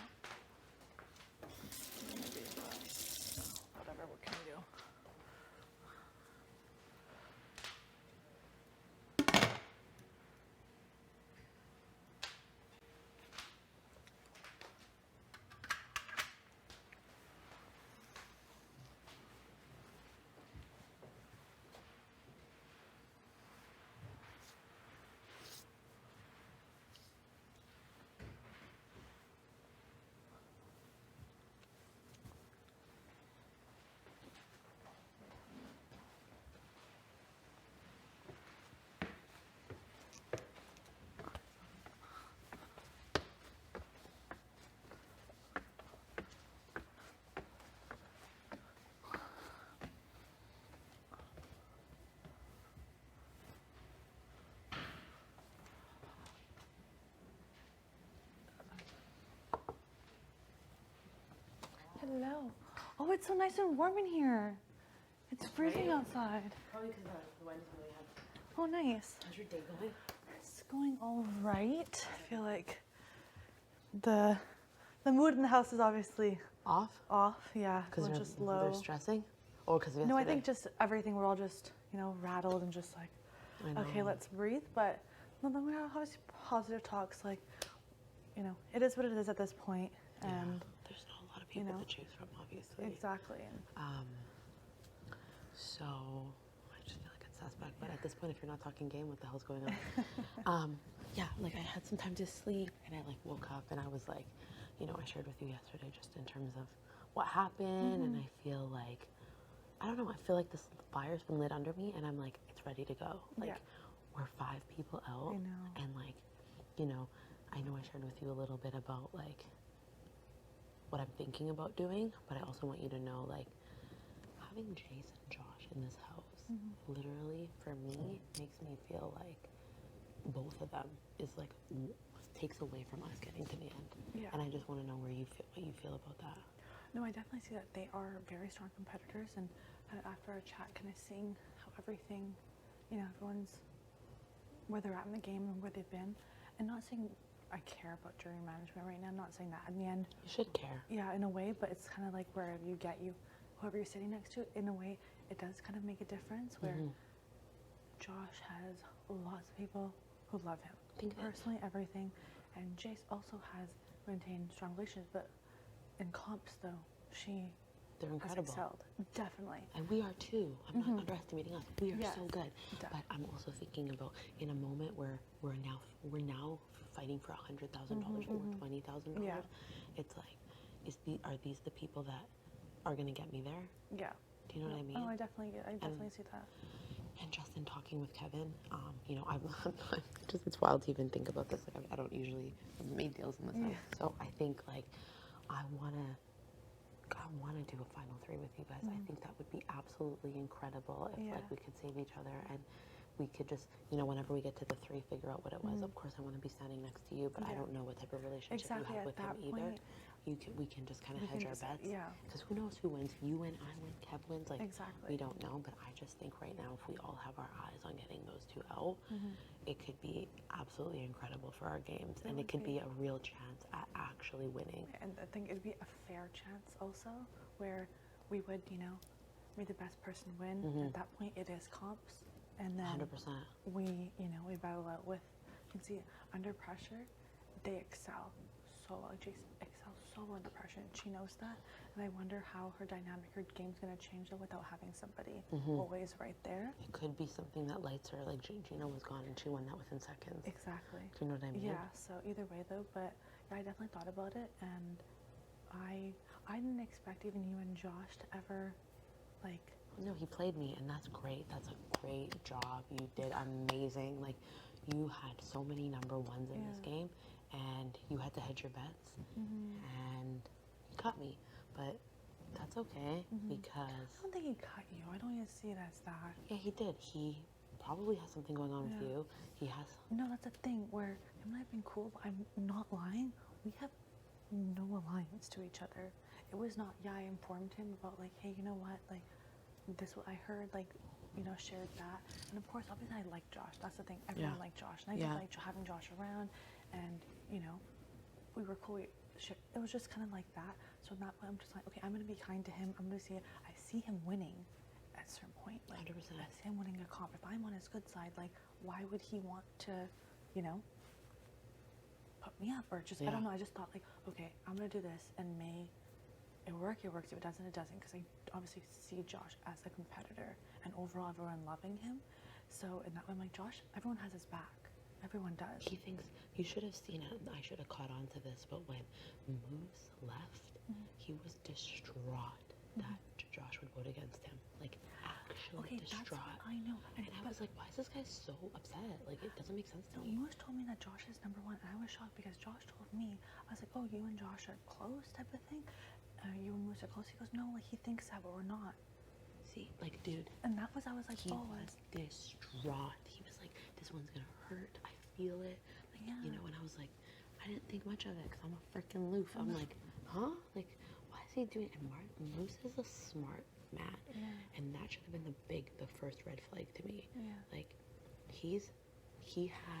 Speaker 7: Maybe, whatever, what can we do? Hello. Oh, it's so nice and warm in here. It's freezing outside.
Speaker 2: Probably because the wind is really hot.
Speaker 7: Oh, nice.
Speaker 2: How's your day going?
Speaker 7: It's going all right. I feel like the mood in the house is obviously
Speaker 2: Off?
Speaker 7: Yeah,
Speaker 2: Because
Speaker 7: we're just low.
Speaker 2: they're stressing? Or because of yesterday?
Speaker 7: No, I think just everything. We're all just, rattled and just like,
Speaker 2: I know.
Speaker 7: okay, let's breathe. But no, then we have obviously positive talks. Like, it is what it is at this point.
Speaker 2: Yeah,
Speaker 7: And
Speaker 2: there's not a lot of people to choose from, obviously.
Speaker 7: exactly.
Speaker 2: So I just feel like it's suspect. But at this point, if you're not talking game, what the hell's going on? Yeah, like I had some time to sleep, and I like woke up, and I was like, I shared with you yesterday just in terms of what happened, and I feel like, I don't know, I feel like this fire's been lit under me, and I'm like, it's ready to go. Like, we're 5 people out,
Speaker 7: I know.
Speaker 2: and like, I know I shared with you a little bit about like what I'm thinking about doing, but I also want you to know, like, having Jace and Josh in this house literally for me makes me feel like both of them is like takes away from us getting to the end.
Speaker 7: Yeah.
Speaker 2: And I just want to know what you feel about that.
Speaker 7: No, I definitely see that they are very strong competitors, and after our chat, kind of seeing how everything, everyone's where they're at in the game and where they've been, and not saying I care about jury management right now. I'm not saying that in the end.
Speaker 2: You should care.
Speaker 7: Yeah, in a way, but it's kind of like wherever you get whoever you're sitting next to, in a way, it does kind of make a difference. Where Josh has lots of people who love him, personally, everything, and Jace also has maintained strong relations, but in comps though,
Speaker 2: They're
Speaker 7: has
Speaker 2: incredible.
Speaker 7: excelled, definitely.
Speaker 2: And we are too. I'm not underestimating us. We are so good.
Speaker 7: Def-
Speaker 2: But I'm also thinking about in a moment where we're now fighting for $100,000 or $20,000.
Speaker 7: Yeah.
Speaker 2: It's like, are these the people that are gonna get me there?
Speaker 7: Yeah.
Speaker 2: Do you know what I mean?
Speaker 7: Oh, I definitely see that.
Speaker 2: And just in talking with Kevin, I'm just, it's wild to even think about this. Like, I don't usually make deals in this house. So I think, like, I want to do a final 3 with you guys. I think that would be absolutely incredible if, like, we could save each other and we could just, whenever we get to the 3, figure out what it was. Of course, I want to be standing next to you, but I don't know what type of relationship you have with him either. We can just kind of hedge our bets.
Speaker 7: Yeah.
Speaker 2: Because who knows who wins? You win, I win, Kev wins. Like,
Speaker 7: Exactly.
Speaker 2: we don't know, but I just think right now, if we all have our eyes on getting those 2 out, it could be absolutely incredible for our games, and it could be a real chance at actually winning.
Speaker 7: And I think it'd be a fair chance also, where we would, may the best person win. At that point, it is comps, and then
Speaker 2: 100%.
Speaker 7: we battle out with. You can see under pressure, they excel so well. Jason excels so well under pressure, and she knows that. And I wonder how her game's gonna change though without having somebody always right there.
Speaker 2: It could be something that lights her, like Gina was gone and she won that within seconds.
Speaker 7: Exactly.
Speaker 2: Do you know what I mean?
Speaker 7: Yeah. So either way though, but yeah, I definitely thought about it, and I didn't expect even you and Josh to ever, like.
Speaker 2: No, he played me, and that's great. That's a great job. You did amazing. Like, you had so many number 1s in this game, and you had to hedge your bets, and you cut me. But that's okay, because...
Speaker 7: I don't think he cut you. I don't even see it as that.
Speaker 2: Yeah, he did. He probably has something going on with you. He has...
Speaker 7: No, that's the thing, where it might have been cool, but I'm not lying. We have no alliance to each other. It was not, I informed him about, like, hey, you know what, like, this what I heard, like, shared that. And of course, obviously, I like Josh. That's the thing. Everyone liked Josh. And I just like having Josh around. And, we were cool. It was just kind of like that. So in that way, I'm just like, okay, I'm gonna be kind to him. I'm gonna see it. I see him winning at a certain point. Like
Speaker 2: 100%.
Speaker 7: I see him winning a comp. If I'm on his good side, like why would he want to, you know, put me up or just I don't know. I just thought like, okay, I'm gonna do this and may it work, it works. If it doesn't, it doesn't. Because I obviously see Josh as a competitor and overall everyone loving him. So in that way, I'm like, Josh, everyone has his back. Everyone does.
Speaker 2: He thinks you should have seen it. I should have caught on to this, but when Moose left, he was distraught that Josh would vote against him. Like actually distraught.
Speaker 7: That's what I know.
Speaker 2: And I was like, why is this guy so upset? Like it doesn't make sense to me.
Speaker 7: Moose told me that Josh is number one, and I was shocked because Josh told me, I was like, oh, you and Josh are close, type of thing. You and Moose are close. He goes, no, like he thinks that, but we're not.
Speaker 2: See, like, dude.
Speaker 7: And that was, I was like,
Speaker 2: he
Speaker 7: oh.
Speaker 2: was distraught. He was like, this one's gonna hurt. I feel it. Like, you know, and I was like, I didn't think much of it because I'm a freaking loof. I'm like, huh? Like, why is he doing it? And Moose is a smart man. Yeah. And that should have been the first red flag to me. Yeah. Like, he has.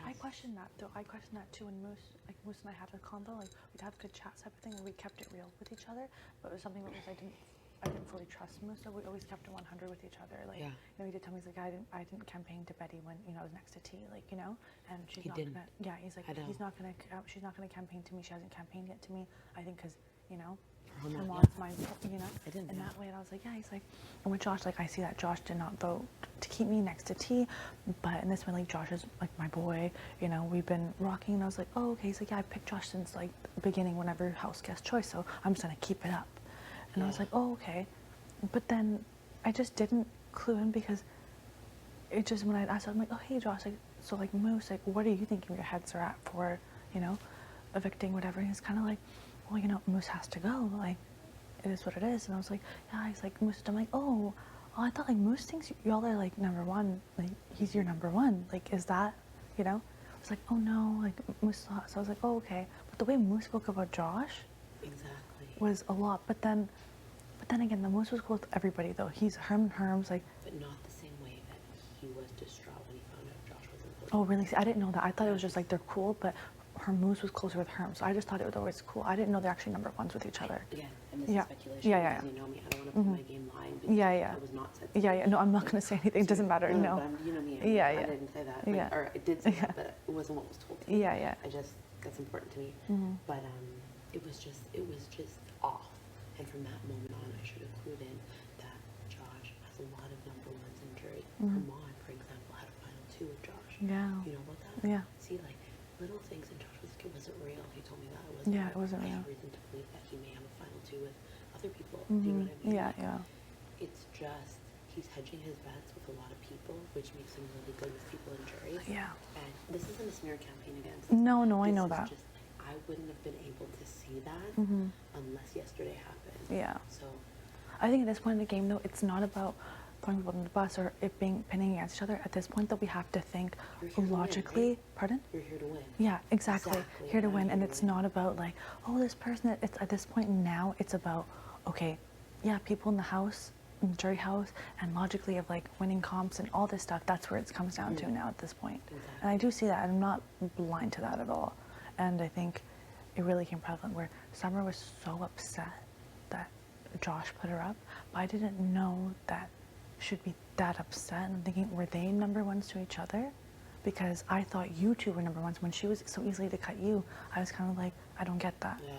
Speaker 7: I questioned that though. I questioned that too. And Moose and I had a convo. Like we'd have good chats type of thing. Where we kept it real with each other. But it was something that was I didn't fully trust Moose. So we always kept it 100 with each other. Like you know, he did tell me he's like I didn't campaign to Betty when I was next to T. Like you know, and she's not gonna. Yeah, he's like she's not gonna. She's not gonna campaign to me. She hasn't campaigned yet to me. I think because you know. Her mom's my, you know, and that way, and I was like, yeah, he's like, and with Josh, like, I see that Josh did not vote to keep me next to T, but in this way, like, Josh is, like, my boy, you know, we've been rocking, and I was like, oh, okay, he's like, yeah, I picked Josh since, like, the beginning, whenever house guest choice, so I'm just gonna keep it up, and I was like, oh, okay, but then I just didn't clue in because it just, when I asked him, I'm like, oh, hey, Josh, like, so, like, Moose, like, what are you thinking your heads are at for, you know, evicting, whatever, and he's kind of like, well, you know, Moose has to go, like, it is what it is, and I was like, yeah, he's like, Moose, I'm like, oh, I thought, like, Moose thinks y'all are, like, number one, like, he's your number one, like, is that, you know, I was like, oh, no, like, Moose thought, so I was like, oh, okay, but the way Moose spoke about Josh was a lot, but then again, the Moose was cool with everybody, though, he's Herm's, like,
Speaker 2: but not the same way that he was distraught when he found out Josh wasn't voting.
Speaker 7: Oh, really? See, I didn't know that, I thought it was just, like, they're cool, but her Moose was closer with Herm, so I just thought it was always cool. I didn't know they're actually number ones with each other.
Speaker 2: Again, and this is speculation
Speaker 7: yeah.
Speaker 2: because you know me, I don't want to play my game line because it was not said.
Speaker 7: Yeah, no, I'm not going to say anything, it doesn't matter, no.
Speaker 2: But you know me, I didn't say that, like, or I did say that, but it wasn't what was told to me.
Speaker 7: Yeah.
Speaker 2: That's important to me. But it was just off. And from that moment on, I should have clued in that Josh has a lot of number ones in jury. Herman, for example, had a final 2 with Josh.
Speaker 7: Yeah.
Speaker 2: You know about that?
Speaker 7: Yeah.
Speaker 2: See, like, little things in Josh was like, it wasn't real. He told me that it wasn't real.
Speaker 7: It wasn't real.
Speaker 2: I have reason to believe that he may have a final 2 with other people. Do you know what I mean?
Speaker 7: Yeah.
Speaker 2: It's just, he's hedging his bets with a lot of people, which makes him really good with people in juries.
Speaker 7: Yeah.
Speaker 2: And this isn't a smear campaign against.
Speaker 7: No, I know that.
Speaker 2: Just, I wouldn't have been able to see that unless yesterday happened.
Speaker 7: Yeah.
Speaker 2: So
Speaker 7: I think at this point in the game, though, it's not about throwing people in the bus or it being pinning against each other. At this point, though, we have to think logically.
Speaker 2: Win, right?
Speaker 7: Pardon?
Speaker 2: You're here to win.
Speaker 7: Yeah, exactly. Here to win, and it's not about like, oh, this person. It's at this point now, it's about, okay, yeah, people in the house, in the jury house, and logically of like winning comps and all this stuff. That's where it comes down to now at this point.
Speaker 2: Exactly.
Speaker 7: And I do see that, and I'm not blind to that at all. And I think it really came prevalent where Summer was so upset that Josh put her up, but I didn't know that should be that upset. And I'm thinking, were they number ones to each other? Because I thought you two were number ones when she was so easily to cut you. I was kind of like, I don't get that.
Speaker 2: Yeah,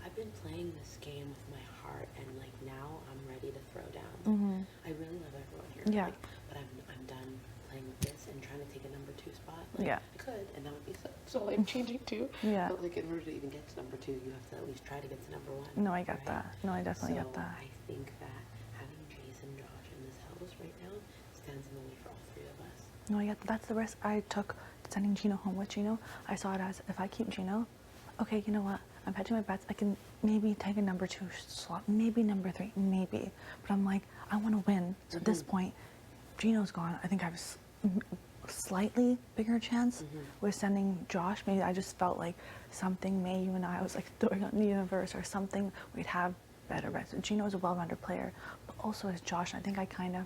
Speaker 2: I've been playing this game with my heart, and like now I'm ready to throw down. I really love everyone here.
Speaker 7: Yeah.
Speaker 2: Like, but I'm done playing with this and trying to take a number 2 spot. Like,
Speaker 7: Yeah.
Speaker 2: I could, and that would be so life changing too.
Speaker 7: Yeah.
Speaker 2: But like in order to even get to number 2, you have to at least try to get to number 1.
Speaker 7: No, I get
Speaker 2: right?
Speaker 7: that. No, I definitely get
Speaker 2: So
Speaker 7: that.
Speaker 2: I think that having Jason, Josh in this house right now stands in the way for all 3 of us.
Speaker 7: No, I get that. That's the risk I took sending Gino home with Gino. I saw it as, if I keep Gino, okay, you know what? I'm hedging my bets. I can maybe take a number 2 slot, maybe number 3, maybe. But I'm like, I want to win. So at this point, Gino's gone. I think I have a slightly bigger chance with sending Josh. Maybe I just felt like something, you and I was like throwing out in the universe or something, we'd have better bets. Gino's a well-rounded player, but also as Josh, I think I kind of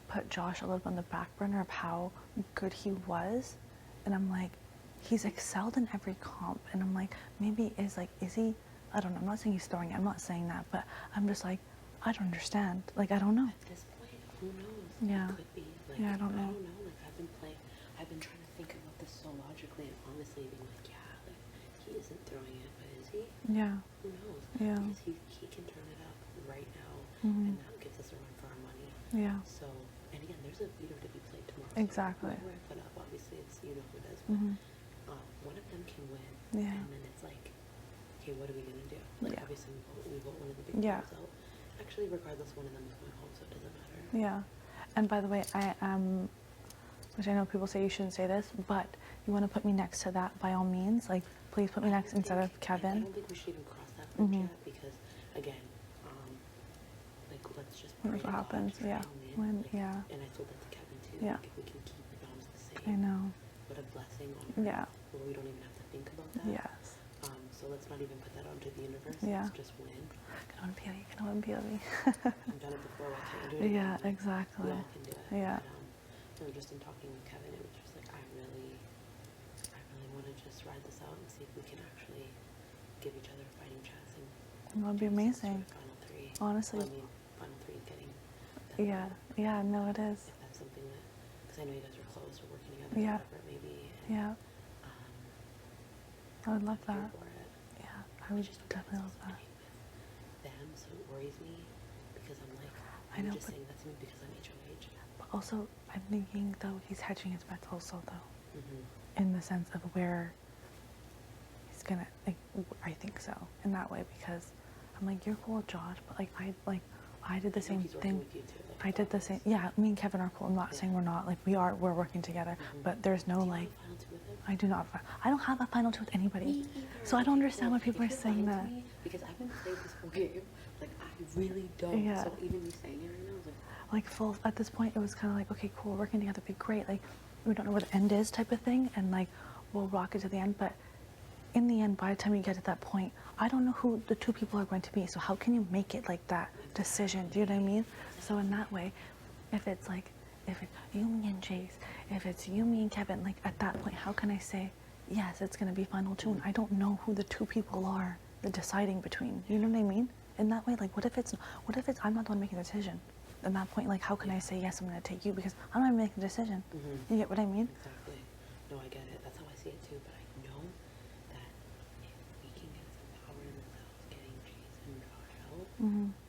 Speaker 7: put Josh a little bit on the back burner of how good he was. And I'm like, he's excelled in every comp, and I'm like, maybe is he? I don't know. I'm not saying he's throwing it. I'm not saying that, but I'm just like, I don't understand. Like, I don't know.
Speaker 2: At this point, who knows?
Speaker 7: Yeah.
Speaker 2: It could be. Like,
Speaker 7: Yeah, I don't know.
Speaker 2: Like, I've been trying to think about this so logically and honestly, being like, yeah, like, he isn't throwing it, but is he?
Speaker 7: Yeah.
Speaker 2: Who knows?
Speaker 7: Yeah.
Speaker 2: Because he can turn it up right now,
Speaker 7: Mhm.
Speaker 2: and that gives us a run for our money.
Speaker 7: Yeah.
Speaker 2: So, and again, there's a feeder to be played tomorrow.
Speaker 7: Exactly.
Speaker 2: So whoever I put up, obviously, it's you know who does, but
Speaker 7: Mhm.
Speaker 2: one of them can win.
Speaker 7: Yeah.
Speaker 2: And then it's like, okay, what are we gonna do? Like,
Speaker 7: Yeah.
Speaker 2: obviously, we vote one of the big
Speaker 7: Yeah.
Speaker 2: players out. Actually, regardless, one of them is going home, so it doesn't matter.
Speaker 7: Yeah. And by the way, I am, which I know people say you shouldn't say this, but you want to put me next to that by all means. Like, please put me next instead of
Speaker 2: I
Speaker 7: Kevin.
Speaker 2: don't think we should even cross that bridge
Speaker 7: Mhm.
Speaker 2: yet because, again, like, let's just
Speaker 7: What
Speaker 2: pray to God
Speaker 7: happens?
Speaker 2: try
Speaker 7: Yeah.
Speaker 2: and win.
Speaker 7: When?
Speaker 2: Like,
Speaker 7: Yeah.
Speaker 2: And I told that to Kevin too.
Speaker 7: Yeah.
Speaker 2: Like, if we can keep the noms the same.
Speaker 7: I know.
Speaker 2: What a blessing on
Speaker 7: Yeah.
Speaker 2: where we don't even have to think about that.
Speaker 7: Yes.
Speaker 2: So let's not even put that onto the universe.
Speaker 7: Yeah.
Speaker 2: Let's just win.
Speaker 7: Can I POV? Can I POV?
Speaker 2: I've done it before. Why can't you do it
Speaker 7: Yeah,
Speaker 2: again? Like,
Speaker 7: exactly.
Speaker 2: We all can do it.
Speaker 7: Yeah.
Speaker 2: But, just in talking with Kevin, it was just like, I really want to just ride this out and see if we can actually give each other a fighting chance. And
Speaker 7: It would be
Speaker 2: do this
Speaker 7: amazing.
Speaker 2: sort of final three.
Speaker 7: Honestly.
Speaker 2: Well, I mean, final three is getting done.
Speaker 7: Yeah. Yeah. No, it is.
Speaker 2: If that's something that, because I know you guys are close or working together,
Speaker 7: Yeah.
Speaker 2: whatever it may be. And,
Speaker 7: Yeah. I would love
Speaker 2: I'm
Speaker 7: that.
Speaker 2: here for it.
Speaker 7: Yeah. I would
Speaker 2: Just
Speaker 7: definitely love that.
Speaker 2: with them, so it worries me because I'm like,
Speaker 7: I
Speaker 2: I'm
Speaker 7: know,
Speaker 2: just
Speaker 7: but-
Speaker 2: saying that to me because I'm HOH.
Speaker 7: But also, I'm thinking though he's hedging his bets also though,
Speaker 2: Mm-hmm.
Speaker 7: in the sense of where he's gonna. Like, I think so in that way because I'm like, you're cool with Josh, but I did the same
Speaker 2: He's working
Speaker 7: thing.
Speaker 2: with you too. Like,
Speaker 7: I did the same. Yeah, me and Kevin are cool. I'm not saying we're not. Like, we're working together. But there's no
Speaker 2: Do you
Speaker 7: like.
Speaker 2: want a final two with him?
Speaker 7: I do not. I don't have a final two with anybody.
Speaker 2: Me either.
Speaker 7: So I don't
Speaker 2: Okay,
Speaker 7: understand
Speaker 2: well,
Speaker 7: why people
Speaker 2: if
Speaker 7: are
Speaker 2: you're
Speaker 7: saying
Speaker 2: lying to
Speaker 7: that.
Speaker 2: me, because I've been playing this whole game. Like, I really don't.
Speaker 7: Yeah.
Speaker 2: So even me saying it right now is like,
Speaker 7: Like, full at this point, it was kind of like, okay, cool, we're working together, be great. Like, we don't know where the end is, type of thing, and like, we'll rock it to the end. But in the end, by the time you get to that point, I don't know who the two people are going to be. So how can you make it like that decision? Do you know what I mean? So in that way, if it's you, me, and Jace, if it's you, me, and Kevin, like at that point, how can I say, yes, it's gonna be final two? And I don't know who the two people are, the deciding between. You know what I mean? In that way, like, what if it's I'm not the one making the decision? At that point, like, how can I say yes, I'm gonna take you because I'm not making the decision? You get what I mean?
Speaker 2: exactly. No, I get it. That's how I see it too. But I know that if we can get some power in themselves, getting Jace and Josh out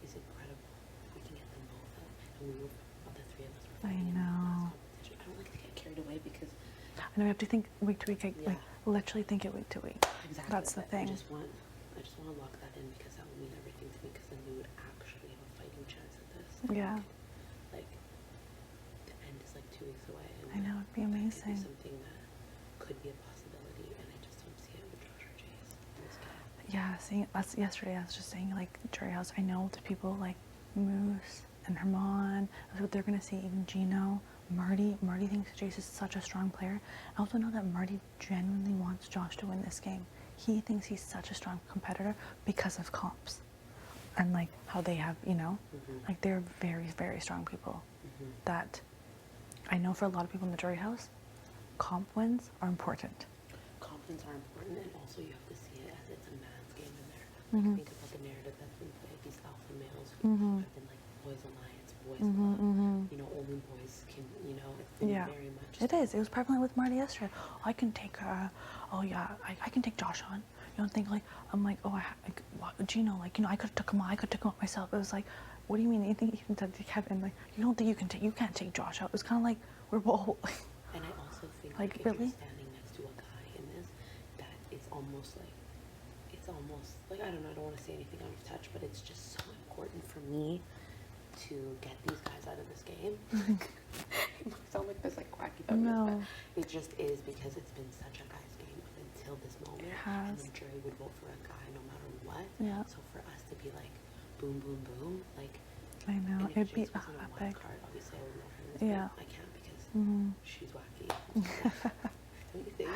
Speaker 2: is incredible. If we can get them both out, and we were, all the three of us were
Speaker 7: I
Speaker 2: fighting in the
Speaker 7: know.
Speaker 2: last competition. I don't like to get carried away because
Speaker 7: I know we have to think week to week, like
Speaker 2: Yeah.
Speaker 7: literally think it week to week.
Speaker 2: exactly.
Speaker 7: That's the
Speaker 2: but
Speaker 7: thing.
Speaker 2: I just want to lock that in because that would mean everything to me. Because then we would actually have a fighting chance at this.
Speaker 7: Yeah.
Speaker 2: Like the end is like 2 weeks away. And
Speaker 7: I know, it'd be
Speaker 2: that could
Speaker 7: amazing.
Speaker 2: something that could be a possibility, and I just don't see it with Josh or Jace. in this game.
Speaker 7: Yeah, seeing that's yesterday. I was just saying, like, Cherry House. I know the people like Moose and Herman. That's what they're gonna see. Even Gino, Marty. Marty thinks Jace is such a strong player. I also know that Marty genuinely wants Josh to win this game. He thinks he's such a strong competitor because of comps, and like how they have, like they're very, very strong people. That I know for a lot of people in the Jury House, comp wins are important.
Speaker 2: Confidence are important, and also you have to see it as it's a man's game in there. Like, think about the narrative that's been played. These alpha males who have been like boys alliance, boys club. Only boys can. It's been
Speaker 7: Yeah,
Speaker 2: very much.
Speaker 7: it is. It was prevalent with Marty yesterday. I can take, I can take Josh on. You don't think like I'm like, Gino, like I could have took him on. I could have took him on myself. It was like, what do you mean? You think you can take Kevin? Like you don't think you can't take Josh out. It was kind of like we're both.
Speaker 2: And I also think
Speaker 7: Like,
Speaker 2: if
Speaker 7: really?
Speaker 2: you're standing next to a guy in this, that it's almost like I don't know. I don't want to say anything out of touch, but it's just so important for me to get these guys out of this game. It might sound like this like quacky feminist,
Speaker 7: No.
Speaker 2: but it just is because it's been such a guy's game up until this moment.
Speaker 7: It
Speaker 2: And
Speaker 7: has.
Speaker 2: the jury would vote for a guy no matter what.
Speaker 7: Yeah.
Speaker 2: So for us to be like boom, boom, boom, like
Speaker 7: I know.
Speaker 2: and if
Speaker 7: It'd be
Speaker 2: Jace wasn't a wild
Speaker 7: epic.
Speaker 2: card, obviously I would vote for this.
Speaker 7: Yeah.
Speaker 2: But I can't because she's wacky. Don't you think?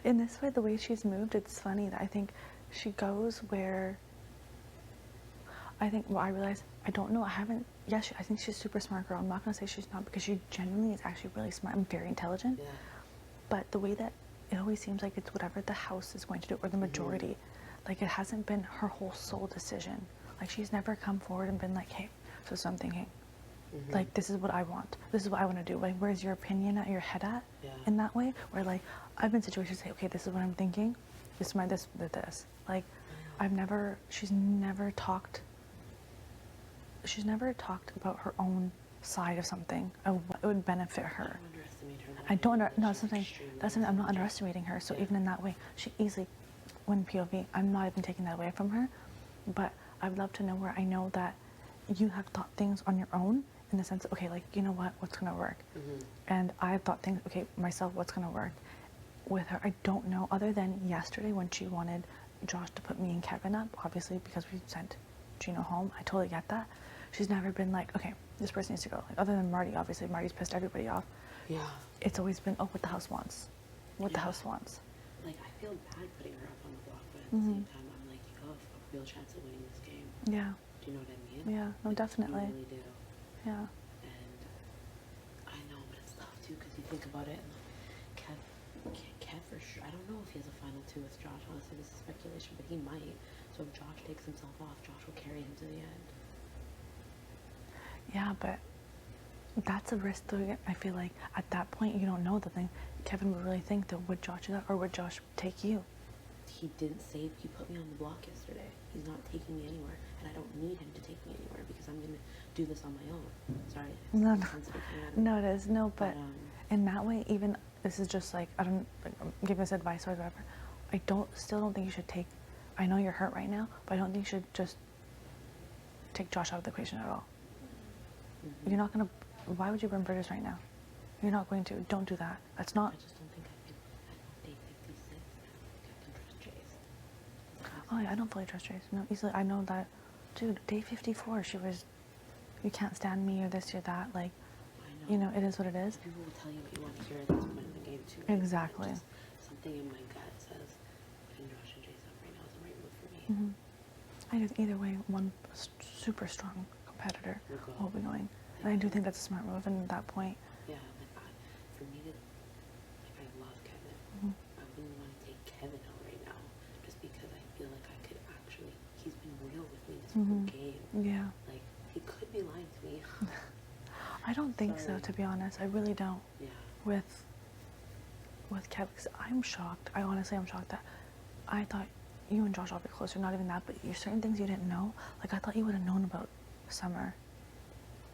Speaker 7: In this way, the way she's moved, it's funny that I think she goes where. I realize I don't know. I think she's a super smart girl. I'm not gonna say she's not because she genuinely is actually really smart and very intelligent.
Speaker 2: Yeah.
Speaker 7: But the way that it always seems like it's whatever the house is going to do or the majority. Like it hasn't been her whole sole decision. Like she's never come forward and been like, hey, so I'm thinking, like this is what I want. This is what I want to do. Like where's your opinion at, your head at?
Speaker 2: Yeah.
Speaker 7: In that way, where like I've been in situations say, okay, this is what I'm thinking. This is my this. Like she's never talked about her own side of something of what would benefit her.
Speaker 2: Underestimate her.
Speaker 7: I don't
Speaker 2: think
Speaker 7: no,
Speaker 2: she's
Speaker 7: something
Speaker 2: extremely
Speaker 7: that's something I'm not
Speaker 2: intelligent.
Speaker 7: underestimating her. So
Speaker 2: Yeah.
Speaker 7: even in that way, she easily, when POV, I'm not even taking that away from her, but I'd love to know where I know that you have thought things on your own in the sense of, okay, like, you know what's gonna work, and I thought things, okay, myself, what's gonna work. With her, I don't know, other than yesterday when she wanted Josh to put me and Kevin up, obviously because we sent Gino home. I totally get that. She's never been like, okay, this person needs to go. Like, other than Marty, obviously Marty's pissed everybody off.
Speaker 2: Yeah.
Speaker 7: It's always been, oh, what the house wants. What the
Speaker 2: Yeah.
Speaker 7: house wants.
Speaker 2: Like, I feel bad putting her up on the block, but at the same time, I'm like, you have a real chance of winning this game.
Speaker 7: Yeah,
Speaker 2: Do you know what I mean?
Speaker 7: yeah, no,
Speaker 2: Like,
Speaker 7: definitely.
Speaker 2: You really do.
Speaker 7: Yeah.
Speaker 2: And I know, but it's tough too, because you think about it, and Kev for sure, I don't know if he has a final two with Josh, honestly, this is speculation, but he might. So if Josh takes himself off, Josh will carry him to the end.
Speaker 7: Yeah, but that's a risk though. I feel like at that point you don't know the thing. Kevin would really think that would Josh do that or would Josh take you?
Speaker 2: He didn't say he put me on the block yesterday. He's not taking me anywhere, and I don't need him to take me anywhere because I'm gonna do this on my own. Sorry.
Speaker 7: No,
Speaker 2: it's
Speaker 7: no.
Speaker 2: sensitive thing,
Speaker 7: No, it is. No, but
Speaker 2: But,
Speaker 7: in that way, even this is just like, I don't like, I'm giving this advice or whatever. Still don't think you should take, I know you're hurt right now, but I don't think you should just take Josh out of the equation at all. You're not gonna, why would you burn bridges right now? You're not going to. Don't do that. That's not,
Speaker 2: I just don't think I can. Day 56 now. I can trust Chase.
Speaker 7: oh yeah, I don't fully trust Trace. No, easily. I know that, dude, day 54, she was, you can't stand me or this or that. Like,
Speaker 2: I know.
Speaker 7: you know, it is what it is.
Speaker 2: People will tell you what you want to hear at this point in the game too. right?
Speaker 7: Exactly.
Speaker 2: Just something in my gut says putting Josh and Chase up right now is the right move for me.
Speaker 7: I just, either way, one super strong competitor will be going. And I do think that's a smart move. And at that point,
Speaker 2: Yeah, like for me to, like I love Kevin. I wouldn't want to take Kevin out right now, just because I feel like I could actually. He's been real with me this whole game.
Speaker 7: yeah,
Speaker 2: Like he could be lying to me.
Speaker 7: I don't think so.
Speaker 2: Sorry.
Speaker 7: To be honest, I really don't.
Speaker 2: Yeah.
Speaker 7: With Kevin, 'cause I'm shocked. I honestly am shocked that I thought you and Josh will be closer. Not even that, but there's certain things you didn't know. Like I thought you would have known about Summer.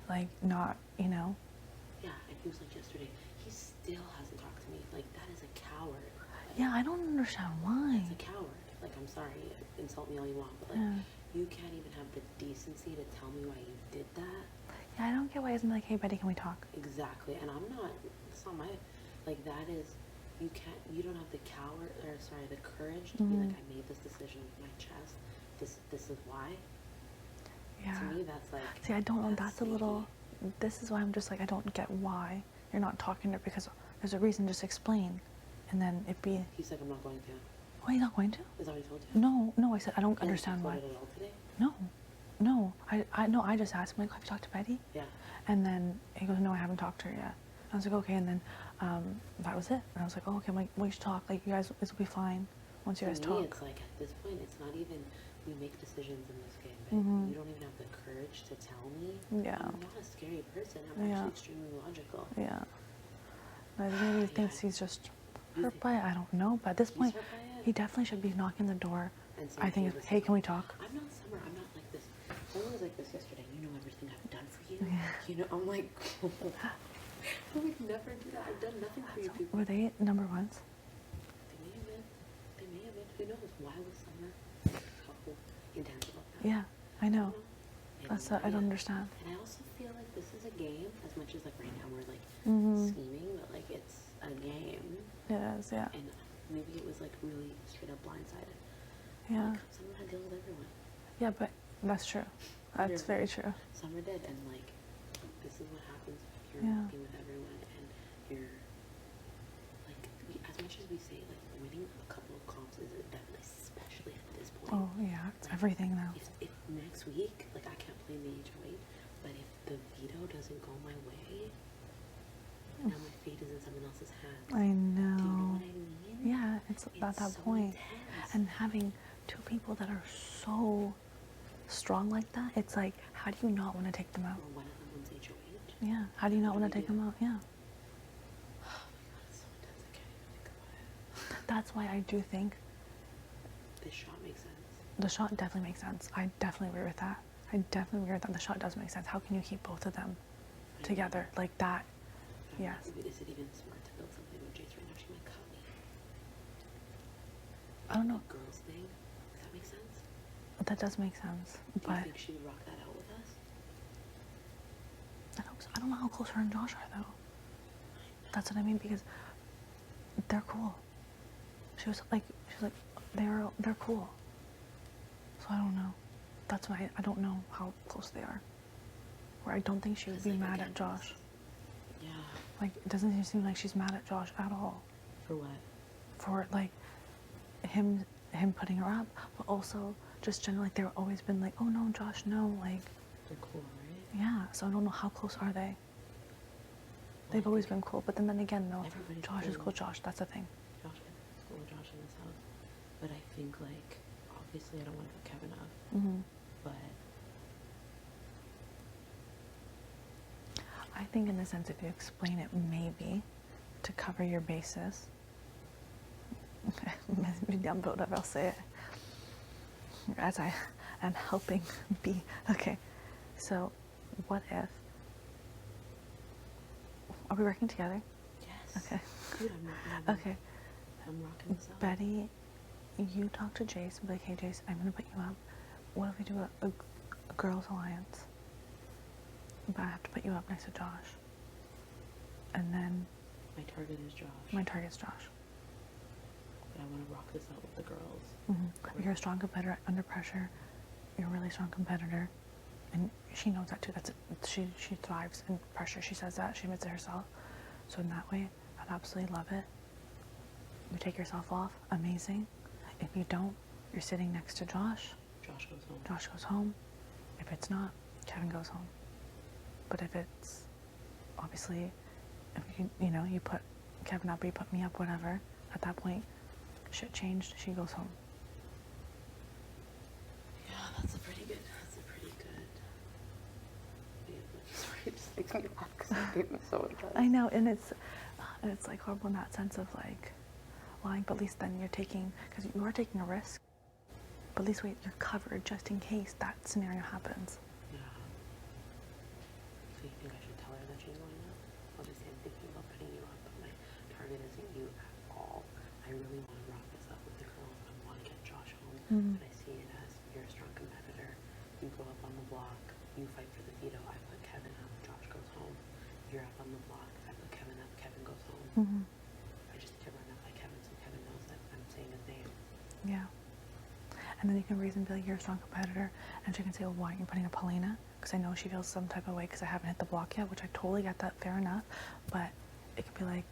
Speaker 7: Like not, you know.
Speaker 2: Yeah, and he was like yesterday. He still hasn't talked to me. Like that is a coward. Like,
Speaker 7: Yeah, I don't understand why.
Speaker 2: It's a coward. Like I'm sorry, insult me all you want, but like
Speaker 7: Yeah.
Speaker 2: you can't even have the decency to tell me why you did that.
Speaker 7: Yeah, I don't get why isn't like, hey Betty, can we talk?
Speaker 2: Exactly, and I'm not. It's not my. Like that is. You can't. You don't have the the courage to be like, I made this decision with my chest. This is why.
Speaker 7: Yeah.
Speaker 2: To me, that's like.
Speaker 7: See, I don't know. That's a
Speaker 2: sneaky.
Speaker 7: little. This is why I'm just like, I don't get why you're not talking to her, because there's a reason. Just explain, and then it be.
Speaker 2: He said I'm not going to.
Speaker 7: Why are you not going to?
Speaker 2: Is that what he told you?
Speaker 7: No. I said I don't
Speaker 2: And
Speaker 7: understand
Speaker 2: he
Speaker 7: why.
Speaker 2: floated it all today?
Speaker 7: No. I just asked him like, have you talked to Betty?
Speaker 2: Yeah.
Speaker 7: And then he goes, no, I haven't talked to her yet. I was like, okay, and then that was it. And I was like, oh, okay, I'm like, we should talk. Like, you guys, this will be fine once you guys
Speaker 2: To me,
Speaker 7: talk.
Speaker 2: it's like at this point, it's not even we make decisions in this game, but you don't even have the courage to tell me.
Speaker 7: Yeah.
Speaker 2: I'm not a scary person. I'm
Speaker 7: Yeah.
Speaker 2: actually extremely logical.
Speaker 7: Yeah. Like, maybe he thinks he's just hurt by it. I don't know. But at this
Speaker 2: He's
Speaker 7: point,
Speaker 2: hurt by it?
Speaker 7: he definitely should be knocking the door.
Speaker 2: And saying,
Speaker 7: I think,
Speaker 2: listen,
Speaker 7: hey, can we talk?
Speaker 2: I'm not Summer. I'm not like this. Someone was like this yesterday. You know everything I've done for you. You know, I'm like, I would never do that. I've done nothing for you people.
Speaker 7: Were they number ones?
Speaker 2: They may have been. They may have been. Who knows? Why was Summer so intense about that?
Speaker 7: Yeah, I know.
Speaker 2: I
Speaker 7: That's
Speaker 2: have no
Speaker 7: I don't
Speaker 2: idea.
Speaker 7: understand.
Speaker 2: And I also feel like this is a game, as much as like right now we're like scheming, but like it's a game.
Speaker 7: It is, yeah.
Speaker 2: And maybe it was like really straight up blindsided.
Speaker 7: Yeah.
Speaker 2: Like, Summer had deals with everyone.
Speaker 7: Yeah, but that's true. That's very true.
Speaker 2: Summer did, and like this is what happens if you're
Speaker 7: Yeah.
Speaker 2: working with everyone and you're like as much as we say like winning a couple of comps is definitely, especially at this point.
Speaker 7: Oh, yeah. It's everything now.
Speaker 2: If next week, like I can't play the HOH, but if the veto doesn't go my way, now my fate is in someone else's hands.
Speaker 7: I
Speaker 2: Do you know
Speaker 7: know.
Speaker 2: what I mean?
Speaker 7: Yeah, it's at that
Speaker 2: so
Speaker 7: point.
Speaker 2: intense.
Speaker 7: And having two people that are so strong like that, it's like, how do you not want to take them out?
Speaker 2: Or one of them wants HOH.
Speaker 7: Yeah, how do you not
Speaker 2: What
Speaker 7: want
Speaker 2: do
Speaker 7: to
Speaker 2: we
Speaker 7: take them
Speaker 2: do?
Speaker 7: out? Yeah.
Speaker 2: Oh my god, it's so intense. I can't even think about it.
Speaker 7: That's why I do think
Speaker 2: This shot makes sense.
Speaker 7: the shot definitely makes sense. I definitely agree with that. I definitely agree with that. The shot does make sense. How can you keep both of them together like that?
Speaker 2: I'm
Speaker 7: Yes.
Speaker 2: not- Is it even smart to build something with Jace right now? She might cut me.
Speaker 7: I don't know.
Speaker 2: The girls thing. Does that make sense?
Speaker 7: That does make sense.
Speaker 2: Do you
Speaker 7: But
Speaker 2: think she would rock that out with us?
Speaker 7: I don't know how close her and Josh are though. That's what I mean, because they're cool. She was like they're cool. So I don't know. That's why I don't know how close they are. Where I don't think she would
Speaker 2: Because,
Speaker 7: be
Speaker 2: like,
Speaker 7: mad
Speaker 2: again,
Speaker 7: at Josh.
Speaker 2: Yeah.
Speaker 7: Like it doesn't seem like she's mad at Josh at all.
Speaker 2: For what?
Speaker 7: For like him putting her up, but also just generally like they've always been like, oh no, Josh, no, like
Speaker 2: They're cool, right?
Speaker 7: yeah. So I don't know how close are they. They've
Speaker 2: I
Speaker 7: always
Speaker 2: think
Speaker 7: been cool, but then again, no,
Speaker 2: everybody's
Speaker 7: Josh is
Speaker 2: cool.
Speaker 7: cool. Josh, that's the thing.
Speaker 2: Josh, it's cool with Josh in this house. But I think, like, obviously I don't want to put Kevin up.
Speaker 7: Hmm.
Speaker 2: But
Speaker 7: I think in the sense if you explain it maybe to cover your bases. Whatever, I'll say it. As I am helping be okay. So what if are we working together?
Speaker 2: yes.
Speaker 7: Okay.
Speaker 2: Dude, I'm
Speaker 7: Okay.
Speaker 2: I'm rocking this out.
Speaker 7: Betty, you talk to Jace and be like, hey Jace, I'm gonna put you up. What if we do a girls alliance? But I have to put you up next to Josh. And then
Speaker 2: My target is Josh.
Speaker 7: my target's Josh.
Speaker 2: But I want to rock this out with the girls.
Speaker 7: Mm-hmm. You're a strong competitor under pressure. You're a really strong competitor. And she knows that too. That's it. She thrives in pressure. She says that. She admits it herself. So in that way, I'd absolutely love it. You take yourself off. Amazing. If you don't, you're sitting next to Josh.
Speaker 2: Josh goes home.
Speaker 7: Josh goes home. If it's not, Kevin goes home. But if it's, obviously, if you put Kevin up or you put me up, whatever, at that point, shit changed, she goes home.
Speaker 2: Yeah, that's a pretty good. Sorry, it just makes me laugh because I hate me so intense.
Speaker 7: I know, and it's like horrible in that sense of like lying, but at least then you're taking, because you are taking a risk, but at least wait, you're covered just in case that scenario happens.
Speaker 2: Yeah. So you think I should tell her that she's going up? Obviously, I'm thinking about putting you up, but my target isn't you at all. I really want to rock this up with the girls. I want to get Josh home, but I see it as you're a strong competitor. You go up on the block. You fight for the veto. I put Kevin up. Josh goes home. You're up on the block. I put Kevin up. Kevin goes home. I just need to run up by Kevin so Kevin knows that I'm saying his name.
Speaker 7: Yeah. And then you can reason be like, you're a strong competitor, and she can say, well, why aren't you putting up Helena? Because I know she feels some type of way because I haven't hit the block yet, which I totally get that, fair enough. But it could be like,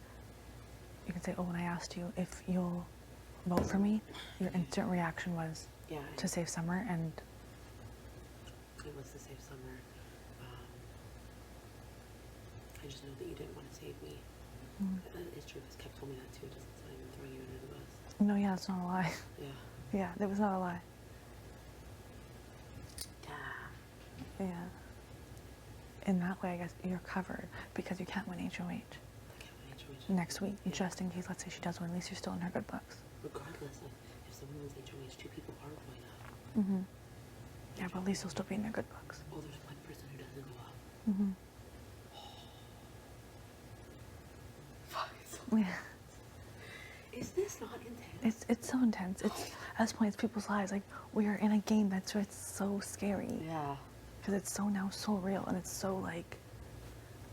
Speaker 7: you can say, oh, when I asked you if you'll vote for me, your instant reaction was
Speaker 2: Yeah.
Speaker 7: to save Summer, and
Speaker 2: It was to save Summer. I just know that you didn't want to save me. It's true, because Kev told me that too. Just not even throwing you under the bus.
Speaker 7: no, yeah, it's not a lie.
Speaker 2: Yeah.
Speaker 7: Yeah, that was not a lie.
Speaker 2: Damn.
Speaker 7: Yeah. In that way, I guess you're covered because you can't win HOH
Speaker 2: I can't wait HOH.
Speaker 7: next week,
Speaker 2: Yeah.
Speaker 7: just in case, let's say she does win, at least you're still in her good books.
Speaker 2: Regardless of if someone wins HOH, two people are going up.
Speaker 7: Mm-hmm. Yeah, but at least you'll still be in their good books.
Speaker 2: Oh, there's one person who doesn't go up.
Speaker 7: Mm-hmm.
Speaker 2: Fuck, it's so
Speaker 7: Yeah.
Speaker 2: Is this not intense?
Speaker 7: It's so intense. It's at this point, it's people's lives. Like we are in a game that's where it's so scary
Speaker 2: Yeah.
Speaker 7: because it's so now so real and it's so like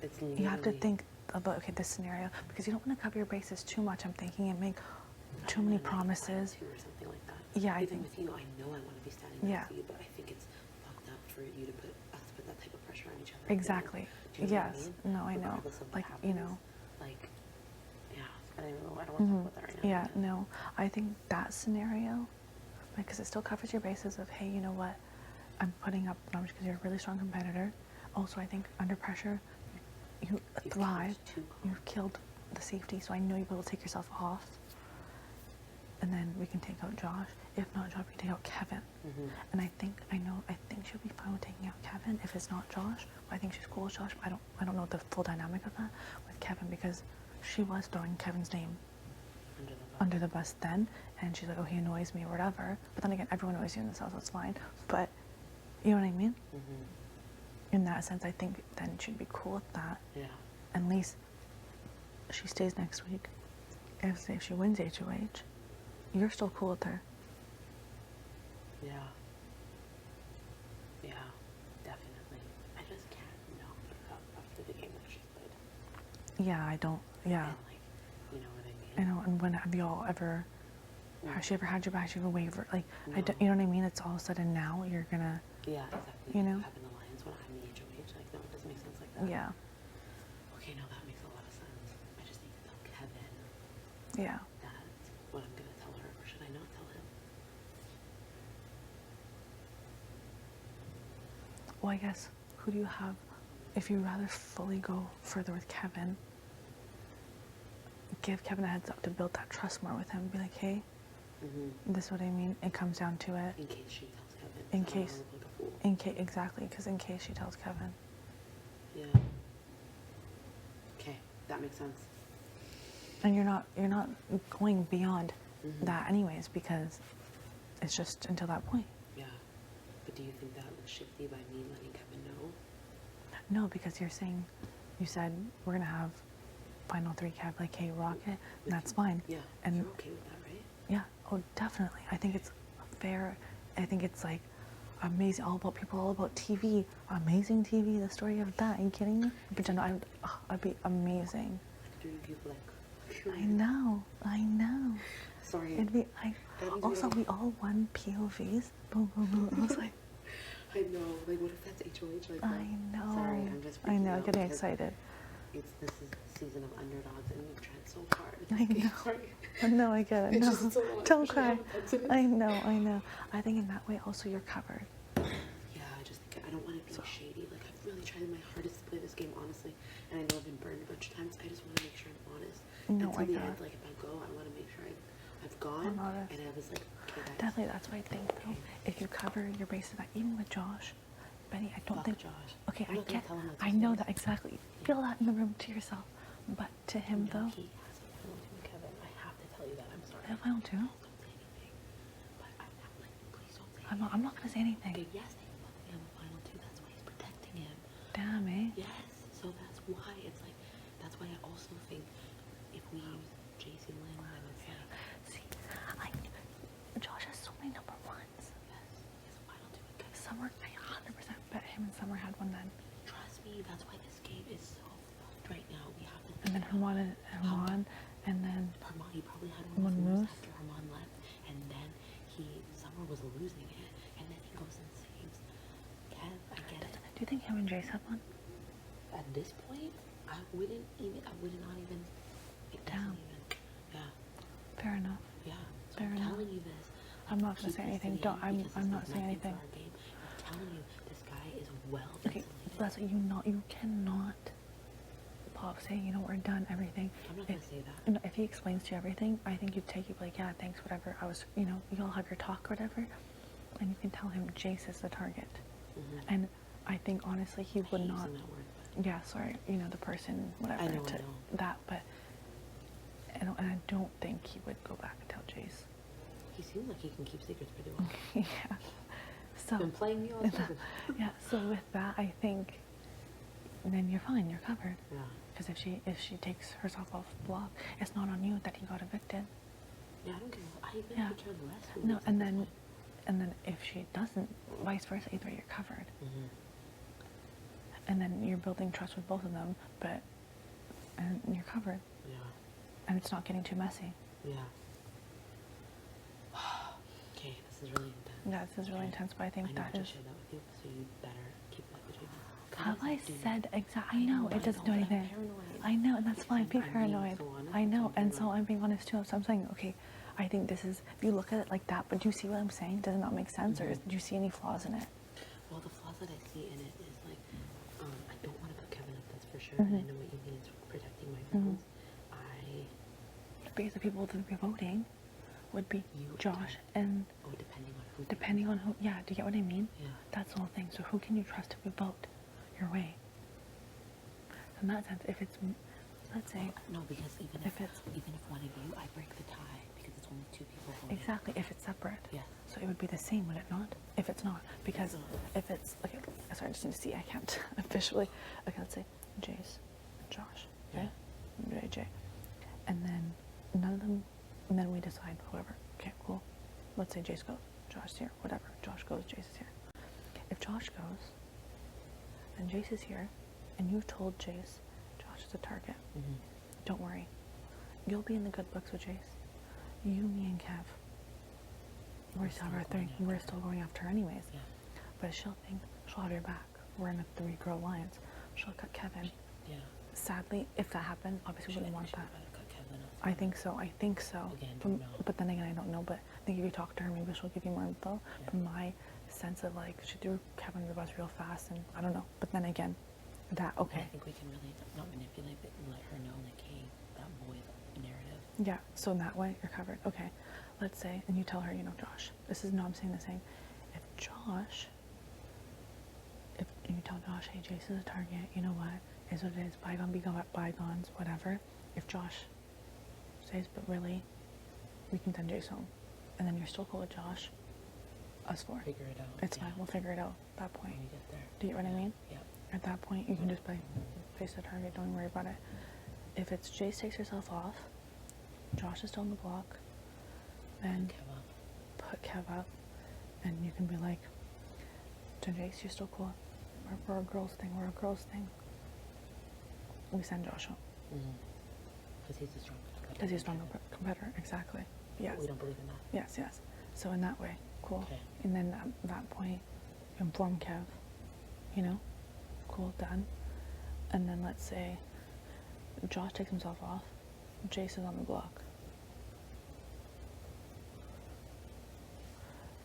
Speaker 2: It's
Speaker 7: you have to
Speaker 2: literally-
Speaker 7: think about okay this scenario because you don't want to cover your bases too much. I'm thinking and make too many promises.
Speaker 2: Or something like that.
Speaker 7: Yeah, I
Speaker 2: Even
Speaker 7: think.
Speaker 2: with you, I know I want to be standing
Speaker 7: Yeah.
Speaker 2: next to you, but I think it's fucked up for you to put us put that type of pressure on each other. you know?
Speaker 7: Exactly.
Speaker 2: Do you know what I
Speaker 7: Yes.
Speaker 2: mean?
Speaker 7: No, I know.
Speaker 2: Regardless of what
Speaker 7: Like
Speaker 2: happens,
Speaker 7: you know.
Speaker 2: Like, yeah. I don't even know. I don't want to talk about that right now.
Speaker 7: Yeah,
Speaker 2: because-
Speaker 7: no. I think that scenario, because it still covers your bases of, hey, you know what? I'm putting up numbers because you're a really strong competitor. Also, I think under pressure, you
Speaker 2: You've
Speaker 7: thrive.
Speaker 2: killed two
Speaker 7: You've killed the safety, so I know you'll be able to take yourself off. and then we can take out Josh. If not Josh, we can take out Kevin. And I think she'll be fine with taking out Kevin if it's not Josh. I think she's cool with Josh. But I don't know the full dynamic of that with Kevin, because she was throwing Kevin's name under the bus then, and she's like, oh, he annoys me or whatever. But then again, everyone annoys you in this house, that's fine. But you know what I mean? In that sense, I think then she'd be cool with that.
Speaker 2: Yeah.
Speaker 7: At least she stays next week. If she wins HOH, you're still cool with her.
Speaker 2: Yeah. Yeah, definitely. I just can't not put her up after the game that she's played.
Speaker 7: Yeah, I don't. Yeah.
Speaker 2: And like, you know what I mean?
Speaker 7: I know. And when have y'all ever? Has she ever had your back? Has she ever wavered? Like,
Speaker 2: No.
Speaker 7: you know what I mean? It's all of a sudden now you're gonna.
Speaker 2: Yeah, exactly.
Speaker 7: You know?
Speaker 2: Having the Lions when I'm the HOH, like, no, it doesn't make sense like that.
Speaker 7: Yeah.
Speaker 2: Okay, no, that makes a lot of sense. I just need to tell Kevin
Speaker 7: Yeah.
Speaker 2: that's what I'm gonna tell her, or should I not tell him?
Speaker 7: Well, I guess, who do you have? If you'd rather fully go further with Kevin, give Kevin a heads up to build that trust more with him. Be like, hey, this is what I mean. It comes down to it.
Speaker 2: In case she tells Kevin.
Speaker 7: In
Speaker 2: so I don't
Speaker 7: case-
Speaker 2: look like a fool.
Speaker 7: Exactly, because in case she tells Kevin.
Speaker 2: Yeah. Okay, that makes sense.
Speaker 7: And you're not going beyond that anyways, because it's just until that point.
Speaker 2: Yeah. But do you think that was shifty by me letting Kevin know?
Speaker 7: No, because you said we're gonna have final 3 Kev, like, hey, rock it, and that's fine.
Speaker 2: Yeah.
Speaker 7: And
Speaker 2: you're okay with that, right?
Speaker 7: yeah, oh, definitely. I think it's fair. I think it's like amazing, all about people, all about TV, amazing TV. The story of that. Are you kidding me? But you know, I'd be amazing.
Speaker 2: Like 3 people like.
Speaker 7: I know.
Speaker 2: Sorry.
Speaker 7: It'd be.
Speaker 2: That means
Speaker 7: Also, we all won POVs. Boom, boom, boom. I was like,
Speaker 2: I know. Like, what if that's HOH? Like,
Speaker 7: I know.
Speaker 2: Sorry, I'm just.
Speaker 7: I know.
Speaker 2: freaking out
Speaker 7: Getting
Speaker 2: because
Speaker 7: excited.
Speaker 2: This is the season of underdogs, and we've tried so hard.
Speaker 7: I know.
Speaker 2: Sorry.
Speaker 7: No, I get it.
Speaker 2: It's
Speaker 7: No,
Speaker 2: just so much,
Speaker 7: don't
Speaker 2: especially
Speaker 7: cry.
Speaker 2: on offensive.
Speaker 7: I know. I think in that way also you're covered.
Speaker 2: Yeah, I just think I don't want to be shady. Like, I've really tried my hardest to play this game honestly, and I know I've been burned a bunch of times. I just want to make sure I'm honest.
Speaker 7: No,
Speaker 2: and to
Speaker 7: I
Speaker 2: the
Speaker 7: get
Speaker 2: end,
Speaker 7: it.
Speaker 2: like, if I go, I want to make sure I've gone,
Speaker 7: I'm honest.
Speaker 2: and I was like, okay, guys.
Speaker 7: Definitely, that's why I think though, if you cover your bases, that even with Josh, Benny, I don't
Speaker 2: Fuck
Speaker 7: think.
Speaker 2: Josh.
Speaker 7: Okay,
Speaker 2: I'm
Speaker 7: I
Speaker 2: not gonna
Speaker 7: get.
Speaker 2: tell him that's
Speaker 7: I
Speaker 2: his
Speaker 7: know
Speaker 2: face.
Speaker 7: that exactly. Feel that in the room to yourself, but to him
Speaker 2: No,
Speaker 7: though,
Speaker 2: he has a penalty with Kevin. I have to tell you that. I'm sorry.
Speaker 7: if I don't too,
Speaker 2: Don't say anything. But I'm not like, please don't say anything.
Speaker 7: I'm not gonna say anything.
Speaker 2: Okay, yes, they put me on the final 2. That's why he's protecting him.
Speaker 7: Damn, eh?
Speaker 2: Yes, so that's why it's like, that's why I also think if we use JC Lynn, then it's like,
Speaker 7: See, Josh has so many number ones.
Speaker 2: yes, he's a final 2 with Kevin.
Speaker 7: Summer, I 100% bet him and Summer had one then.
Speaker 2: Trust me, that's why this game is so fucked right now. We have to.
Speaker 7: And then Herman, and then
Speaker 2: Herman, he probably had
Speaker 7: One
Speaker 2: one
Speaker 7: moves.
Speaker 2: moves after Herman left, and then Summer was losing it, and then he goes and saves Kev. I get it.
Speaker 7: do you think him and Jace had one?
Speaker 2: At this point, I would not even. It doesn't
Speaker 7: Damn.
Speaker 2: even. Yeah,
Speaker 7: Fair enough.
Speaker 2: yeah. So
Speaker 7: Fair
Speaker 2: I'm
Speaker 7: enough.
Speaker 2: telling you this.
Speaker 7: I'm not gonna
Speaker 2: Keep
Speaker 7: say
Speaker 2: this
Speaker 7: anything.
Speaker 2: to the
Speaker 7: Don't.
Speaker 2: end because
Speaker 7: I'm
Speaker 2: this
Speaker 7: not
Speaker 2: is
Speaker 7: saying
Speaker 2: nothing for
Speaker 7: anything.
Speaker 2: our game. I'm telling you, this guy is well
Speaker 7: Okay,
Speaker 2: insulated.
Speaker 7: that's what you cannot pop say, you know, we're done, everything.
Speaker 2: I'm not
Speaker 7: If-
Speaker 2: gonna say that.
Speaker 7: you know, if he explains to you everything, I think you'd take it like, yeah, thanks, whatever. I was, you know, you all have your talk or whatever, and you can tell him Jace is the target. And I think honestly he would
Speaker 2: hate
Speaker 7: not.
Speaker 2: using that word, but
Speaker 7: Yeah, sorry, you know, the person, whatever.
Speaker 2: I know.
Speaker 7: That, but and I don't think he would go back and tell Jace.
Speaker 2: He seems like he can keep secrets pretty well.
Speaker 7: Yeah. So.
Speaker 2: Been playing me all season.
Speaker 7: Yeah. So with that, I think then you're fine. You're covered.
Speaker 2: Yeah.
Speaker 7: Because if she takes herself off the block, it's not on you that he got evicted.
Speaker 2: Yeah, I don't care. I even
Speaker 7: Yeah.
Speaker 2: could try the rest. Of
Speaker 7: No,
Speaker 2: these
Speaker 7: and
Speaker 2: at this
Speaker 7: then
Speaker 2: point.
Speaker 7: and then if she doesn't, vice versa, either way, you're covered.
Speaker 2: Mhm.
Speaker 7: And then you're building trust with both of them, and you're covered.
Speaker 2: Yeah.
Speaker 7: And it's not getting too messy.
Speaker 2: Yeah. Okay, this is really intense.
Speaker 7: Yeah, this is really intense, but I think
Speaker 2: I know
Speaker 7: that
Speaker 2: I
Speaker 7: is.
Speaker 2: just shared that with you, so you better keep that between us.
Speaker 7: Have I
Speaker 2: Do
Speaker 7: said
Speaker 2: not-
Speaker 7: exactly? I know, it doesn't do
Speaker 2: but I'm
Speaker 7: anything.
Speaker 2: paranoid.
Speaker 7: I know, and that's fine. Be
Speaker 2: I'm being
Speaker 7: paranoid.
Speaker 2: so honest,
Speaker 7: I know,
Speaker 2: I'm
Speaker 7: and so
Speaker 2: paranoid.
Speaker 7: I'm being honest too. So I'm saying, okay, I think this is, if you look at it like that, but do you see what I'm saying? Does it not make sense, or do you see any flaws in it?
Speaker 2: Well, the flaws that I see in it is like, I don't want to put Kevin up, that's for sure. And I know what you mean is protecting my feelings.
Speaker 7: Because the people that are voting,
Speaker 2: would be
Speaker 9: You,
Speaker 2: Josh and
Speaker 9: Oh, depending on who.
Speaker 2: depending on who, yeah, do you get what I mean?
Speaker 9: Yeah.
Speaker 2: That's the whole thing. So who can you trust to vote your way? In that sense, if it's, let's say,
Speaker 9: No, because even
Speaker 2: if it's,
Speaker 9: even if one of you, I break the tie because it's only 2 people voting.
Speaker 2: exactly, if it's separate.
Speaker 9: Yeah.
Speaker 2: So it would be the same, would it not? If it's not, because if it's, okay, sorry, I just need to see, I can't officially. Okay, let's say Jace, Josh, okay? JJ. And then none of them, and then we decide whoever. Okay, cool. Let's say Jace goes, Josh's here, whatever. Josh goes, Jace is here. If Josh goes, and Jace is here, and you've told Jace, Josh is a target, don't worry. You'll be in the good books with Jace. You, me, and Kev. We're still our thing. We're still going after her anyways.
Speaker 9: Yeah.
Speaker 2: But she'll think she'll have your back. We're in a 3-girl alliance. She'll cut Kevin.
Speaker 9: Yeah.
Speaker 2: Sadly, if that happened, obviously we wouldn't want that.
Speaker 9: Cut Kevin off.
Speaker 2: I think so. I think so.
Speaker 9: Again, don't know.
Speaker 2: But then again, I don't know. But I think if you talk to her, maybe she'll give you more info.
Speaker 9: Yeah.
Speaker 2: From my sense of like, she threw Kevin under the bus real fast, and I don't know. But then again, that
Speaker 9: I
Speaker 2: okay.
Speaker 9: think we can really not manipulate it and let her know, like, hey, that boy narrative.
Speaker 2: Yeah. So in that way, you're covered. Okay. Let's say, and you tell her, you know, Josh. This is not I'm saying the same. If Josh, if you tell Josh, hey, Jason's a target. You know what? Is what it is. Bygone be bygones. Whatever. If Josh says, but really, we can send Jace home, and then you're still cool with Josh. Us four.
Speaker 9: Figure it out.
Speaker 2: It's fine. We'll figure it out at that point.
Speaker 9: When we get there.
Speaker 2: Do you get what I mean?
Speaker 9: Yeah.
Speaker 2: At that point, you can just play face the target. Don't worry about it. If it's Jace takes herself off, Josh is still on the block, then
Speaker 9: Kev up.
Speaker 2: put Kev up, and you can be like, to Jace, you're still cool. We're a girls thing. We're a girls thing. We send Josh home
Speaker 9: Because he's a strong competitor.
Speaker 2: because he's a stronger competitor. Exactly. Yes.
Speaker 9: We don't believe in that.
Speaker 2: Yes. Yes. So in that way, cool.
Speaker 9: Okay.
Speaker 2: And then at that point, inform Kev. You know, cool, done. And then let's say Josh takes himself off. Jace is on the block.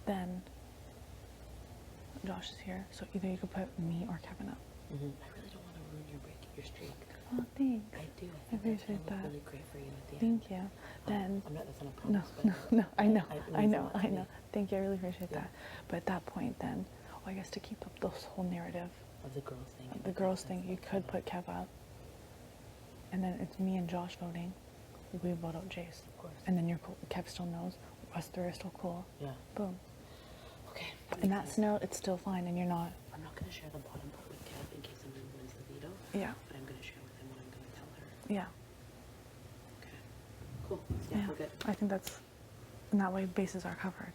Speaker 2: Then Josh is here, so either you could put me or Kevin up.
Speaker 9: I really don't want to ruin your streak.
Speaker 2: Oh, thanks.
Speaker 9: I do.
Speaker 2: I
Speaker 9: I think
Speaker 2: appreciate
Speaker 9: that's gonna
Speaker 2: that.
Speaker 9: look really great for you at the
Speaker 2: Thank
Speaker 9: end.
Speaker 2: you. Then
Speaker 9: I'm not. That's not a
Speaker 2: no,
Speaker 9: promise.
Speaker 2: no, no. I know,
Speaker 9: it
Speaker 2: I
Speaker 9: means a
Speaker 2: know,
Speaker 9: lot to
Speaker 2: I
Speaker 9: me.
Speaker 2: know. Thank you. I really appreciate
Speaker 9: Yeah.
Speaker 2: that. But at that point, then, I guess to keep up this whole narrative,
Speaker 9: Of the girls thing.
Speaker 2: the girls thing, you could put Kev up, and then it's me and Josh voting. We vote out Jace,
Speaker 9: Of course.
Speaker 2: and then you're cool. Kev still knows. Us three are still cool.
Speaker 9: Yeah.
Speaker 2: Boom.
Speaker 9: Okay.
Speaker 2: In that scenario, it's still fine, and you're not.
Speaker 9: I'm not gonna share the bottom part with Kev in case someone wins the veto.
Speaker 2: Yeah.
Speaker 9: But I'm gonna share with him what I'm gonna tell her.
Speaker 2: Yeah.
Speaker 9: Okay. Cool. Yeah, we're good.
Speaker 2: I think that's, in that way, bases are covered.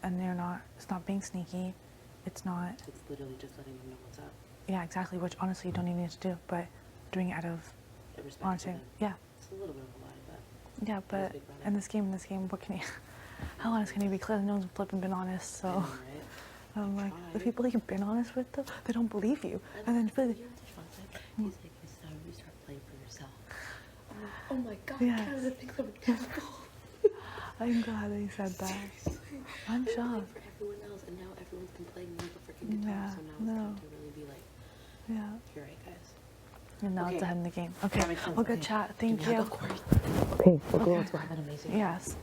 Speaker 2: And they're not, it's not being sneaky. It's not,
Speaker 9: It's literally just letting them know what's up.
Speaker 2: yeah, exactly, which honestly you don't even need to do, but doing it out of,
Speaker 9: It respects
Speaker 2: honestly,
Speaker 9: them.
Speaker 2: yeah.
Speaker 9: It's a little bit of a lie, but
Speaker 2: Yeah, but
Speaker 9: Big Brother.
Speaker 2: in this game, what can you, how honest can you be? Clearly no one's flipping been honest, so.
Speaker 9: I know, right?
Speaker 2: I'm like, the
Speaker 9: tried.
Speaker 2: people that you've been honest with, though, they don't believe you. And then,
Speaker 9: You know what Deshaun said? He's like, it's time you start playing for yourself. I'm like, oh my god,
Speaker 2: Yes.
Speaker 9: Canada thinks I'm terrible.
Speaker 2: I'm glad that you said that. I'm
Speaker 9: I played
Speaker 2: shocked.
Speaker 9: for everyone else, and now everyone's been playing me like a freaking guitar,
Speaker 2: Yeah,
Speaker 9: so now it's
Speaker 2: no.
Speaker 9: time to really be like,
Speaker 2: Yeah.
Speaker 9: you're right, guys.
Speaker 2: And now it's
Speaker 9: Okay.
Speaker 2: ahead in the game. Okay,
Speaker 9: That makes sense.
Speaker 2: well, good
Speaker 9: Okay.
Speaker 2: chat. Thank
Speaker 9: Yeah,
Speaker 2: you.
Speaker 9: of course. Okay, we'll go. Let's go have an amazing
Speaker 2: Yes.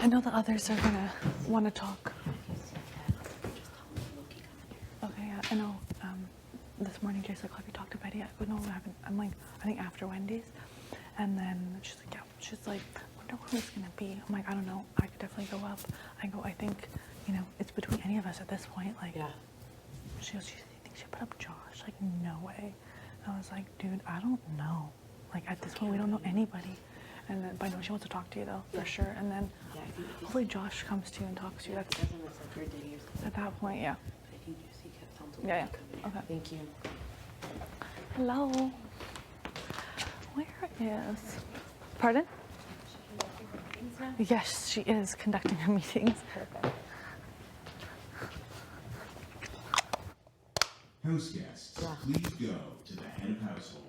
Speaker 2: I know the others are gonna want to talk. Okay, yeah, I know. This morning, Jay's like, have you talked to Betty yet? But no, I haven't. I'm like, I think after Wendy's. And then she's like, yeah. She's like, wonder who it's gonna be. I'm like, I don't know. I could definitely go up. I go, I think, you know, it's between any of us at this point. Like,
Speaker 9: Yeah.
Speaker 2: she goes, you think she put up Josh? Like, no way. And I was like, dude, I don't know. Like, at this point, we don't know anybody. And then, but I know she wants to talk to you, though, for sure. And then
Speaker 9: Yeah, if you
Speaker 2: hopefully Josh comes to you and talks to you. That's,
Speaker 9: doesn't it's like your day or something.
Speaker 2: at that point, yeah.
Speaker 9: But if you do see Kev, tell him to
Speaker 2: Yeah, yeah.
Speaker 9: come in.
Speaker 2: Okay.
Speaker 9: Thank you.
Speaker 2: Hello. Where is... Pardon? Yes, she is conducting her meetings. Perfect.
Speaker 3: House guests, please go to the head of household.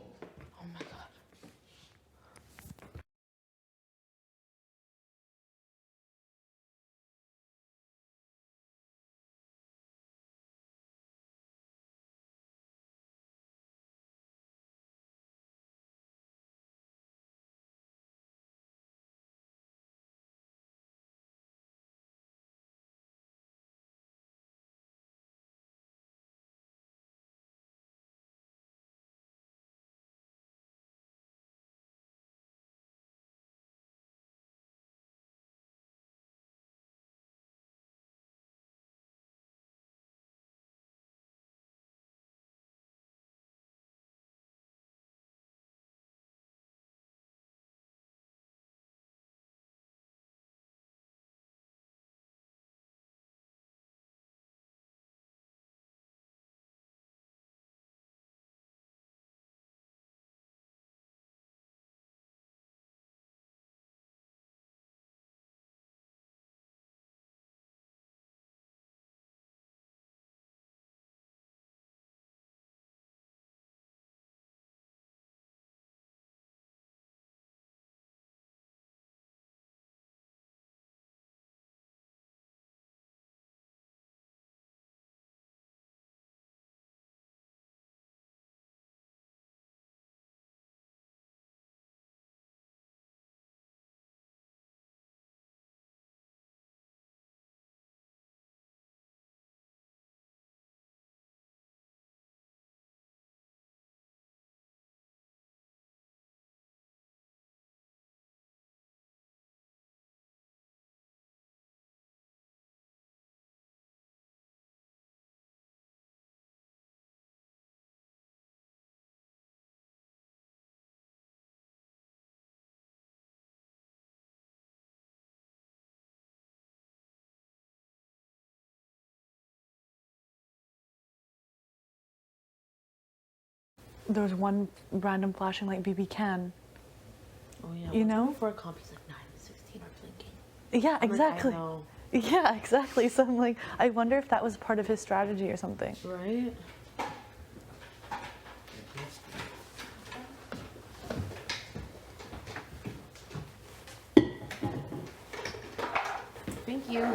Speaker 7: there was one random flashing like BB can.
Speaker 2: Oh yeah.
Speaker 7: You
Speaker 2: wasn't
Speaker 7: know?
Speaker 2: Before copies like 9 and 16 are blinking.
Speaker 7: Yeah,
Speaker 2: I'm like, I
Speaker 7: exactly.
Speaker 2: know.
Speaker 7: Yeah, exactly. So I'm like, I wonder if that was part of his strategy or something.
Speaker 2: Right? Thank you.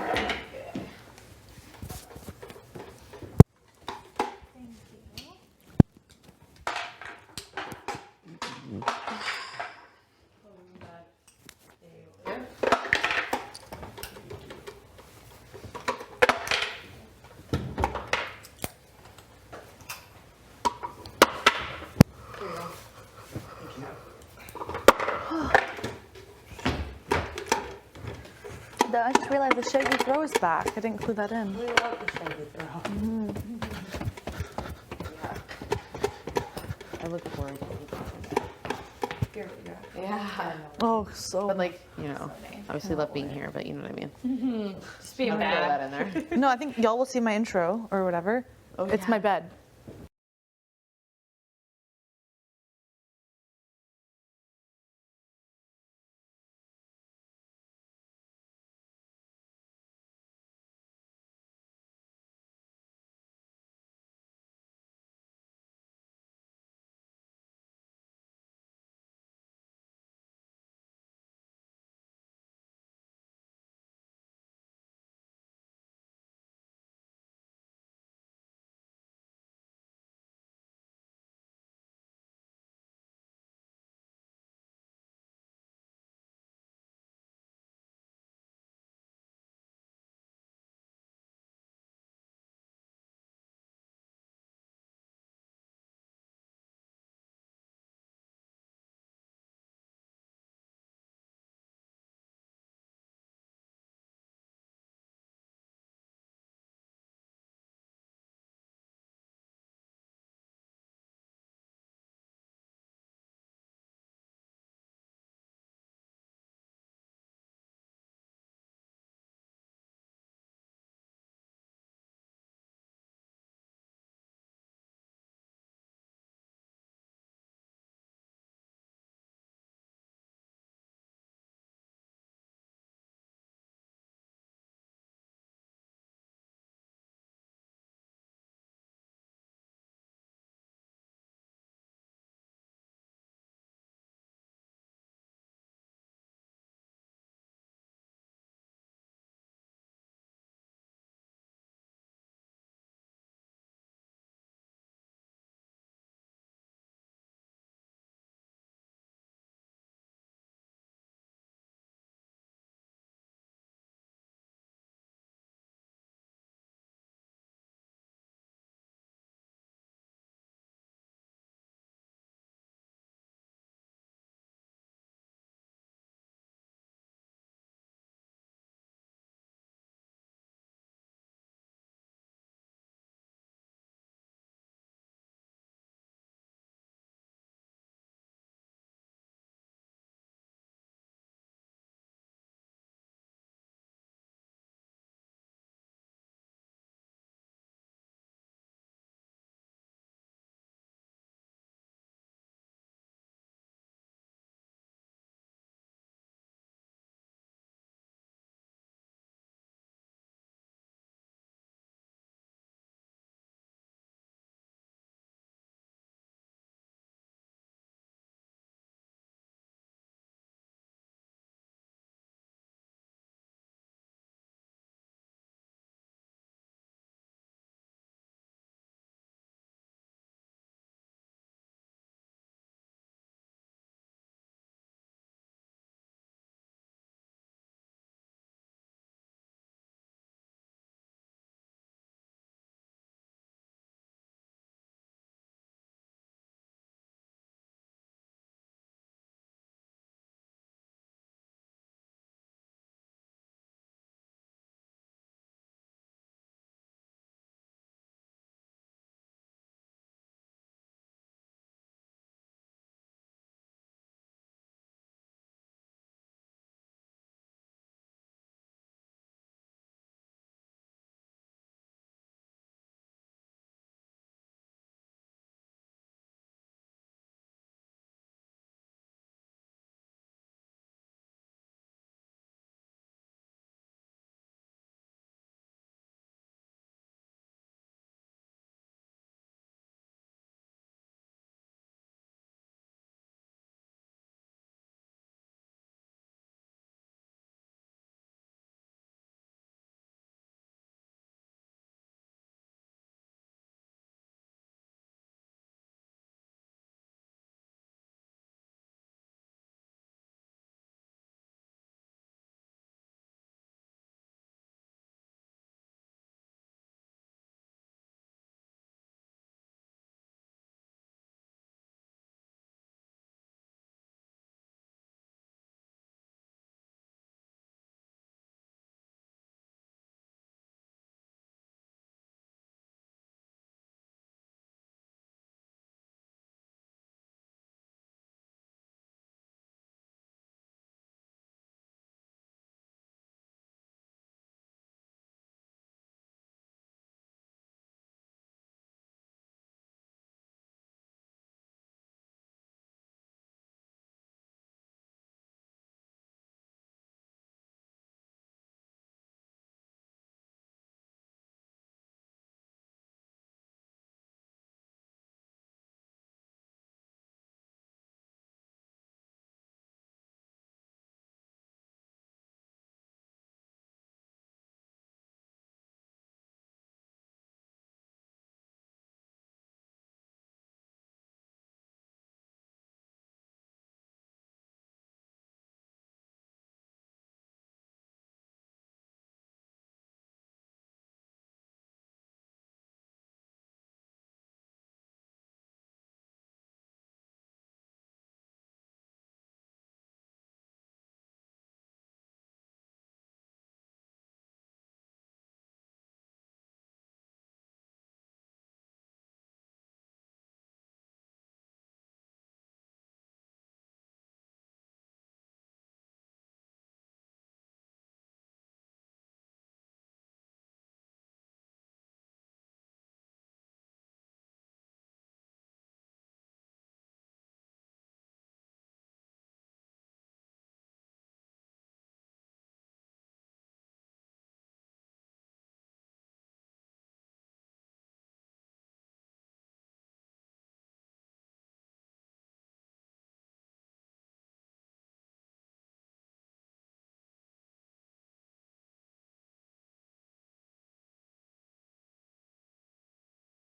Speaker 7: I just realized the shaggy throw is back. I didn't include that in.
Speaker 2: We love the shaggy throw. I look forward to it. Yeah.
Speaker 7: Oh, so.
Speaker 2: But like, you know, obviously love being here, but you know what I mean.
Speaker 1: Just being
Speaker 2: I'll throw
Speaker 1: bad.
Speaker 2: that in there.
Speaker 7: No, I think y'all will see my intro or whatever.
Speaker 2: Oh,
Speaker 7: It's
Speaker 2: yeah.
Speaker 7: my bed.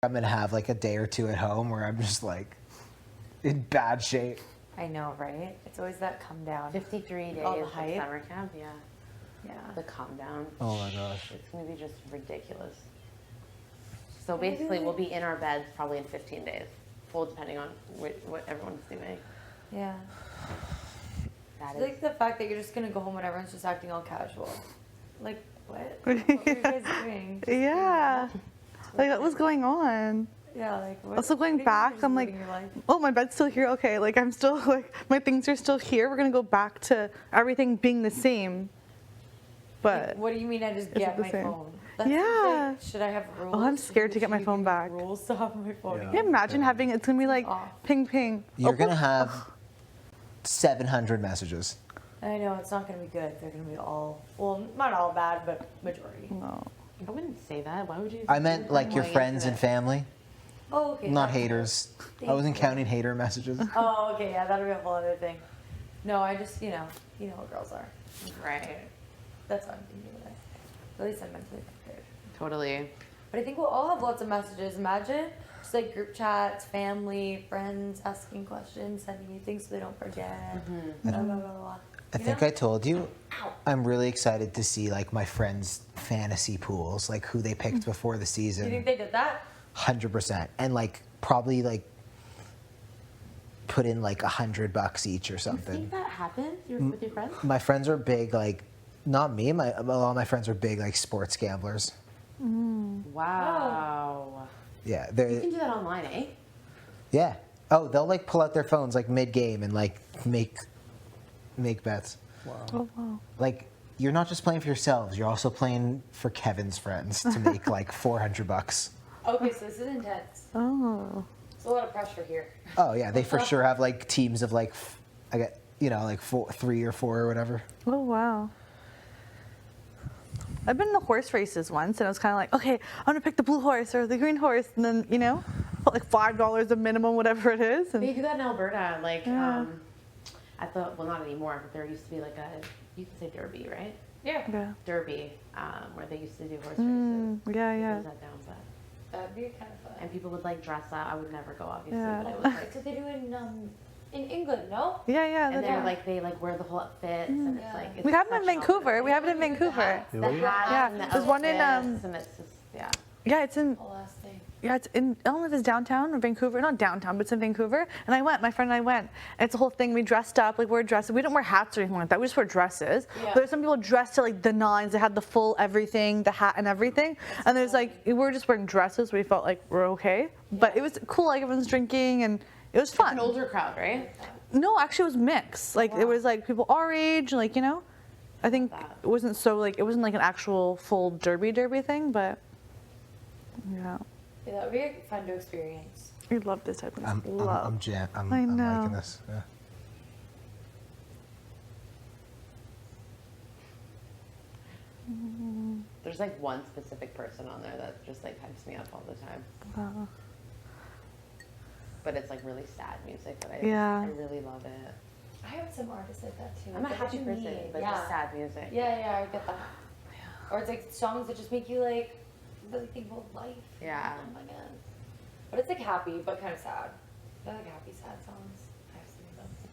Speaker 4: I'm gonna have like a day or two at home where I'm just like in bad shape.
Speaker 1: I know, right? It's always that come down.
Speaker 9: 53 days
Speaker 1: All the
Speaker 9: of
Speaker 1: hype.
Speaker 9: summer camp, yeah.
Speaker 1: Yeah.
Speaker 9: The calm down.
Speaker 4: Oh my gosh.
Speaker 9: It's gonna be just ridiculous. So basically, we'll be in our beds probably in 15 days, full depending on what everyone's doing.
Speaker 1: Yeah.
Speaker 9: That
Speaker 1: It's
Speaker 9: is.
Speaker 1: like the fact that you're just gonna go home and everyone's just acting all casual. Like, what? What were you guys doing?
Speaker 7: Yeah. Like, what was going on?
Speaker 1: Yeah, like, what?
Speaker 7: Also going
Speaker 1: what are you
Speaker 7: back,
Speaker 1: just
Speaker 7: I'm like,
Speaker 1: living your life?
Speaker 7: oh, my bed's still here. Okay, like I'm still like my things are still here. We're gonna go back to everything being the same. But
Speaker 1: Like, what do you mean I just
Speaker 7: Is it
Speaker 1: get
Speaker 7: the
Speaker 1: my
Speaker 7: same?
Speaker 1: phone? That's
Speaker 7: Yeah.
Speaker 1: like, should I have rules?
Speaker 7: I'm scared to get my
Speaker 1: Should you
Speaker 7: phone
Speaker 1: give me
Speaker 7: back.
Speaker 1: Rules to have my phone.
Speaker 5: Yeah.
Speaker 7: can you imagine having it's gonna be like
Speaker 1: off.
Speaker 7: ping ping.
Speaker 4: You're
Speaker 7: Oh,
Speaker 4: gonna have 700 messages.
Speaker 1: I know it's not gonna be good. They're gonna be all well, not all bad, but majority.
Speaker 7: no.
Speaker 9: I wouldn't say that. Why would you?
Speaker 4: I meant like your
Speaker 9: Going
Speaker 4: friends
Speaker 9: into
Speaker 4: and
Speaker 9: it.
Speaker 4: family,
Speaker 1: Oh, okay.
Speaker 4: not
Speaker 1: that's good.
Speaker 4: haters. I
Speaker 1: Thank
Speaker 4: wasn't
Speaker 1: you.
Speaker 4: counting hater messages.
Speaker 1: Oh, okay, yeah, that'll be a whole other thing. No, I just, you know what girls are.
Speaker 9: Right.
Speaker 1: That's what I'm thinking of it. At least I'm mentally prepared.
Speaker 9: Totally.
Speaker 1: But I think we'll all have lots of messages. Imagine just like group chats, family, friends asking questions, sending you things so they don't forget. Blah, blah, blah, blah.
Speaker 4: I think I told you, I'm really excited to see like my friends' fantasy pools, like who they picked before the
Speaker 1: Do you
Speaker 4: season.
Speaker 1: think they did that?
Speaker 4: 100%, and like probably like put in like $100 each or
Speaker 9: You
Speaker 4: something.
Speaker 9: think that happens with your friends?
Speaker 4: My friends are big, like not me. A lot of my friends are big like sports gamblers.
Speaker 9: Wow.
Speaker 4: Yeah,
Speaker 9: You
Speaker 4: they're
Speaker 9: can do that online, eh?
Speaker 4: yeah. Oh, they'll like pull out their phones like mid game and like make bets.
Speaker 7: Oh wow.
Speaker 4: Like you're not just playing for yourselves; you're also playing for Kevin's friends to make like $400.
Speaker 1: Okay, so this is intense.
Speaker 7: Oh.
Speaker 1: It's a lot of pressure here.
Speaker 4: Oh yeah, they for sure have like teams of like I got like 3 or 4 or whatever.
Speaker 7: Oh wow. I've been in the horse races once, and I was kind of like, okay, I'm gonna pick the blue horse or the green horse, and then put like $5 a minimum, whatever it is.
Speaker 9: They
Speaker 7: And
Speaker 9: do that in Alberta, like
Speaker 7: Yeah.
Speaker 9: at the not anymore, but there used to be like you can say derby, right?
Speaker 1: Yeah.
Speaker 7: yeah.
Speaker 9: Derby, where they used to do horse
Speaker 7: Mm,
Speaker 9: races.
Speaker 7: yeah,
Speaker 9: They
Speaker 7: yeah.
Speaker 9: closed that down, but
Speaker 1: That'd be kind of fun.
Speaker 9: and people would like dress up. I would never go, obviously,
Speaker 7: Yeah.
Speaker 9: but I was like,
Speaker 1: That's what they do in England, no?
Speaker 7: Yeah, yeah.
Speaker 9: and
Speaker 7: that's
Speaker 9: they're
Speaker 7: right.
Speaker 9: like they like wear the whole outfits, and it's
Speaker 1: Yeah.
Speaker 9: like it's
Speaker 7: We have it in
Speaker 9: such an
Speaker 7: Vancouver.
Speaker 9: outfit.
Speaker 7: We have it in Vancouver.
Speaker 9: The
Speaker 5: Really?
Speaker 9: hats
Speaker 7: Yeah,
Speaker 9: and the
Speaker 7: there's one in,
Speaker 9: outfits, and it's just yeah.
Speaker 7: Yeah, it's in.
Speaker 1: The last thing.
Speaker 7: Yeah, it's in. I don't know if it's downtown or Vancouver. Not downtown, but it's in Vancouver. And I went. My friend and I went. And it's a whole thing. We dressed up. Like, we're dressed. We didn't wear hats or anything like that. We just wore dresses.
Speaker 1: Yeah.
Speaker 7: But there's some people dressed to like the nines. They had the full everything, the hat and everything. And there's like we were just wearing dresses. We felt like we're okay. But it was cool. Like everyone's drinking and it was fun.
Speaker 9: An older crowd, right?
Speaker 7: No, actually, it was mixed. Like it was like people our age. Like I think it wasn't so like it wasn't like an actual full derby thing. But yeah,
Speaker 1: Yeah, that would be fun to experience.
Speaker 7: we love this type of
Speaker 4: I'm
Speaker 7: love.
Speaker 4: I'm
Speaker 7: I
Speaker 4: liking
Speaker 7: know.
Speaker 4: this. Yeah.
Speaker 9: There's like one specific person on there that just like hypes me up all the time.
Speaker 7: Wow.
Speaker 9: But it's like really sad music, but
Speaker 7: Yeah.
Speaker 9: I really love it.
Speaker 1: I have some artists like that too.
Speaker 9: I'm a
Speaker 1: That's
Speaker 9: happy
Speaker 1: what you
Speaker 9: person,
Speaker 1: need.
Speaker 9: but
Speaker 1: yeah.
Speaker 9: just sad music.
Speaker 1: Yeah, I get that. Or it's like songs that just make you like really think about life.
Speaker 9: Yeah.
Speaker 1: Oh my god. But it's like happy, but kind of sad. I like happy, sad songs. I have some of those.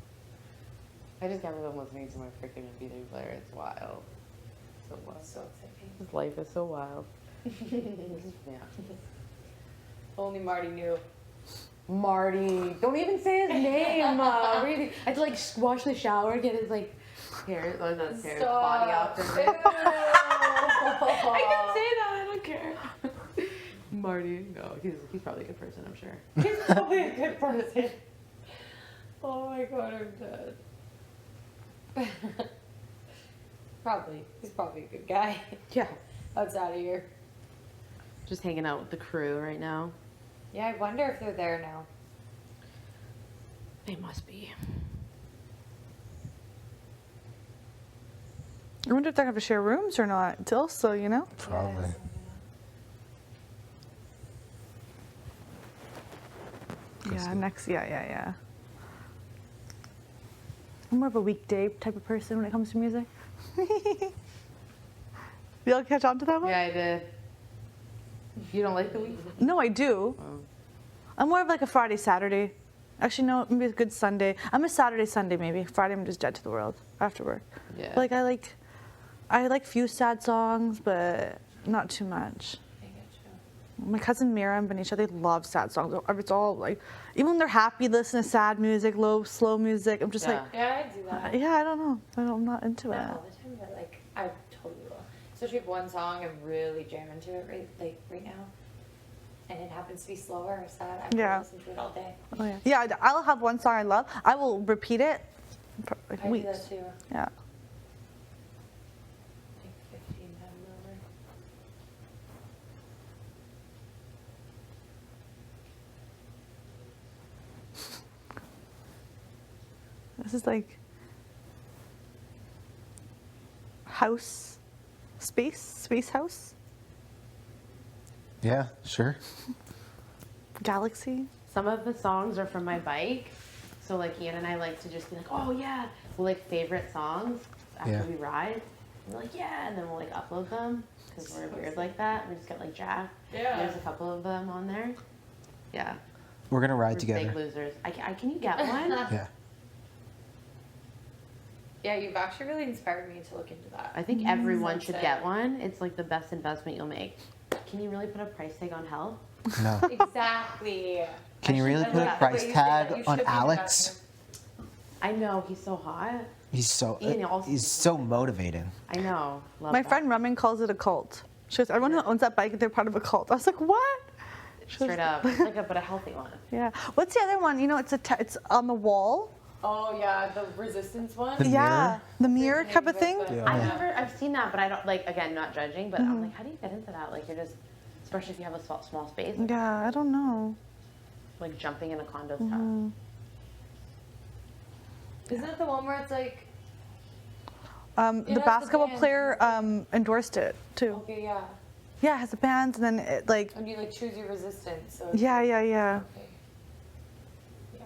Speaker 9: I just can't believe I'm listening to my freaking MP3 player. It's wild. So wild.
Speaker 1: So exciting.
Speaker 9: This life is so wild. Yeah.
Speaker 1: Only Marty knew.
Speaker 9: Marty. Don't even say his name. Really. I had to like wash the shower, get his like hair, or not his hair, his body off.
Speaker 1: Ew.
Speaker 9: I can say that. I don't care. Marty. No, he's probably a good person, I'm sure.
Speaker 1: He's probably a good person. Oh my god, I'm dead. Probably. He's probably a good guy.
Speaker 9: Yeah.
Speaker 1: Outside of here.
Speaker 9: Just hanging out with the crew right now.
Speaker 1: Yeah, I wonder if they're there now.
Speaker 9: They must be.
Speaker 7: I wonder if they're gonna have to share rooms or not. It's also,
Speaker 4: Probably.
Speaker 7: Yeah, next. Yeah. I'm more of a weekday type of person when it comes to music. You all catch on to that one?
Speaker 9: Yeah, I did. You don't like the week?
Speaker 7: No, I do. I'm more of like a Friday, Saturday. Actually, no, maybe a good Sunday. I'm a Saturday, Sunday maybe. Friday, I'm just dead to the world after work.
Speaker 9: Yeah.
Speaker 7: Like I like few sad songs, but not too much.
Speaker 1: I get you.
Speaker 7: My cousin Mira and Benicia, they love sad songs. It's all like, even when they're happy, they listen to sad music, slow music. I'm just
Speaker 9: Yeah.
Speaker 7: like,
Speaker 1: Yeah, I do that.
Speaker 7: yeah, I don't know. I'm not into it.
Speaker 1: Not all the time, but like I totally will. Especially if one song I'm really jamming into it right now, and it happens to be slower or sad. I
Speaker 7: Yeah.
Speaker 1: will listen to it all day.
Speaker 7: Oh, yeah. Yeah, I'll have one song I love. I will repeat it for like
Speaker 1: I do
Speaker 7: weeks.
Speaker 1: that too.
Speaker 7: Yeah.
Speaker 1: Like 15 times over.
Speaker 7: This is like house, space house,
Speaker 4: Yeah, sure.
Speaker 7: galaxy.
Speaker 9: Some of the songs are from my bike. So like Ian and I like to just be like, oh yeah, we'll like favorite songs after
Speaker 4: Yeah.
Speaker 9: we ride. And we're like, yeah, and then we'll like upload them because we're weird like that. We just get like Jack.
Speaker 1: Yeah.
Speaker 9: There's a couple of them on there. Yeah.
Speaker 4: We're gonna
Speaker 9: We're
Speaker 4: ride
Speaker 9: big
Speaker 4: together.
Speaker 9: losers. Can you get one?
Speaker 4: Yeah.
Speaker 1: Yeah, you've actually really inspired me to look into that.
Speaker 9: I think everyone should
Speaker 1: Sunset.
Speaker 9: get one. It's like the best investment you'll make. Can you really put a price tag on health?
Speaker 4: No.
Speaker 1: Exactly.
Speaker 4: Can you really
Speaker 1: I
Speaker 4: put a
Speaker 1: love the way
Speaker 4: price
Speaker 1: you say that.
Speaker 4: tag
Speaker 1: You
Speaker 4: on
Speaker 1: should be
Speaker 4: Alex?
Speaker 9: I know, he's so hot.
Speaker 4: He's so
Speaker 9: Ian also-
Speaker 4: he's so motivating.
Speaker 9: I know. Love
Speaker 7: My
Speaker 9: that.
Speaker 7: friend Raman calls it a cult. She goes, everyone who owns that bike, they're part of a cult. I was like, what?
Speaker 9: Straight up. It's like but a healthy one.
Speaker 7: Yeah. What's the other one? You know, it's on the wall.
Speaker 1: Oh yeah, the resistance one.
Speaker 4: The
Speaker 7: Yeah.
Speaker 4: mirror?
Speaker 7: The mirror type of thing.
Speaker 5: Yeah.
Speaker 9: I've seen that, but I don't like, again, not judging, but I'm like, how do you get into that? Like, you're just, especially if you have a small space,
Speaker 7: Yeah, I don't know.
Speaker 9: like jumping in a condo's tough.
Speaker 1: Isn't it the one where it's like,
Speaker 7: The
Speaker 1: has the
Speaker 7: basketball
Speaker 1: band.
Speaker 7: player endorsed it too.
Speaker 1: okay, yeah,
Speaker 7: Yeah, it has a band, and then it like,
Speaker 1: and you like choose your resistance. So it's
Speaker 7: yeah,
Speaker 1: like-
Speaker 7: yeah, yeah.
Speaker 1: Okay. Yeah.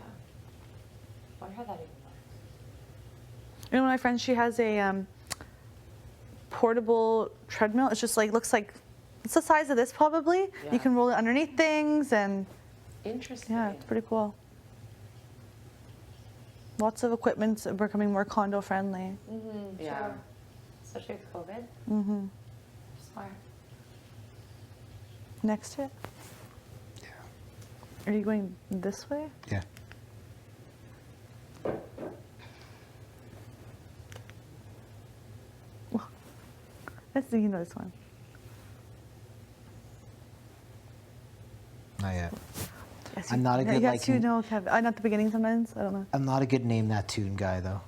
Speaker 1: Wonder how that even works.
Speaker 7: You know, my friend, she has a portable treadmill. It's just like, looks like, it's the size of this probably.
Speaker 9: Yeah.
Speaker 7: You can roll it underneath things, and
Speaker 9: Interesting.
Speaker 7: yeah, it's pretty cool. Lots of equipment's becoming more condo friendly.
Speaker 9: Yeah.
Speaker 1: Sure. Especially with COVID.
Speaker 7: Mm-hmm.
Speaker 1: Smart.
Speaker 7: Next hit.
Speaker 4: Yeah.
Speaker 7: Are you going this way?
Speaker 4: Yeah.
Speaker 7: Let's see, you know this one.
Speaker 4: Not yet.
Speaker 7: Yes,
Speaker 4: I'm not a good,
Speaker 7: yes,
Speaker 4: like,
Speaker 7: you know, Kevin. Not at the beginning sometimes. I don't know.
Speaker 4: I'm not a good name that tune guy though.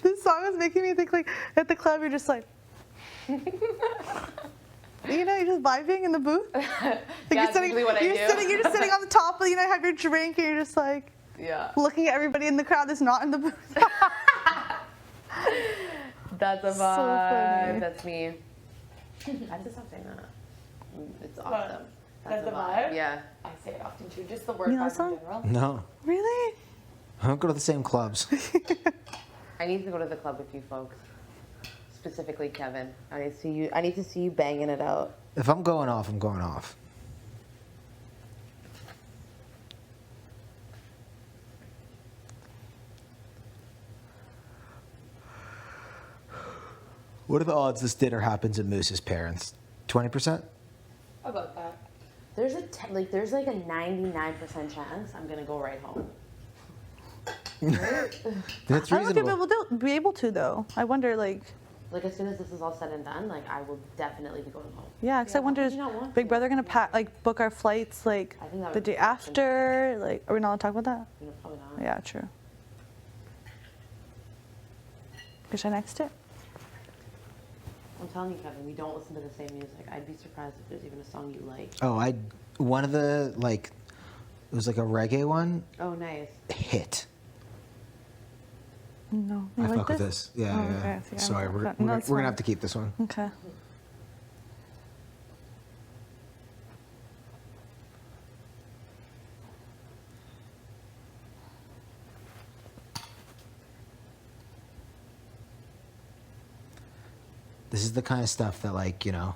Speaker 7: This song is making me think like at the club you're just like, you know, you're just vibing in the booth. Like
Speaker 9: Yeah,
Speaker 7: you're sitting,
Speaker 9: usually what I
Speaker 7: you're
Speaker 9: do.
Speaker 7: sitting, you're just sitting on the top, you know, have your drink, and you're just like
Speaker 9: Yeah.
Speaker 7: looking at everybody in the crowd that's not in the booth.
Speaker 9: That's a
Speaker 7: So
Speaker 9: vibe.
Speaker 7: funny.
Speaker 9: That's me. I have to stop saying that. It's awesome.
Speaker 1: What? That's
Speaker 9: a
Speaker 1: a vibe?
Speaker 9: Yeah.
Speaker 1: I say it often too. Just the word
Speaker 7: You know
Speaker 1: vibe
Speaker 7: that song?
Speaker 1: in general.
Speaker 4: No.
Speaker 7: Really?
Speaker 4: I don't go to the same clubs.
Speaker 9: I need to go to the club with you folks. Specifically Kevin. I need to see you banging it out.
Speaker 4: If I'm going off, I'm going off. What are the odds this dinner happens at Moose's parents? 20%?
Speaker 1: About that.
Speaker 9: There's like a 99% chance I'm gonna go right home.
Speaker 4: That's
Speaker 7: I don't know if
Speaker 4: reasonable.
Speaker 7: you'll be able to though. I wonder, like,
Speaker 9: Like as soon as this is all said and done, like I will definitely be going home.
Speaker 7: yeah, because I wonder,
Speaker 9: How
Speaker 7: is
Speaker 9: could you not want
Speaker 7: Big
Speaker 9: to?
Speaker 7: Brother gonna book our flights like
Speaker 9: I think that
Speaker 7: the
Speaker 9: would be
Speaker 7: day
Speaker 9: an option.
Speaker 7: after? Like, are we not allowed to talk about that?
Speaker 9: You know, probably not.
Speaker 7: Yeah, true. Is I next it?
Speaker 9: I'm telling you, Kevin, we don't listen to the same music. I'd be surprised if there's even a song you like.
Speaker 4: Oh, one of the, like, it was like a reggae one,
Speaker 9: Oh, nice.
Speaker 4: hit.
Speaker 7: No. You
Speaker 4: I
Speaker 7: like
Speaker 4: fuck with this. Yeah,
Speaker 7: Oh,
Speaker 4: yeah.
Speaker 7: okay, see, I'm
Speaker 4: Sorry,
Speaker 7: not-
Speaker 4: we're,
Speaker 7: no,
Speaker 4: we're,
Speaker 7: it's
Speaker 4: we're gonna
Speaker 7: fine.
Speaker 4: have to keep this one.
Speaker 7: Okay.
Speaker 4: This is the kind of stuff that, like, you know,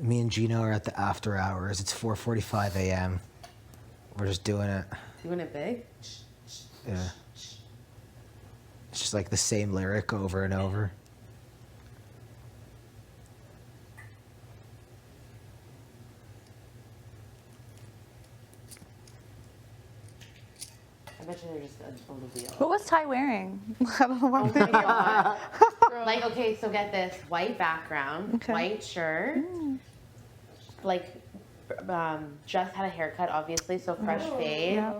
Speaker 4: me and Gino are at the after hours. It's 4:45 a.m. We're just doing it.
Speaker 9: Doing it big.
Speaker 4: Yeah. It's just like the same lyric over and over.
Speaker 9: I bet you they're just a reveal.
Speaker 7: What was Ty wearing? I don't know why I'm thinking.
Speaker 9: Like, okay, so get this: white background,
Speaker 7: Okay.
Speaker 9: white shirt. Like, just had a haircut, obviously, so fresh fade.
Speaker 7: Yeah.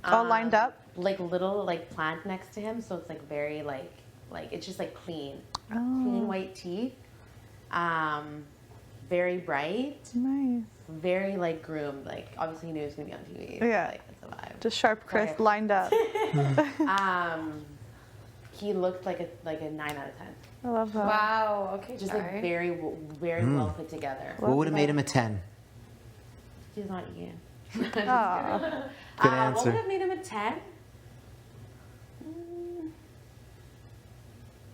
Speaker 7: All lined up?
Speaker 9: Like little like plant next to him, so it's like very like it's just like clean,
Speaker 7: Oh,
Speaker 9: clean white teeth. Very bright,
Speaker 7: nice.
Speaker 9: very like groomed. Like obviously he knew he was gonna be on TV.
Speaker 7: Yeah.
Speaker 9: Like it's a vibe.
Speaker 7: Just sharp, crisp,
Speaker 9: Right.
Speaker 7: lined up.
Speaker 9: He looked like a 9 out of 10.
Speaker 7: I love that.
Speaker 1: Wow. Okay.
Speaker 9: Just
Speaker 1: all
Speaker 9: like
Speaker 1: right.
Speaker 9: very well put together.
Speaker 4: What would have made him a 10?
Speaker 9: He's not Ian.
Speaker 7: Aw.
Speaker 4: Good
Speaker 9: What
Speaker 4: answer.
Speaker 9: would have made him a 10?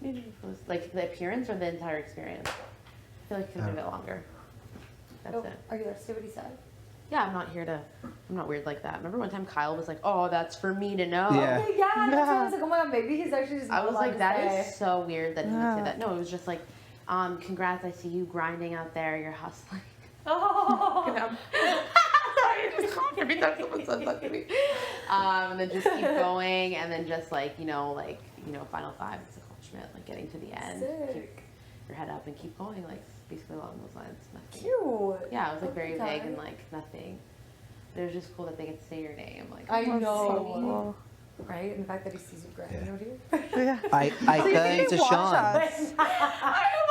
Speaker 9: Maybe if it was like the appearance or the entire experience. I feel like it could have been a bit longer. That's
Speaker 1: Oh,
Speaker 9: it.
Speaker 1: are you there? See what he said?
Speaker 9: Yeah, I'm not weird like that. Remember one time Kyle was like, "Oh, that's for me to know."
Speaker 4: Yeah.
Speaker 1: Okay, yeah. That's why I was like, oh my god, maybe he's actually just.
Speaker 9: I was
Speaker 1: not
Speaker 9: like,
Speaker 1: allowed
Speaker 9: that
Speaker 1: to
Speaker 9: is
Speaker 1: say.
Speaker 9: so weird that he would say
Speaker 7: Yeah.
Speaker 9: that. No, it was just like, congrats, I see you grinding out there, you're hustling.
Speaker 1: Oh.
Speaker 9: And I'm sorry, just call every time someone says that to me. And then just keep going, and then just like, final five, it's accomplishment, like getting to the end. Keep
Speaker 1: Sick.
Speaker 9: your head up and keep going, like basically along those lines. Nothing.
Speaker 1: Cute.
Speaker 9: Yeah, it was like very
Speaker 1: Okay.
Speaker 9: vague and like nothing. It was just cool that they get to say your name. Like
Speaker 1: I
Speaker 7: That's
Speaker 1: know.
Speaker 7: so cool.
Speaker 1: Right? And the fact that he sees you grinding
Speaker 4: Yeah.
Speaker 1: out here.
Speaker 7: Yeah.
Speaker 4: Ika and
Speaker 7: They watch
Speaker 4: Deshaun.
Speaker 7: us.
Speaker 9: I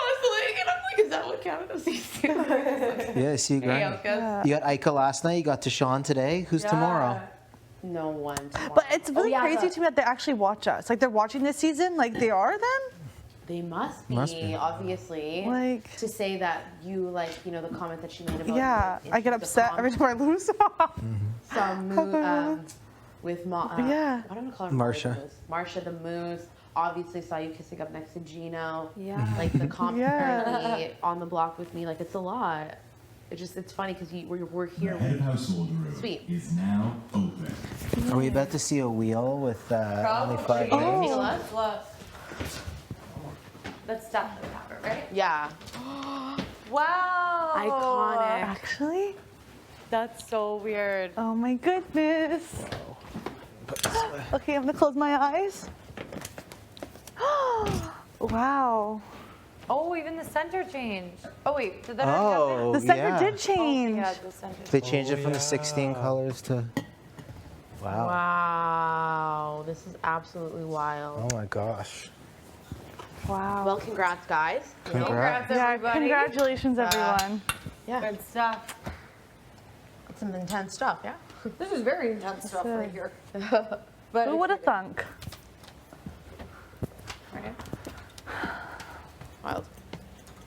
Speaker 9: was like, and I'm like, is that what Canada sees?
Speaker 4: Yeah, I see you
Speaker 9: Hey,
Speaker 4: grinding.
Speaker 9: Elka.
Speaker 7: Yeah.
Speaker 4: You got Ika last night, you got Deshaun today. Who's tomorrow?
Speaker 9: No one. Tomorrow.
Speaker 7: But it's really
Speaker 9: yeah,
Speaker 7: crazy
Speaker 9: but
Speaker 7: to me that they actually watch us. Like they're watching this season. Like they are then.
Speaker 9: They must be,
Speaker 4: Must be.
Speaker 9: obviously.
Speaker 7: Like
Speaker 9: to say that you like, the comment that she made about
Speaker 7: yeah,
Speaker 9: like,
Speaker 7: I get
Speaker 9: the
Speaker 7: upset every time I lose.
Speaker 9: with
Speaker 7: Yeah.
Speaker 9: I don't know call her
Speaker 4: Marsha.
Speaker 9: Marsha the Moose. Obviously saw you kissing up next to Gino.
Speaker 1: Yeah.
Speaker 9: Like the commentary
Speaker 7: Yeah.
Speaker 9: on the block with me, like it's a lot. It's funny because we're
Speaker 3: The
Speaker 9: here.
Speaker 3: head of household room
Speaker 9: Sweet.
Speaker 3: is now open.
Speaker 4: Are we about to see a wheel with only 5
Speaker 9: Can you
Speaker 4: days?
Speaker 9: take a look?
Speaker 1: Look. That's definitely Pepper, right?
Speaker 9: Yeah.
Speaker 1: Wow.
Speaker 9: Iconic.
Speaker 7: Actually,
Speaker 1: That's so weird.
Speaker 7: oh my goodness. Okay, I'm gonna close my eyes. Wow.
Speaker 1: Oh, even the center changed. Oh wait, did that
Speaker 4: Oh,
Speaker 7: The center
Speaker 4: yeah.
Speaker 7: did
Speaker 1: Oh,
Speaker 7: change.
Speaker 1: yeah, the center.
Speaker 4: They changed it from the 16 colors to. Wow.
Speaker 9: Wow. This is absolutely wild.
Speaker 4: Oh my gosh.
Speaker 7: Wow.
Speaker 9: Well, congrats, guys.
Speaker 4: Congrats.
Speaker 7: yeah,
Speaker 1: everybody.
Speaker 7: congratulations, everyone.
Speaker 9: Yeah.
Speaker 1: Good stuff.
Speaker 9: It's some intense stuff, yeah.
Speaker 1: This is very intense stuff
Speaker 7: is.
Speaker 1: right here. But
Speaker 7: Who would have thunk?
Speaker 1: Right?
Speaker 9: Wild.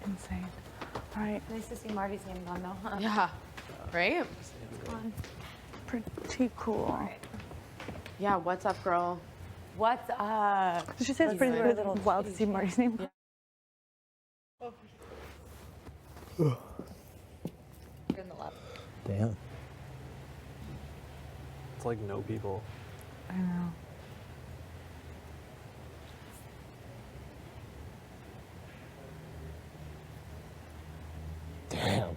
Speaker 7: Insane. All right,
Speaker 1: Nice to see Marty's name on though. Huh?
Speaker 9: Yeah. Right?
Speaker 7: pretty cool.
Speaker 9: Yeah, what's up, girl?
Speaker 1: What's up?
Speaker 7: Did she say it's
Speaker 1: Let's
Speaker 7: pretty
Speaker 1: see. Little
Speaker 7: wild to see Marty's name?
Speaker 1: In the left.
Speaker 4: Damn.
Speaker 5: It's like no people.
Speaker 7: I know.
Speaker 4: Damn.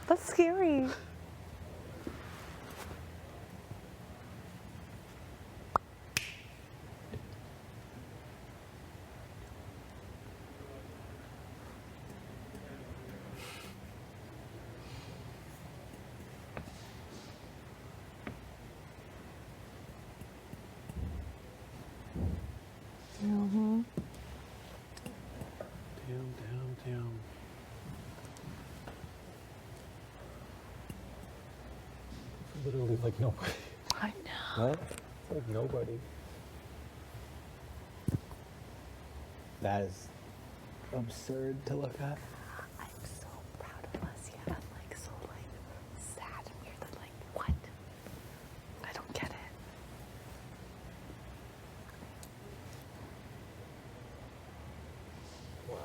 Speaker 7: That's scary. Mm-hmm.
Speaker 5: Damn. Literally like nobody.
Speaker 7: I know.
Speaker 4: What?
Speaker 5: It's like nobody.
Speaker 4: That is absurd to look at.
Speaker 7: I'm so proud of us. Yeah, I'm like so like sad and weird that like what? I don't get it.
Speaker 5: Wow.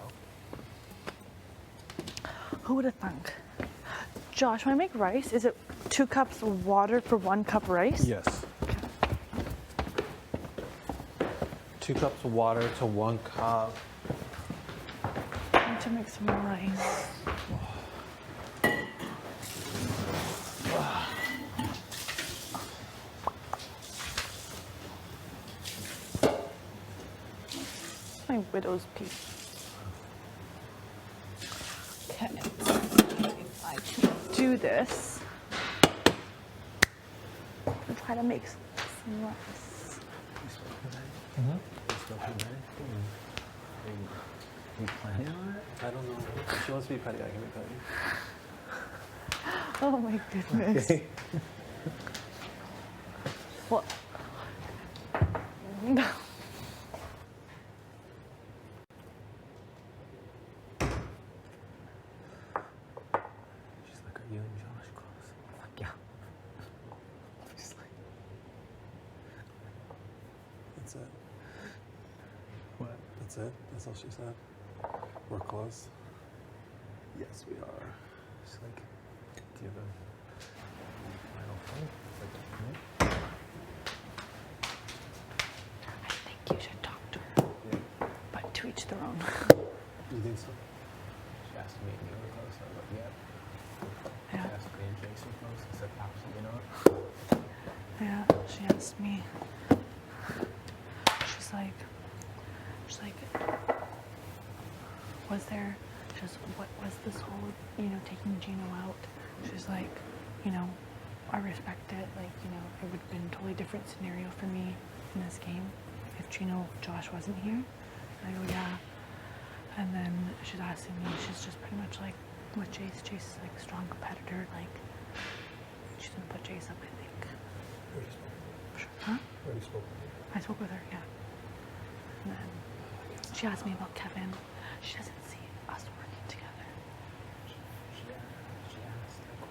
Speaker 7: Who would have thunk? Josh, when I make rice, is it 2 cups of water for 1 cup rice?
Speaker 5: Yes. 2 cups of water to 1 cup.
Speaker 7: I need to make some rice. My widow's peak. Okay. If I can do this, I'll try to make some rice.
Speaker 4: You planning on it?
Speaker 5: I don't know. If she wants to be petty, I can be petty.
Speaker 7: Oh my goodness. Well, no.
Speaker 4: She's like, are you and Josh close? I'm like, yeah. She's like,
Speaker 5: That's it.
Speaker 4: what?
Speaker 5: That's it. That's all she said. We're close. Yes, we are.
Speaker 4: She's like, do you have a final thing? Like,
Speaker 7: I think you should talk to her, but to each their own.
Speaker 5: You think so?
Speaker 4: she asked me if you were close. I was like, yeah. She
Speaker 7: Yeah.
Speaker 4: asked me and Jason close. I said, absolutely not.
Speaker 7: Yeah, she asked me. She's like, what was this whole, taking Gino out? She's like, I respect it. Like, it would have been a totally different scenario for me in this game if Josh wasn't here. And I go, yeah. And then she's asking me, she's just pretty much like, with Jace is like a strong competitor. Like, she's gonna put Jace up, I think. Huh?
Speaker 5: Already spoke.
Speaker 7: I spoke with her, yeah. And then she asked me about Kevin. She doesn't see us working together.
Speaker 4: She asked, like, what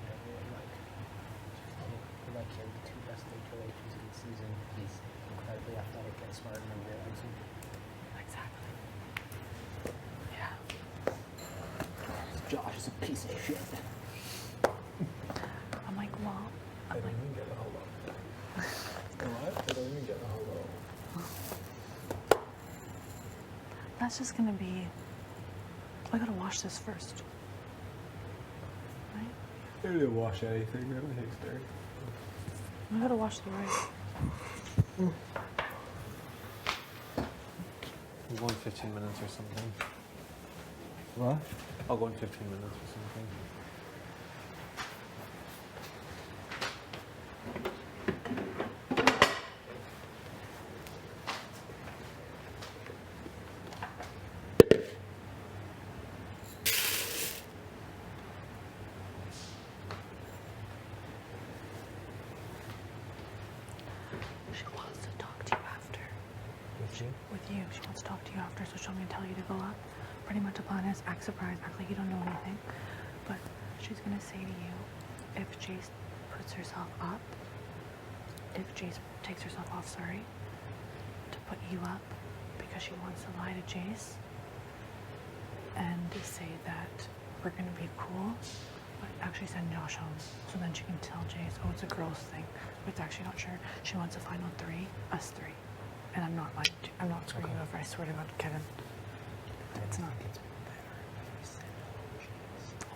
Speaker 4: everyone like. She's like, we're like the 2 best HOHs in the season. He's incredibly athletic and smart and realizing.
Speaker 7: Exactly. Yeah.
Speaker 4: Josh is a piece of shit.
Speaker 7: I'm like, well,
Speaker 5: I didn't even get a hello. What? I don't even get a hello.
Speaker 7: that's just gonna be, I gotta wash this first. Right?
Speaker 5: I didn't wash anything. Everything's dirty.
Speaker 7: I gotta wash the rice.
Speaker 5: I'll go in 15 minutes or something.
Speaker 4: What?
Speaker 5: I'll go in 15 minutes or something.
Speaker 7: She wants to talk to you after.
Speaker 4: With you?
Speaker 7: With you. She wants to talk to you after, so she'll tell you to go up. Pretty much the plan is act surprised, act like you don't know anything. But she's gonna say to you, if Jace puts herself up, if Jace takes herself off, to put you up because she wants to lie to Jace and to say that we're gonna be cool, but actually send Josh home. So then she can tell Jace, oh, it's a girls thing. But it's actually not sure. She wants a final 3, us 3. And I'm not lying. I'm not screwing you over. I swear to God, Kevin. It's not.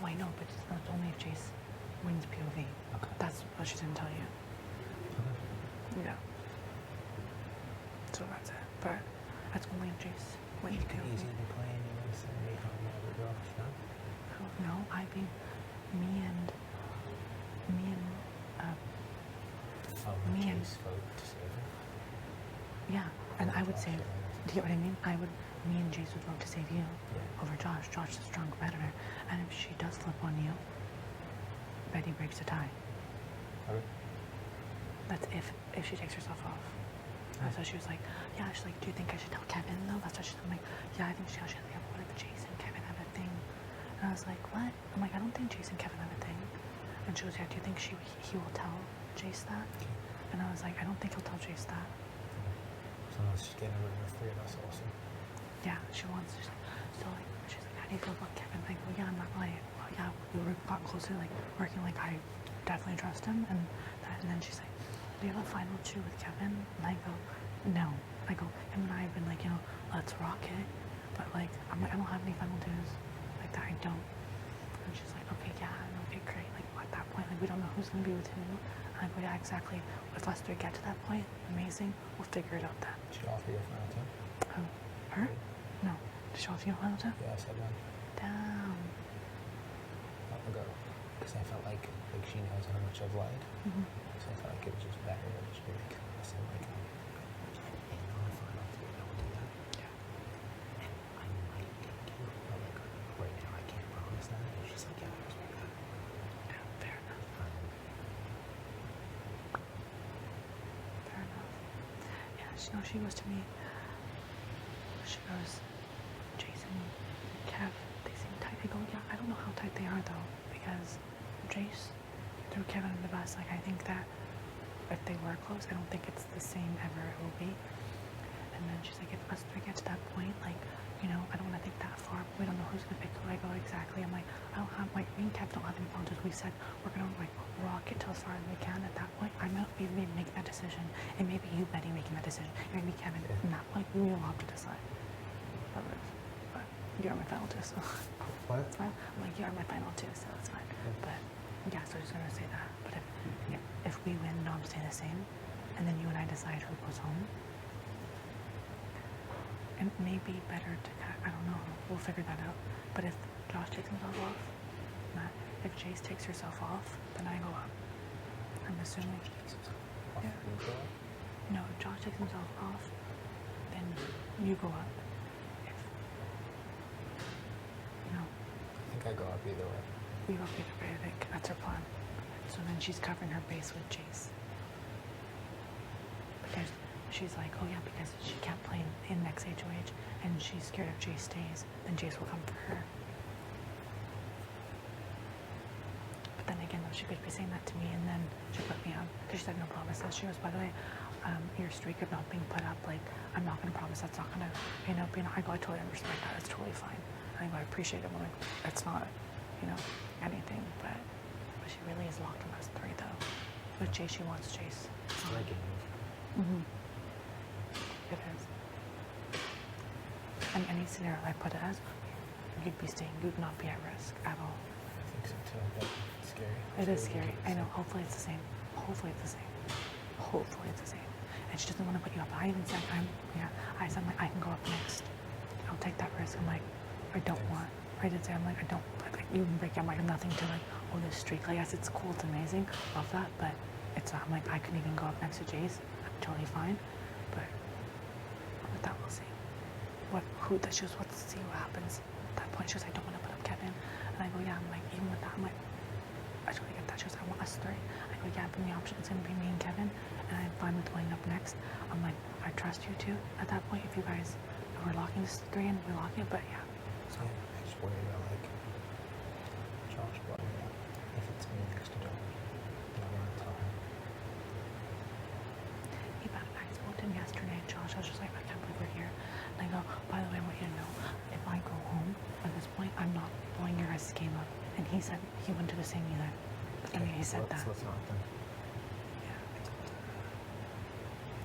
Speaker 7: Oh, I know, but it's not only if Jace wins POV.
Speaker 4: Okay.
Speaker 7: That's what she's gonna tell you. Yeah. So that's it. But that's only if Jace wins POV.
Speaker 4: Easy to be playing. You want to send me home over Josh, no?
Speaker 7: No, I mean, me and
Speaker 4: Oh,
Speaker 7: Me and-
Speaker 4: Jace vote to save her.
Speaker 7: yeah, and I would save. Do you get what I mean? Me and Jace would vote to save you
Speaker 4: Yeah.
Speaker 7: over Josh. Josh is a strong competitor, and if she does flip on you, Betty breaks the tie.
Speaker 4: Okay.
Speaker 7: That's if she takes herself off. And so she was like, yeah. She's like, do you think I should tell Kevin though? That's what she's. I'm like, yeah, I think she should. Like, what if Jace and Kevin have a thing? And I was like, what? I'm like, I don't think Jace and Kevin have a thing. And she goes, yeah. Do you think he will tell Jace that? And I was like, I don't think he'll tell Jace that.
Speaker 4: So let's just get rid of the 3 of us also.
Speaker 7: Yeah, she wants to. So like, she's like, I how do you feel about Kevin? I go, yeah, I'm not like, well, yeah, we got closer, like working, like I definitely trust him, and that. And then she's like, do you have a final two with Kevin? And I go, no. I go, him and I have been like, you know, let's rock it, but like, I'm like, I don't have any final twos like that. I don't. And she's like, okay, yeah, okay, great. Like at that point, like we don't know who's gonna be with who. And I go, yeah, exactly. If us three get to that point, amazing. We'll figure it out then.
Speaker 10: She offered you a final two?
Speaker 7: Who? Her? No. Did she offer you a final two?
Speaker 10: Yeah, I said one.
Speaker 7: Damn.
Speaker 10: Long ago. Because I felt like she knows how much I've lied.
Speaker 7: Mm-hmm.
Speaker 10: So I felt like it was just better to just be like, listen, like, hey, no, I'm fine, I'll do it, don't do that.
Speaker 7: Yeah.
Speaker 10: And I might take you, but like, right now I can't promise that. And she's like, yeah, I respect that.
Speaker 7: Yeah, fair enough. Fair enough. Yeah, she goes to me. She goes, Jason, Kev, they seem tight. I go, yeah, I don't know how tight they are though, because Jace threw Kevin under the bus. Like I think that if they were close, I don't think it's the same ever it will be. And then she's like, if us three get to that point, like, you know, I don't want to think that far. We don't know who's gonna pick who. I go, exactly. I'm like, I don't have, like, me and Kev don't have any problems. We said we're gonna like rock it till as far as we can. At that point, I'm not even making that decision. It may be you, Betty, making that decision. It may be Kevin. And that point, we will have to decide. But you're my final two, so
Speaker 10: What?
Speaker 7: it's fine. I'm like, you're my final two, so it's fine. But yeah, so I'm just gonna say that. But if we win, Nom stay the same, and then you and I decide who goes home, it may be better to I don't know. We'll figure that out. But if Josh takes himself off, Matt, if Jace takes herself off, then I go up. I'm assuming.
Speaker 10: Off
Speaker 7: Yeah.
Speaker 10: you go up?
Speaker 7: No, if Josh takes himself off, then you go up. If no,
Speaker 10: I think I go up either way.
Speaker 7: we go up either way. I think that's her plan. So then she's covering her base with Jace. Because she's like, oh yeah, because she can't play in next HOH, and she's scared if Jace stays, then Jace will come for her. But then again, though, she could be saying that to me, and then she put me on because she said no promises. She goes, by the way, your streak of not being put up, like, I'm not gonna promise that's not gonna, I go, I totally respect that. It's totally fine. I go, I appreciate it. I'm like, it's not, anything, but she really is locked on us three though. With Jace, she wants Jace.
Speaker 10: It's like it.
Speaker 7: Mm-hmm. It is. In any scenario I put it as, you'd be staying, you'd not be at risk at all.
Speaker 10: I think so too, but it's scary.
Speaker 7: It is
Speaker 10: Scary
Speaker 7: scary.
Speaker 10: to
Speaker 7: I know.
Speaker 10: keep
Speaker 7: Hopefully it's the same. Hopefully it's the same. Hopefully it's the same. And she doesn't want to put you up. I even said, I said, like, I can go up next. I'll take that risk. I'm like, I don't want. I did say, I'm like, I don't, like, you can break down, like, nothing to, like, oh, this streak. Like, yes, it's cool, it's amazing. Love that. But it's not, I'm like, I couldn't even go up next to Jace. I'm totally fine. But that we'll see. She goes, let's see what happens. At that point, she goes, I don't want to put up Kevin. And I go, yeah, I'm like, even with that, I'm like, I totally get that. She goes, I want us three. I go, yeah, but the option is going to be me and Kevin, and I'm fine with going up next. I'm like, I trust you too. At that point, if you guys, if we're locking this three in, we're locking it, but yeah. So,
Speaker 10: Yeah, I just worry about like Josh brought it up. If it's me next to Josh, then I want to tell him.
Speaker 7: I spoke to him yesterday, Josh. I was just like, I can't believe we're here. And I go, by the way, I want you to know, if I go home at this point, I'm not blowing your guys' game up. And he said he wouldn't do the same either. I mean, he said that.
Speaker 10: Let's not then.
Speaker 7: Yeah.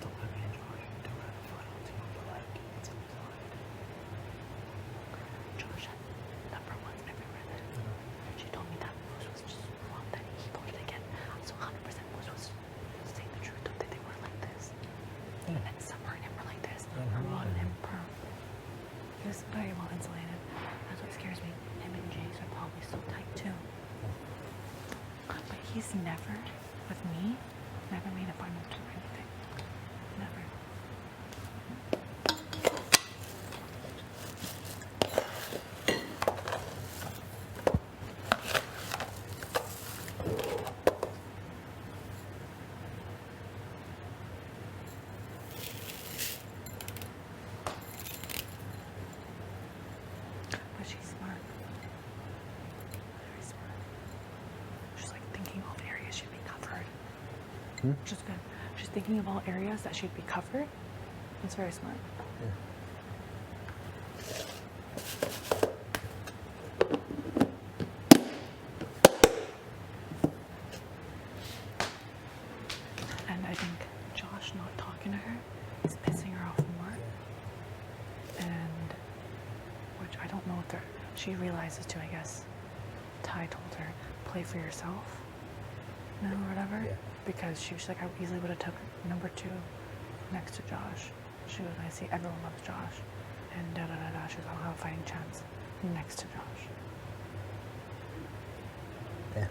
Speaker 10: Don't let me and Josh do it in final two, but like it's inside.
Speaker 7: Josh had number one everywhere then. She told me that Moose was just wrong, that he voted again. So 100% Moose was saying the truth, that they were like this. And then Summer and him were like this. Ron and him perm. He was very well insulated. That's what scares me. Him and Jace are probably so tight too. But he's never, with me, never made a final two or anything. Never. But she's smart. Very smart. She's like thinking all the areas should be covered. Which is good. She's thinking of all areas that should be covered. It's very smart.
Speaker 10: Yeah.
Speaker 7: after she realizes too, I guess, Ty told her, play for yourself, or whatever.
Speaker 10: Yeah.
Speaker 7: Because she was like, I easily would have took number 2 next to Josh. She was like, see, everyone loves Josh. And da da da da. She was like, I'll have a fighting chance next to Josh.
Speaker 10: Yeah.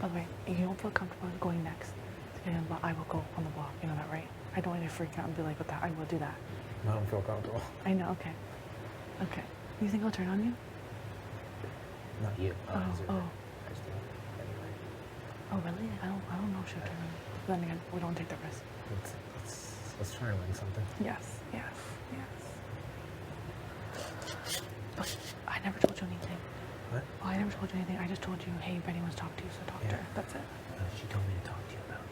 Speaker 7: By the way, you don't feel comfortable going next. And I will go on the block. You know that, right? I don't want you to freak out and be like, what that? I will do that.
Speaker 10: I don't feel comfortable.
Speaker 7: I know, okay. Okay. You think I'll turn on you?
Speaker 10: Not you.
Speaker 7: Oh,
Speaker 10: Zero.
Speaker 7: oh.
Speaker 10: I just do it anyway.
Speaker 7: Oh, really? I don't know if she'll turn on you. But then again, we don't take the risk.
Speaker 10: Let's try and win something.
Speaker 7: Yes, yes, yes. But I never told you anything.
Speaker 10: What?
Speaker 7: Oh, I never told you anything. I just told you, hey, Betty wants to talk to you, so talk to
Speaker 10: Yeah.
Speaker 7: her. That's it.
Speaker 10: She told me to talk to you about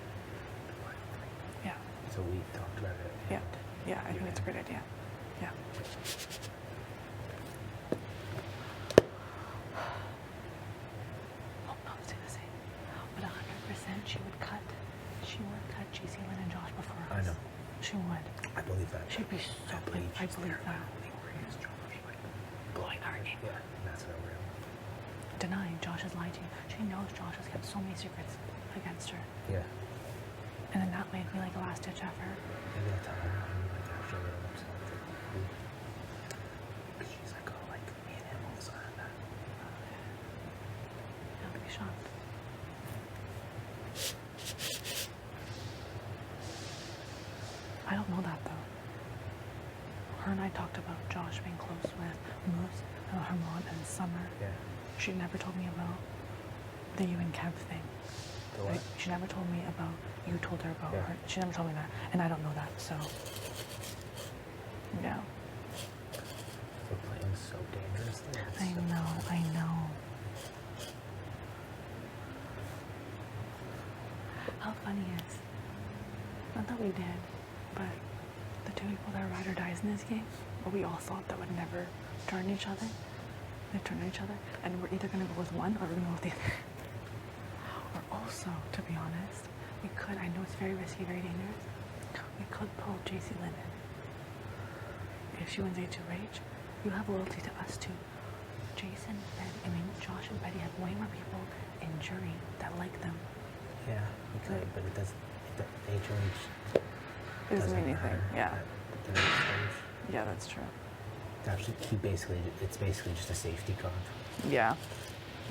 Speaker 10: the black thing.
Speaker 7: Yeah,
Speaker 10: So we talked about it.
Speaker 7: yeah,
Speaker 10: and
Speaker 7: yeah. I
Speaker 10: you
Speaker 7: think it's a
Speaker 10: had-
Speaker 7: great idea. Yeah. Oh, no, stay the same. But 100% she would cut GC Lynn and Josh before us.
Speaker 10: I know.
Speaker 7: She would.
Speaker 10: I believe that.
Speaker 7: She'd be so
Speaker 10: I believe
Speaker 7: I
Speaker 10: she's
Speaker 7: believe
Speaker 10: there.
Speaker 7: that.
Speaker 10: Where is Josh? Like,
Speaker 7: Blowing our name.
Speaker 10: yeah, that's not real.
Speaker 7: Denying Josh has lied to you. She knows Josh has kept so many secrets against her.
Speaker 10: Yeah.
Speaker 7: And then that made me like a last ditch effort.
Speaker 10: Maybe that's how I'm like actually really upset that because she's like, oh, like me and him also had that.
Speaker 7: I'll be shocked. I don't know that though. Her and I talked about Josh being close with Moose and her mom and Summer.
Speaker 10: Yeah.
Speaker 7: She never told me about the you and Kev thing.
Speaker 10: The what?
Speaker 7: Like, she never told me about, you told her about
Speaker 10: Yeah.
Speaker 7: her. She never told me that. And I don't know that, so. Yeah.
Speaker 10: We're playing so dangerously. It's
Speaker 7: I
Speaker 10: so
Speaker 7: know,
Speaker 10: tough.
Speaker 7: I know. How funny is, not that we did, but the 2 people that are ride or dies in this game, but we all thought that would never turn each other. They turn on each other, and we're either gonna go with one or we're gonna go with the other. Or also, to be honest, we could, I know it's very risky, very dangerous, we could pull JC Linden. If she wins A2H, you have loyalty to us too. Jason, Josh and Betty have way more people in jury that like them.
Speaker 10: Yeah, we could, but it does. HOH
Speaker 7: It doesn't mean anything,
Speaker 10: matter
Speaker 7: yeah.
Speaker 10: at the next stage.
Speaker 7: Yeah, that's true.
Speaker 10: Actually, it's basically just a safety card,
Speaker 7: Yeah,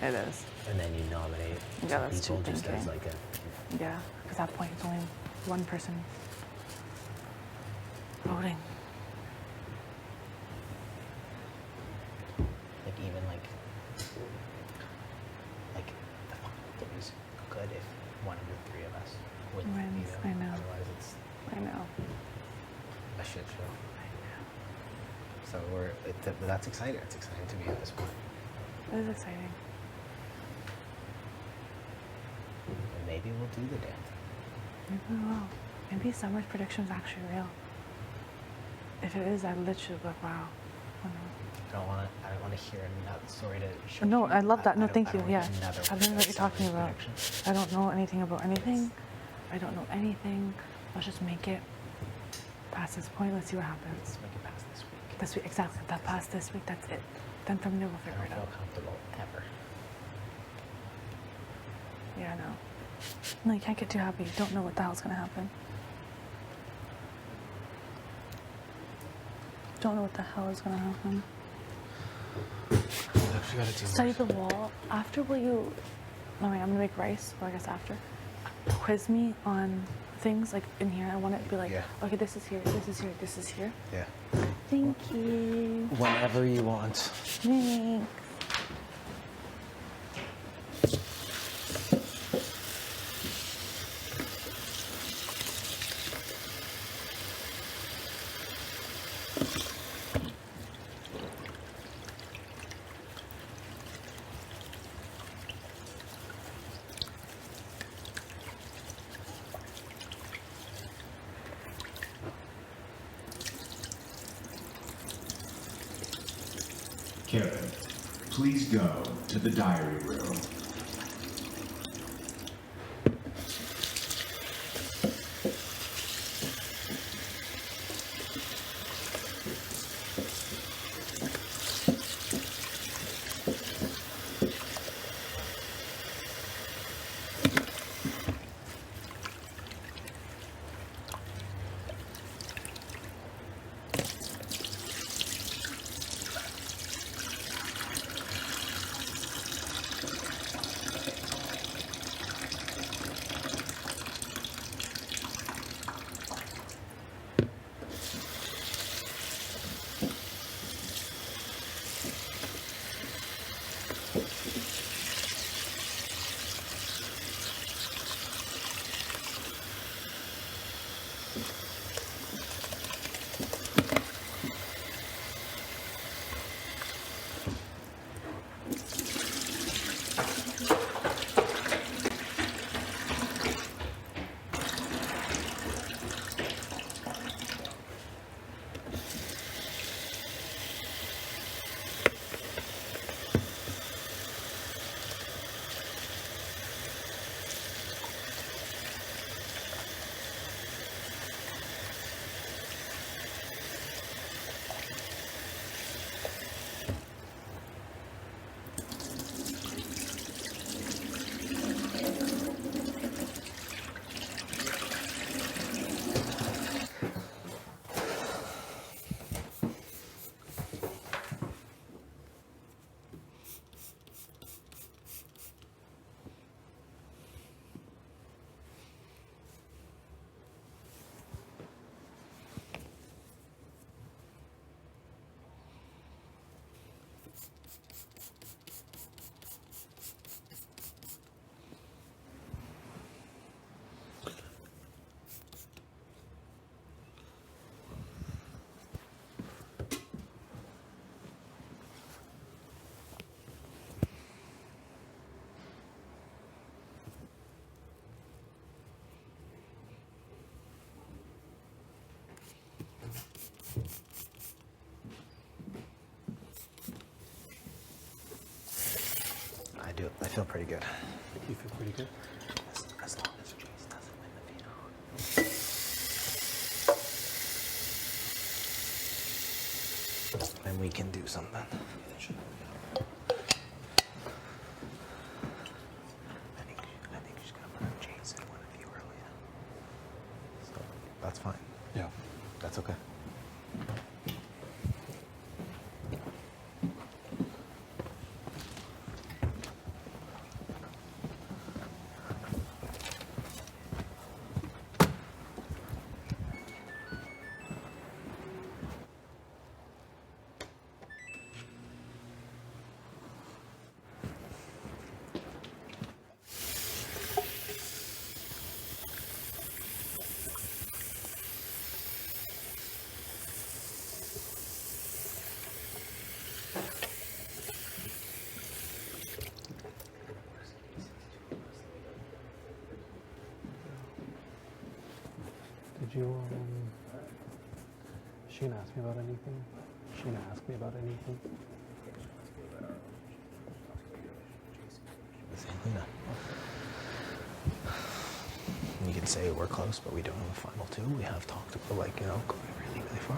Speaker 7: it is.
Speaker 10: and then you nominate
Speaker 7: Yeah,
Speaker 10: some
Speaker 7: that's
Speaker 10: people
Speaker 7: too
Speaker 10: just as
Speaker 7: thinking.
Speaker 10: like a.
Speaker 7: Yeah, because at that point it's only one person voting.
Speaker 10: Like even like the final is good if one of the 3 of us wins.
Speaker 7: Wins, I know.
Speaker 10: Otherwise, it's
Speaker 7: I know.
Speaker 10: a shit show. So that's exciting. It's exciting to be at this point.
Speaker 7: It is exciting.
Speaker 10: And maybe we'll do the damn thing.
Speaker 7: Maybe we will. Maybe Summer's prediction is actually real. If it is, I literally be like, wow.
Speaker 10: I don't want to hear another. Sorry to. Show
Speaker 7: No,
Speaker 10: you.
Speaker 7: I love that. No,
Speaker 10: don't-
Speaker 7: thank
Speaker 10: I
Speaker 7: you.
Speaker 10: don't
Speaker 7: Yeah,
Speaker 10: want another
Speaker 7: I
Speaker 10: one
Speaker 7: don't know
Speaker 10: of
Speaker 7: what you're talking
Speaker 10: Summer's
Speaker 7: about.
Speaker 10: predictions.
Speaker 7: I don't know anything about anything. I don't know anything. Let's just make it past this point. Let's see what happens.
Speaker 10: Let's make it past this week.
Speaker 7: This week, exactly. That past this week, that's it. Then from there, we'll
Speaker 10: I
Speaker 7: figure
Speaker 10: don't
Speaker 7: it
Speaker 10: feel
Speaker 7: out.
Speaker 10: comfortable ever.
Speaker 7: Yeah, I know. No, you can't get too happy. You don't know what the hell's gonna happen. Don't know what the hell is gonna happen.
Speaker 10: Actually, gotta do
Speaker 7: Study the wall. After will you? No, wait. I'm gonna make rice. Or I guess after. Quiz me on things like in here. I want it to be like,
Speaker 10: Yeah.
Speaker 7: okay, this is here. This is here. This is here.
Speaker 10: Yeah.
Speaker 7: Thank you.
Speaker 10: Whenever you want.
Speaker 7: Thanks.
Speaker 3: Kevin, please go to the diary room.
Speaker 4: I feel pretty good.
Speaker 8: You feel pretty good?
Speaker 4: As long as Chase doesn't win the veto. Then we can do something. I think she's gonna put Chase and win a few early. So that's fine.
Speaker 5: Yeah.
Speaker 4: That's okay.
Speaker 5: Did you, she didn't ask me about anything? She didn't ask me about anything?
Speaker 4: Lena. You can say we're close, but we don't have a final two. We have talked about, like, you know, going really, really far.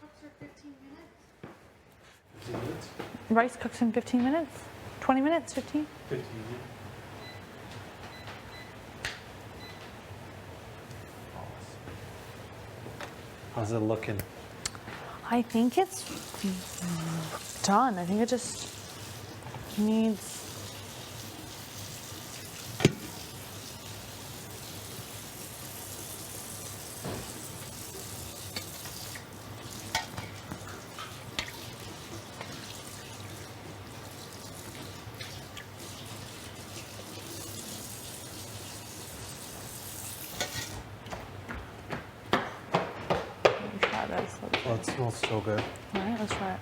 Speaker 6: Talks for 15 minutes.
Speaker 8: 15 minutes?
Speaker 7: Rice cooks in 15 minutes? 20 minutes? 15?
Speaker 8: 15. How's it looking?
Speaker 7: I think it's done. I think it just needs. Let me try this.
Speaker 8: Oh, it smells so good.
Speaker 7: All right, let's try it.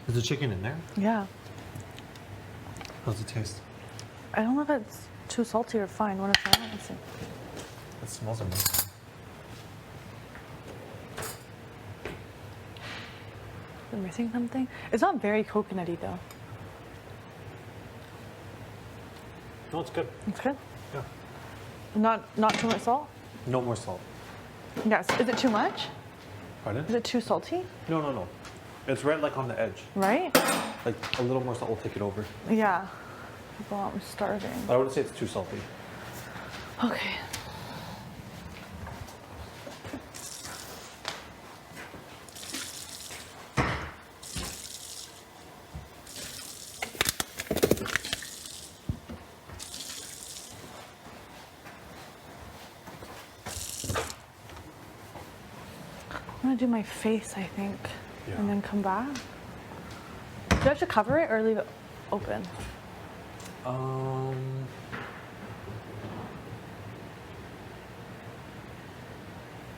Speaker 8: Is the chicken in there?
Speaker 7: Yeah.
Speaker 8: How's it taste?
Speaker 7: I don't know if it's too salty or fine. What if I don't see?
Speaker 8: It smells amazing.
Speaker 7: Am I missing something? It's not very coconutty though.
Speaker 8: No, it's good.
Speaker 7: It's good.
Speaker 8: Yeah.
Speaker 7: Not too much salt.
Speaker 8: No more salt.
Speaker 7: Yes. Is it too much?
Speaker 8: Pardon?
Speaker 7: Is it too salty?
Speaker 8: No, no, no. It's right like on the edge.
Speaker 7: Right?
Speaker 8: Like a little more salt will take it over.
Speaker 7: Yeah. Well, I'm starving.
Speaker 8: I wouldn't say it's too salty.
Speaker 7: Okay. I'm gonna do my face, I think,
Speaker 8: Yeah.
Speaker 7: and then come back. Do I have to cover it or leave it open?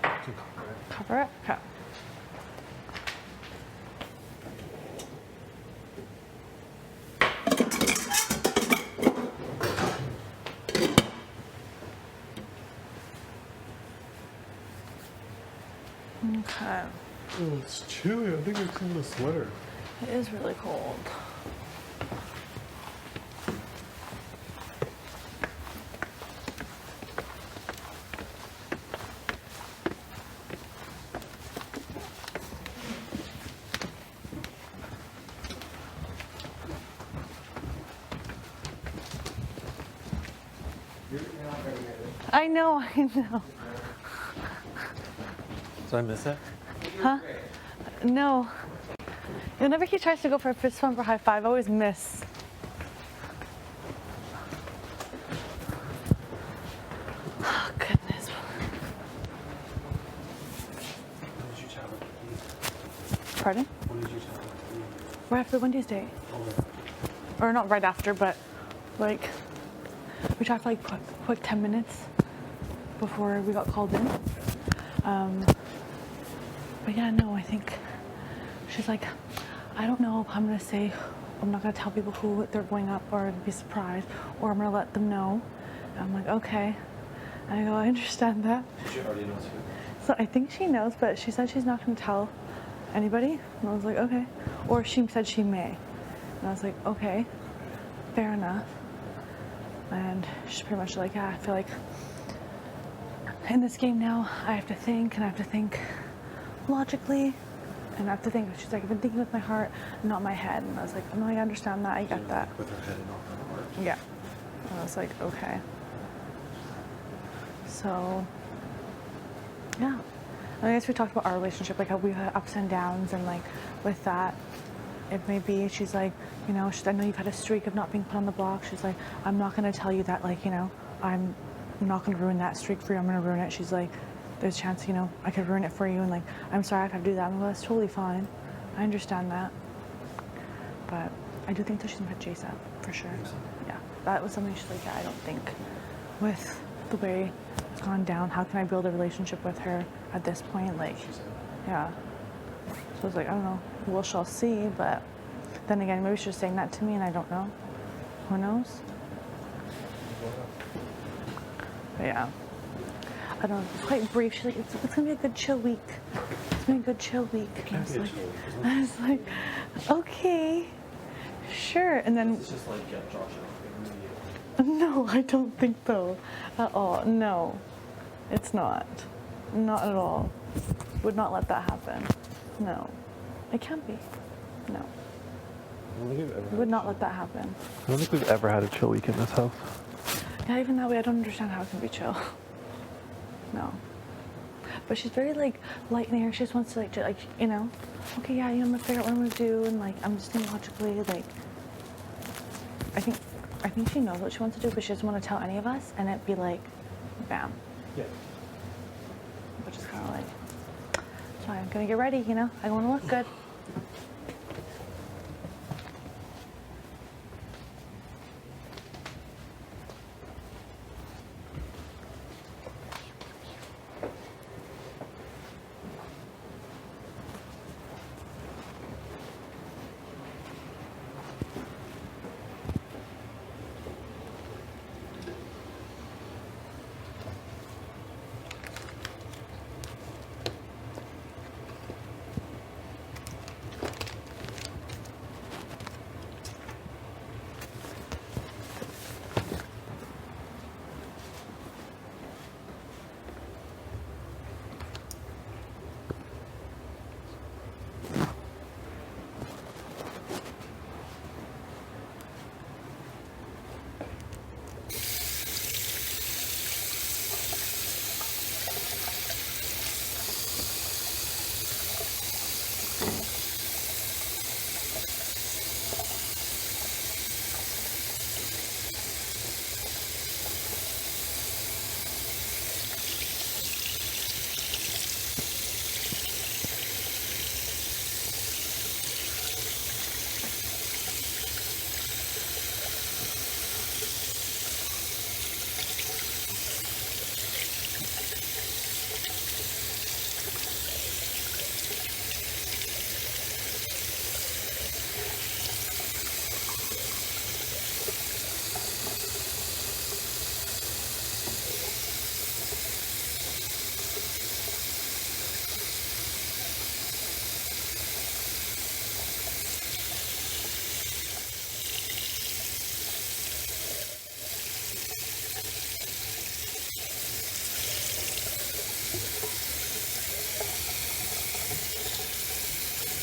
Speaker 8: You can cover it.
Speaker 7: Cover it? Okay. Okay.
Speaker 8: Oh, it's chilly. I think it's in the sweater.
Speaker 7: It is really cold. I know, I know.
Speaker 8: Did I miss it?
Speaker 7: Huh? No. Whenever he tries to go for a fist bump or high five, I always miss. Oh, goodness.
Speaker 8: When did you chat with me?
Speaker 7: Pardon?
Speaker 8: When did you chat with me?
Speaker 7: Right after Wendy's date. Or not right after, but like, we talked for like quick 10 minutes before we got called in. But yeah, no, I think she's like, I don't know if I'm gonna say, I'm not gonna tell people who they're going up or be surprised, or I'm gonna let them know. And I'm like, okay. And I go, I understand that.
Speaker 8: She already knows who.
Speaker 7: So I think she knows, but she said she's not gonna tell anybody. And I was like, okay. Or she said she may. And I was like, okay, fair enough. And she's pretty much like, yeah, I feel like in this game now, I have to think, and I have to think logically, and I have to think. She's like, I've been thinking with my heart, not my head. And I was like, no, I understand that. I get that.
Speaker 8: With her head and not her heart.
Speaker 7: Yeah. And I was like, okay. So, yeah. I guess we talked about our relationship, like how we had ups and downs, and like with that, it may be, she's like, you know, I know you've had a streak of not being put on the block. She's like, I'm not going to tell you that, like, you know, I'm not going to ruin that streak for you. I'm going to ruin it. She's like, there's a chance, you know, I could ruin it for you. And like, I'm sorry I have to do that. I'm like, well, that's totally fine. I understand that. But I do think that she's going to put Jace up, for sure. Yeah. That was something she's like, yeah, I don't think with the way it's gone down, how can I build a relationship with her at this point? Like, yeah. So I was like, I don't know. We shall see. But then again, maybe she's just saying that to me and I don't know. Who knows? But yeah. I don't know. It's quite brief. She's like, it's going to be a good chill week. It's going to be a good chill week. And I was like, okay, sure. And then.
Speaker 8: It's just like, yeah, Josh.
Speaker 7: No, I don't think so. At all. No. It's not. Not at all. Would not let that happen. No. It can't be. No.
Speaker 5: I don't think we've ever
Speaker 7: We
Speaker 5: had
Speaker 7: would
Speaker 5: a
Speaker 7: not
Speaker 5: chill-
Speaker 7: let that happen.
Speaker 5: I don't think we've ever had a chill week in this house.
Speaker 7: Yeah, even that way, I don't understand how it can be chill. No. But she's very like light in the air. She just wants to like you know, okay, yeah, you know, I'm gonna figure out what I'm gonna do, and like I'm just thinking logically, like I think she knows what she wants to do, but she doesn't want to tell any of us, and it'd be like, bam.
Speaker 5: Yeah.
Speaker 7: Which is kind of like, so I'm gonna get ready, you know, I want to look good.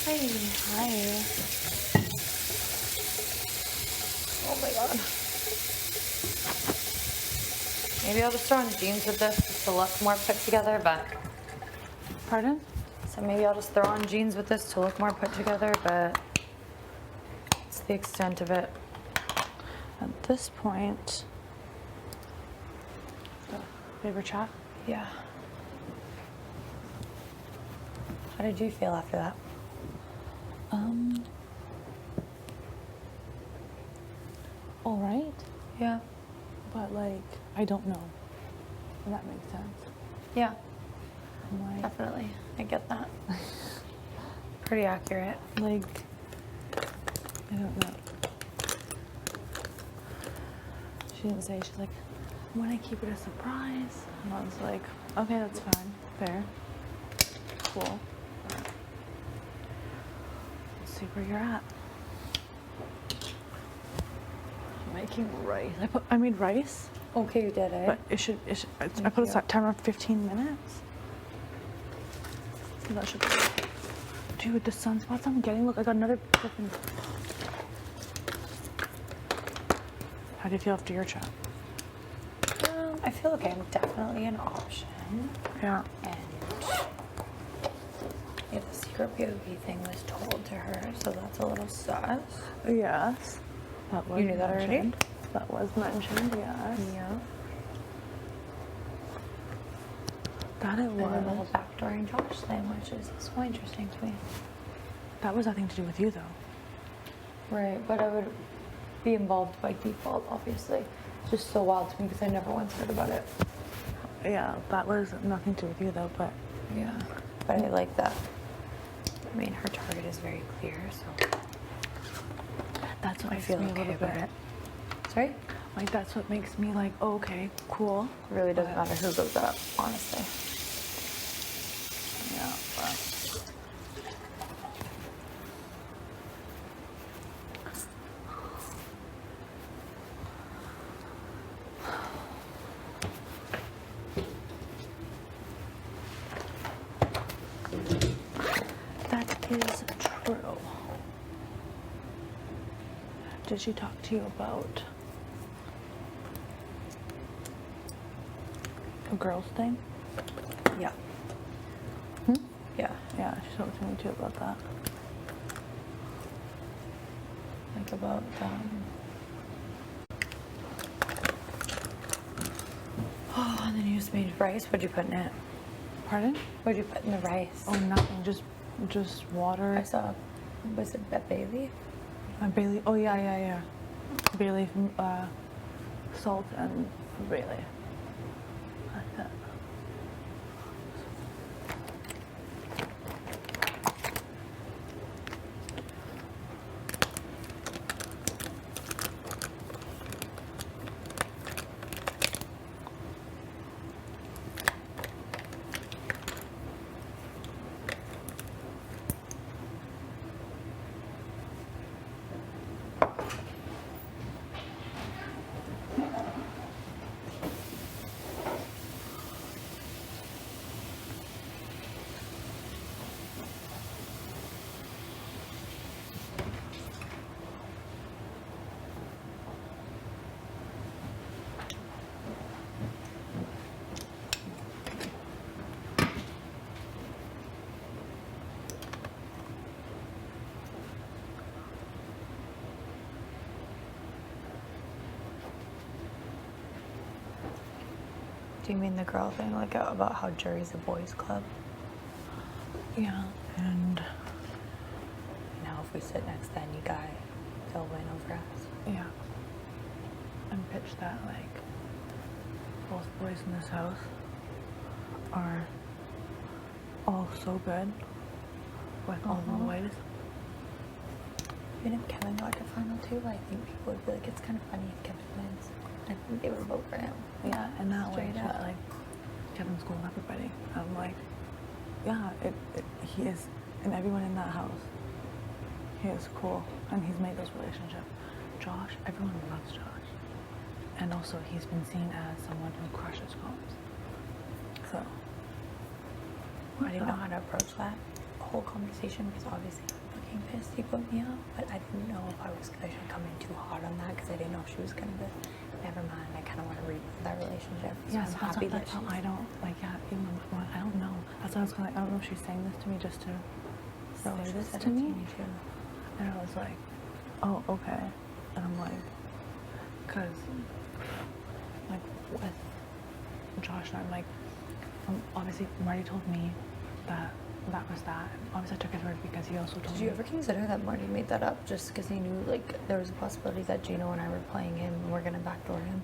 Speaker 7: Hi.
Speaker 1: Oh my god. Maybe I'll just throw on jeans with this just to look more put together, but
Speaker 7: Pardon?
Speaker 1: so maybe I'll just throw on jeans with this to look more put together, but it's the extent of it.
Speaker 7: At this point, favorite chat?
Speaker 1: Yeah. How did you feel after that?
Speaker 7: All right,
Speaker 1: Yeah.
Speaker 7: but like, I don't know. If that makes sense.
Speaker 1: Yeah,
Speaker 7: I'm like,
Speaker 1: definitely. I get that. Pretty accurate.
Speaker 7: like, I don't know. She didn't say, she's like, I want to keep it a surprise. And I was like, okay, that's fine, fair, cool. Let's see where you're at. Making rice. I made rice,
Speaker 1: Okay, you did it.
Speaker 7: but I put a
Speaker 1: you.
Speaker 7: timer on 15 minutes. So that should be. Dude, the sunspots I'm getting, look, I got another flipping. How do you feel after your chat?
Speaker 1: I feel like I'm definitely an option.
Speaker 7: Yeah.
Speaker 1: And yeah, the secret POV thing was told to her, so that's a little sus.
Speaker 7: Yes. That was
Speaker 1: You knew that already?
Speaker 7: mentioned. That was mentioned, yes.
Speaker 1: Yeah.
Speaker 7: That it
Speaker 1: And then the
Speaker 7: was.
Speaker 1: whole backdooring Josh thing, which is so interesting to me.
Speaker 7: That was nothing to do with you, though.
Speaker 1: Right, but I would be involved by default, obviously. It's just so wild to me because I never once heard about it.
Speaker 7: Yeah, that was nothing to do with you, though, but
Speaker 1: Yeah. But I like that. I mean, her target is very clear, so
Speaker 7: that's what
Speaker 1: I
Speaker 7: makes
Speaker 1: feel
Speaker 7: me a
Speaker 1: okay
Speaker 7: little
Speaker 1: about
Speaker 7: bit.
Speaker 1: it. Sorry?
Speaker 7: Like, that's what makes me like, oh, okay, cool.
Speaker 1: It really doesn't
Speaker 7: But-
Speaker 1: matter who goes up, honestly.
Speaker 7: Yeah, but. That is true. Did she talk to you about a girls thing?
Speaker 1: Yeah. Yeah.
Speaker 7: Yeah, she talked to me too about that.
Speaker 1: Like about oh, and then you just made rice. What'd you put in it?
Speaker 7: Pardon?
Speaker 1: What'd you put in the rice?
Speaker 7: Oh, nothing. Just water.
Speaker 1: I saw. Was it bay leaf?
Speaker 7: Bay leaf. Oh yeah. Bay leaf, salt and bay leaf. That's it.
Speaker 1: Do you mean the girl thing, like about how jury's a boys' club?
Speaker 7: Yeah, and
Speaker 1: You know, if we sit next to any guy, they'll win over us.
Speaker 7: yeah, and pitch that like both boys in this house are all so good with all the boys.
Speaker 1: Even if Kevin got to final two, I think people would be like, it's kind of funny if Kevin wins. I think they would vote for him.
Speaker 7: Yeah, and that way,
Speaker 1: Straight
Speaker 7: so
Speaker 1: up.
Speaker 7: that, like, Kevin's cool with everybody. I'm like, yeah, he is, and everyone in that house, he is cool, and he's made this relationship. Josh, everyone loves Josh, and also he's been seen as someone who crushes comps. So,
Speaker 1: I didn't know how to approach that whole conversation because obviously I'm fucking pissed he put me out, but I didn't know if I should come in too hard on that because I didn't know if she was gonna be. Never mind. I kind of want to rebuild that relationship. So
Speaker 7: yes,
Speaker 1: I'm happy that
Speaker 7: that's how I don't, like, yeah, even, well, I don't know. That's why I was kind of like, I don't know if she's saying this to me just to say
Speaker 1: she
Speaker 7: this
Speaker 1: said
Speaker 7: to
Speaker 1: it
Speaker 7: me.
Speaker 1: too.
Speaker 7: And I was like, oh, okay. And I'm like, because, like, with Josh and I'm like, obviously Marty told me that that was that. Obviously I took his word because he also told
Speaker 1: Did
Speaker 7: me.
Speaker 1: you ever consider that Marty made that up just because he knew like there was a possibility that Gino and I were playing him and we're gonna backdoor him,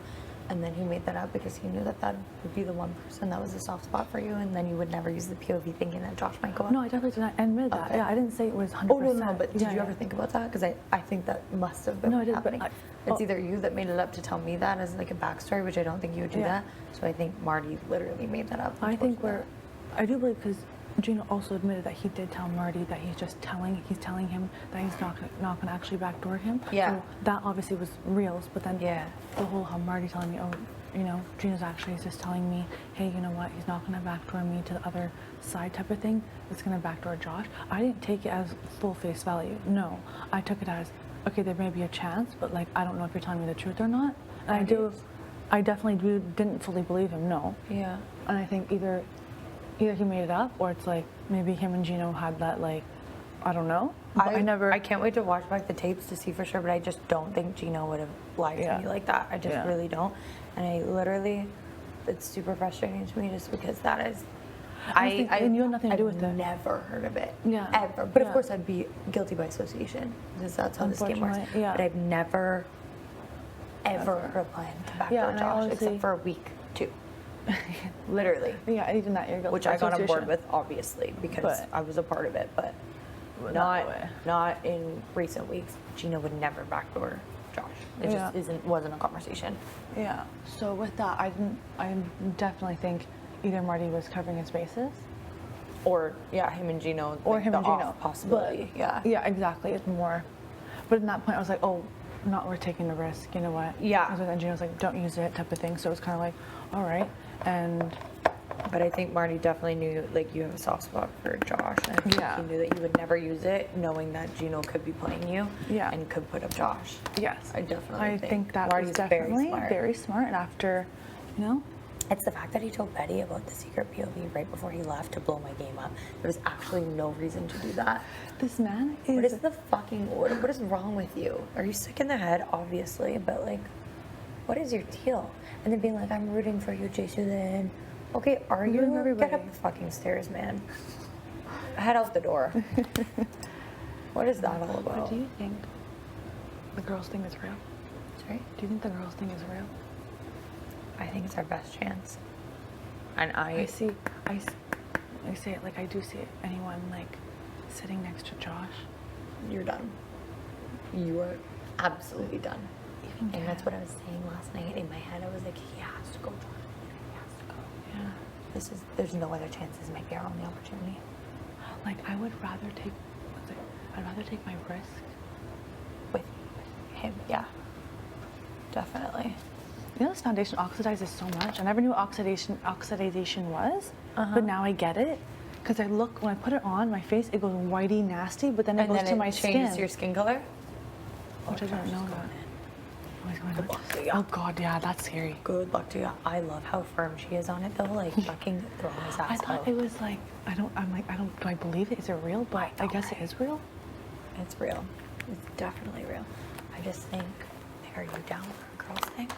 Speaker 1: and then he made that up because he knew that that would be the one person that was a soft spot for you, and then you would never use the POV thinking that Josh might go up?
Speaker 7: No, I definitely did not admit that.
Speaker 1: Okay.
Speaker 7: Yeah, I didn't say it was 100%.
Speaker 1: Oh no, but did
Speaker 7: Yeah,
Speaker 1: you
Speaker 7: yeah.
Speaker 1: ever think about that? Because I think that must have been
Speaker 7: No, I did, but
Speaker 1: happening.
Speaker 7: I-
Speaker 1: It's
Speaker 7: oh.
Speaker 1: either you that made it up to tell me that as like a backstory, which I don't think you would do
Speaker 7: Yeah.
Speaker 1: that. So I think Marty literally made that up.
Speaker 7: I
Speaker 1: and
Speaker 7: think
Speaker 1: told you
Speaker 7: I do believe because Gino also admitted that he did tell Marty that he's telling him that he's not going to actually backdoor him.
Speaker 1: Yeah.
Speaker 7: So that obviously was real, but then
Speaker 1: Yeah.
Speaker 7: the whole how Marty telling me, oh, you know, Gino's actually just telling me, hey, you know what, he's not going to backdoor me to the other side type of thing. It's going to backdoor Josh. I didn't take it as full face value. No, I took it as, okay, there may be a chance, but like, I don't know if you're telling me the truth or not. And I definitely didn't fully believe him, no.
Speaker 1: Yeah.
Speaker 7: And I think either he made it up or it's like maybe him and Gino had that, like, I don't know. But
Speaker 1: I can't wait to watch back the tapes to see for sure, but I just don't think Gino would have lied
Speaker 7: Yeah.
Speaker 1: to me like that. I just
Speaker 7: Yeah.
Speaker 1: really don't. And I literally, it's super frustrating to me just because that is,
Speaker 7: and you had nothing to do with
Speaker 1: I've
Speaker 7: it.
Speaker 1: never heard of it.
Speaker 7: Yeah.
Speaker 1: Ever. But of
Speaker 7: Yeah.
Speaker 1: course I'd be guilty by association because that's how this game works.
Speaker 7: Unfortunately, yeah.
Speaker 1: But I've never, ever heard of plan to backdoor
Speaker 7: Yeah, and I
Speaker 1: Josh
Speaker 7: honestly-
Speaker 1: except for a week, too. Literally.
Speaker 7: Yeah, even that you're guilty
Speaker 1: Which
Speaker 7: by
Speaker 1: I got on board
Speaker 7: association.
Speaker 1: with, obviously, because
Speaker 7: But-
Speaker 1: I was a part of it, but
Speaker 7: But
Speaker 1: not
Speaker 7: that way.
Speaker 1: not in recent weeks. Gina would never backdoor Josh. It just
Speaker 7: Yeah.
Speaker 1: wasn't a conversation.
Speaker 7: Yeah. So with that, I definitely think either Marty was covering his bases,
Speaker 1: Or him and Gino,
Speaker 7: or
Speaker 1: like,
Speaker 7: him
Speaker 1: the
Speaker 7: and Gino.
Speaker 1: off possibility.
Speaker 7: But, yeah, exactly. It's more. But in that point, I was like, oh, not worth taking the risk. You know what?
Speaker 1: Yeah.
Speaker 7: And so then Gino was like, don't use it, type of thing. So it was kind of like, all right. And
Speaker 1: But I think Marty definitely knew, like, you have a soft spot for Josh, and I think
Speaker 7: Yeah.
Speaker 1: he knew that you would never use it, knowing that Gino could be playing you,
Speaker 7: Yeah.
Speaker 1: and could put up Josh.
Speaker 7: Yes.
Speaker 1: I definitely
Speaker 7: I think that
Speaker 1: Marty's
Speaker 7: was definitely
Speaker 1: very smart.
Speaker 7: And after, you know,
Speaker 1: It's the fact that he told Betty about the secret POV right before he left to blow my game up. There was actually no reason to do that.
Speaker 7: this man
Speaker 1: What
Speaker 7: is.
Speaker 1: is the fucking order? What is wrong with you? Are you sick in the head? Obviously, but like, what is your deal? And then being like, I'm rooting for you, Jason. Okay, are
Speaker 7: Rooting
Speaker 1: you?
Speaker 7: for
Speaker 1: Get
Speaker 7: everybody.
Speaker 1: up the fucking stairs, man. Head out the door. What is that all
Speaker 7: But
Speaker 1: about?
Speaker 7: do you think the girls thing is real?
Speaker 1: Sorry?
Speaker 7: Do you think the girls thing is real?
Speaker 1: I think it's our best chance. And
Speaker 7: I say it like I do see it. Anyone like sitting next to Josh.
Speaker 1: You're done. You are absolutely done.
Speaker 7: Even
Speaker 1: And that's
Speaker 7: Kev.
Speaker 1: what I was saying last night. In my head, I was like, he has to go. He has to go.
Speaker 7: Yeah.
Speaker 1: There's no other chance. This might be our only opportunity.
Speaker 7: Like I would rather take. I'd rather take my risk.
Speaker 1: With him, yeah. Definitely.
Speaker 7: You know, this foundation oxidizes so much. I never knew what oxidization was,
Speaker 1: Uh-huh.
Speaker 7: but now I get it. Because I look, when I put it on my face, it goes whitey nasty, but then it goes to my
Speaker 1: changes
Speaker 7: skin.
Speaker 1: your skin color?
Speaker 7: Which I
Speaker 1: Josh
Speaker 7: don't
Speaker 1: is
Speaker 7: know
Speaker 1: going
Speaker 7: that.
Speaker 1: in.
Speaker 7: Oh, he's going
Speaker 1: Good
Speaker 7: on.
Speaker 1: luck to you.
Speaker 7: Oh God, yeah, that's scary.
Speaker 1: Good luck to you. I love how firm she is on it though, like fucking throwing his
Speaker 7: I
Speaker 1: ass
Speaker 7: thought
Speaker 1: out.
Speaker 7: it was like, do I believe it? Is it real? But I guess it is real.
Speaker 1: It's real. It's definitely real. I just think, are you down for a girl's thing?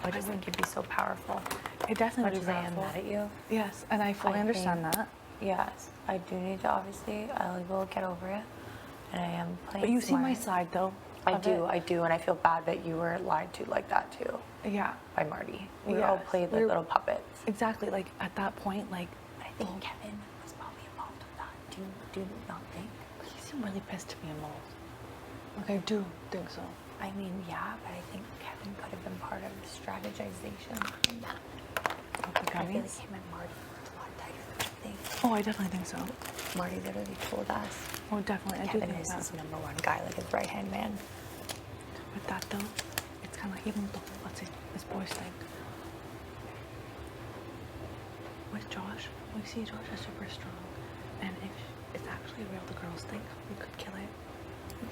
Speaker 1: I just think you'd be so powerful.
Speaker 7: It definitely
Speaker 1: Much
Speaker 7: would
Speaker 1: as
Speaker 7: be
Speaker 1: I am
Speaker 7: powerful.
Speaker 1: mad at you.
Speaker 7: Yes, and I fully
Speaker 1: I
Speaker 7: understand
Speaker 1: think-
Speaker 7: that.
Speaker 1: Yes, I do need to obviously, I will get over it. And I am playing
Speaker 7: But you see my
Speaker 1: smart.
Speaker 7: side though.
Speaker 1: I
Speaker 7: of
Speaker 1: do,
Speaker 7: it.
Speaker 1: and I feel bad that you were lied to like that too
Speaker 7: Yeah,
Speaker 1: by Marty. We all
Speaker 7: Yes,
Speaker 1: played like
Speaker 7: we're-
Speaker 1: little puppets.
Speaker 7: exactly. Like at that point, like
Speaker 1: I think Kevin was probably involved with that. Do you not think?
Speaker 7: he seemed really pissed to be involved. Like I do think so.
Speaker 1: I mean, yeah, but I think Kevin could have been part of the strategization behind that.
Speaker 7: Of the
Speaker 1: I feel like
Speaker 7: gummies?
Speaker 1: him and Marty were a lot tighter than I think.
Speaker 7: Oh, I definitely think so.
Speaker 1: Marty literally told us
Speaker 7: Oh, definitely. I do
Speaker 1: Kevin
Speaker 7: think
Speaker 1: is
Speaker 7: that.
Speaker 1: his number one guy, like his right hand man.
Speaker 7: With that though, it's kind of like even with the whole, let's say, this boys thing. With Josh, we see Josh is super strong, and if it's actually real, the girls think we could kill it.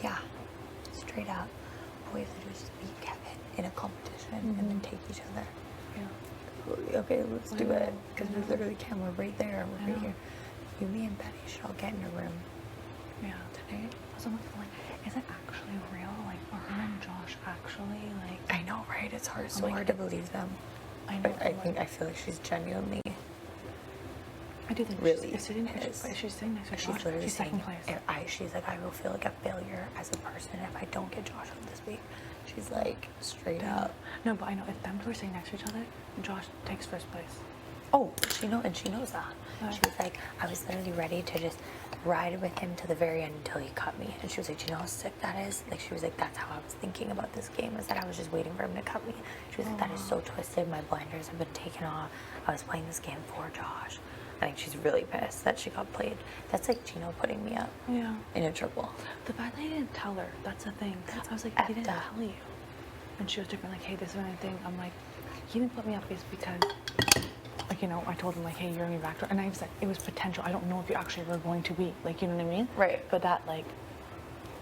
Speaker 1: Yeah, straight up. All we have to do is just beat Kevin in a competition and then take each other.
Speaker 7: Yeah.
Speaker 1: Okay, let's do
Speaker 7: I
Speaker 1: it.
Speaker 7: know,
Speaker 1: Because
Speaker 7: I
Speaker 1: we
Speaker 7: know.
Speaker 1: literally can. We're right there. We're
Speaker 7: I
Speaker 1: right
Speaker 7: know.
Speaker 1: here. You, me, and Betty should all get in your room
Speaker 7: Yeah.
Speaker 1: tonight.
Speaker 7: So I'm like, is it actually real? Like, are her and Josh actually like?
Speaker 1: I know, right? It's hard, so
Speaker 7: like-
Speaker 1: hard to believe them.
Speaker 7: I know.
Speaker 1: I feel like she's genuinely.
Speaker 7: I do think
Speaker 1: really
Speaker 7: she's sitting.
Speaker 1: is.
Speaker 7: She's sitting next to
Speaker 1: She's
Speaker 7: Josh.
Speaker 1: literally
Speaker 7: She's second
Speaker 1: saying,
Speaker 7: place.
Speaker 1: she's like, I will feel like a failure as a person if I don't get Josh on this week. She's like, straight up.
Speaker 7: No, but I know if them two are sitting next to each other, Josh takes first place.
Speaker 1: Oh, she knows that.
Speaker 7: Right.
Speaker 1: She was like, I was literally ready to just ride with him to the very end until he cut me. And she was like, do you know how sick that is? Like, she was like, that's how I was thinking about this game, is that I was just waiting for him to cut me. She was like, that is so twisted. My blinders have been taken off. I was playing this game for Josh. I think she's really pissed that she got played. That's like Gino putting me up
Speaker 7: Yeah.
Speaker 1: in a triple.
Speaker 7: The fact that he didn't tell her, that's the thing. I was like, he didn't
Speaker 1: effed up.
Speaker 7: tell you. And she was different, like, hey, this is anything. I'm like, he didn't put me up is because, like, you know, I told him, like, hey, you're going to be back to, and I was like, it was potential. I don't know if you actually were going to be, like, you know what I mean?
Speaker 1: Right.
Speaker 7: But that, like,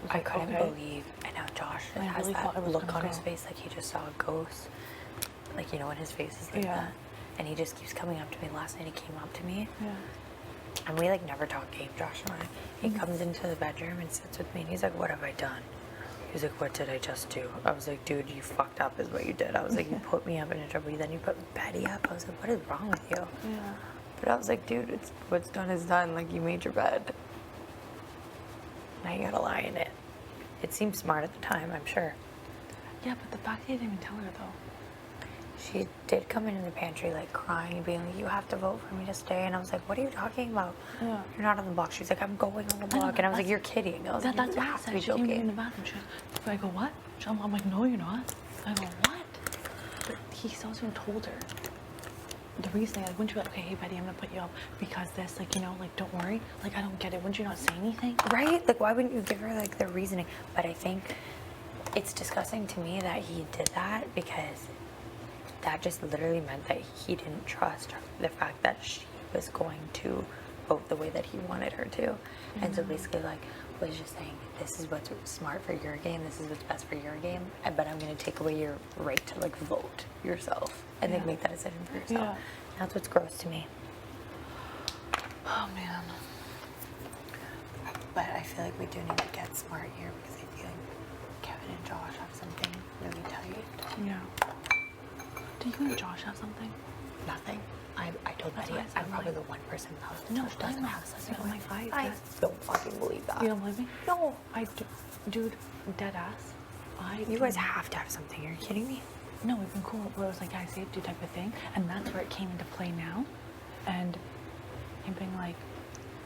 Speaker 7: was
Speaker 1: I
Speaker 7: like,
Speaker 1: couldn't
Speaker 7: okay.
Speaker 1: believe, and now Josh
Speaker 7: I
Speaker 1: has
Speaker 7: really thought
Speaker 1: that
Speaker 7: it was
Speaker 1: look
Speaker 7: gonna
Speaker 1: on his
Speaker 7: go.
Speaker 1: face like he just saw a ghost. Like, you know, when his face is like
Speaker 7: Yeah.
Speaker 1: that. And he just keeps coming up to me. Last night he came up to me,
Speaker 7: Yeah.
Speaker 1: and we like never talk game, Josh and I. He comes into the bedroom and sits with me, and he's like, what have I done? He was like, what did I just do? I was like, dude, you fucked up is what you did. I was like, you put me up in a trouble, then you put Betty up. I was like, what is wrong with you?
Speaker 7: Yeah.
Speaker 1: But I was like, dude, it's what's done is done. Like, you made your bed. Now you gotta lie in it. It seemed smart at the time, I'm sure.
Speaker 7: Yeah, but the fact that he didn't even tell her, though.
Speaker 1: She did come in the pantry, like, crying and being like, you have to vote for me to stay. And I was like, what are you talking about?
Speaker 7: Yeah.
Speaker 1: You're not on the block. She's like, I'm going on the
Speaker 7: know,
Speaker 1: block. And I was like,
Speaker 7: that's-
Speaker 1: you're kidding. I was like,
Speaker 7: That's
Speaker 1: you
Speaker 7: what I
Speaker 1: have to
Speaker 7: said.
Speaker 1: be
Speaker 7: She came in
Speaker 1: joking.
Speaker 7: the bathroom. I go, what? I'm like, no, you're not. I go, what? But he still even told her. The reasoning, like, wouldn't you be like, okay, hey, Betty, I'm gonna put you up because this, like, you know, like, don't worry. Like, I don't get it. Wouldn't you not say anything?
Speaker 1: Right? Like, why wouldn't you give her, like, the reasoning? But I think it's disgusting to me that he did that because that just literally meant that he didn't trust the fact that she was going to vote the way that he wanted her to. And so basically, like, was just saying, this is what's smart for your game, this is what's best for your game, but I'm going to take away your right to, like, vote yourself and then make that decision for yourself. That's what's gross to me.
Speaker 7: Oh man.
Speaker 1: But I feel like we do need to get smart here because I feel like Kevin and Josh have something really tight.
Speaker 7: Yeah. Do you and Josh have something?
Speaker 1: Nothing. I told Betty I'm probably the one person in the house that
Speaker 7: No,
Speaker 1: Josh doesn't
Speaker 7: I'm
Speaker 1: have something.
Speaker 7: I'm like,
Speaker 1: I don't fucking believe that.
Speaker 7: You don't believe me? No. Dude, dead ass.
Speaker 1: You guys have to have something. Are you kidding me?
Speaker 7: No, we've been cool. Where it was like, I saved you type of thing. And that's where it came into play now. And him being like,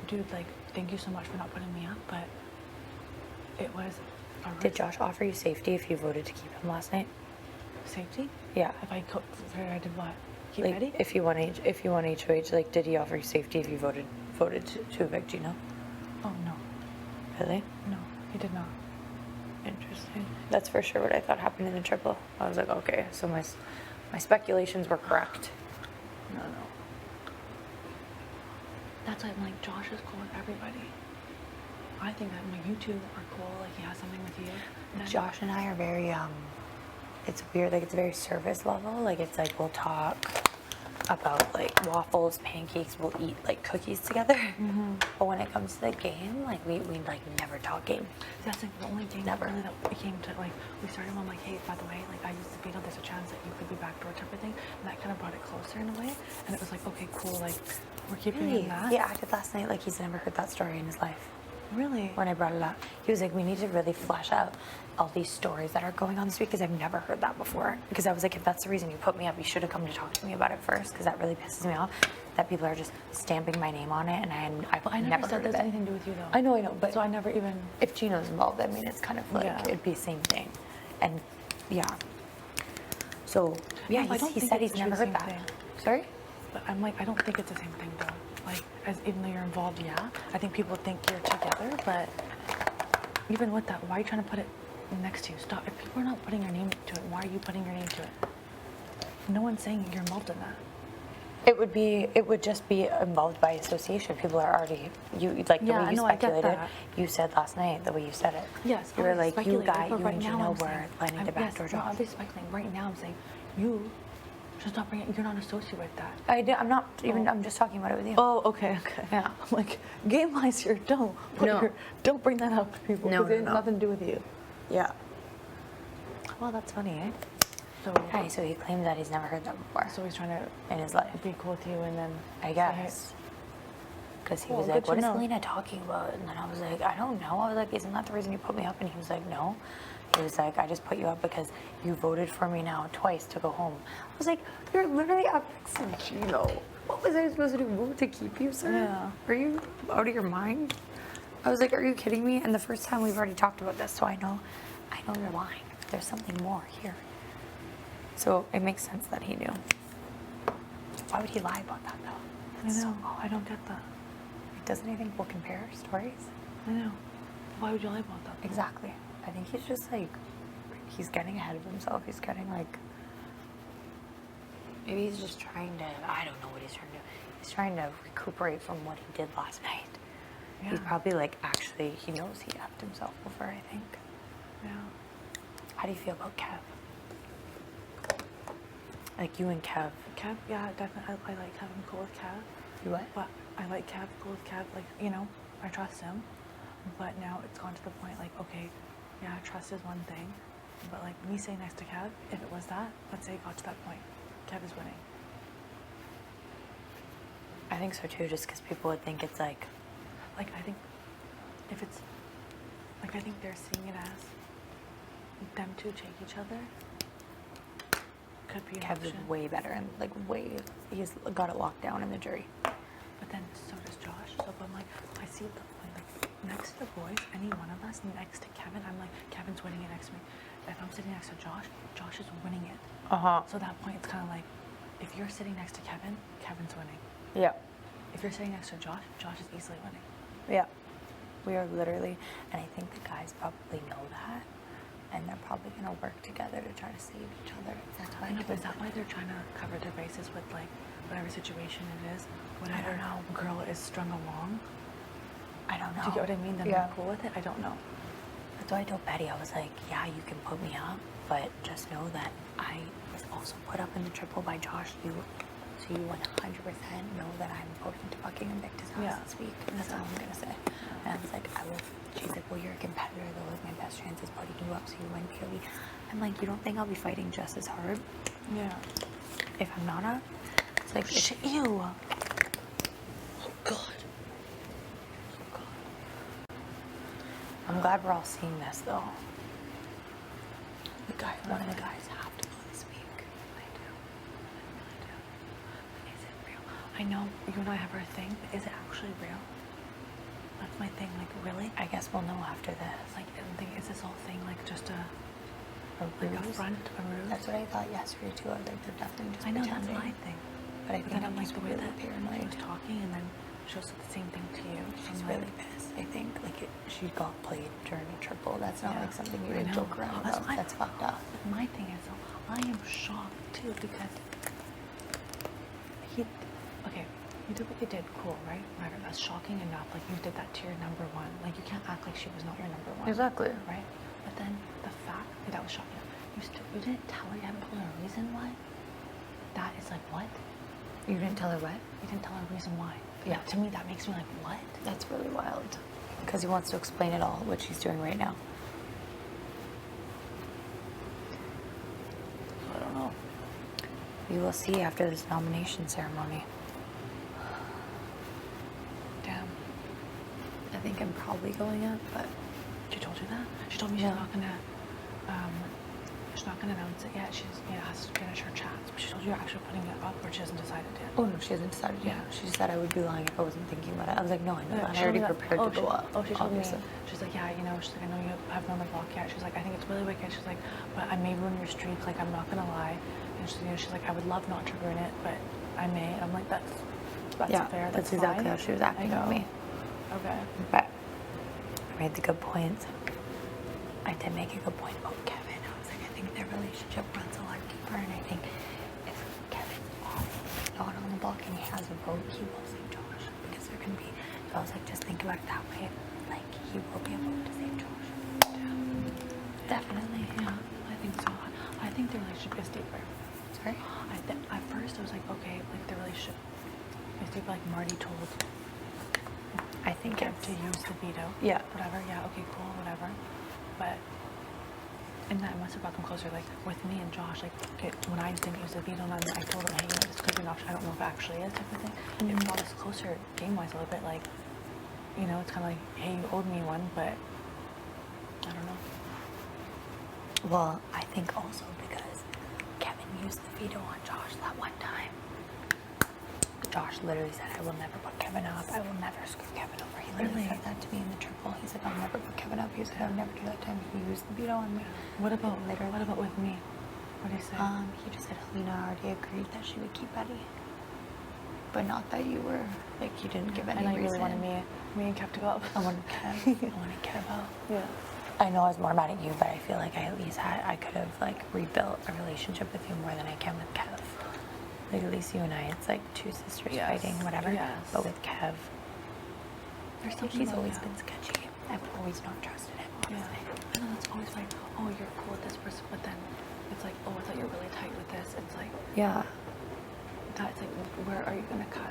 Speaker 7: dude, like, thank you so much for not putting me up, but it was a risk.
Speaker 1: Did Josh offer you safety if you voted to keep him last night?
Speaker 7: Safety?
Speaker 1: Yeah.
Speaker 7: If I did what? Keep
Speaker 1: Like,
Speaker 7: ready?
Speaker 1: if you won HOH, like, did he offer you safety if you voted to evict Gino?
Speaker 7: Oh, no.
Speaker 1: Really?
Speaker 7: No, he did not.
Speaker 1: Interesting. That's for sure what I thought happened in the triple. I was like, okay, so my speculations were correct.
Speaker 7: No. That's why I'm like, Josh is cool with everybody. I think that like you two are cool. Like he has something with you. And
Speaker 1: Josh and I are very it's weird, like it's very surface level. Like it's like we'll talk about like waffles, pancakes, we'll eat like cookies together. But when it comes to the game, like we like never talk game.
Speaker 7: That's like the only game
Speaker 1: Never.
Speaker 7: really that we came to, like we started on like, hey, by the way, like I used to be, there's a chance that you could be backdoor type of thing, and that kind of brought it closer in a way. And it was like, okay, cool, like we're keeping in that.
Speaker 1: He acted last night like he's never heard that story in his life.
Speaker 7: Really?
Speaker 1: When I brought it up, he was like, we need to really flesh out all these stories that are going on this week because I've never heard that before. Because I was like, if that's the reason you put me up, you should have come to talk to me about it first, because that really pisses me off that people are just stamping my name on it, and I
Speaker 7: never
Speaker 1: never
Speaker 7: said
Speaker 1: heard
Speaker 7: there's
Speaker 1: of it.
Speaker 7: anything to do with you though.
Speaker 1: I know, but
Speaker 7: So I never even.
Speaker 1: if Gino's involved, I mean, it's kind of like
Speaker 7: Yeah.
Speaker 1: it'd be the same thing, and yeah. So yeah,
Speaker 7: No, I don't
Speaker 1: he
Speaker 7: think
Speaker 1: said
Speaker 7: it's
Speaker 1: he's never
Speaker 7: the
Speaker 1: heard
Speaker 7: same
Speaker 1: that.
Speaker 7: thing.
Speaker 1: Sorry.
Speaker 7: But I'm like, I don't think it's the same thing though. Like, as even though you're involved, yeah. I think people think you're together, but even with that, why are you trying to put it next to you? Stop. If people are not putting your name to it, why are you putting your name to it? No one's saying you're involved in that.
Speaker 1: It would just be involved by association. People are already, the
Speaker 7: Yeah,
Speaker 1: way you
Speaker 7: no, I get
Speaker 1: speculated,
Speaker 7: that.
Speaker 1: you said last night, the way you said it.
Speaker 7: Yes,
Speaker 1: You were
Speaker 7: I
Speaker 1: like, you
Speaker 7: speculate,
Speaker 1: got,
Speaker 7: but
Speaker 1: you
Speaker 7: right
Speaker 1: and
Speaker 7: now
Speaker 1: Gino
Speaker 7: I'm saying-
Speaker 1: were planning to backdoor
Speaker 7: yes, no,
Speaker 1: Josh.
Speaker 7: I'm just speculating. Right now I'm saying, you should stop bringing it. You're not associated with that.
Speaker 1: I'm not even, I'm just talking about it with you.
Speaker 7: Oh, okay.
Speaker 1: Yeah.
Speaker 7: I'm like, game wise here, don't.
Speaker 1: No.
Speaker 7: Don't bring that up to people.
Speaker 1: No,
Speaker 7: because it has
Speaker 1: no.
Speaker 7: nothing to do with you.
Speaker 1: Yeah. Well, that's funny, eh?
Speaker 7: So,
Speaker 1: Okay, so he claims that he's never heard that before
Speaker 7: so he's trying to
Speaker 1: in his life.
Speaker 7: be cool with you and then
Speaker 1: I
Speaker 7: say,
Speaker 1: guess. Because he
Speaker 7: Well,
Speaker 1: was
Speaker 7: good
Speaker 1: like,
Speaker 7: to
Speaker 1: what is
Speaker 7: know.
Speaker 1: Selena talking about? And then I was like, I don't know. I was like, isn't that the reason you put me up? And he was like, no. He was like, I just put you up because you voted for me now twice to go home. I was like, you're literally up next to Gino. What was I supposed to do? Vote to keep you, sir?
Speaker 7: Yeah.
Speaker 1: Are you out of your mind? I was like, are you kidding me? And the first time we've already talked about this, so I know you're lying. There's something more here. So it makes sense that he knew. Why would he lie about that though?
Speaker 7: I
Speaker 1: That's so
Speaker 7: know.
Speaker 1: odd.
Speaker 7: I don't get that.
Speaker 1: Doesn't he think we'll compare stories?
Speaker 7: I know. Why would you lie about that?
Speaker 1: Exactly. I think he's just like, he's getting ahead of himself. He's getting like, maybe he's just trying to, I don't know what he's trying to do. He's trying to recuperate from what he did last night. He's
Speaker 7: Yeah.
Speaker 1: probably like, actually, he knows he effed himself over, I think.
Speaker 7: Yeah.
Speaker 1: How do you feel about Kev? Like you and Kev.
Speaker 7: Kev, yeah, definitely. I like Kev. I'm cool with Kev.
Speaker 1: You what?
Speaker 7: But I like Kev, cool with Kev. Like, you know, I trust him. But now it's gone to the point like, okay, yeah, trust is one thing. But like me sitting next to Kev, if it was that, let's say it got to that point, Kev is winning.
Speaker 1: I think so too, just because people would think it's like,
Speaker 7: Like, I think if it's, like, I think they're seeing it as them two take each other. Could be an
Speaker 1: Kev's
Speaker 7: option.
Speaker 1: way better and like he's got it locked down in the jury.
Speaker 7: But then so does Josh. So I'm like, I see the point. Like next to the boys, any one of us next to Kevin, I'm like, Kevin's winning it next to me. If I'm sitting next to Josh, Josh is winning it. So at that point, it's kind of like, if you're sitting next to Kevin, Kevin's winning.
Speaker 1: Yeah.
Speaker 7: If you're sitting next to Josh, Josh is easily winning.
Speaker 1: Yeah. We are literally, and I think the guys probably know that, and they're probably probably gonna work together to try to save each other. That's how
Speaker 7: I know, but
Speaker 1: feel.
Speaker 7: is that why they're trying to cover their bases with like whatever situation it is?
Speaker 1: I
Speaker 7: Whatever
Speaker 1: don't know.
Speaker 7: girl is strung along.
Speaker 1: I don't know.
Speaker 7: Do you get what I mean? Then
Speaker 1: Yeah.
Speaker 7: they're cool with it. I don't know.
Speaker 1: That's why I told Betty, I was like, yeah, you can put me up, but just know that I was also put up in the triple by Josh. So you 100% know that I'm going to fucking evict his house this week. And that's all I'm gonna say. And I was like, I will. She's like, well, you're a competitor though. Like, my best chance is putting you up so you win POV. I'm like, you don't think I'll be fighting just as hard
Speaker 7: Yeah.
Speaker 1: if I'm not up? It's like, shit, ew. Oh God. I'm glad we're all seeing this though. One of the guys have to go this week.
Speaker 7: I do. Is it real? I know you and I have our thing, but is it actually real? That's my thing. Like, really?
Speaker 1: I guess we'll know after this.
Speaker 7: Like, is this whole thing like just a
Speaker 1: Like a
Speaker 7: front, a ruse?
Speaker 1: That's what I thought yesterday too. I was like, they're definitely just
Speaker 7: I know,
Speaker 1: pretending.
Speaker 7: that's my thing.
Speaker 1: But I think
Speaker 7: then I'm
Speaker 1: I'm
Speaker 7: like,
Speaker 1: just
Speaker 7: the way
Speaker 1: really
Speaker 7: that she
Speaker 1: paranoid.
Speaker 7: was talking, and then she'll say the same thing to you.
Speaker 1: She's
Speaker 7: I'm like,
Speaker 1: really pissed. I think like she got played during a triple. That's not like something you
Speaker 7: I
Speaker 1: would
Speaker 7: know.
Speaker 1: joke around
Speaker 7: That's
Speaker 1: about.
Speaker 7: why-
Speaker 1: That's fucked up.
Speaker 7: My thing is, though, I am shocked too because okay, you did what you did, cool, right? Whatever, that's shocking enough. Like, you did that to your number one. Like, you can't act like she was not your number one.
Speaker 1: Exactly.
Speaker 7: Right? But then the fact that was shocking. You didn't tell her, you haven't told her a reason why. That is like, what?
Speaker 1: You didn't tell her what?
Speaker 7: You didn't tell her a reason why.
Speaker 1: Yeah.
Speaker 7: Like, to me, that makes me like, what?
Speaker 1: That's really wild. Because he wants to explain it all, what she's doing right now. I don't know. We will see after this nomination ceremony.
Speaker 7: Damn.
Speaker 1: I think I'm probably going up, but
Speaker 7: She told you that? She told me
Speaker 1: Yeah.
Speaker 7: she's not gonna announce it yet. Has to finish her chats. But she told you you're actually putting it up, or she hasn't decided yet.
Speaker 1: oh no, she hasn't decided yet.
Speaker 7: Yeah.
Speaker 1: She just said I would be lying if I wasn't thinking about it. I was like, no, I know
Speaker 7: Yeah,
Speaker 1: that.
Speaker 7: she
Speaker 1: I already
Speaker 7: told me that-
Speaker 1: prepared to go up.
Speaker 7: Oh, she told
Speaker 1: obviously.
Speaker 7: me. She's like, yeah, she's like, I know you have no block yet. She's like, I think it's really wicked. She's like, but I may ruin your streak. Like, I'm not gonna lie. And she's like, I would love not to ruin it, but I may. And I'm like, that's
Speaker 1: Yeah,
Speaker 7: fair.
Speaker 1: that's
Speaker 7: That's
Speaker 1: exactly
Speaker 7: fine.
Speaker 1: how she was acting
Speaker 7: I
Speaker 1: on
Speaker 7: know.
Speaker 1: me.
Speaker 7: Okay.
Speaker 1: But I made the good points. I did make a good point about Kevin. I was like, I think their relationship runs a lot deeper, and I think if Kevin's off, not on the block, and he has a vote, he will save Josh because they're gonna be. So I was like, just think about it that way. Like, he will be a vote to save Josh. Definitely.
Speaker 7: Yeah, I think so. I think the relationship is deeper.
Speaker 1: Sorry.
Speaker 7: At first, I was like, okay, like the relationship is deeper. Like Marty told
Speaker 1: I think
Speaker 7: Kev
Speaker 1: it's
Speaker 7: to use the veto.
Speaker 1: Yeah.
Speaker 7: Whatever. Yeah. Okay. Cool. Whatever. But and that must have brought them closer. Like with me and Josh, like okay, when I didn't use the veto, and I told him, hey, this could be an option. I don't know if it actually is, type of thing. It brought us closer game-wise a little bit. Like, it's kind of like, hey, you owed me one, but I don't know.
Speaker 1: Well, I think also because Kevin used the veto on Josh that one time. Josh literally said, I will never put Kevin up. I will never screw Kevin over. He literally
Speaker 7: Really?
Speaker 1: said that to me in the triple. He's like, I'll never put Kevin up. He said, I'll never do that time. He used the veto on me.
Speaker 7: What about
Speaker 1: Literally.
Speaker 7: what about with me? What did he say?
Speaker 1: He just said Helena already agreed that she would keep Betty. But not that you were, like, you didn't give any
Speaker 7: and I
Speaker 1: reason.
Speaker 7: really wanted me and Kev to go up.
Speaker 1: I wanted Kev. I wanted Kev out.
Speaker 7: Yeah.
Speaker 1: I know I was more mad at you, but I feel like I could have like rebuilt a relationship with you more than I can with Kev. Like at least you and I, it's like two sisters
Speaker 7: Yes.
Speaker 1: fighting, whatever.
Speaker 7: Yes.
Speaker 1: But with Kev,
Speaker 7: There's
Speaker 1: like,
Speaker 7: something
Speaker 1: he's
Speaker 7: about
Speaker 1: always
Speaker 7: that.
Speaker 1: been sketchy. I've always not trusted him,
Speaker 7: Yeah.
Speaker 1: honestly.
Speaker 7: I know it's always like, oh, you're cool with this person, but then it's like, oh, I thought you're really tight with this. It's like,
Speaker 1: Yeah.
Speaker 7: that's like, where are you gonna cut?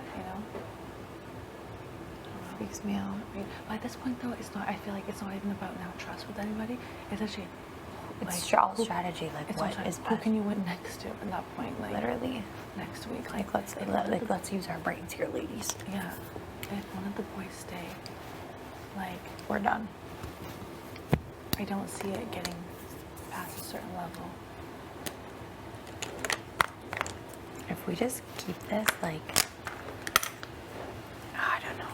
Speaker 1: Freaks me out.
Speaker 7: Right? But at this point, though, it's not. I feel like it's not even about now trust with anybody. It's actually
Speaker 1: It's all strategy. Like
Speaker 7: It's
Speaker 1: what
Speaker 7: all
Speaker 1: is
Speaker 7: who
Speaker 1: best.
Speaker 7: can you win next to at that point? Like
Speaker 1: Literally.
Speaker 7: next week.
Speaker 1: Like let's use our brains here, ladies.
Speaker 7: Yeah. If one of the boys stay, like
Speaker 1: We're done.
Speaker 7: I don't see it getting past a certain level.
Speaker 1: If we just keep this, like, I don't know.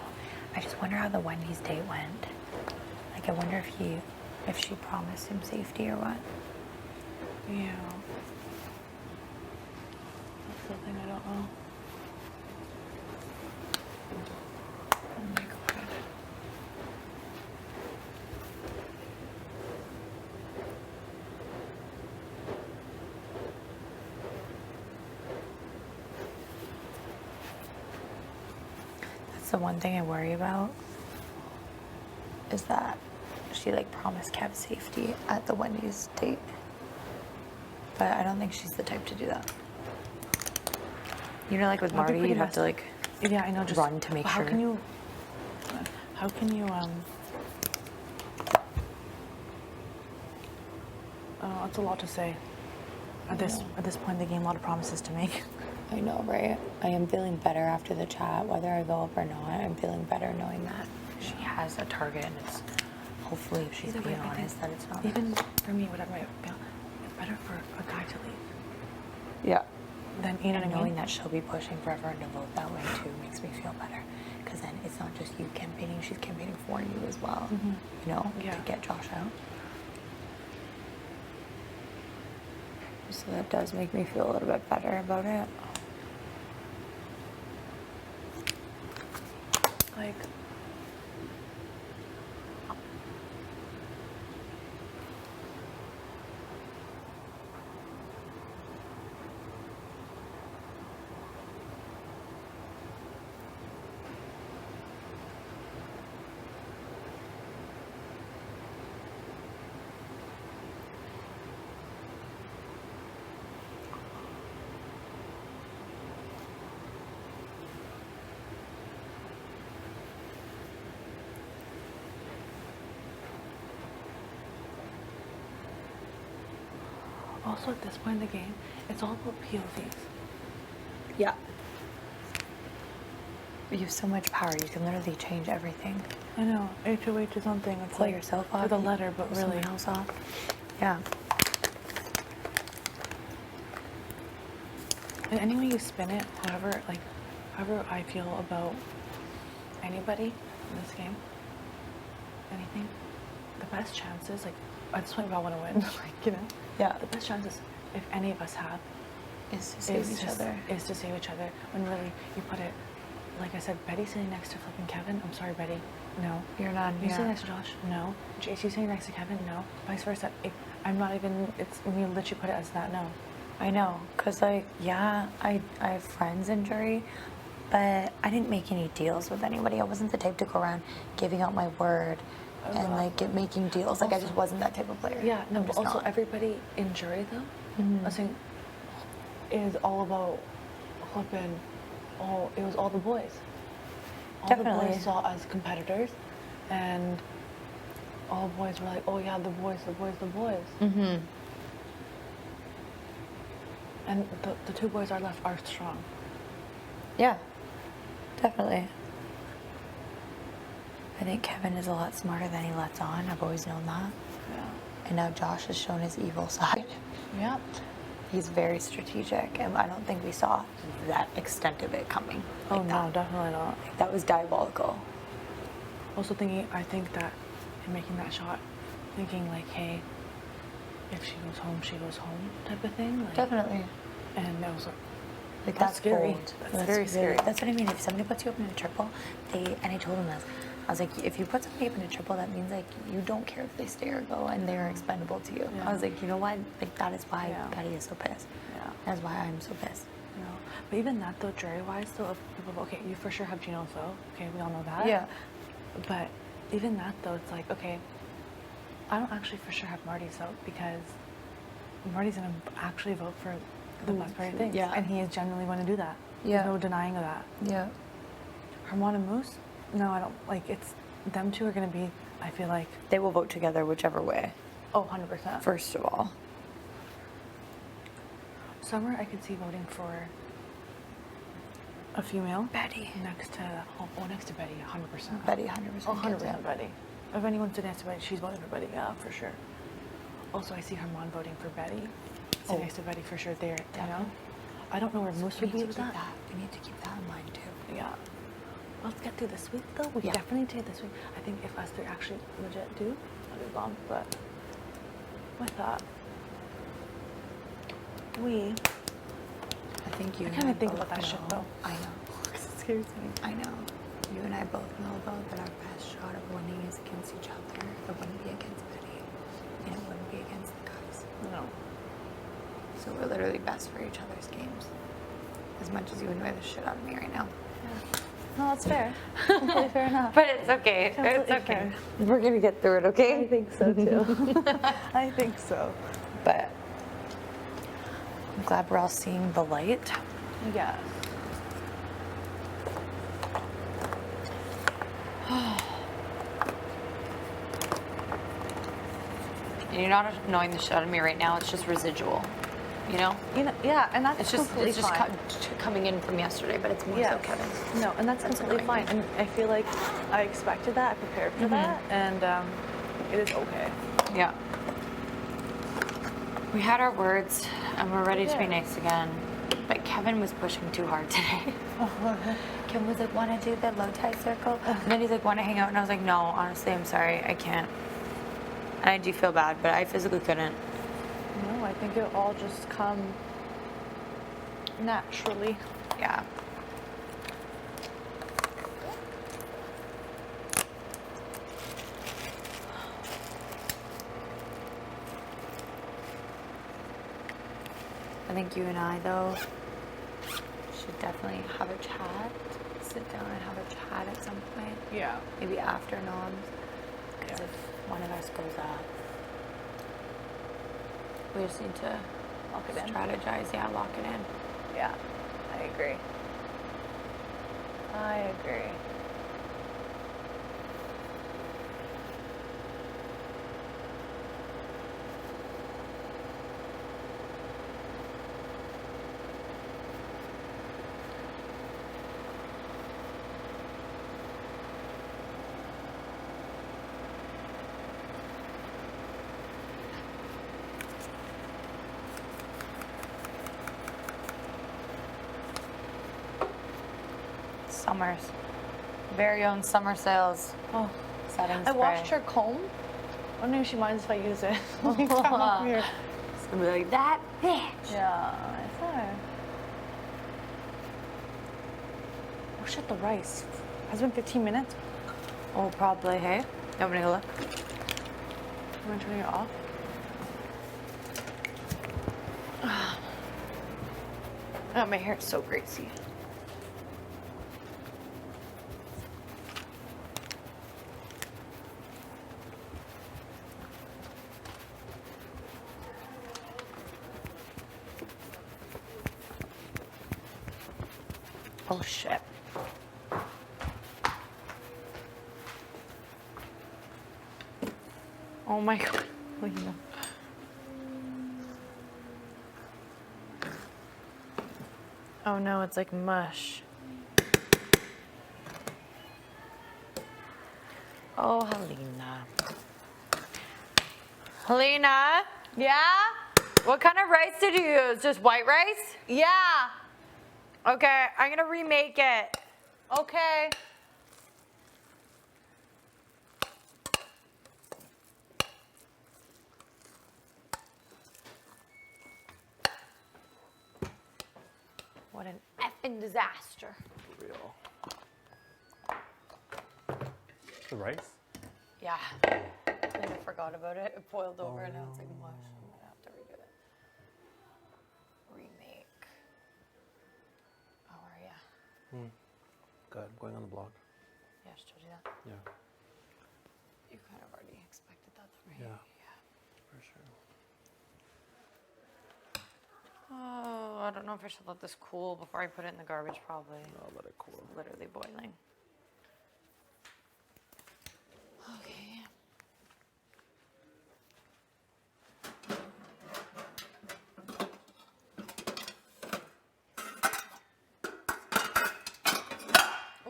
Speaker 1: I just wonder how the Wendy's date went. Like, I wonder if she promised him safety or what.
Speaker 7: Yeah. That's the thing I don't know.
Speaker 1: Oh my God. the one thing I worry about is that she like promised Kev safety at the Wendy's date. But I don't think she's the type to do that. You know, like with
Speaker 7: That'd be
Speaker 1: Marty,
Speaker 7: pretty
Speaker 1: you'd have to
Speaker 7: messy.
Speaker 1: like
Speaker 7: Yeah, I know. Just
Speaker 1: run to make
Speaker 7: but
Speaker 1: sure.
Speaker 7: How can you it's a lot to say. At this point in the game, a lot of promises to make.
Speaker 1: I know, right? I am feeling better after the chat, whether I go up or not. I'm feeling better knowing that she has a target, and it's hopefully, if she's
Speaker 7: Either way,
Speaker 1: being
Speaker 7: I think
Speaker 1: honest, that it's not.
Speaker 7: Even for me, whatever I feel, it's better for a guy to leave
Speaker 1: Yeah.
Speaker 7: than, you know
Speaker 1: And
Speaker 7: what I
Speaker 1: knowing
Speaker 7: mean?
Speaker 1: that she'll be pushing for everyone to vote that way too makes me feel better. Because then it's not just you campaigning, she's campaigning for you as well. You know,
Speaker 7: Yeah.
Speaker 1: to get Josh out. So that does make me feel a little bit better about it.
Speaker 7: Like, also at this point in the game, it's all about POVs.
Speaker 1: Yeah. You have so much power. You can literally change everything.
Speaker 7: I know, HOH is something. It's
Speaker 1: Pull
Speaker 7: like
Speaker 1: yourself
Speaker 7: for
Speaker 1: off.
Speaker 7: the letter, but
Speaker 1: pull
Speaker 7: really.
Speaker 1: someone else off. Yeah.
Speaker 7: And any way you spin it, however I feel about anybody in this game, anything, the best chances, like, at this point we all want to win, like, you know?
Speaker 1: Yeah.
Speaker 7: The best chances, if any of us have,
Speaker 1: Is to save each other.
Speaker 7: is to save each other. When really, you put it, like I said, Betty sitting next to flipping Kevin, I'm sorry, Betty, no.
Speaker 1: You're not.
Speaker 7: You sitting next to Josh, no. Jace, you sitting next to Kevin, no. Vice versa. I'm not even, it's, you literally put it as that, no.
Speaker 1: I know, cause like, yeah, I have friends in jury, but I didn't make any deals with anybody. I wasn't the type to go around giving out my word and like making deals. Like I just wasn't that type of player.
Speaker 7: Yeah, no,
Speaker 1: I'm
Speaker 7: but
Speaker 1: just
Speaker 7: also
Speaker 1: not.
Speaker 7: everybody in jury though, I was saying, is all about flipping. It was all the boys. All the
Speaker 1: Definitely.
Speaker 7: boys saw as competitors, and all the boys were like, "Oh yeah, the boys, the boys, the boys."
Speaker 1: Mm-hmm.
Speaker 7: And the two boys are left are strong.
Speaker 1: Yeah, definitely. I think Kevin is a lot smarter than he lets on. I've always known that.
Speaker 7: Yeah.
Speaker 1: And now Josh has shown his evil side.
Speaker 7: Yeah.
Speaker 1: He's very strategic, and I don't think we saw that extent of it coming.
Speaker 7: Oh
Speaker 1: like
Speaker 7: no,
Speaker 1: that.
Speaker 7: definitely not.
Speaker 1: Like, that was diabolical.
Speaker 7: Also I think that in making that shot, thinking like, hey, if she goes home, she goes home type of thing. Like,
Speaker 1: Definitely.
Speaker 7: And it was
Speaker 1: Like
Speaker 7: that's scary.
Speaker 1: bold.
Speaker 7: That's very scary.
Speaker 1: That's what I mean. If somebody puts you up in a triple, and I told him this. I was like, if you put somebody up in a triple, that means like you don't care if they stay or go, and they are expendable to you.
Speaker 7: Yeah.
Speaker 1: I was like, you know what? Like that is why
Speaker 7: Yeah.
Speaker 1: Patty is so pissed.
Speaker 7: Yeah.
Speaker 1: That's why I'm so pissed.
Speaker 7: No. But even that though, jury-wise though, if people go, okay, you for sure have Gino's vote. Okay, we all know that.
Speaker 1: Yeah.
Speaker 7: But even that though, it's like, okay, I don't actually for sure have Marty's vote because Marty's gonna actually vote for the best party things.
Speaker 1: Yeah.
Speaker 7: And he is genuinely going to do that.
Speaker 1: Yeah.
Speaker 7: There's no denying of that.
Speaker 1: Yeah.
Speaker 7: Herman and Moose? No, I don't, like, it's, them two are gonna be, I feel like,
Speaker 1: They will vote together whichever way.
Speaker 7: oh, 100%.
Speaker 1: First of all.
Speaker 7: Summer, I could see voting for a female.
Speaker 1: Betty.
Speaker 7: Next to, next to Betty, 100%.
Speaker 1: Betty, 100%.
Speaker 7: Oh,
Speaker 1: gets
Speaker 7: 100%
Speaker 1: it.
Speaker 7: Betty. If anyone's sitting next to Betty, she's voting for Betty, yeah, for sure. Also, I see Herman voting for Betty. Sitting
Speaker 1: Oh.
Speaker 7: next to Betty for sure there, you know?
Speaker 1: Definitely.
Speaker 7: I don't know where Moose
Speaker 1: We
Speaker 7: would be
Speaker 1: need to
Speaker 7: with
Speaker 1: keep
Speaker 7: that.
Speaker 1: that. We need to keep that in mind too.
Speaker 7: Yeah. Let's get through this week though. We
Speaker 1: Yeah.
Speaker 7: definitely take this week. I think if us three actually legit do, that'd be bomb. But with that,
Speaker 1: I think you.
Speaker 7: I
Speaker 1: and
Speaker 7: kinda think
Speaker 1: both
Speaker 7: about that shit,
Speaker 1: know-
Speaker 7: though.
Speaker 1: I know.
Speaker 7: it scares me.
Speaker 1: I know. You and I both know though that our best shot of winning is against each other. It wouldn't be against Betty, and it wouldn't be against the guys.
Speaker 7: No.
Speaker 1: So we're literally best for each other's games. As much as you annoy the shit out of me right now.
Speaker 7: Yeah. No, that's fair. Completely fair enough.
Speaker 1: But it's okay. It's
Speaker 7: Completely
Speaker 1: okay.
Speaker 7: fair.
Speaker 1: We're gonna get through it,
Speaker 7: I
Speaker 1: okay?
Speaker 7: think so too. I think so.
Speaker 1: But I'm glad we're all seeing the light.
Speaker 7: Yes.
Speaker 1: And you're not annoying the shit out of me right now. It's just residual, you know?
Speaker 7: You know, yeah, and that's
Speaker 1: It's just
Speaker 7: completely fine.
Speaker 1: coming in from yesterday, but it's more so
Speaker 7: Yes.
Speaker 1: Kevin's.
Speaker 7: No, and that's completely fine. And I feel like I expected that, I prepared for that, and it is okay.
Speaker 1: Yeah. We had our words, and we're ready to be
Speaker 7: did.
Speaker 1: nice again. But Kevin was pushing too hard today. Kevin was like, "Want to do the low tie circle?" And then he's like, "Want to hang out?" And I was like, "No, honestly, I'm sorry, I can't." And I do feel bad, but I physically couldn't.
Speaker 7: No, I think it'll all just come naturally.
Speaker 1: Yeah. I think you and I, though, should definitely have a chat. Sit down and have a chat at some point.
Speaker 7: Yeah.
Speaker 1: Maybe after noms. Because
Speaker 7: Yeah.
Speaker 1: if one of us goes up, we just need to
Speaker 7: Lock it in.
Speaker 1: strategize. Yeah, lock it in.
Speaker 7: Yeah, I agree. I agree.
Speaker 1: Summers. Very own summer sales.
Speaker 7: Oh,
Speaker 1: Setting
Speaker 7: I
Speaker 1: spray.
Speaker 7: washed her comb. I wonder if she minds if I use it. Let me come here.
Speaker 1: It's gonna be like, that bitch.
Speaker 7: Yeah, I saw her. Oh shit, the rice. Has been 15 minutes.
Speaker 1: Oh, probably, hey? You want me to go look?
Speaker 7: I'm gonna turn it off.
Speaker 1: Oh, my hair is so greasy. Oh shit. Oh my god. Lena. Oh no, it's like mush. Oh, Helena. Helena?
Speaker 7: Yeah?
Speaker 1: What kind of rice did you use? Just white rice?
Speaker 7: Yeah.
Speaker 1: Okay, I'm gonna remake it.
Speaker 7: Okay.
Speaker 1: What an effing disaster.
Speaker 5: For real. The rice?
Speaker 1: Yeah. Lena forgot about it. It boiled over and now it's like mush. I'm gonna have to redo it. Remake. How are ya?
Speaker 5: Good. Going on the blog.
Speaker 1: Yeah, she told you that.
Speaker 5: Yeah.
Speaker 1: You kind of already expected that, though, right?
Speaker 5: Yeah.
Speaker 1: Yeah.
Speaker 5: For sure.
Speaker 1: Oh, I don't know if I should let this cool before I put it in the garbage, probably.
Speaker 5: I'll let it cool.
Speaker 1: It's literally boiling. Okay.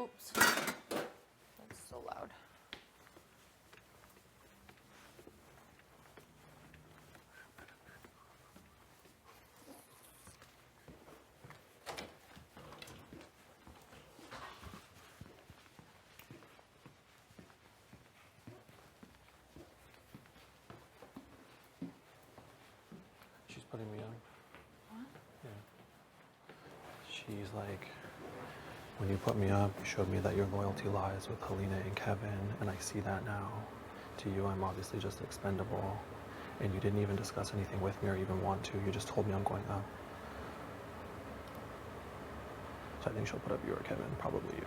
Speaker 1: Oops. That's so loud.
Speaker 5: She's putting me up. What? Yeah. She's like, when you put me up, you showed me that your loyalty lies with Helena and Kevin, and I see that now. To you, I'm obviously just expendable, and you didn't even discuss anything with me or even want to. You just told me I'm going up. So I think she'll put up you or Kevin, probably you.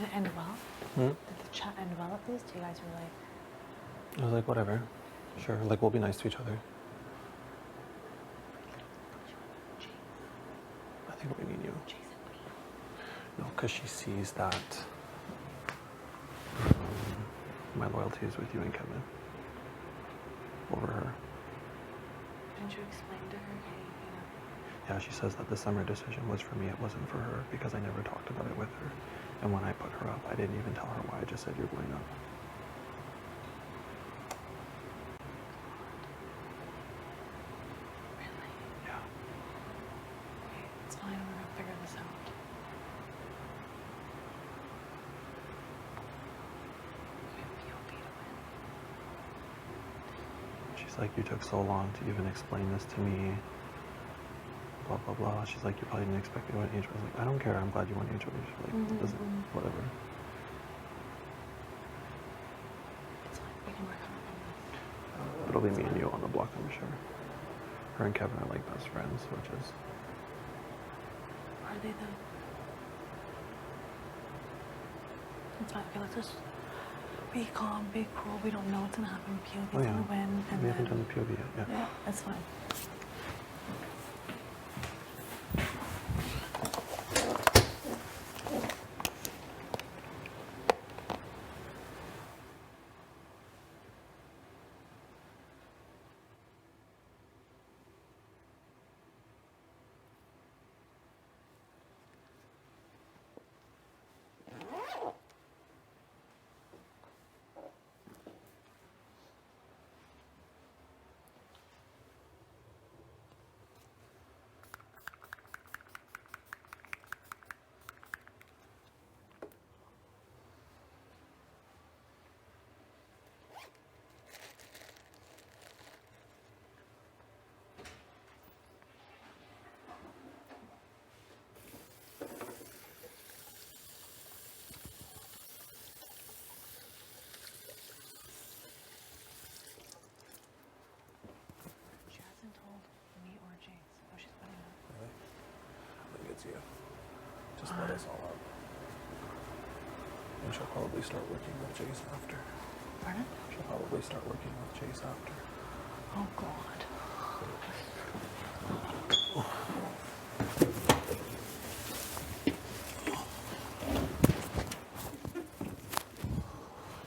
Speaker 7: Did it end well?
Speaker 5: Hmm?
Speaker 7: Did the chat end well at least? You guys were like,
Speaker 5: I was like, whatever. Sure. Like, we'll be nice to each other. I think we mean you. No, because she sees that my loyalty is with you and Kevin over her.
Speaker 7: didn't you explain to her, hey, you know?
Speaker 5: Yeah, she says that the summer decision was for me, it wasn't for her, because I never talked about it with her. And when I put her up, I didn't even tell her why, I just said you're going up.
Speaker 7: Really?
Speaker 5: Yeah.
Speaker 7: Okay, it's fine. We're gonna figure this out. We have POV to win.
Speaker 5: She's like, you took so long to even explain this to me. Blah, blah, blah. She's like, you probably didn't expect me to win HOH. I was like, I don't care. I'm glad you won HOH. Like, it doesn't, whatever.
Speaker 7: It's fine. We can work on it.
Speaker 5: It'll be me and you on the block, I'm sure. Her and Kevin are like best friends, which is,
Speaker 7: Are they though? It's fine. Okay, let's just be calm, be cool. We don't know what's gonna happen. POV's
Speaker 5: oh yeah,
Speaker 7: gonna win, and
Speaker 5: we haven't
Speaker 7: then
Speaker 5: done the POV yet, yeah.
Speaker 7: yeah, it's fine. She hasn't told me or Jace. Oh, she's putting it up.
Speaker 5: Really? I think it's you. Just let us all up. And she'll probably start working with Jace after.
Speaker 7: Pardon?
Speaker 5: She'll probably start working with Jace after.
Speaker 7: Oh God.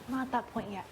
Speaker 7: I'm not at that point yet.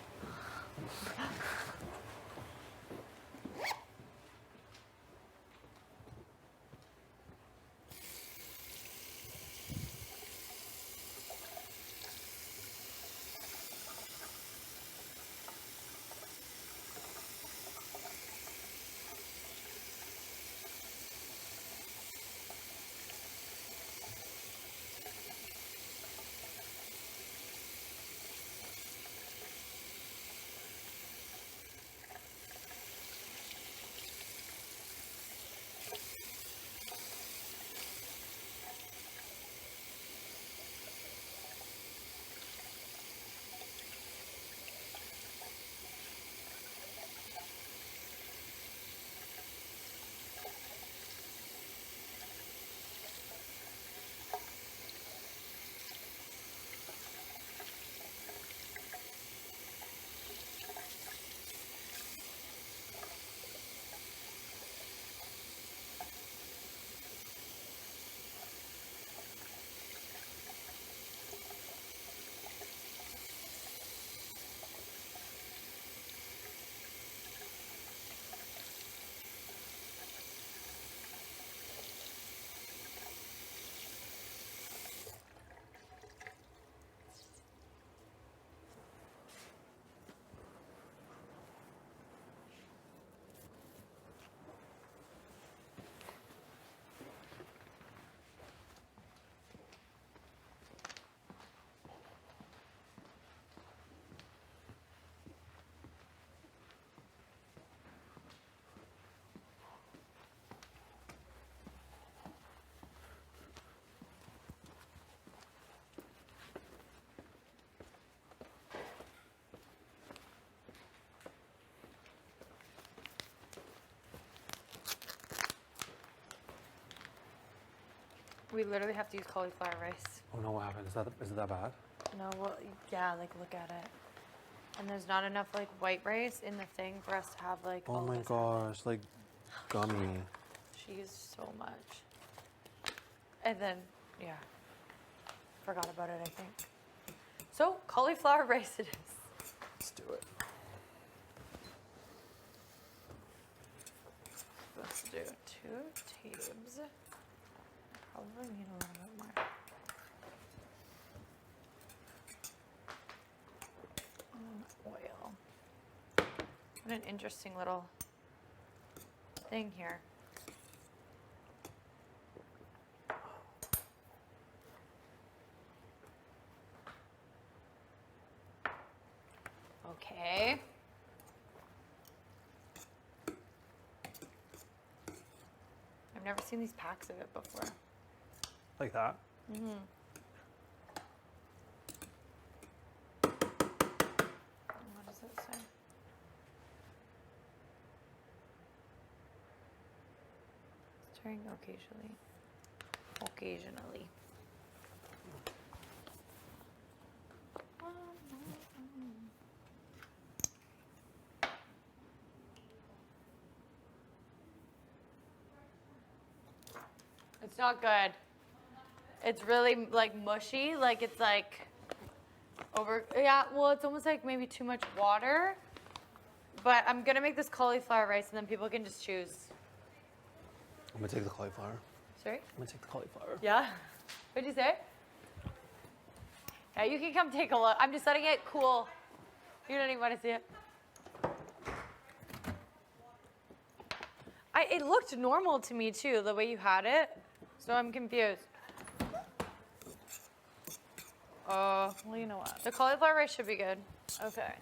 Speaker 1: We literally have to use cauliflower rice.
Speaker 5: Oh no, what happened? Is it that bad?
Speaker 1: No, well, yeah, like look at it. And there's not enough like white rice in the thing for us to have like
Speaker 5: Oh
Speaker 1: all of
Speaker 5: my
Speaker 1: us have it.
Speaker 5: gosh, like gummy.
Speaker 1: She used so much. And then, yeah, forgot about it, I think. So, cauliflower rice it is.
Speaker 5: Let's do it.
Speaker 1: Let's do 2 tabs. Probably need a little bit more. Oil. What an interesting little thing here. Okay. I've never seen these packs of it before.
Speaker 5: Like that?
Speaker 1: What does it say? Stirring occasionally. Occasionally. It's not good. It's really like mushy, like it's like over, yeah, well, it's almost like maybe too much water. But I'm gonna make this cauliflower rice and then people can just choose.
Speaker 5: I'm gonna take the cauliflower.
Speaker 1: Sorry?
Speaker 5: I'm gonna take the cauliflower.
Speaker 1: Yeah? What'd you say? Yeah, you can come take a look. I'm just letting it cool. You don't even want to see it. It looked normal to me too, the way you had it. So I'm confused.
Speaker 7: Well, you know what?
Speaker 1: The cauliflower rice should be good.
Speaker 7: Okay.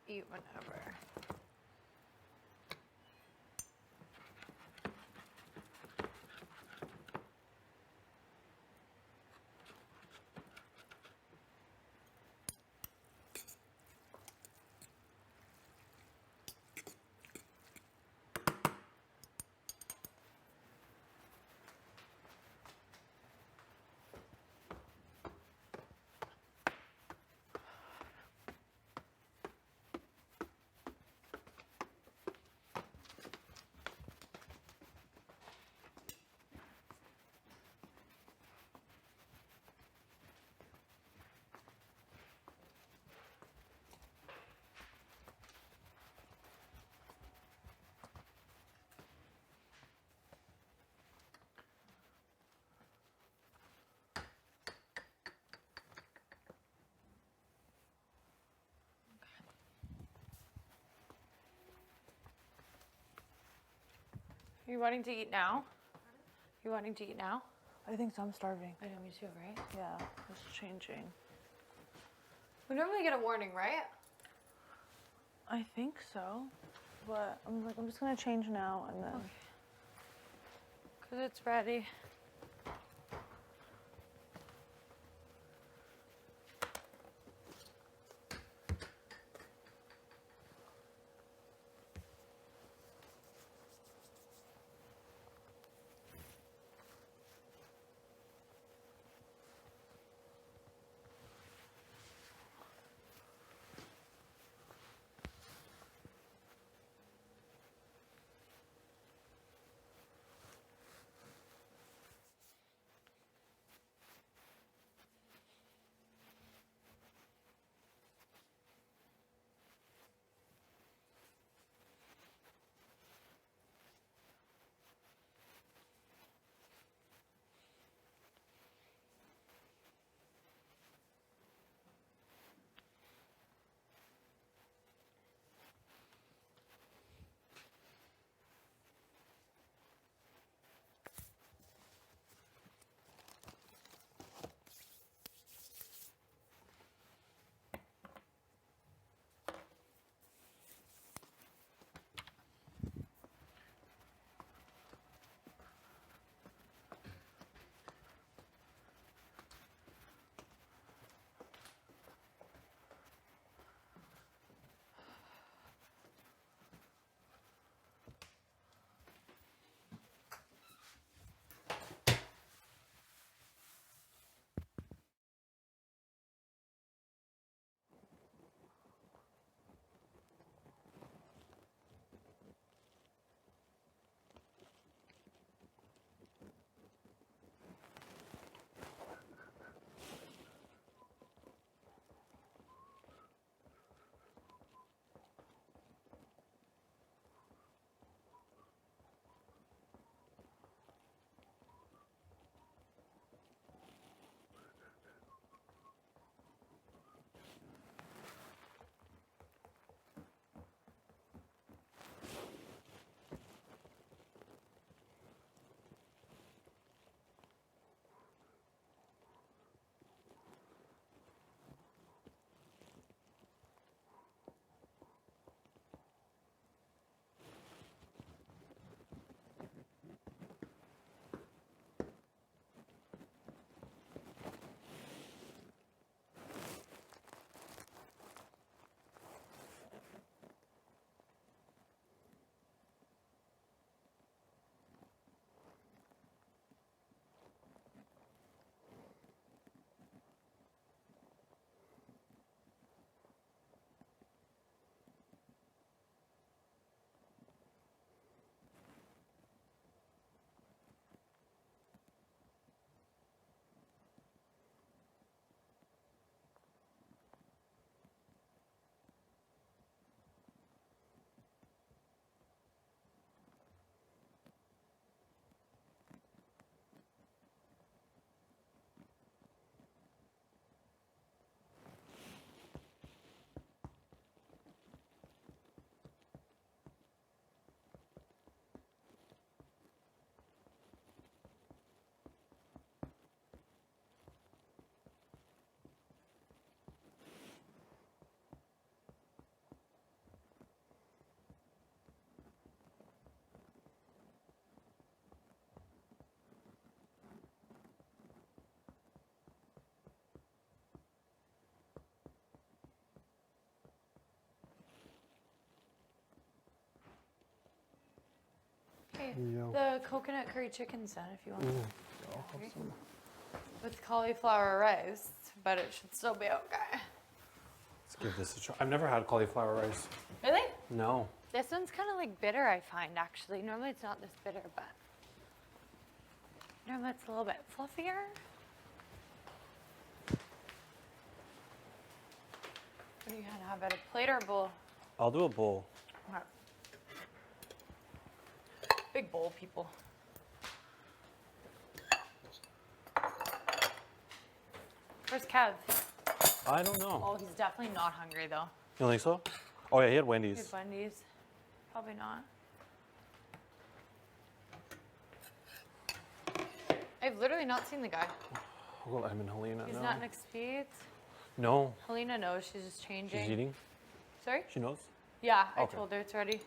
Speaker 1: eat whenever. Are you wanting to eat now? You wanting to eat now?
Speaker 7: I think so. I'm starving.
Speaker 1: I know, me too, right?
Speaker 7: Yeah, it's changing.
Speaker 1: We normally get a warning, right?
Speaker 7: I think so, but I'm just gonna change now and then.
Speaker 1: Because it's ready.
Speaker 5: Yeah.
Speaker 1: the coconut curry chicken's done if you want.
Speaker 5: Ooh, I'll have some.
Speaker 1: With cauliflower rice, but it should still be okay.
Speaker 5: Let's give this a try. I've never had cauliflower rice.
Speaker 1: Really?
Speaker 5: No.
Speaker 1: This one's kind of like bitter, I find, actually. Normally it's not this bitter, but normally it's a little bit fluffier. What are you gonna have, at a plate or a bowl?
Speaker 5: I'll do a bowl.
Speaker 1: Okay. Big bowl, people. Where's Kev?
Speaker 5: I don't know.
Speaker 1: Oh, he's definitely not hungry, though.
Speaker 5: You don't think so? Oh yeah, he had
Speaker 1: He's
Speaker 5: Wendy's.
Speaker 1: Wendy's. Probably not. I've literally not seen the guy.
Speaker 5: Well, I'm in Helena
Speaker 1: He's
Speaker 5: now.
Speaker 1: not next speed.
Speaker 5: No,
Speaker 1: Helena knows, she's just changing.
Speaker 5: she's eating.
Speaker 1: Sorry?
Speaker 5: She knows.
Speaker 1: Yeah, I
Speaker 5: Okay.
Speaker 1: told her it's ready.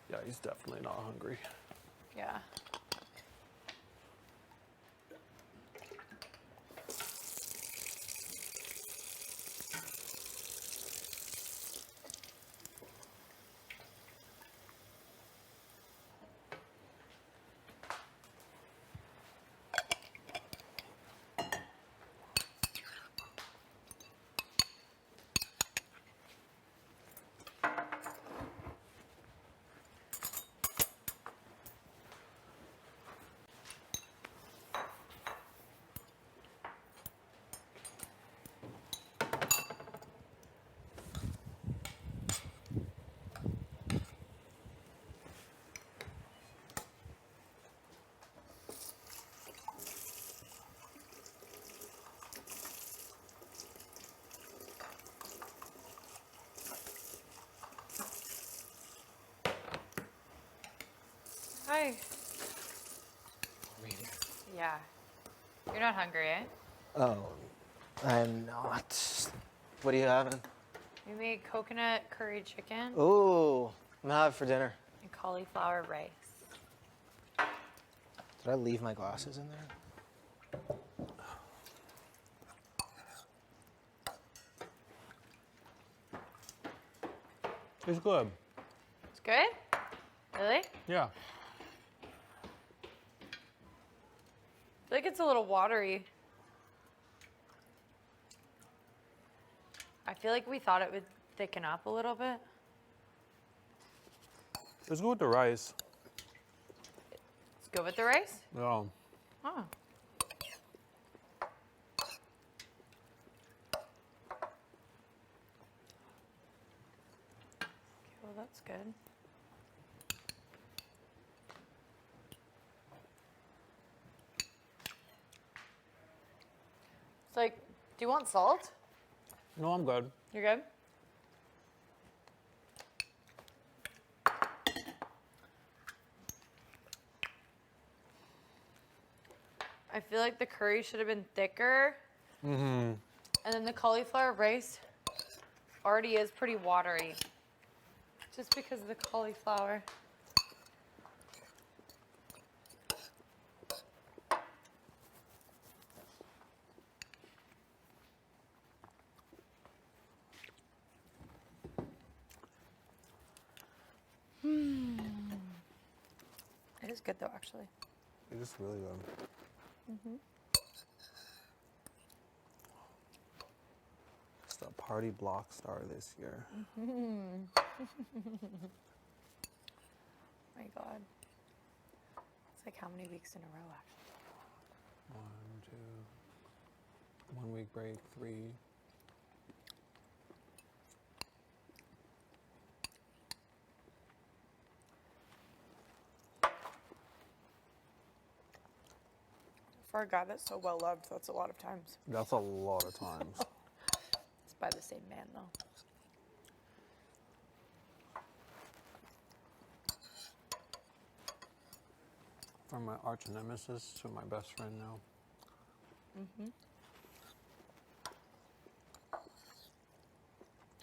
Speaker 5: Yeah, he's definitely not hungry.
Speaker 1: Yeah. Hi.
Speaker 10: Reading.
Speaker 1: Yeah. You're not hungry, eh?
Speaker 10: Oh, I'm not. What are you having?
Speaker 1: We made coconut curry chicken
Speaker 10: Ooh, I'm gonna have it for dinner.
Speaker 1: and cauliflower rice.
Speaker 10: Did I leave my glasses in there?
Speaker 5: It's good.
Speaker 1: It's good? Really?
Speaker 5: Yeah.
Speaker 1: I feel like it's a little watery. I feel like we thought it would thicken up a little bit.
Speaker 5: It's good with the rice.
Speaker 1: It's good with the rice?
Speaker 5: Yeah.
Speaker 1: Oh. Okay, well that's good. It's like, do you want salt?
Speaker 5: No, I'm good.
Speaker 1: You're good? I feel like the curry should have been thicker. Mm-hmm. And then the cauliflower rice already is pretty watery. Just because of the cauliflower. It is good though, actually.
Speaker 5: It is really good. It's the party block star this year.
Speaker 1: My God. It's like how many weeks in a row, actually?
Speaker 5: 1, 2, 1 week break, 3.
Speaker 1: For a guy that's so well loved, that's a lot of times.
Speaker 5: That's a lot of times.
Speaker 1: It's by the same man, though.
Speaker 5: From my arch nemesis to my best friend now.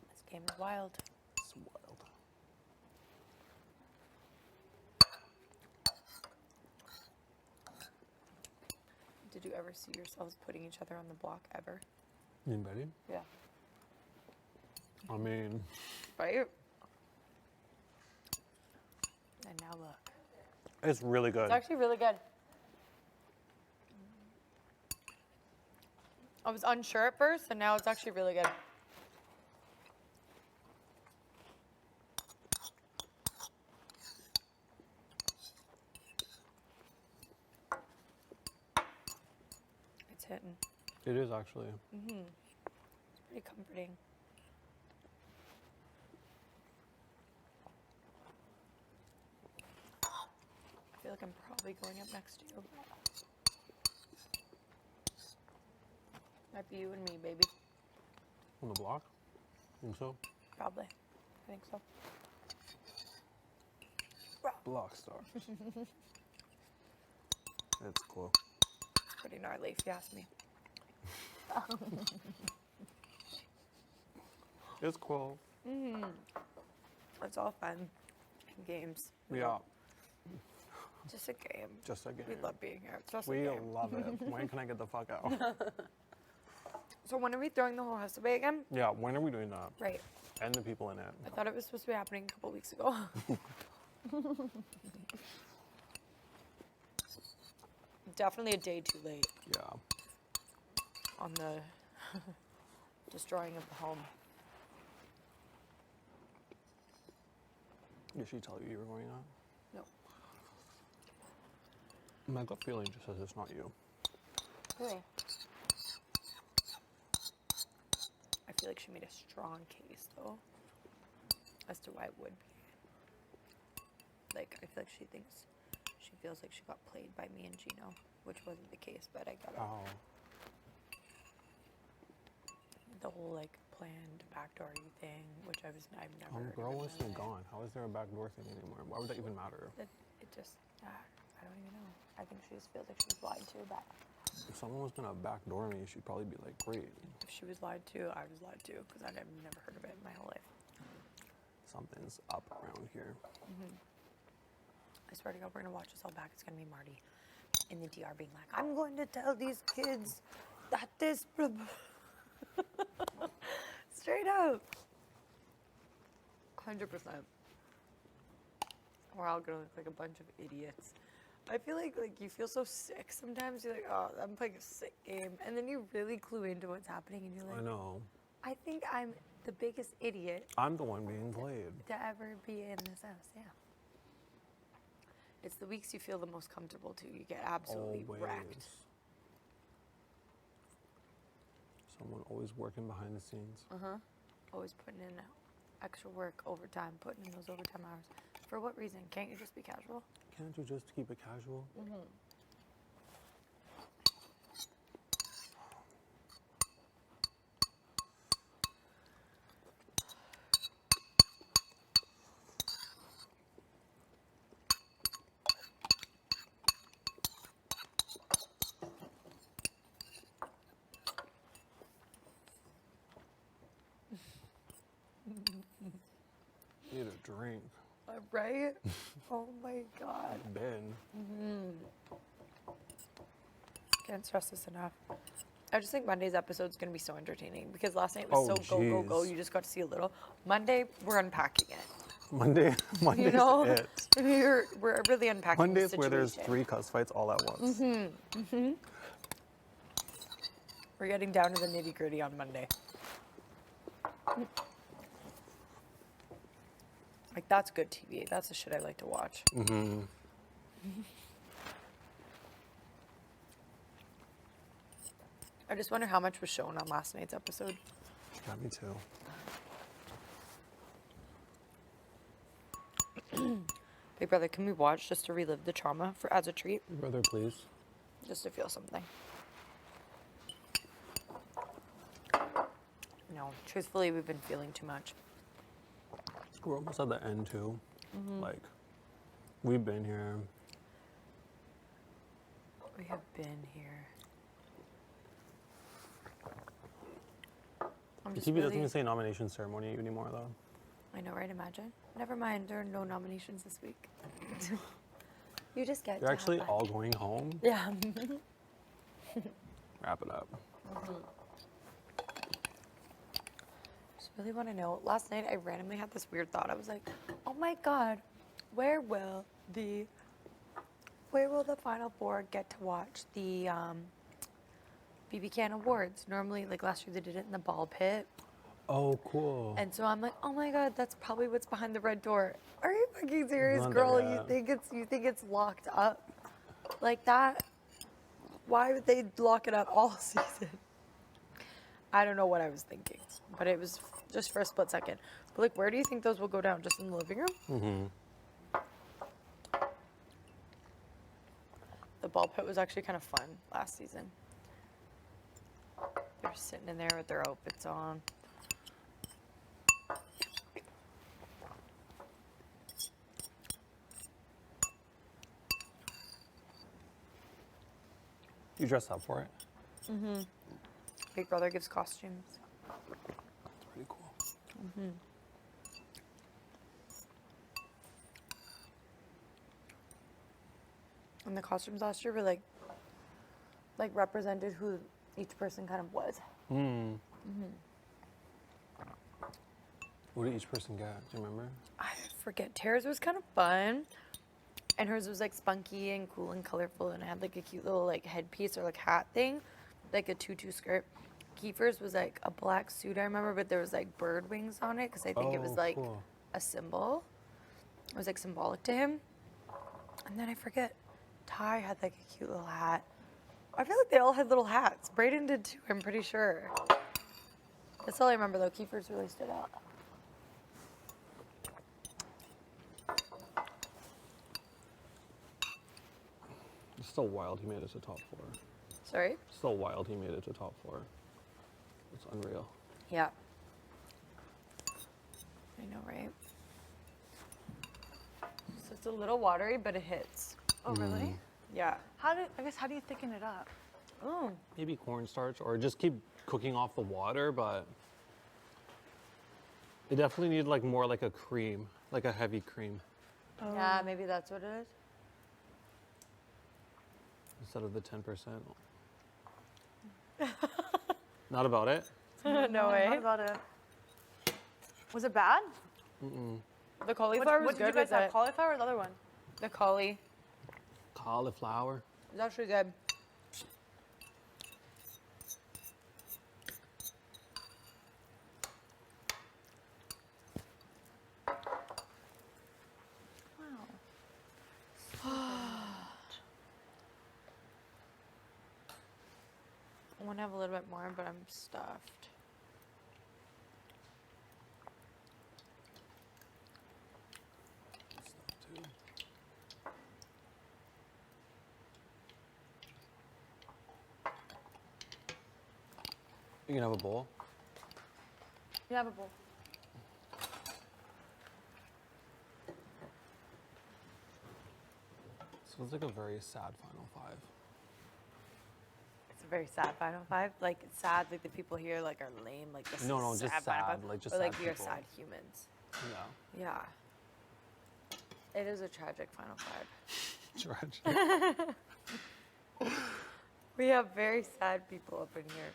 Speaker 1: This game is wild.
Speaker 5: It's wild.
Speaker 1: Did you ever see yourselves putting each other on the block ever?
Speaker 5: Anybody?
Speaker 1: Yeah.
Speaker 5: I mean,
Speaker 1: Right? And now look.
Speaker 5: It's really good.
Speaker 1: It's actually really good. I was unsure at first, and now it's actually really good. It's hitting.
Speaker 5: It is actually.
Speaker 1: It's pretty comforting. I feel like I'm probably going up next to you. Might be you and me, baby.
Speaker 5: On the block? Think so?
Speaker 1: Probably. I think so.
Speaker 5: Block star. It's cool.
Speaker 1: Pretty gnarly, if you ask me.
Speaker 5: It's cool.
Speaker 1: It's all fun. Games.
Speaker 5: Yeah.
Speaker 1: Just a game.
Speaker 5: Just a game.
Speaker 1: We love being here. It's just a
Speaker 5: We
Speaker 1: game.
Speaker 5: love it. When can I get the fuck out?
Speaker 1: So when are we throwing the whole house away again?
Speaker 5: Yeah, when are we doing that?
Speaker 1: Right.
Speaker 5: And the people in it.
Speaker 1: I thought it was supposed to be happening a couple weeks ago. Definitely a day too late
Speaker 5: Yeah.
Speaker 1: on the destroying of the home.
Speaker 5: Did she tell you you were going out?
Speaker 1: No.
Speaker 5: My gut feeling just says it's not you.
Speaker 1: Really? I feel like she made a strong case, though, as to why it would be. Like, I feel like she feels like she got played by me and Gino, which wasn't the case, but I got it.
Speaker 5: Oh.
Speaker 1: The whole, like, planned backdoory thing, which I've never heard of
Speaker 5: Girl
Speaker 1: in my
Speaker 5: wasn't
Speaker 1: life.
Speaker 5: gone. How is there a backdoor thing anymore? Why would that even matter?
Speaker 1: It just, I don't even know. I think she just feels like she was lied to, but
Speaker 5: If someone was gonna backdoor me, she'd probably be like, great.
Speaker 1: if she was lied to, I was lied to, because I've never heard of it in my whole life.
Speaker 5: Something's up around here.
Speaker 1: I swear to God, we're gonna watch this all back. It's gonna be Marty in the DR being like, I'm going to tell these kids that this. Straight up. 100%. We're all gonna look like a bunch of idiots. I feel like you feel so sick sometimes. You're like, oh, I'm playing a sick game. And then you really clue into what's happening and you're like,
Speaker 5: I know.
Speaker 1: I think I'm the biggest idiot
Speaker 5: I'm the one being played.
Speaker 1: to ever be in this house, yeah. It's the weeks you feel the most comfortable too. You get absolutely
Speaker 5: Always.
Speaker 1: wrecked.
Speaker 5: Someone always working behind the scenes.
Speaker 1: Always putting in extra work, overtime, putting in those overtime hours. For what reason? Can't you just be casual?
Speaker 5: Can't you just keep it casual? Need a drink.
Speaker 1: Right? Oh my God.
Speaker 5: Ben.
Speaker 1: Can't stress this enough. I just think Monday's episode is going to be so entertaining because last night was
Speaker 5: Oh,
Speaker 1: so go, go, go.
Speaker 5: jeez.
Speaker 1: You just got to see a little. Monday, we're unpacking it.
Speaker 5: Monday's
Speaker 1: You know?
Speaker 5: it.
Speaker 1: We're really unpacking the
Speaker 5: Monday's where there's
Speaker 1: situation.
Speaker 5: 3 cuss fights all at once.
Speaker 1: We're getting down to the nitty gritty on Monday. Like, that's good TV. That's the shit I like to watch. I just wonder how much was shown on last night's episode.
Speaker 5: Yeah, me too.
Speaker 1: Big Brother, can we watch just to relive the trauma as a treat?
Speaker 5: Brother, please.
Speaker 1: Just to feel something. No, truthfully, we've been feeling too much.
Speaker 5: We're almost at the end too. Like, we've been here.
Speaker 1: We have been here. I'm
Speaker 5: The
Speaker 1: just
Speaker 5: TV doesn't
Speaker 1: really-
Speaker 5: even say nomination ceremony anymore though.
Speaker 1: I know, right? Imagine. Never mind, there are no nominations this week. You just get
Speaker 5: You're
Speaker 1: to
Speaker 5: actually
Speaker 1: have fun.
Speaker 5: all going home.
Speaker 1: Yeah.
Speaker 5: Wrap it up.
Speaker 1: Just really want to know. Last night, I randomly had this weird thought. I was like, oh my God, Where will the Final Four get to watch the BB Can Awards? Normally, like last year, they did it in the ball pit.
Speaker 5: Oh, cool.
Speaker 1: And so I'm like, oh my god, that's probably what's behind the red door. Are you fucking serious,
Speaker 5: Not
Speaker 1: girl?
Speaker 5: there
Speaker 1: You
Speaker 5: yet.
Speaker 1: think it's locked up like that? Why would they lock it up all season? I don't know what I was thinking, but it was just for a split second. But like, where do you think those will go down? Just in the living room?
Speaker 5: Mm-hmm.
Speaker 1: The ball pit was actually kind of fun last season. They're sitting in there with their outfits on.
Speaker 5: You dressed up for it?
Speaker 1: Mm-hmm. Big Brother gives costumes.
Speaker 5: That's pretty cool.
Speaker 1: Mm-hmm. And the costumes last year were like represented who each person kind of was.
Speaker 5: Mm.
Speaker 1: Mm-hmm.
Speaker 5: What did each person get? Do you remember?
Speaker 1: I forget. Tara's was kind of fun. And hers was like spunky and cool and colorful, and it had like a cute little like headpiece or like hat thing, like a tutu skirt. Kiefer's was like a black suit, I remember, but there was like bird wings on it because I think it was like
Speaker 5: cool.
Speaker 1: a symbol. It was like symbolic to him. And then I forget, Ty had like a cute little hat. I feel like they all had little hats. Brayden did too, I'm pretty sure. That's all I remember though. Kiefer's really stood out.
Speaker 5: It's still wild he made it to top 4.
Speaker 1: Sorry?
Speaker 5: Still wild he made it to top 4. It's unreal.
Speaker 1: Yeah. I know, right? So it's a little watery, but it hits.
Speaker 7: Oh, really?
Speaker 1: Yeah.
Speaker 7: How do you thicken it up?
Speaker 1: Oh.
Speaker 5: Maybe cornstarch, or just keep cooking off the water, but it definitely needed like more like a cream, like a heavy cream,
Speaker 1: Yeah, maybe that's what it is.
Speaker 5: instead of the 10%. Not about it?
Speaker 1: No way.
Speaker 7: What about it? Was it bad?
Speaker 1: The cauliflower was
Speaker 7: What did
Speaker 1: good
Speaker 7: you guys
Speaker 1: with
Speaker 7: have?
Speaker 1: it.
Speaker 7: Cauliflower or the other one?
Speaker 1: The cauli
Speaker 5: Cauliflower.
Speaker 1: was actually good. I want to have a little bit more, but I'm stuffed.
Speaker 5: You can have a bowl.
Speaker 7: You have a bowl.
Speaker 5: This feels like a very sad Final 5.
Speaker 1: It's a very sad Final 5. Like, it's sad, like the people here like are lame. Like, this
Speaker 5: No,
Speaker 1: is
Speaker 5: no, just
Speaker 1: Final
Speaker 5: sad,
Speaker 1: 5.
Speaker 5: like, just
Speaker 1: or like
Speaker 5: sad
Speaker 1: we are
Speaker 5: people.
Speaker 1: sad humans.
Speaker 5: Yeah.
Speaker 1: Yeah. It is a tragic Final 5.
Speaker 5: Tragic.
Speaker 1: We have very sad people up in here.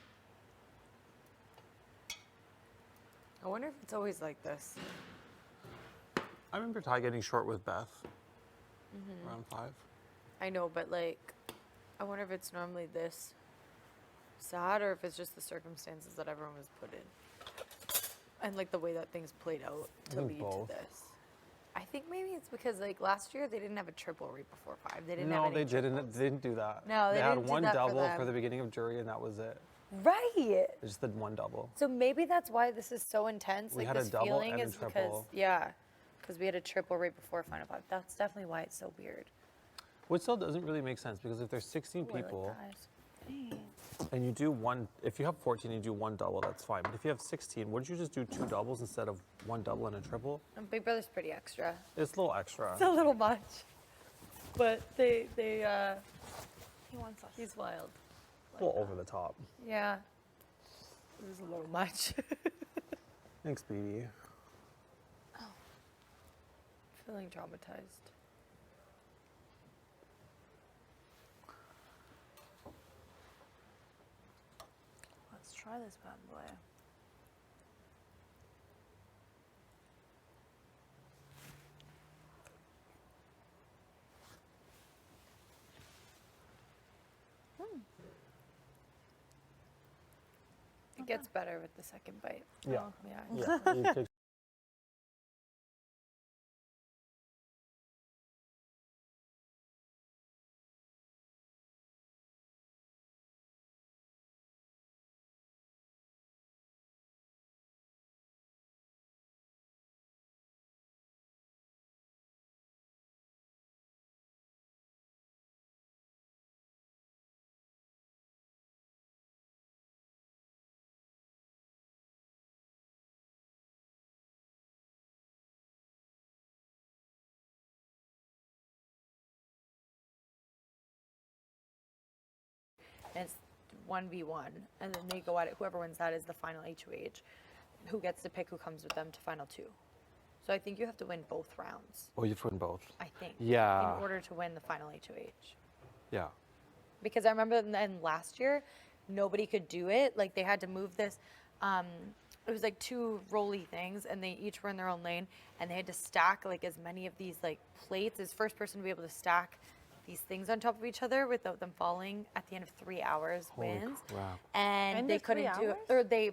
Speaker 1: I wonder if it's always like this.
Speaker 5: I remember Ty getting short with Beth around 5.
Speaker 1: I know, but like, I wonder if it's normally this sad or if it's just the circumstances that everyone was put in. And like the way that things played out to
Speaker 5: think
Speaker 1: lead
Speaker 5: both.
Speaker 1: to this. I think maybe it's because like last year they didn't have a triple right before 5. They didn't
Speaker 5: No,
Speaker 1: have any
Speaker 5: they didn't.
Speaker 1: triples.
Speaker 5: They didn't do that.
Speaker 1: No, they
Speaker 5: had
Speaker 1: didn't do
Speaker 5: one
Speaker 1: that for
Speaker 5: double
Speaker 1: them.
Speaker 5: for the beginning of jury, and that was it.
Speaker 1: Right.
Speaker 5: They just did one double.
Speaker 1: So maybe that's why this is so intense.
Speaker 5: We
Speaker 1: Like
Speaker 5: had a
Speaker 1: this
Speaker 5: double
Speaker 1: feeling
Speaker 5: and a
Speaker 1: is because
Speaker 5: triple.
Speaker 1: because we had a triple right before Final 5. That's definitely why it's so weird.
Speaker 5: Which still doesn't really make sense because if there's 16
Speaker 1: Ooh, I like
Speaker 5: people
Speaker 1: that.
Speaker 5: and you do one, if you have 14 and you do one double, that's fine. But if you have 16, wouldn't you just do 2 doubles instead of one double and a triple?
Speaker 1: And Big Brother's pretty extra.
Speaker 5: It's a little extra.
Speaker 1: It's a little much. But they
Speaker 7: He wants us.
Speaker 1: he's wild.
Speaker 5: A little over the top.
Speaker 1: Yeah. It was a little much.
Speaker 5: Thanks, BB.
Speaker 1: Feeling traumatized.
Speaker 7: Let's try this bad boy.
Speaker 1: gets better with the second bite.
Speaker 5: Yeah.
Speaker 1: Yeah.
Speaker 5: Yeah. You take-
Speaker 1: And it's 1v1, and then they go at it. Whoever wins that is the final HOH, who gets to pick who comes with them to final 2. So I think you have to win both rounds.
Speaker 5: Oh, you've won both.
Speaker 1: I think.
Speaker 5: Yeah.
Speaker 1: In order to win the final HOH.
Speaker 5: Yeah.
Speaker 1: Because I remember then last year, nobody could do it. Like they had to move this. It was like 2 rolly things, and they each were in their own lane, and they had to stack like as many of these like plates as first person to be able to stack these things on top of each other without them falling at the end of 3 hours
Speaker 5: Holy
Speaker 1: wins.
Speaker 5: crap.
Speaker 1: And
Speaker 7: End
Speaker 1: they
Speaker 7: of 3
Speaker 1: couldn't do it,
Speaker 7: hours?
Speaker 1: or they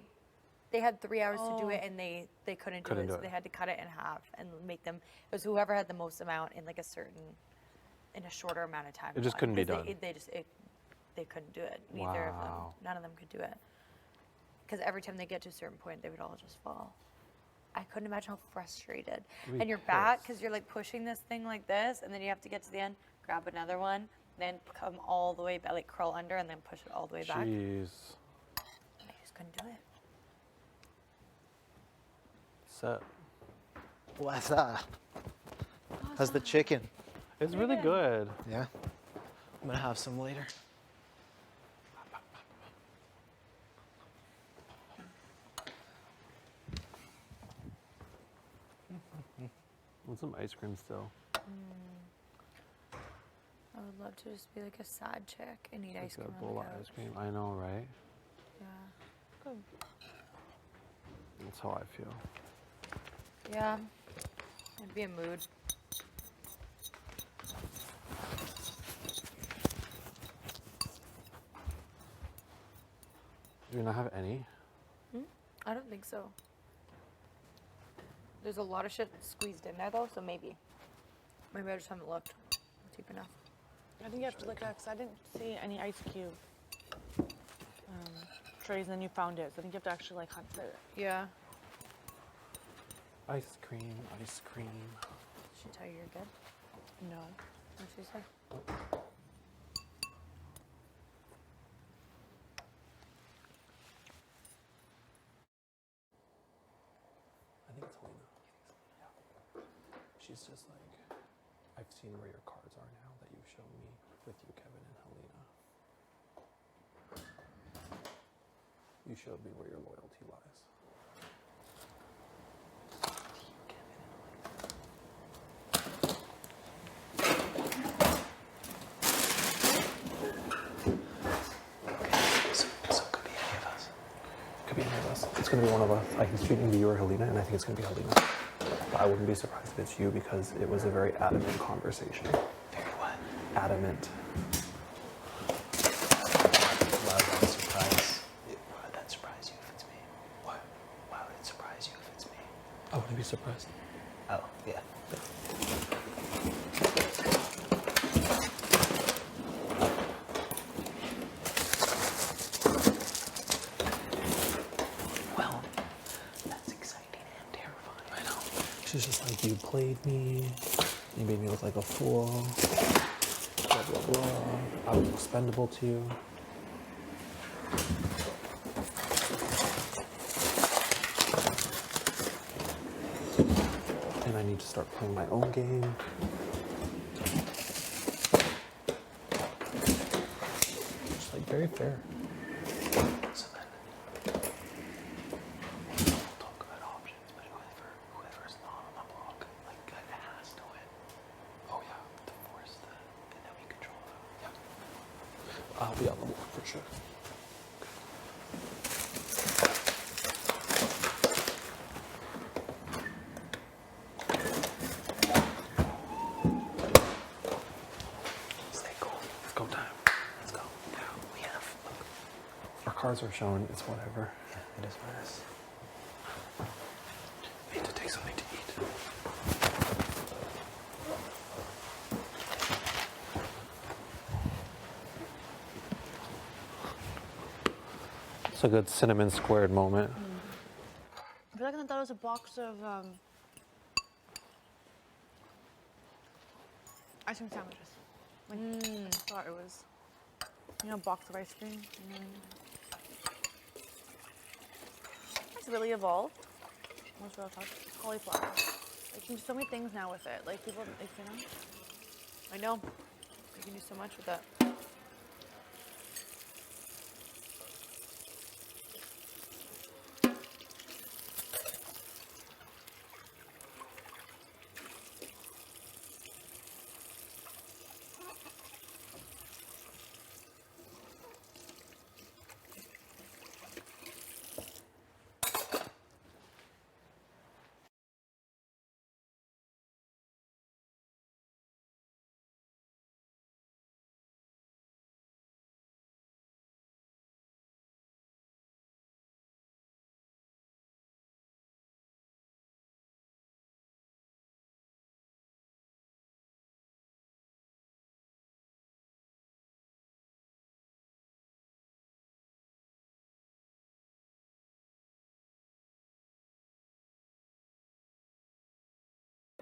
Speaker 1: had 3 hours to do it, and they couldn't do
Speaker 5: Couldn't
Speaker 1: it,
Speaker 5: do
Speaker 1: so
Speaker 5: it.
Speaker 1: they had to cut it in half and make them. It was whoever had the most amount in like in a shorter amount of time.
Speaker 5: It just
Speaker 1: won,
Speaker 5: couldn't be
Speaker 1: 'cause
Speaker 5: done.
Speaker 1: They couldn't do it. Neither of them.
Speaker 5: Wow.
Speaker 1: None of them could do it. Because every time they get to a certain point, they would all just fall. I couldn't imagine how frustrated.
Speaker 5: You'd be
Speaker 1: And you're back
Speaker 5: pissed.
Speaker 1: because you're like pushing this thing like this, and then you have to get to the end, grab another one, then come all the way back, like crawl under, and then push it all the way back.
Speaker 5: Jeez.
Speaker 1: And I just couldn't do it.
Speaker 5: Set.
Speaker 10: What's that? How's the chicken?
Speaker 5: It's really good.
Speaker 10: Yeah. I'm gonna have some later.
Speaker 5: Want some ice cream still?
Speaker 1: I would love to just be like a sad chick and eat ice
Speaker 5: Like
Speaker 1: cream
Speaker 5: a
Speaker 1: on
Speaker 5: bowl
Speaker 1: the
Speaker 5: of
Speaker 1: couch.
Speaker 5: ice cream. I know, right?
Speaker 1: Yeah.
Speaker 7: Good.
Speaker 5: That's how I feel.
Speaker 1: Yeah. I'd be in mood.
Speaker 5: Do you not have any?
Speaker 1: I don't think so. There's a lot of shit squeezed in there though, so maybe. Maybe I just haven't looked deep enough.
Speaker 7: I think you have to look at, because I didn't see any ice cube trays, and then you found it. So I think you have to actually like hunt for it.
Speaker 1: Yeah.
Speaker 5: Ice cream, ice cream.
Speaker 1: She tell you you're good?
Speaker 7: No.
Speaker 1: What'd she say?
Speaker 5: I think it's Helena. Yeah. She's just like, I've seen where your cards are now that you've shown me with you, Kevin and Helena. You showed me where your loyalty lies.
Speaker 10: So it could be any of us.
Speaker 5: Could be any of us. It's gonna be one of us. I can speak into you or Helena, and I think it's gonna be Helena. But I wouldn't be surprised if it's you because it was a very adamant conversation.
Speaker 10: Very what?
Speaker 5: Adamant.
Speaker 10: Why would that surprise? Why would that surprise you if it's me? What? Why would it surprise you if it's me?
Speaker 5: I wouldn't be surprised.
Speaker 10: Oh, yeah. Well, that's exciting and terrifying.
Speaker 5: I know. She's just like, you played me. You made me look like a fool. Blah, blah, blah. I was expendable to you. And I need to start playing my own game. Just like very fair.
Speaker 10: So then, we'll talk about options, but whoever's not on the block, like, has to win.
Speaker 5: Oh yeah.
Speaker 10: To force and then we control them.
Speaker 5: Yeah. I'll be on the block for sure.
Speaker 10: Stay cool.
Speaker 5: It's go time.
Speaker 10: Let's go. Yeah, we have, look,
Speaker 5: Our cards are shown, it's whatever.
Speaker 10: Yeah, it is what it is.
Speaker 5: I need to take something to eat. It's a good cinnamon squared moment.
Speaker 7: I feel like I thought it was a box of ice cream sandwiches. Like, I thought it was, you know, a box of ice cream. You know what I mean? It's really evolved. What's real talk? Cauliflower. Like, you can do so many things now with it. Like, people, like, you know? I know. You can do so much with it.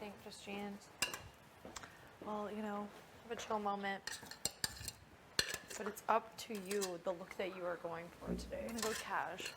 Speaker 1: Thank Christian.
Speaker 7: Well, you know,
Speaker 1: Have a chill moment. But it's up to you, the look that you are going for today.
Speaker 7: I'm gonna go cash.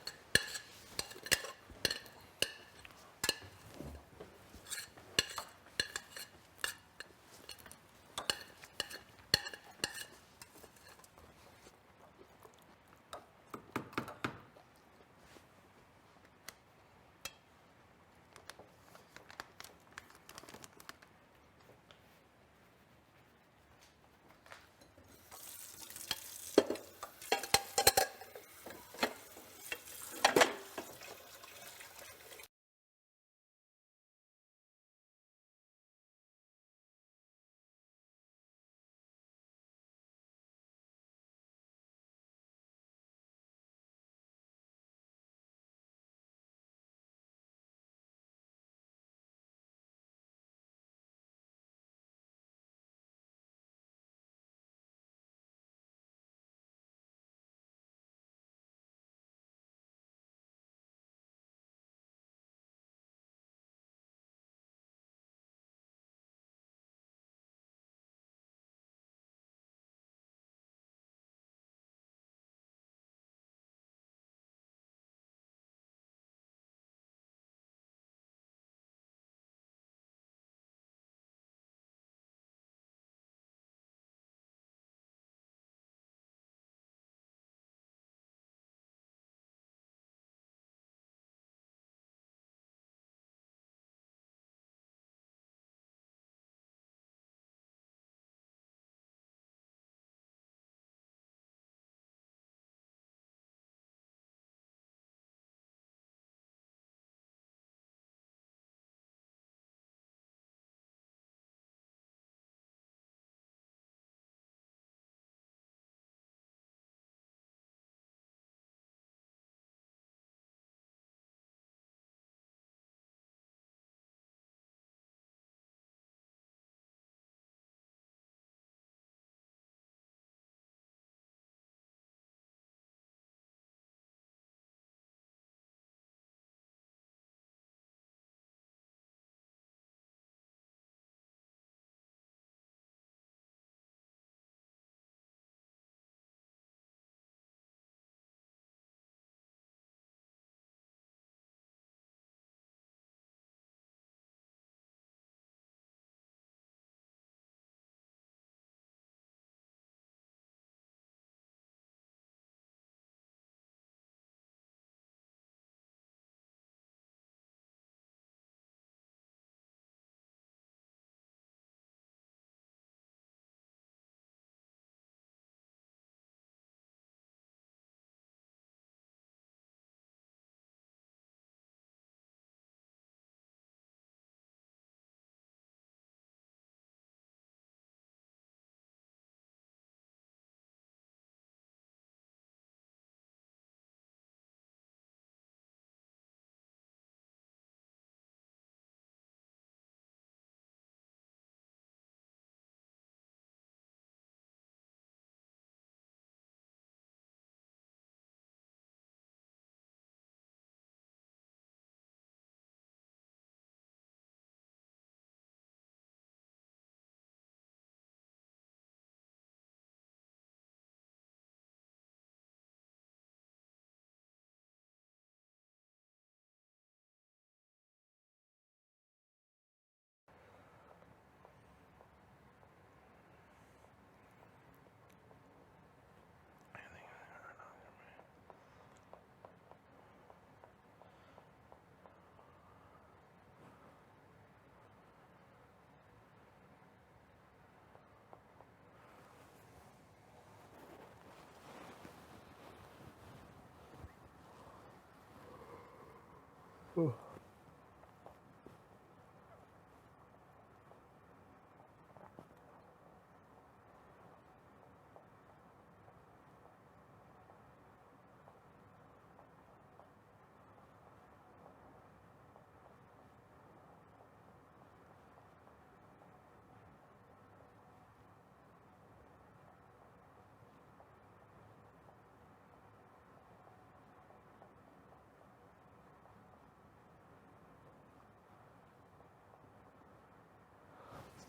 Speaker 4: This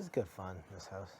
Speaker 4: is good fun, this house.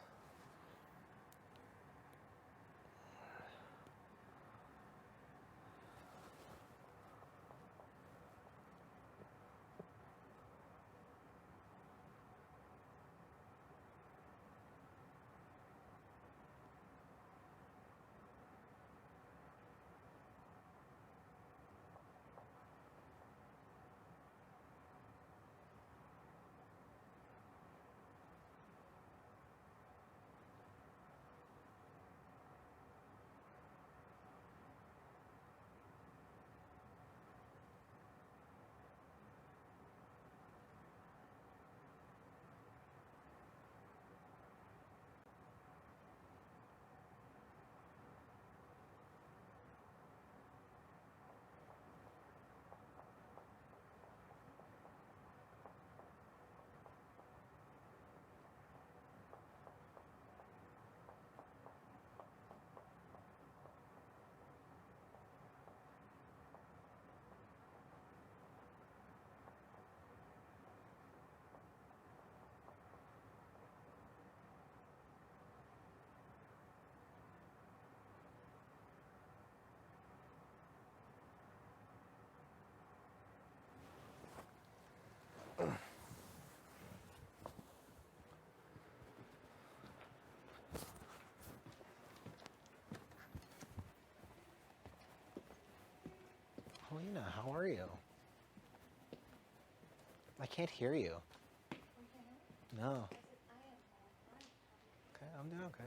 Speaker 4: Helena, how are you? I can't hear you. No. Okay, I'm doing okay.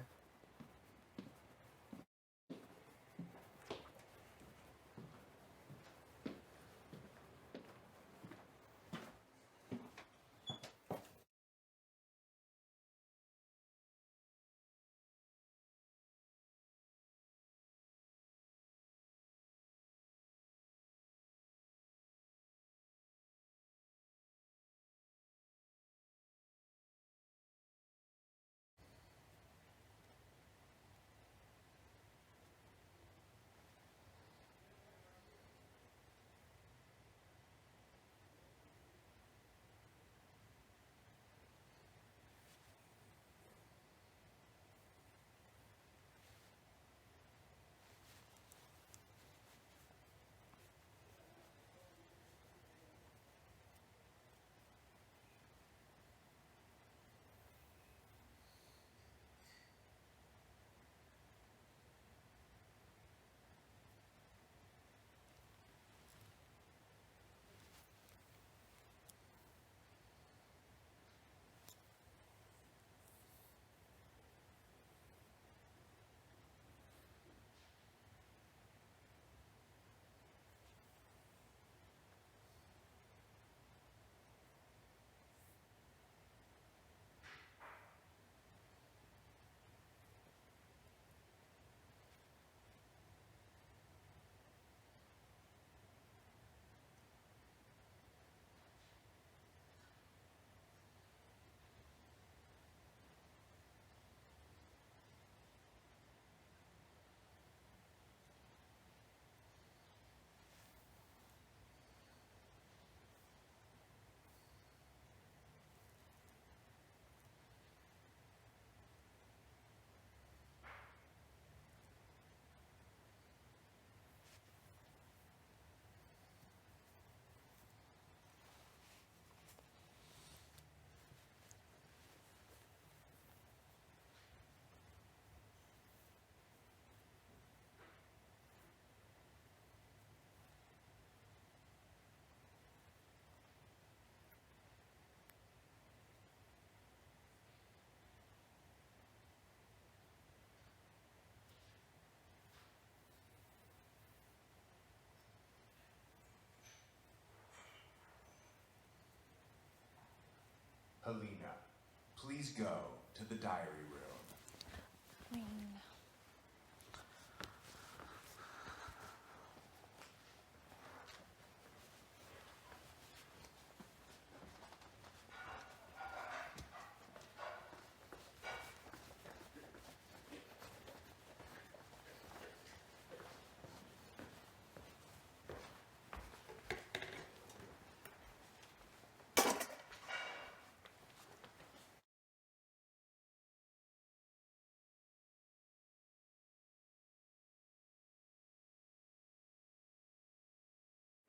Speaker 3: please go to the diary room.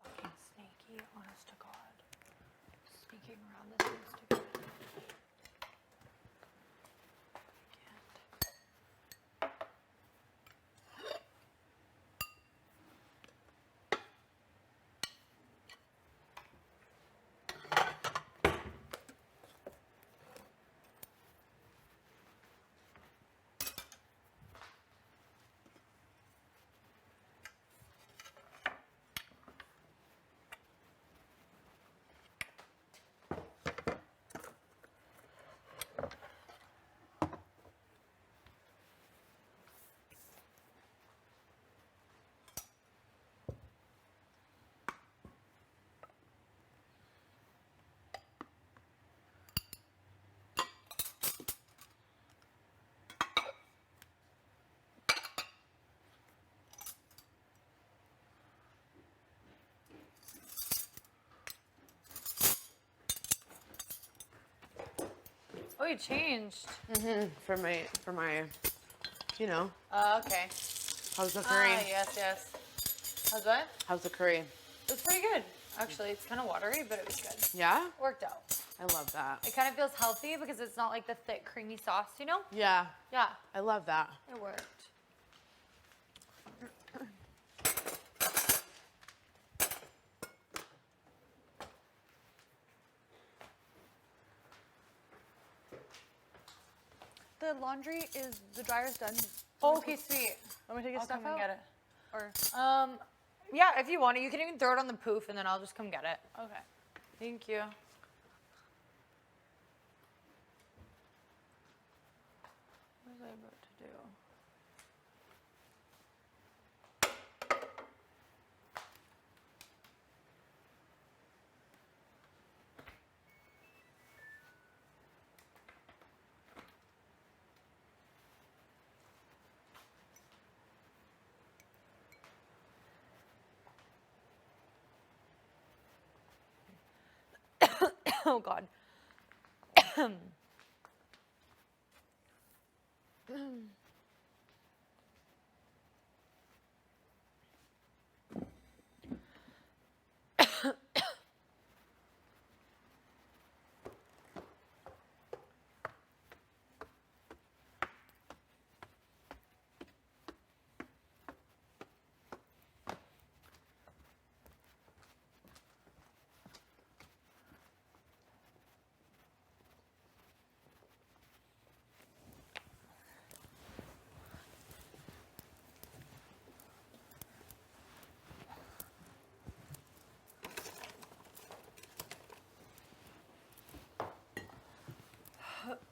Speaker 1: Fucking snaky, honest to God. Sneaking around this Instagram. I can't. Oh, you changed.
Speaker 9: For my, you know.
Speaker 1: Okay.
Speaker 9: How's the curry?
Speaker 1: Yes, yes. How's what?
Speaker 9: How's the curry?
Speaker 1: It was pretty good. Actually, it's kind of watery, but it was good.
Speaker 9: Yeah?
Speaker 1: Worked out.
Speaker 9: I love that.
Speaker 1: It kind of feels healthy because it's not like the thick, creamy sauce, you know?
Speaker 9: Yeah.
Speaker 1: Yeah,
Speaker 9: I love that.
Speaker 1: it worked.
Speaker 7: The laundry is, the dryer's done.
Speaker 1: Oh, okay, sweet.
Speaker 7: Want me to take your
Speaker 1: I'll
Speaker 7: stuff
Speaker 1: come and
Speaker 7: out?
Speaker 1: get it.
Speaker 7: Or,
Speaker 1: Yeah, if you want it, you can even throw it on the poof and then I'll just come get it.
Speaker 7: okay.
Speaker 1: Thank you. What was I about to do? Oh God.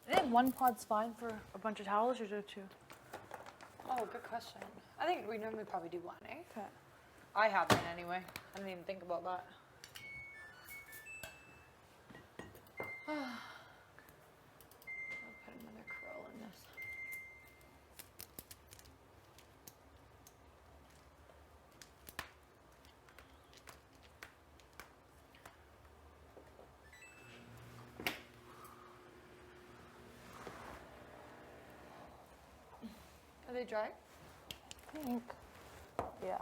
Speaker 7: I think one pod's fine for a bunch of towels, or do two?
Speaker 1: Oh, good question. I think we normally probably do one, eh?
Speaker 7: Okay.
Speaker 1: I have been anyway. I didn't even think about that. I'll put another curl in this. Are they dry?
Speaker 7: I think. Yeah.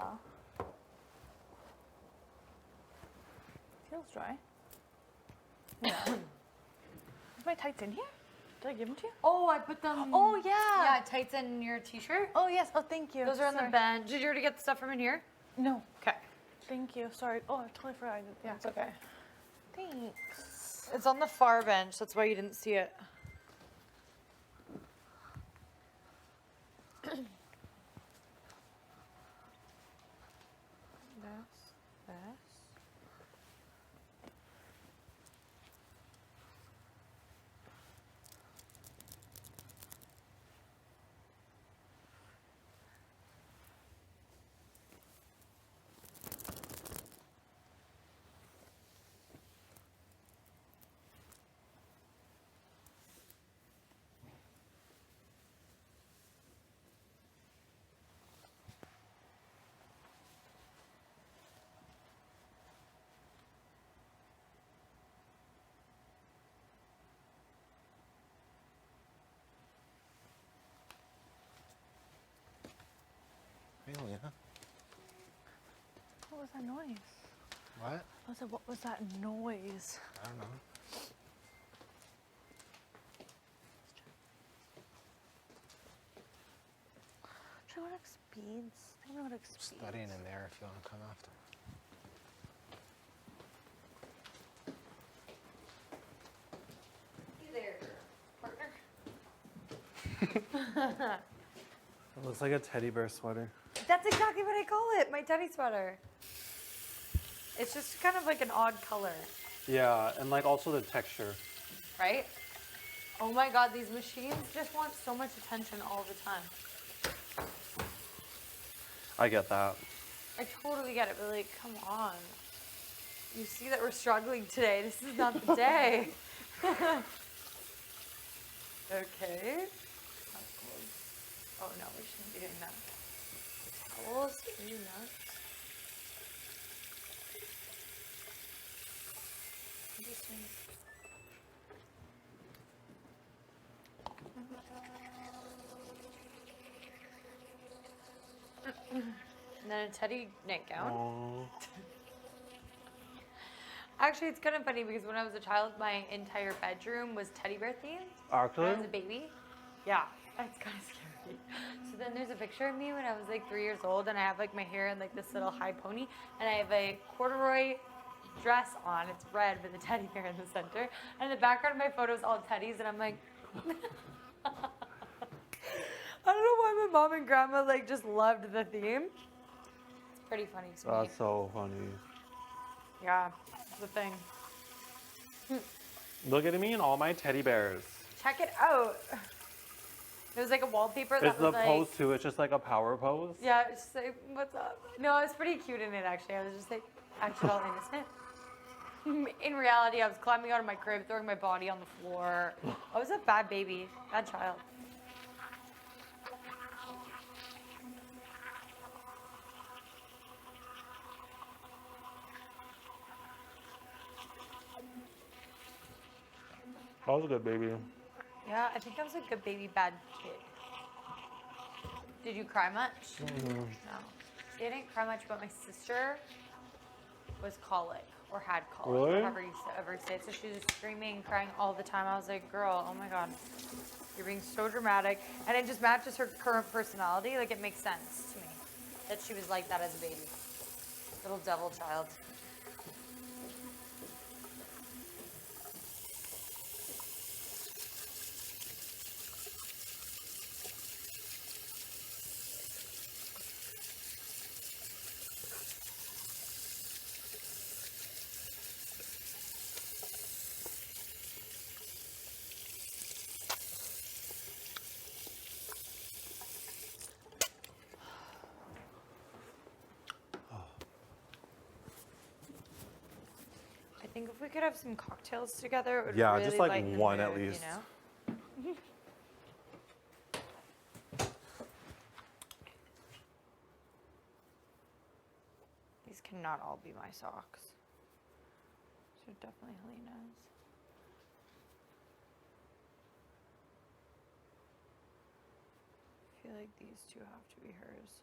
Speaker 7: Feels dry. Yeah. Is my tights in here? Did I give them to you?
Speaker 1: Oh, I put them.
Speaker 7: Oh, yeah.
Speaker 1: Yeah, tights in your t-shirt.
Speaker 7: Oh, yes. Oh, thank you.
Speaker 1: Those are on the
Speaker 7: Sorry.
Speaker 1: bench. Did you already get the stuff from in here?
Speaker 7: No.
Speaker 1: Okay.
Speaker 7: Thank you. Sorry. Oh, I totally forgot. Yeah.
Speaker 1: It's okay.
Speaker 7: Thanks.
Speaker 1: It's on the far bench. That's why you didn't see it. This.
Speaker 7: What was that noise?
Speaker 10: What?
Speaker 7: I said, what was that noise?
Speaker 10: I don't know.
Speaker 7: Traumatic speeds. Traumatic speeds.
Speaker 10: Studying in there if you want to come after.
Speaker 1: You there, partner.
Speaker 5: It looks like a teddy bear sweater.
Speaker 1: That's exactly what I call it, my teddy sweater. It's just kind of like an odd color,
Speaker 5: Yeah, and like also the texture.
Speaker 1: right? Oh my God, these machines just want so much attention all the time.
Speaker 5: I get that.
Speaker 1: I totally get it, but like, come on. You see that we're struggling today. This is not the day. Okay. Oh no, we shouldn't be doing that. Towels? Are you nuts? Interesting. And then a teddy nightgown.
Speaker 5: Aww.
Speaker 1: Actually, it's kind of funny because when I was a child, my entire bedroom was teddy bear themed. When I was a
Speaker 5: Actually?
Speaker 1: baby. Yeah, that's kind of scary. So then there's a picture of me when I was like 3 years old, and I have like my hair in like this little high pony, and I have a corduroy dress on. It's red with a teddy bear in the center, and in the background of my photo is all teddies, and I'm like, I don't know why my mom and grandma like just loved the theme. It's pretty funny to me.
Speaker 5: That's so funny.
Speaker 1: Yeah, it's the thing.
Speaker 5: Look at me and all my teddy bears.
Speaker 1: Check it out. It was like a wallpaper that
Speaker 5: It's the
Speaker 1: was like,
Speaker 5: pose too. It's just like a power pose.
Speaker 1: yeah, it's just like, what's up? No, I was pretty cute in it actually. I was just like, acted all innocent. In reality, I was climbing out of my crib, throwing my body on the floor. I was a bad baby, bad child.
Speaker 5: I was a good baby.
Speaker 1: Yeah, I think I was a good baby, bad kid. Did you cry much? No. See, I didn't cry much, but my sister was colic or had colic,
Speaker 5: Really?
Speaker 1: however you ever say it. So she was screaming, crying all the time. I was like, girl, oh my God, you're being so dramatic. And it just matches her current personality. Like, it makes sense to me that she was like that as a baby. Little devil child. I think if we could have some cocktails together, it would
Speaker 5: Yeah,
Speaker 1: really
Speaker 5: just like
Speaker 1: lighten the
Speaker 5: one at
Speaker 1: mood,
Speaker 5: least.
Speaker 1: You know? These cannot all be my socks. These are definitely Helena's. I feel like these two have to be hers.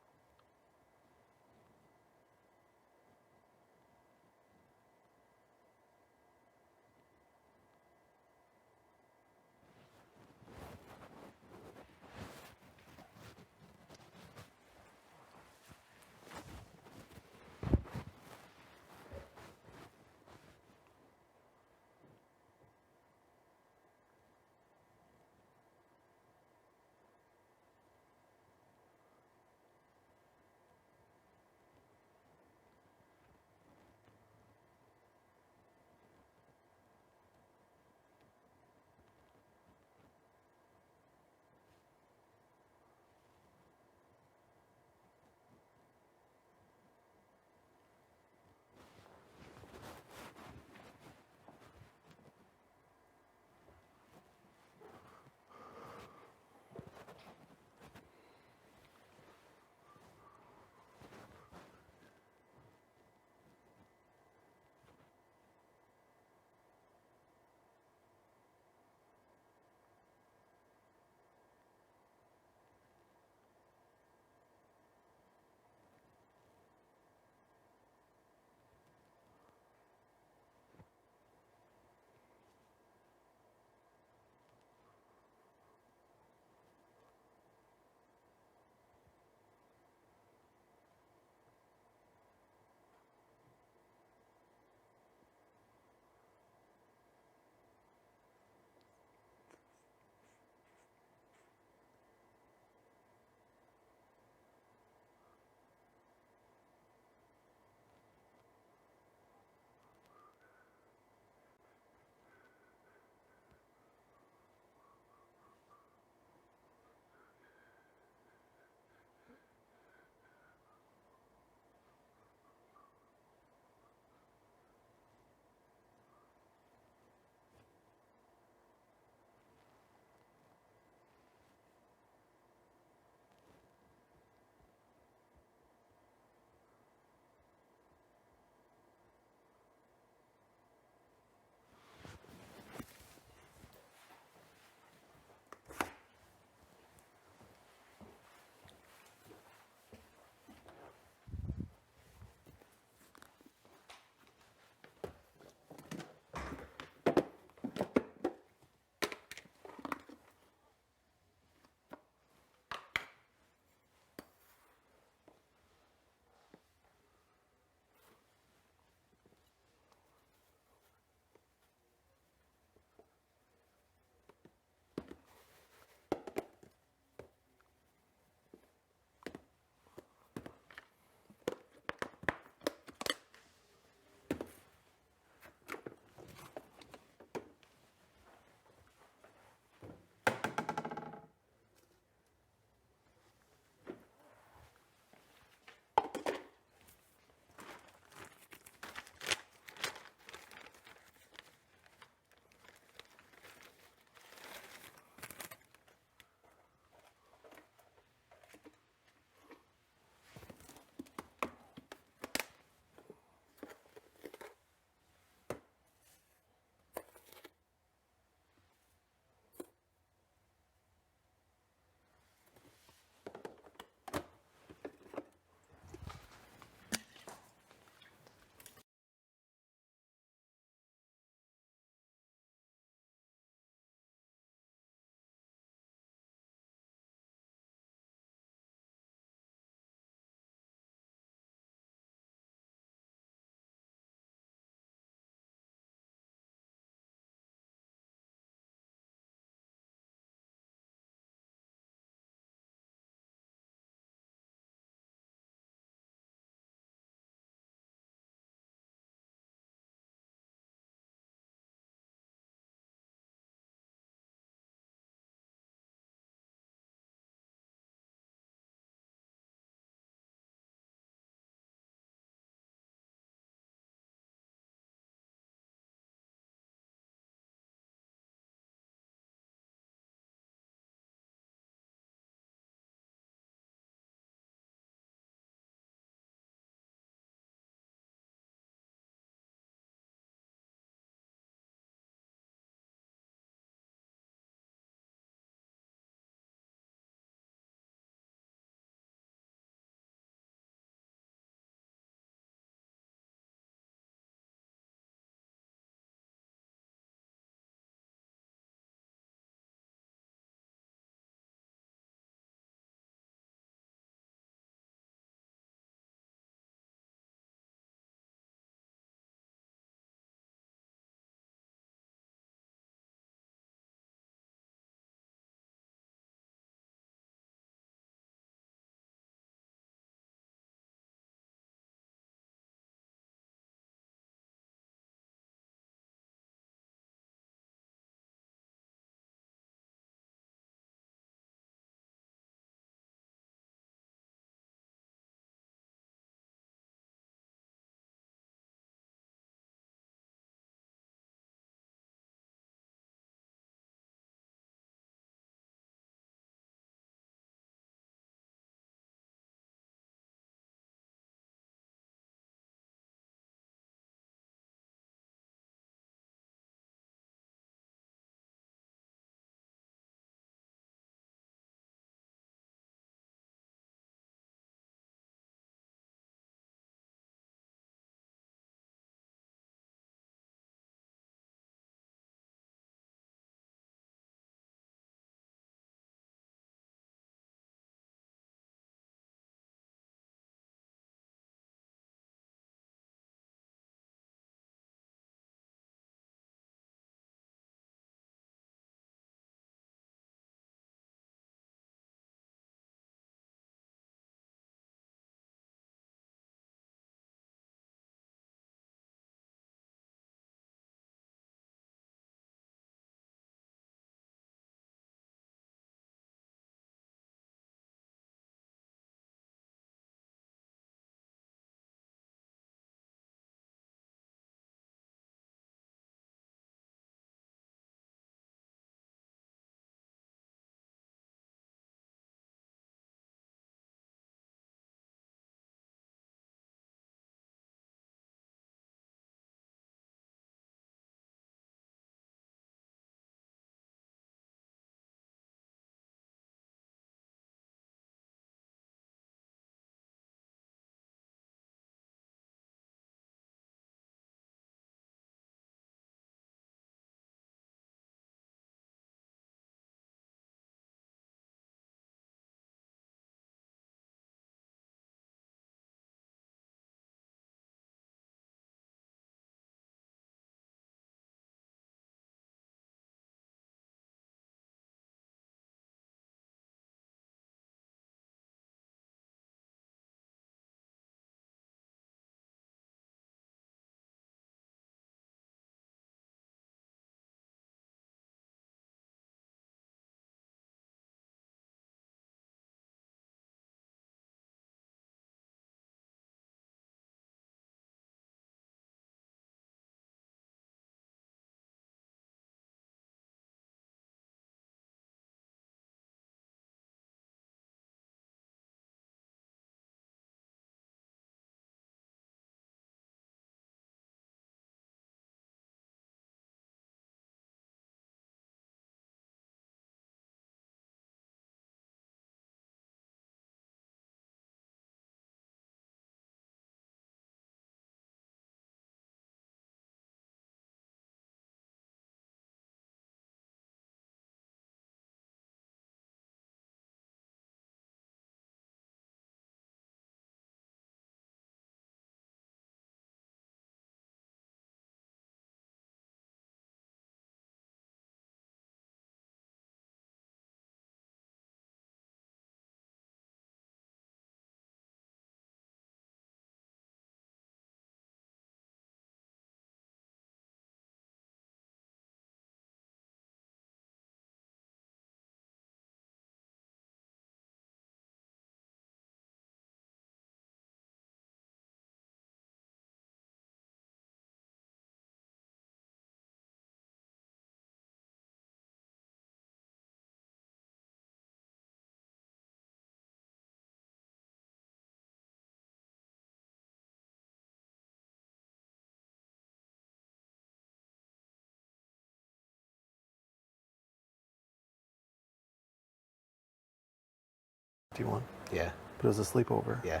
Speaker 5: 51.
Speaker 4: Yeah.
Speaker 5: But it was a sleepover.
Speaker 4: Yeah.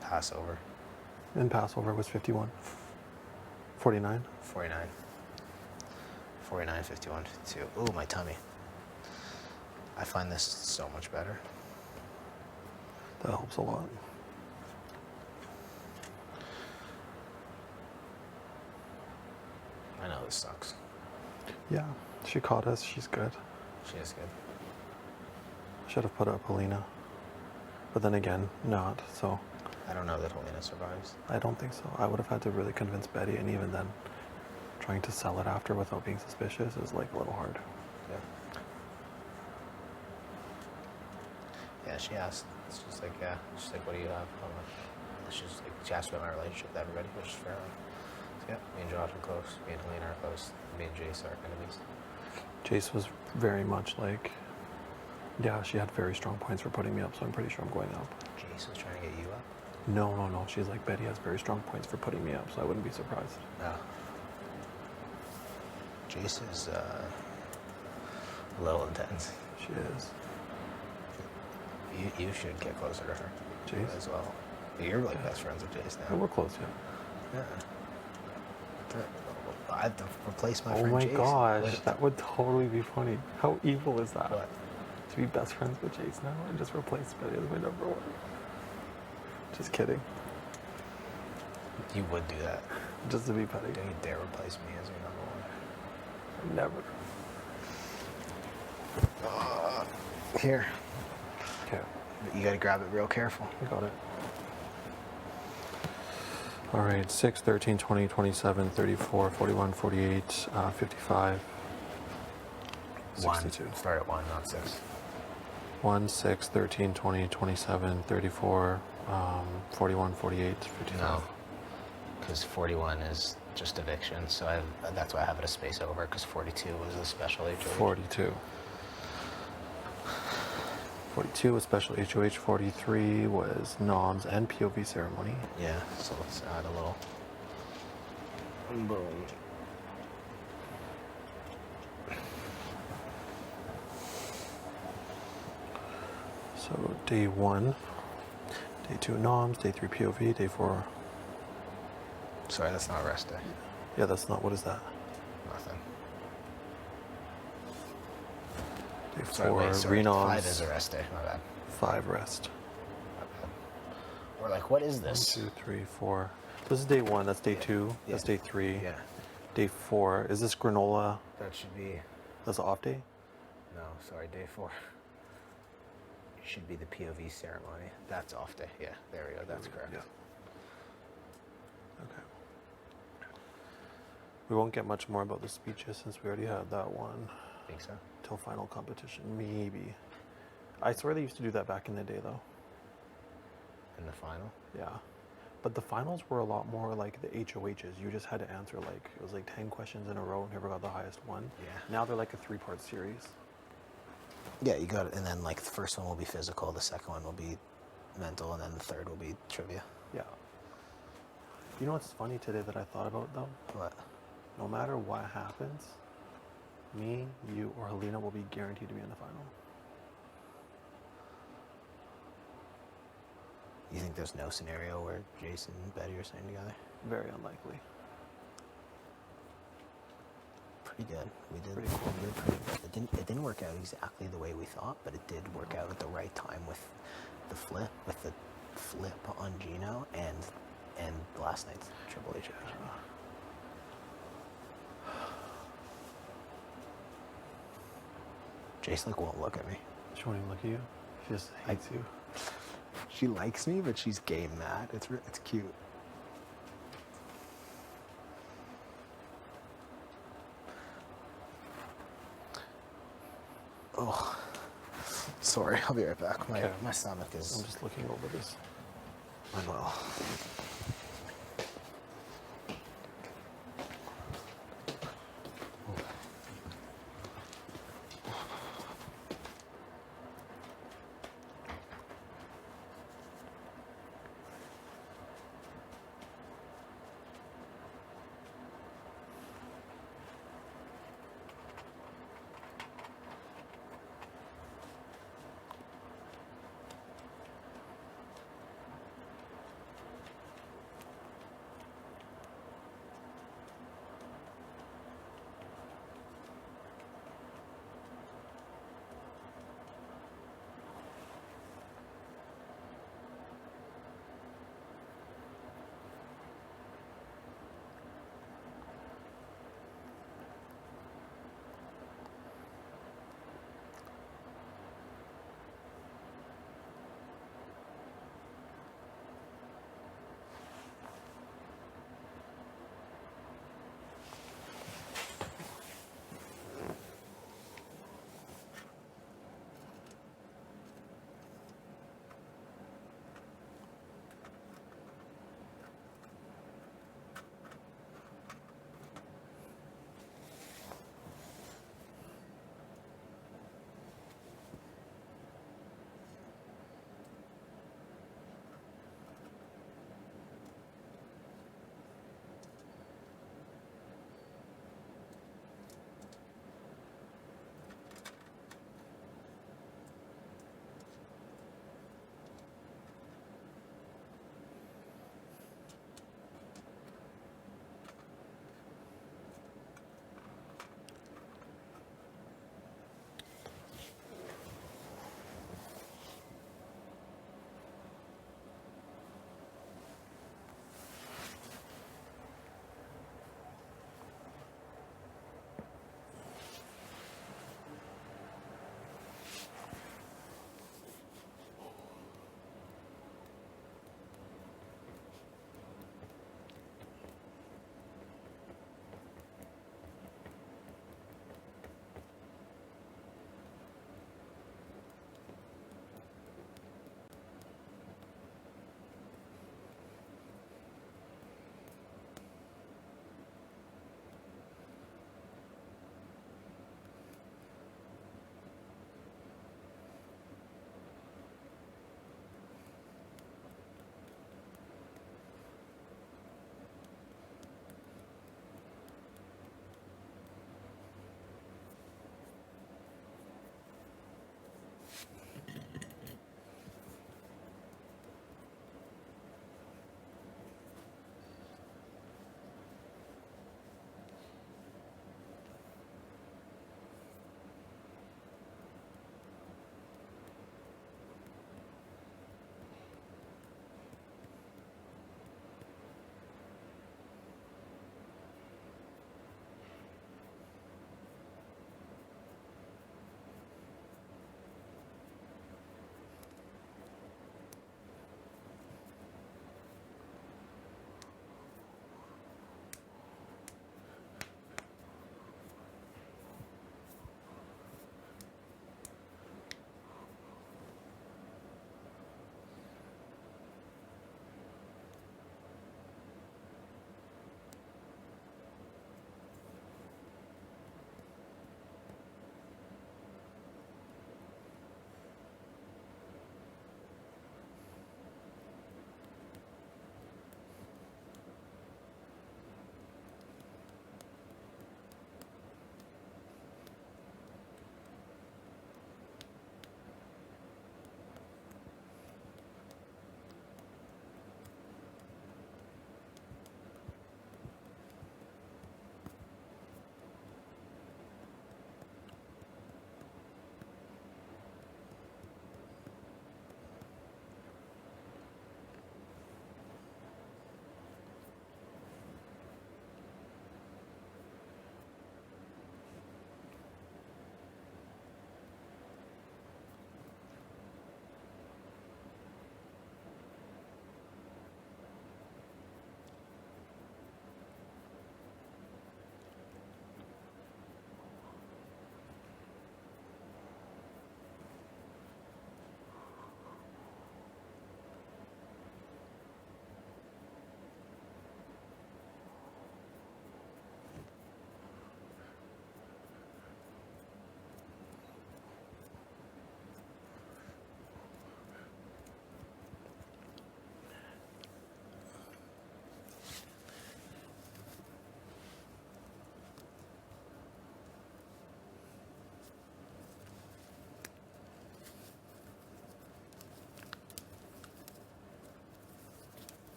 Speaker 4: Passover.
Speaker 5: And Passover was 51. 49.
Speaker 4: 49. 49, 51, 52. Ooh, my tummy. I find this so much better.
Speaker 5: That helps a lot.
Speaker 4: I know this sucks.
Speaker 5: Yeah, she caught us. She's good.
Speaker 4: She is good.
Speaker 5: Should have put up Helena. But then again, not. So
Speaker 4: I don't know that Helena survives.
Speaker 5: I don't think so. I would have had to really convince Betty, and even then, trying to sell it after without being suspicious is like a little hard.
Speaker 4: Yeah. Yeah, she asked. She's like, yeah. She's like, what do you have? She's like, she asked about my relationship with everybody, which is fair. So, yeah, me and Josh are close. Me and Helena are close. Me and Jace are enemies.
Speaker 5: Jace was very much like, yeah, she had very strong points for putting me up, so I'm pretty sure I'm going up.
Speaker 4: Jace was trying to get you up?
Speaker 5: No, no, no. She's like, Betty has very strong points for putting me up, so I wouldn't be surprised.
Speaker 4: No. Jace is a little intense.
Speaker 5: She is.
Speaker 4: You should get closer to her.
Speaker 5: Jace?
Speaker 4: As well. You're like best friends with Jace
Speaker 5: Yeah,
Speaker 4: now.
Speaker 5: we're close, yeah.
Speaker 4: I have to replace my
Speaker 5: Oh
Speaker 4: friend
Speaker 5: my
Speaker 4: Jace.
Speaker 5: gosh, that would totally be funny. How evil is that?
Speaker 4: What?
Speaker 5: To be best friends with Jace now and just replace Betty as my number one. Just kidding.
Speaker 4: You would do that.
Speaker 5: Just to be petty.
Speaker 4: Don't you dare replace me as your number one.
Speaker 5: Never.
Speaker 4: Here.
Speaker 5: Okay,
Speaker 4: But you gotta grab it real careful.
Speaker 5: I got it. All right, 6, 13, 20, 27, 34, 41, 48, 55, 62.
Speaker 4: One. Start at 1, not 6.
Speaker 5: 1, 6, 13, 20, 27, 34, 41, 48, 55.
Speaker 4: No. Because 41 is just eviction, so that's why I have it a space over, because 42 was a special HOH.
Speaker 5: 42. 42 was special HOH. 43 was noms and POV ceremony.
Speaker 4: Yeah, so let's add a little. Boom.
Speaker 5: So day 1, day 2 noms, day 3 POV, day 4.
Speaker 4: Sorry, that's not rest day.
Speaker 5: Yeah, that's not, what is that?
Speaker 4: Nothing.
Speaker 5: Day 4
Speaker 4: Sorry, wait, sorry.
Speaker 5: renoms.
Speaker 4: 5 is a rest day, my bad.
Speaker 5: 5 rest.
Speaker 4: My bad. We're like, what is
Speaker 5: 1,
Speaker 4: this?
Speaker 5: 2, 3, 4. This is day 1, that's day 2, that's
Speaker 4: Yeah.
Speaker 5: day 3.
Speaker 4: Yeah,
Speaker 5: Day 4, is this granola?
Speaker 4: that should be.
Speaker 5: That's an off day?
Speaker 4: No, sorry, day 4. Should be the POV ceremony. That's off day. Yeah, there we go. That's correct.
Speaker 5: Yeah. Okay. We won't get much more about the speeches since we already had that one.
Speaker 4: Think so?
Speaker 5: Till final competition, maybe. I swear they used to do that back in the day though.
Speaker 4: In the final?
Speaker 5: Yeah. But the finals were a lot more like the HOHs. You just had to answer like, it was like 10 questions in a row and whoever got the highest one.
Speaker 4: Yeah.
Speaker 5: Now they're like a 3-part series.
Speaker 4: Yeah, you got it. And then, like, the first one will be physical, the second one will be mental, and then the third will be trivia.
Speaker 5: Yeah. You know what's funny today that I thought about though?
Speaker 4: What?
Speaker 5: No matter what happens, me, you, or Helena will be guaranteed to be in the final.
Speaker 4: You think there's no scenario where Jason and Betty are staying together?
Speaker 5: Very unlikely.
Speaker 4: Pretty good. We did
Speaker 5: Pretty cool.
Speaker 4: we did pretty good. It didn't work out exactly the way we thought, but it did work out at the right time with the flip on Gino and last night's Triple H. Jace like won't look at me.
Speaker 5: She won't even look at you. She just hates you.
Speaker 4: She likes me, but she's game mad. It's cute. Oh, sorry. I'll be right back.
Speaker 5: Okay.
Speaker 4: My stomach is.
Speaker 5: I'm just looking over this.
Speaker 4: Unwell.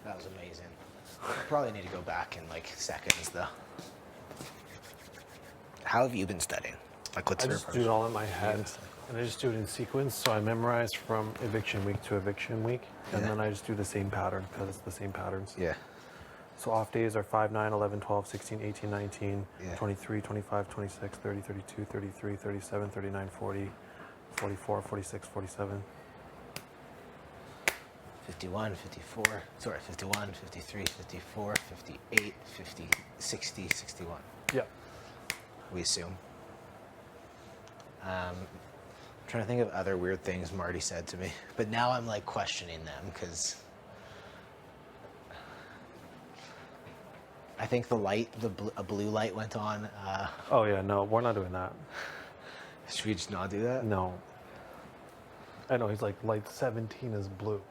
Speaker 4: That was amazing. Probably need to go back in like seconds though. How have you been studying? Like, what's
Speaker 5: I
Speaker 4: your
Speaker 5: just
Speaker 4: approach?
Speaker 5: do it all in my head, and I just do it in sequence. So I memorize from eviction week to eviction week, and
Speaker 4: Yeah.
Speaker 5: then I just do the same pattern because it's the same patterns.
Speaker 4: Yeah.
Speaker 5: So off days are 5, 9, 11, 12, 16, 18, 19,
Speaker 4: Yeah.
Speaker 5: 23, 25, 26, 30, 32, 33, 37, 39, 40, 44, 46, 47.
Speaker 4: 51, 54, sorry, 51, 53, 54, 58, 50, 60, 61.
Speaker 5: Yeah.
Speaker 4: We assume. I'm trying to think of other weird things Marty said to me, but now I'm like questioning them because I think the light, a blue light went on.
Speaker 5: Oh yeah, no, we're not doing that.
Speaker 4: Should we just not do that?
Speaker 5: No. I know he's like light 17 is blue.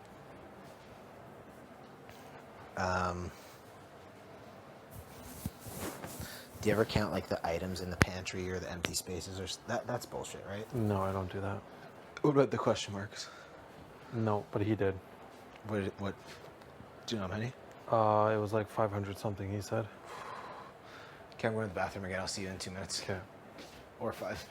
Speaker 4: Do you ever count like the items in the pantry or the empty spaces or that's bullshit, right?
Speaker 5: No, I don't do that.
Speaker 4: What about the question marks?
Speaker 5: No, but he did.
Speaker 4: What? Do you know how many?
Speaker 5: It was like 500 something. He said.
Speaker 4: Okay, I'm going to the bathroom again. I'll see you in 2 minutes.
Speaker 5: Okay.
Speaker 4: Or 5.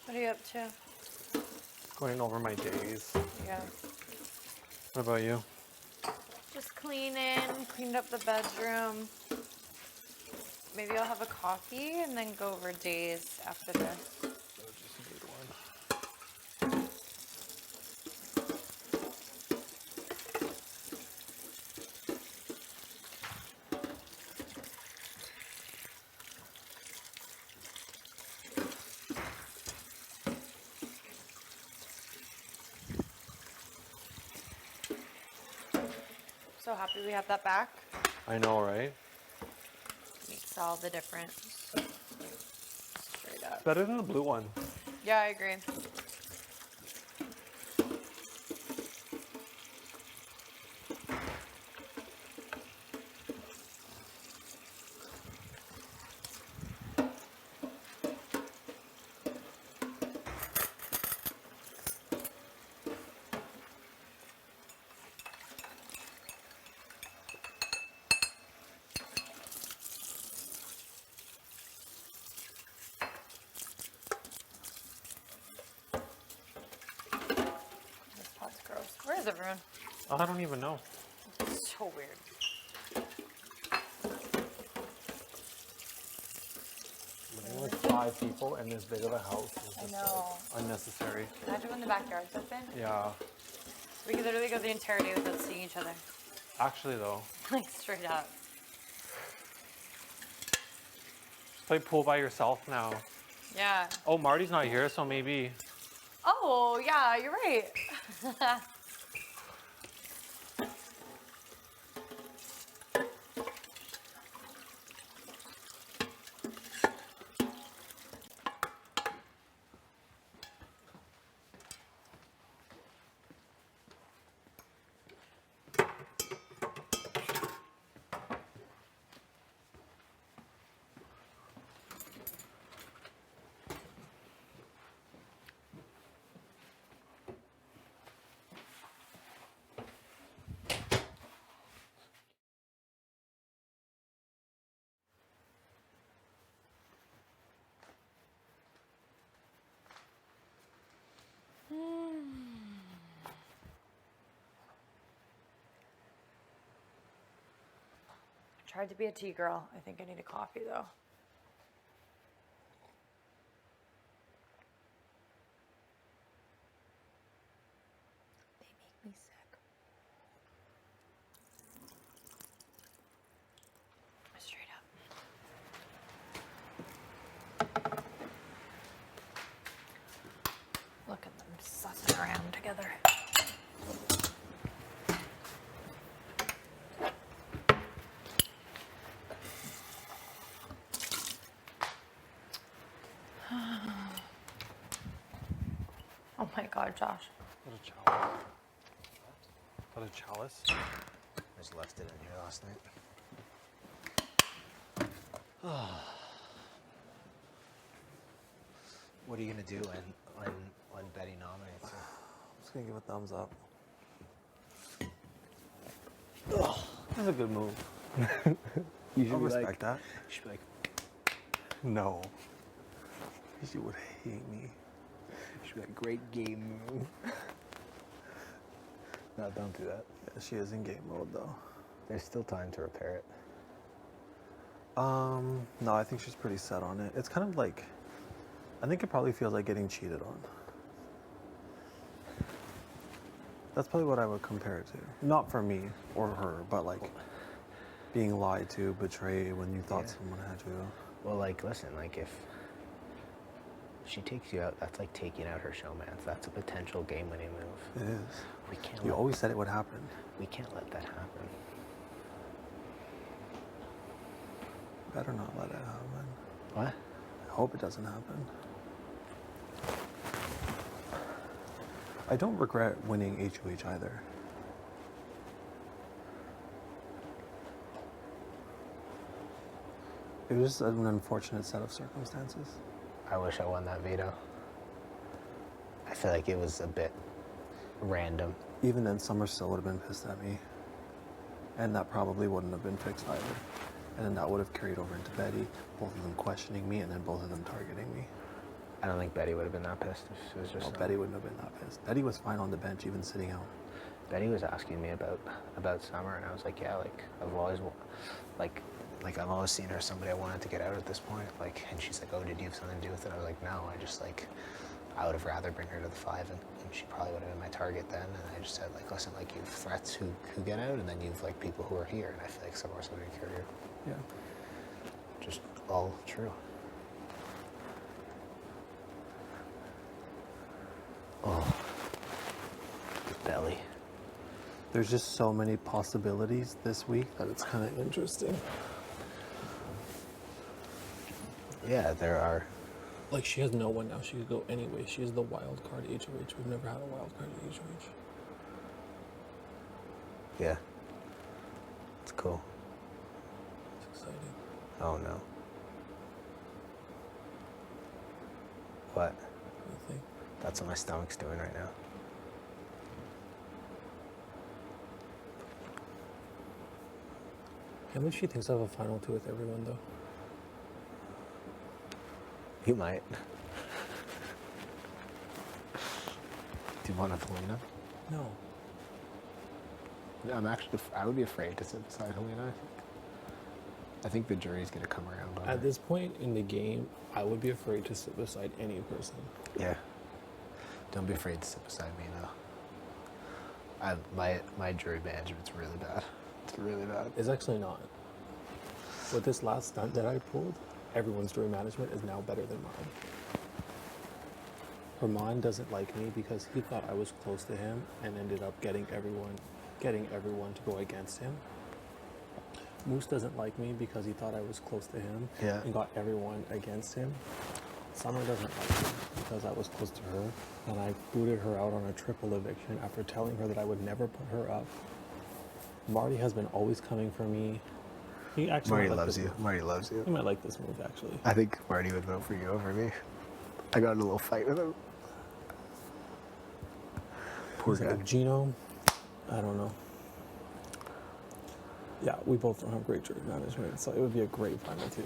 Speaker 1: What are you up to?
Speaker 5: Going over my days.
Speaker 1: Yeah.
Speaker 5: What about you?
Speaker 1: Just cleaning, cleaned up the bedroom. Maybe I'll have a coffee and then go over days after this.
Speaker 5: Just need one.
Speaker 1: So happy we have that back.
Speaker 5: I know, right?
Speaker 1: Makes all the difference. Straight up.
Speaker 5: Better than the blue one.
Speaker 1: Yeah, I agree. This pot's gross. Where is everyone?
Speaker 5: Oh, I don't even know.
Speaker 1: It's so weird.
Speaker 5: Living with 5 people in this big of a house is just
Speaker 1: know.
Speaker 5: like, unnecessary.
Speaker 1: Imagine when the backyard's open.
Speaker 5: Yeah.
Speaker 1: We could literally go the entire day without seeing each other.
Speaker 5: Actually, though,
Speaker 1: Like, straight up.
Speaker 5: play pool by yourself now.
Speaker 1: Yeah.
Speaker 5: Oh, Marty's not here, so maybe.
Speaker 1: Oh, yeah, you're right. tried to be a tea girl. I think I need a coffee though. They make me sick. Straight up. Look at them sussing around together. Oh my God, Josh.
Speaker 5: What a chalice. What a chalice.
Speaker 4: I just left it in here last night. What are you gonna do when Betty nominates you?
Speaker 5: I'm just gonna give a thumbs up. That's a good move.
Speaker 10: You
Speaker 5: I'll respect that.
Speaker 10: You should be like,
Speaker 5: No. She would hate me.
Speaker 10: you should be like, great game move. No, don't do that.
Speaker 5: Yeah, she is in game mode though.
Speaker 10: There's still time to repair it.
Speaker 5: No, I think she's pretty set on it. It's kind of like, I think it probably feels like getting cheated on. That's probably what I would compare it to. Not for me or her, but like being lied to, betrayed when you thought someone had you.
Speaker 10: Well, like, listen, like, if she takes you out, that's like taking out her showmans. That's a potential game-winning move.
Speaker 5: It is.
Speaker 10: We can't.
Speaker 5: You always said it would happen.
Speaker 10: We can't let that happen.
Speaker 5: Better not let it happen.
Speaker 10: What?
Speaker 5: I hope it doesn't happen. I don't regret winning HOH either. It was just an unfortunate set of circumstances.
Speaker 10: I wish I won that veto. I feel like it was a bit random.
Speaker 5: Even then, Summer still would have been pissed at me. And that probably wouldn't have been fixed either. And then that would have carried over into Betty, both of them questioning me, and then both of them targeting me.
Speaker 10: I don't think Betty would have been that pissed if she was just.
Speaker 5: No, Betty wouldn't have been that pissed. Betty was fine on the bench, even sitting out.
Speaker 10: Betty was asking me about Summer, and I was like, yeah, like I've always I've always seen her as somebody I wanted to get out at this point. Like, and she's like, oh, did you have something to do with it? I was like, no, I would have rather bring her to the 5, and she probably would have been my target then. And I just said, like, listen, like, you have threats who get out, and then you've like people who are here, and I feel like Summer's going to carry her.
Speaker 5: Yeah.
Speaker 10: Just all true. Oh, belly.
Speaker 5: There's just so many possibilities this week that it's kind of interesting.
Speaker 10: Yeah, there are.
Speaker 8: Like, she has no one now. She could go anyway. She is the wild card HOH. We've never had a wild card HOH.
Speaker 10: Yeah. It's cool.
Speaker 8: It's exciting.
Speaker 10: Oh no. What?
Speaker 8: Nothing.
Speaker 10: That's what my stomach's doing right now.
Speaker 8: How much she thinks I have a final 2 with everyone, though?
Speaker 10: You might. Do you want to Helena?
Speaker 8: No.
Speaker 10: I would be afraid to sit beside Helena. I think the jury's gonna come around on
Speaker 8: At
Speaker 10: her.
Speaker 8: this point in the game, I would be afraid to sit beside any person.
Speaker 10: Yeah. Don't be afraid to sit beside me now. My jury management's really bad. It's really bad.
Speaker 8: It's actually not. With this last stunt that I pulled, everyone's jury management is now better than mine. Herman doesn't like me because he thought I was close to him and ended up getting everyone to go against him. Moose doesn't like me because he thought I was close to him and got everyone against him. Summer doesn't like me because I was close to her and I booted her out on a triple eviction after telling her that I would never put her up. Marty has been always coming for me. He actually
Speaker 10: Marty
Speaker 8: might like
Speaker 10: loves
Speaker 8: this
Speaker 10: you.
Speaker 8: move.
Speaker 10: Marty loves you.
Speaker 8: He might like this move, actually.
Speaker 10: I think Marty would vote for you over me. I got in a little fight with him. Poor
Speaker 8: He's
Speaker 10: guy.
Speaker 8: like, Gino, I don't know. Yeah, we both don't have great jury management, so it would be a great final 2.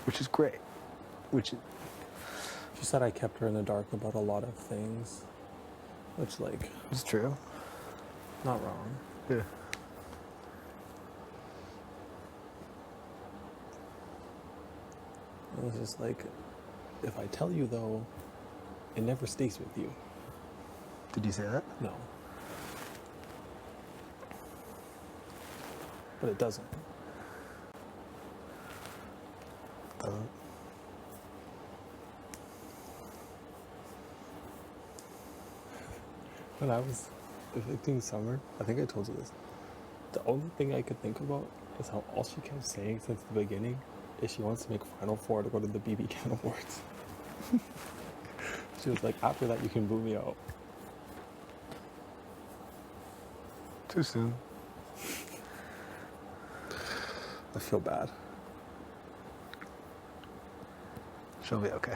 Speaker 10: which is great. Which is,
Speaker 8: She said I kept her in the dark about a lot of things, which, like,
Speaker 10: is true.
Speaker 8: not wrong.
Speaker 10: Yeah.
Speaker 8: It was just like, if I tell you though, it never stays with you.
Speaker 10: Did you say that?
Speaker 8: No. But it doesn't.
Speaker 10: Doesn't.
Speaker 8: When I was evicting Summer, I think I told you this, the only thing I could think about is how all she kept saying since the beginning is she wants to make Final Four to go to the BB Can Awards. She was like, after that you can boot me out.
Speaker 10: Too soon.
Speaker 8: I feel bad.
Speaker 10: She'll be okay.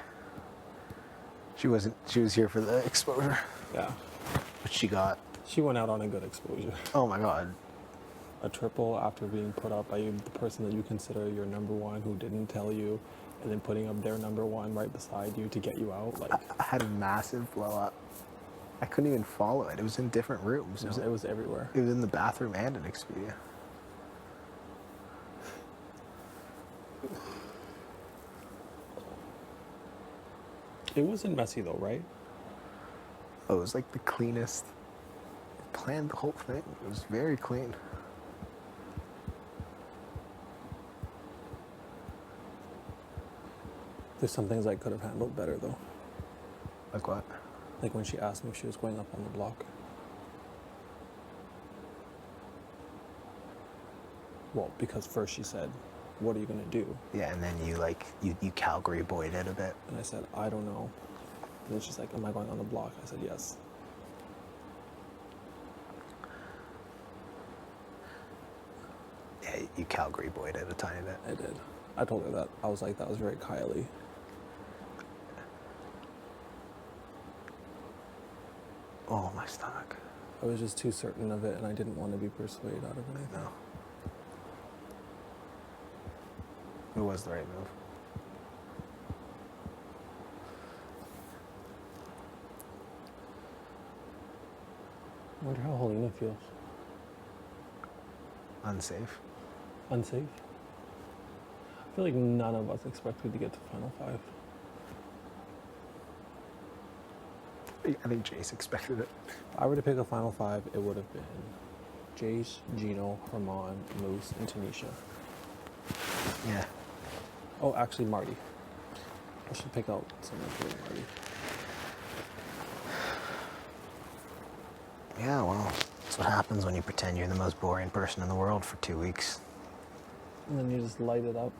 Speaker 10: She was here for the exposure,
Speaker 8: Yeah.
Speaker 10: which she got.
Speaker 8: She went out on a good exposure.
Speaker 10: Oh my god.
Speaker 8: A triple after being put up by the person that you consider your number one who didn't tell you, and then putting up their number one right beside you to get you out. Like,
Speaker 10: I had a massive blow up. I couldn't even follow it. It was in different rooms.
Speaker 8: no, it was everywhere.
Speaker 10: It was in the bathroom and in Expedia.
Speaker 8: It wasn't messy though, right?
Speaker 10: Oh, it was like the cleanest. Planned the whole thing. It was very clean.
Speaker 8: There's some things I could have handled better though.
Speaker 10: Like what?
Speaker 8: Like when she asked me if she was going up on the block. Well, because first she said, what are you gonna do?
Speaker 10: Yeah, and then you Calgary boyed it a bit.
Speaker 8: And I said, I don't know. And then she's like, am I going on the block? I said, yes.
Speaker 10: Yeah, you Calgary boyed it a tiny bit.
Speaker 8: I did. I told her that. I was like, that was very Kylie.
Speaker 10: Oh, my stomach.
Speaker 8: I was just too certain of it and I didn't want to be persuaded out of anything.
Speaker 10: No. It was the right move.
Speaker 8: I wonder how Helena feels.
Speaker 10: Unsafe.
Speaker 8: Unsafe? I feel like none of us expected to get to Final Five.
Speaker 10: I think Jace expected it.
Speaker 8: If I were to pick a Final Five, it would have been Jace, Gino, Herman, Moose, and Tanisha.
Speaker 10: Yeah.
Speaker 8: Oh, actually, Marty. I should pick out someone for Marty.
Speaker 10: Yeah, well, that's what happens when you pretend you're the most boring person in the world for 2 weeks.
Speaker 8: And then you just light it up.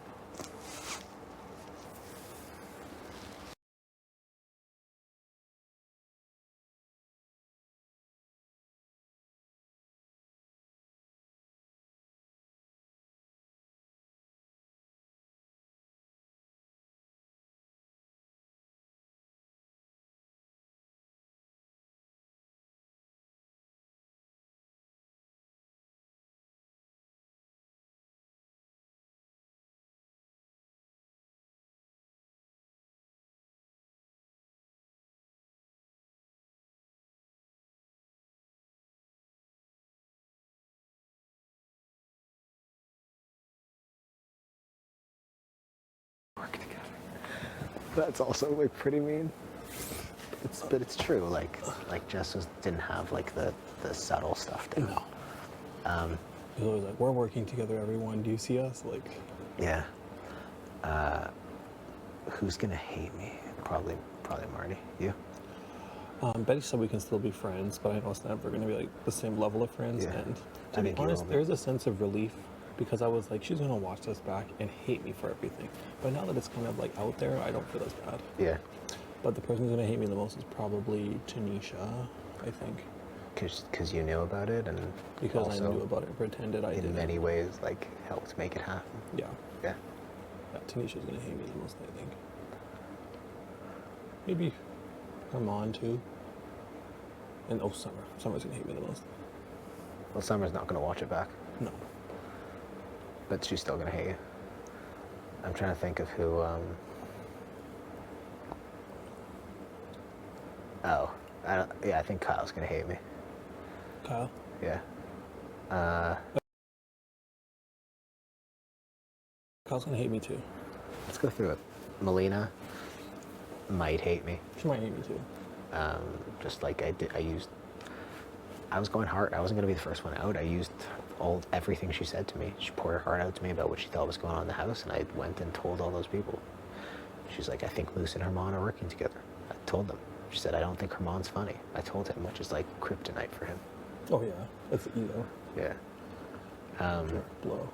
Speaker 10: Work together. That's also like pretty mean. But it's true. Like Jess didn't have like the subtle stuff down.
Speaker 8: No. He was always like, we're working together, everyone. Do you see us? Like,
Speaker 10: Yeah. Who's gonna hate me? Probably Marty. You?
Speaker 8: Betty said we can still be friends, but I know it's never going to be like the same level of friends.
Speaker 10: Yeah.
Speaker 8: And
Speaker 10: I
Speaker 8: to be
Speaker 10: think you
Speaker 8: honest,
Speaker 10: will be.
Speaker 8: there's a sense of relief because I was like, she's going to watch this back and hate me for everything. But now that it's kind of like out there, I don't feel as bad.
Speaker 10: Yeah.
Speaker 8: But the person who's going to hate me the most is probably Tanisha, I think.
Speaker 10: Because you knew about it and
Speaker 8: Because
Speaker 10: also
Speaker 8: I knew about it and pretended I
Speaker 10: in
Speaker 8: didn't.
Speaker 10: many ways like helped make it happen.
Speaker 8: Yeah.
Speaker 10: Yeah.
Speaker 8: Yeah, Tanisha's going to hate me the most, I think. Maybe Herman too. And Summer. Summer's going to hate me the most.
Speaker 10: Well, Summer's not gonna watch it back,
Speaker 8: No.
Speaker 10: but she's still gonna hate you. I'm trying to think of who. Oh, I think Kyle's gonna hate me.
Speaker 8: Kyle?
Speaker 10: Yeah.
Speaker 8: Kyle's gonna hate me too.
Speaker 10: Let's go through it. Melina might hate me.
Speaker 8: She might hate me too.
Speaker 10: Just like I was going hard. I wasn't gonna be the first one out. I used everything she said to me. She poured her heart out to me about what she thought was going on in the house, and I went and told all those people. She's like, I think Luce and Herman are working together. I told them. She said, I don't think Herman's funny. I told him, which is like kryptonite for him.
Speaker 8: Oh yeah, it's ego.
Speaker 10: Yeah.
Speaker 8: Direct blow.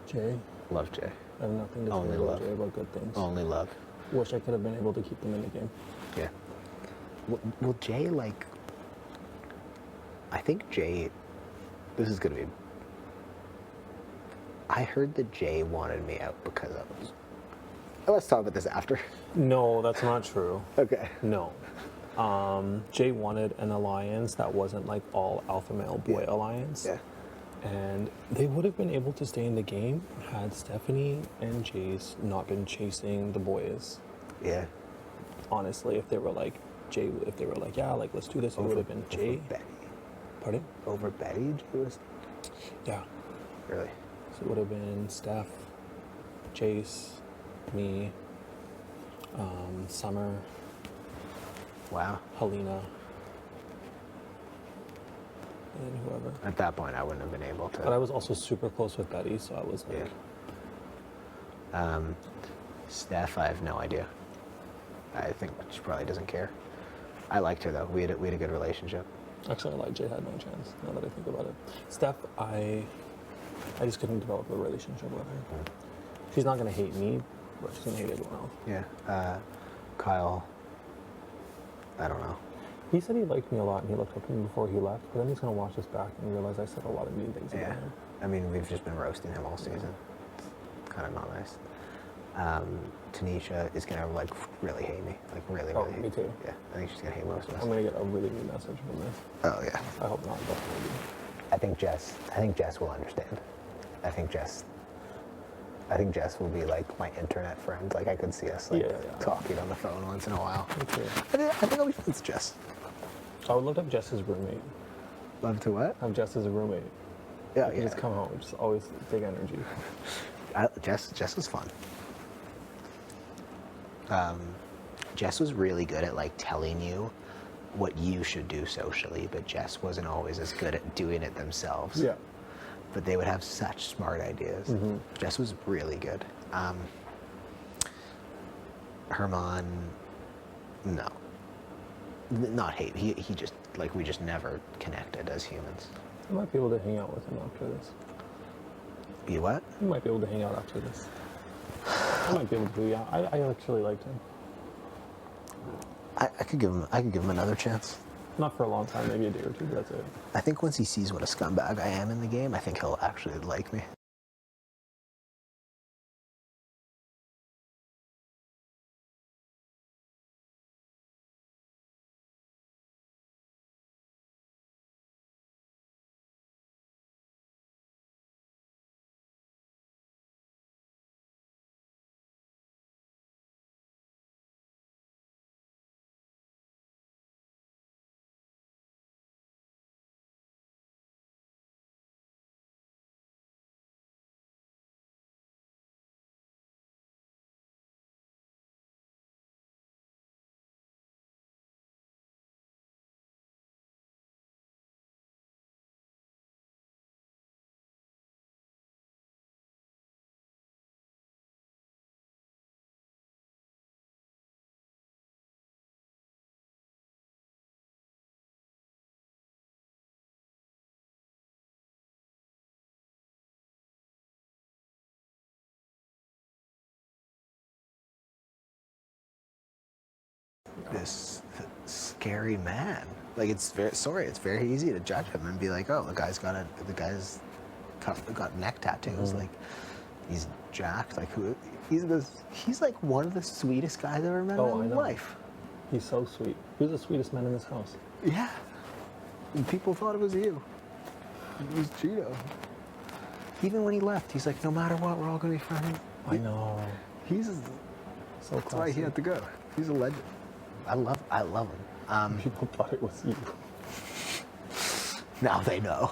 Speaker 8: Jay.
Speaker 10: Love Jay.
Speaker 8: I have nothing to
Speaker 10: Only
Speaker 8: say about
Speaker 10: love.
Speaker 8: Jay about good things.
Speaker 10: Only love.
Speaker 8: Wish I could have been able to keep them in the game.
Speaker 10: Yeah. Well, Jay, like, I think Jay, this is gonna be, I heard that Jay wanted me out because I was, let's talk about this after.
Speaker 8: No, that's not true.
Speaker 10: Okay.
Speaker 8: No. Jay wanted an alliance that wasn't like all alpha male boy alliance.
Speaker 10: Yeah.
Speaker 8: And they would have been able to stay in the game had Stephanie and Jace not been chasing the boys.
Speaker 10: Yeah.
Speaker 8: Honestly, if they were like, yeah, like, let's do this, it would have been Jay.
Speaker 10: Over Betty.
Speaker 8: Pardon?
Speaker 10: Over Betty, Jay was?
Speaker 8: Yeah.
Speaker 10: Really?
Speaker 8: So it would have been Steph, Jace, me, Summer,
Speaker 10: Wow.
Speaker 8: Helena, and whoever.
Speaker 10: At that point, I wouldn't have been able to.
Speaker 8: But I was also super close with Betty, so I was like,
Speaker 10: Yeah. Steph, I have no idea. I think she probably doesn't care. I liked her though. We had a good relationship.
Speaker 8: actually, I like Jay had no chance, now that I think about it. Steph, I just couldn't develop a relationship with her. She's not going to hate me, but she's going to hate everyone else.
Speaker 10: Yeah. Kyle, I don't know.
Speaker 8: He said he liked me a lot and he looked up to me before he left, but then he's going to watch this back and realize I said a lot of mean things about him.
Speaker 10: I mean, we've just been roasting him all season. It's kind of not nice. Tanisha is gonna like really hate me, like really hate
Speaker 8: me too.
Speaker 10: Yeah, I think she's gonna hate most of us.
Speaker 8: I'm going to get a really mean message from this.
Speaker 10: Oh yeah.
Speaker 8: I hope not, but maybe.
Speaker 10: I think Jess will understand. I think Jess will be like my internet friend. Like I could see us like talking on the phone once in a while.
Speaker 8: Me too.
Speaker 10: I think I'll be friends with Jess.
Speaker 8: I would love to have Jess as roommate.
Speaker 10: Love to what?
Speaker 8: Have Jess as a roommate.
Speaker 10: Yeah,
Speaker 8: You just come home, just always big energy.
Speaker 10: Jess was fun. Jess was really good at like telling you what you should do socially, but Jess wasn't always as good at doing it themselves.
Speaker 8: Yeah.
Speaker 10: But they would have such smart ideas.
Speaker 8: Mm-hmm.
Speaker 10: Jess was really good. Herman, no. Not hate. He just, like, we just never connected as humans.
Speaker 8: I might be able to hang out with him after this.
Speaker 10: You what?
Speaker 8: I might be able to hang out after this. I might be able to, yeah. I actually liked him.
Speaker 10: I could give him another chance.
Speaker 8: Not for a long time, maybe a day or two, but that's it.
Speaker 10: I think once he sees what a scumbag I am in the game, I think he'll actually like me. This scary man. Like it's very easy to judge him and be like, oh, the guy's got neck tattoos. Like he's jacked. Like he's like one of the sweetest guys I've ever met in my life.
Speaker 8: He's so sweet. Who's the sweetest man in this house?
Speaker 10: Yeah. And people thought it was you. It was Cheeto. Even when he left, he's like, no matter what, we're all gonna be friends.
Speaker 8: I know.
Speaker 10: He's
Speaker 8: So
Speaker 10: that's why he had to go. He's a legend. I love him.
Speaker 8: People thought it was you.
Speaker 10: Now they know.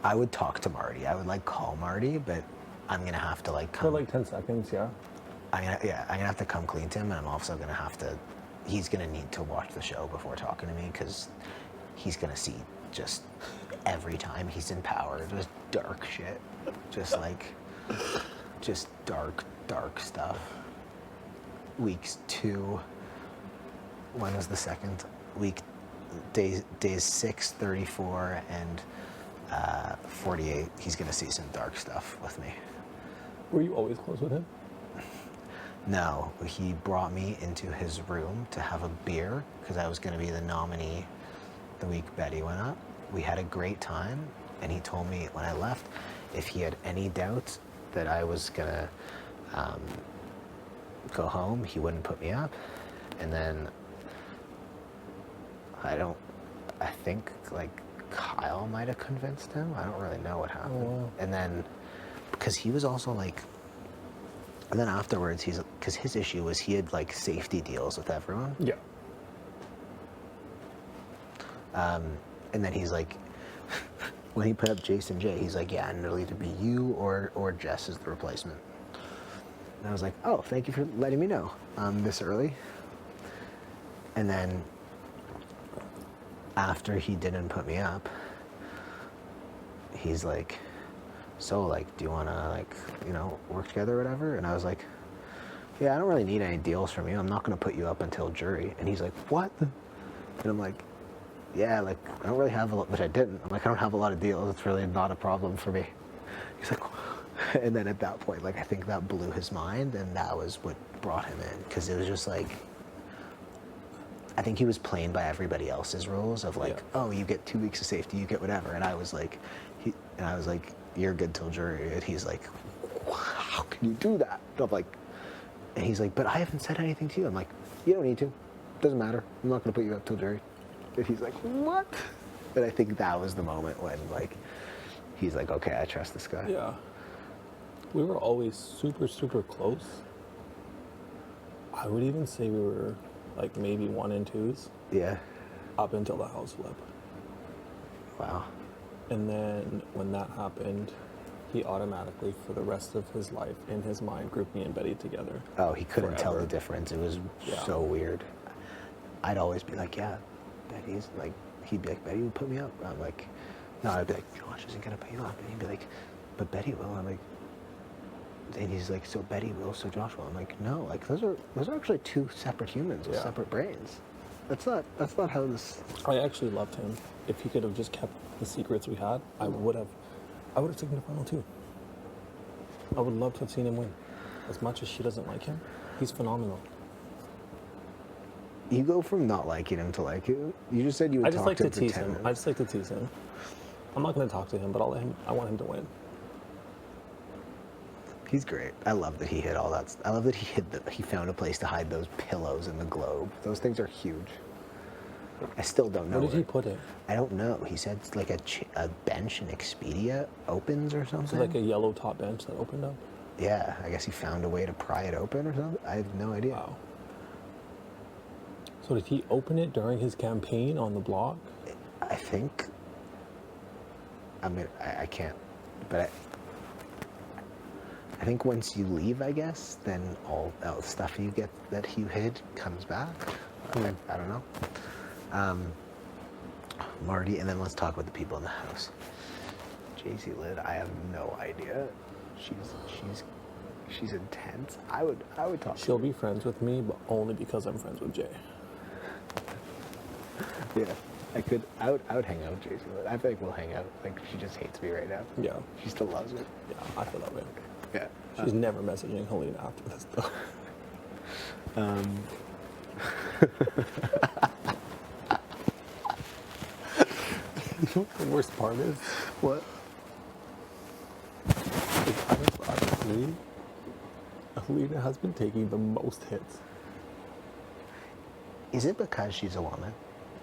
Speaker 10: I would talk to Marty. I would like call Marty, but I'm gonna have to like
Speaker 8: For
Speaker 10: come.
Speaker 8: like 10 seconds, yeah.
Speaker 10: I'm gonna have to come clean to him, and I'm also gonna have to. He's gonna need to watch the show before talking to me because he's gonna see just every time he's in power, just dark shit, just dark stuff. Weeks 2. When was the second week? Days 6, 34, and 48. He's gonna see some dark stuff with me.
Speaker 8: Were you always close with him?
Speaker 10: No, he brought me into his room to have a beer because I was going to be the nominee the week Betty went up. We had a great time, and he told me when I left if he had any doubts that I was going to go home, he wouldn't put me up. And then I think like Kyle might have convinced him. I don't really know what happened.
Speaker 8: Oh, wow.
Speaker 10: And then because he was also like, and then afterwards, because his issue was he had like safety deals with everyone.
Speaker 8: Yeah.
Speaker 10: And then he's like, when he put up Jason J, he's like, yeah, and it'll either be you or Jess as the replacement. And I was like, oh, thank you for letting me know this early. And then after he didn't put me up, he's like, so like, do you want to like, work together or whatever? And I was like, yeah, I don't really need any deals from you. I'm not going to put you up until jury. And he's like, what? And I'm like, yeah, like, I don't really have a lot, which I didn't. I'm like, I don't have a lot of deals. It's really not a problem for me. He's like, and then at that point, like, I think that blew his mind, and that was what brought him in. Because it was just like, I think he was playing by everybody else's rules of like, oh, you get 2 weeks of safety, you get whatever. And I was like, you're good till jury. And he's like, how can you do that? And I'm like, and he's like, but I haven't said anything to you. I'm like, you don't need to. Doesn't matter. I'm not going to put you up till jury. And he's like, what? And I think that was the moment when like, he's like, okay, I trust this guy.
Speaker 8: Yeah. We were always super, super close. I would even say we were like maybe 1 and 2s.
Speaker 10: Yeah.
Speaker 8: Up until the house flip.
Speaker 10: Wow.
Speaker 8: And then when that happened, he automatically, for the rest of his life, in his mind, grouped me and Betty together.
Speaker 10: Oh, he couldn't tell
Speaker 8: forever.
Speaker 10: the difference. It was so weird. I'd always be like, yeah, Betty's like, he'd be like, Betty would put me up. I'm like, no, I'd be like, Josh isn't gonna put you up. And he'd be like, but Betty will. I'm like, and he's like, so Betty will, so Josh will. I'm like, no, like those are actually 2 separate humans with separate brains. That's not how this.
Speaker 8: I actually loved him. If he could have just kept the secrets we had, I would have taken the final 2. I would love to have seen him win. As much as she doesn't like him, he's phenomenal.
Speaker 10: You go from not liking him to like him. You just said you would
Speaker 8: I just
Speaker 10: talk
Speaker 8: like
Speaker 10: to
Speaker 8: to
Speaker 10: him for
Speaker 8: tease
Speaker 10: 10
Speaker 8: him.
Speaker 10: minutes.
Speaker 8: I just like to tease him. I'm not going to talk to him, but I want him to win.
Speaker 10: He's great. I love that he hid all that. I love that he found a place to hide those pillows in the globe. Those things are huge. I still don't know.
Speaker 8: Where did he put it?
Speaker 10: I don't know. He said it's like a bench in Expedia opens or something.
Speaker 8: So like a yellow top bench that opened up?
Speaker 10: Yeah, I guess he found a way to pry it open or something. I have no idea.
Speaker 8: Wow. So did he open it during his campaign on the block?
Speaker 10: I think. I mean, I can't, but I think once you leave, I guess, then all the stuff you get that you hid comes back. I don't know. Marty, and then let's talk about the people in the house. JC Lid, I have no idea. She's intense. I would talk.
Speaker 8: She'll be friends with me, but only because I'm friends with Jay.
Speaker 10: Yeah, I would hang out with JC Lid. I feel like we'll hang out. Like she just hates me right now.
Speaker 8: Yeah.
Speaker 10: She still loves me.
Speaker 8: Yeah, I feel that way.
Speaker 10: Yeah.
Speaker 8: She's never messaging Helena after this though. You know what the worst part is?
Speaker 10: What?
Speaker 8: Honestly, Helena has been taking the most hits.
Speaker 10: Is it because she's a woman?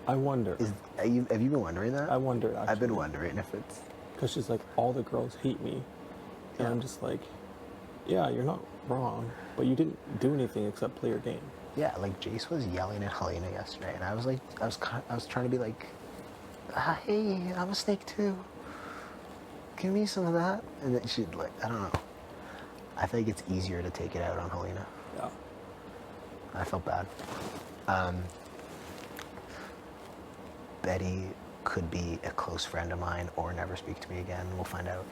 Speaker 8: I wonder.
Speaker 10: Have you been wondering that?
Speaker 8: I wonder, actually.
Speaker 10: I've been wondering if it's...
Speaker 8: Because she's like, all the girls hate me. And I'm just like, yeah, you're not wrong, but you didn't do anything except play your game.
Speaker 10: Yeah, like Jace was yelling at Helena yesterday, and I was like, I was trying to be like, hey, I'm a snake too. Give me some of that. And then she'd like, I don't know. I think it's easier to take it out on Helena.
Speaker 8: Yeah.
Speaker 10: I felt bad. Betty could be a close friend of mine or never speak to me again. We'll find out.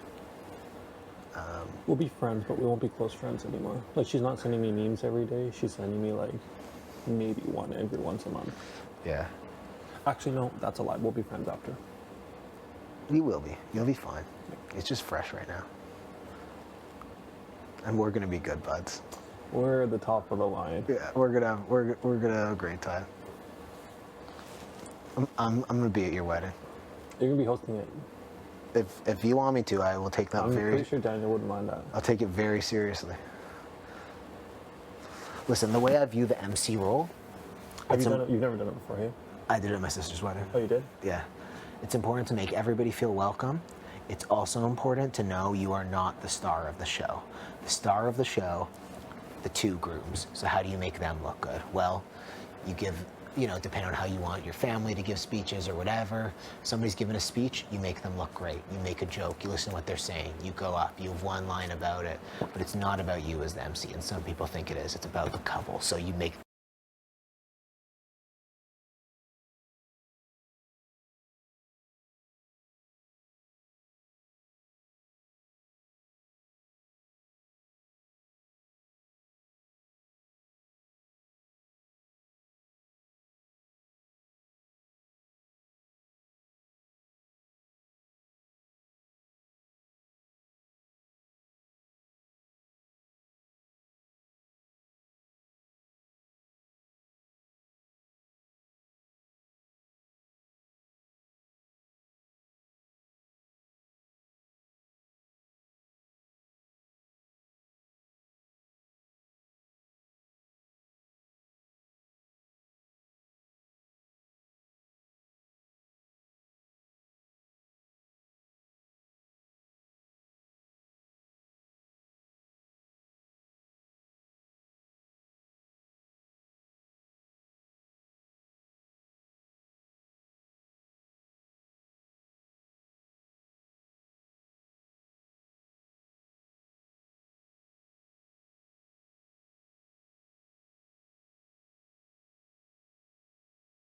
Speaker 8: We'll be friends, but we won't be close friends anymore. Like, she's not sending me memes every day. She's sending me, like, maybe one every once a month.
Speaker 10: Yeah.
Speaker 8: Actually, no, that's a lie. We'll be friends after.
Speaker 10: You will be. You'll be fine. It's just fresh right now. And we're gonna be good buds.
Speaker 8: We're at the top of the line.
Speaker 10: Yeah, we're gonna have a great time. I'm gonna be at your wedding.
Speaker 8: You're gonna be hosting it.
Speaker 10: If you want me to, I will take that
Speaker 8: I'm pretty sure Daniel wouldn't mind that.
Speaker 10: I'll take it very seriously. Listen, the way I view the MC role.
Speaker 8: You've never done it before, have you?
Speaker 10: I did it at my sister's wedding.
Speaker 8: Oh, you did?
Speaker 10: Yeah. It's important to make everybody feel welcome. It's also important to know you are not the star of the show. The star of the show, the two grooms. So how do you make them look good? Well, you give, depending on how you want your family to give speeches or whatever. Somebody's giving a speech, you make them look great. You make a joke, you listen to what they're saying, you go up, you have one line about it. But it's not about you as the MC, and some people think it is. It's about the couple. So you make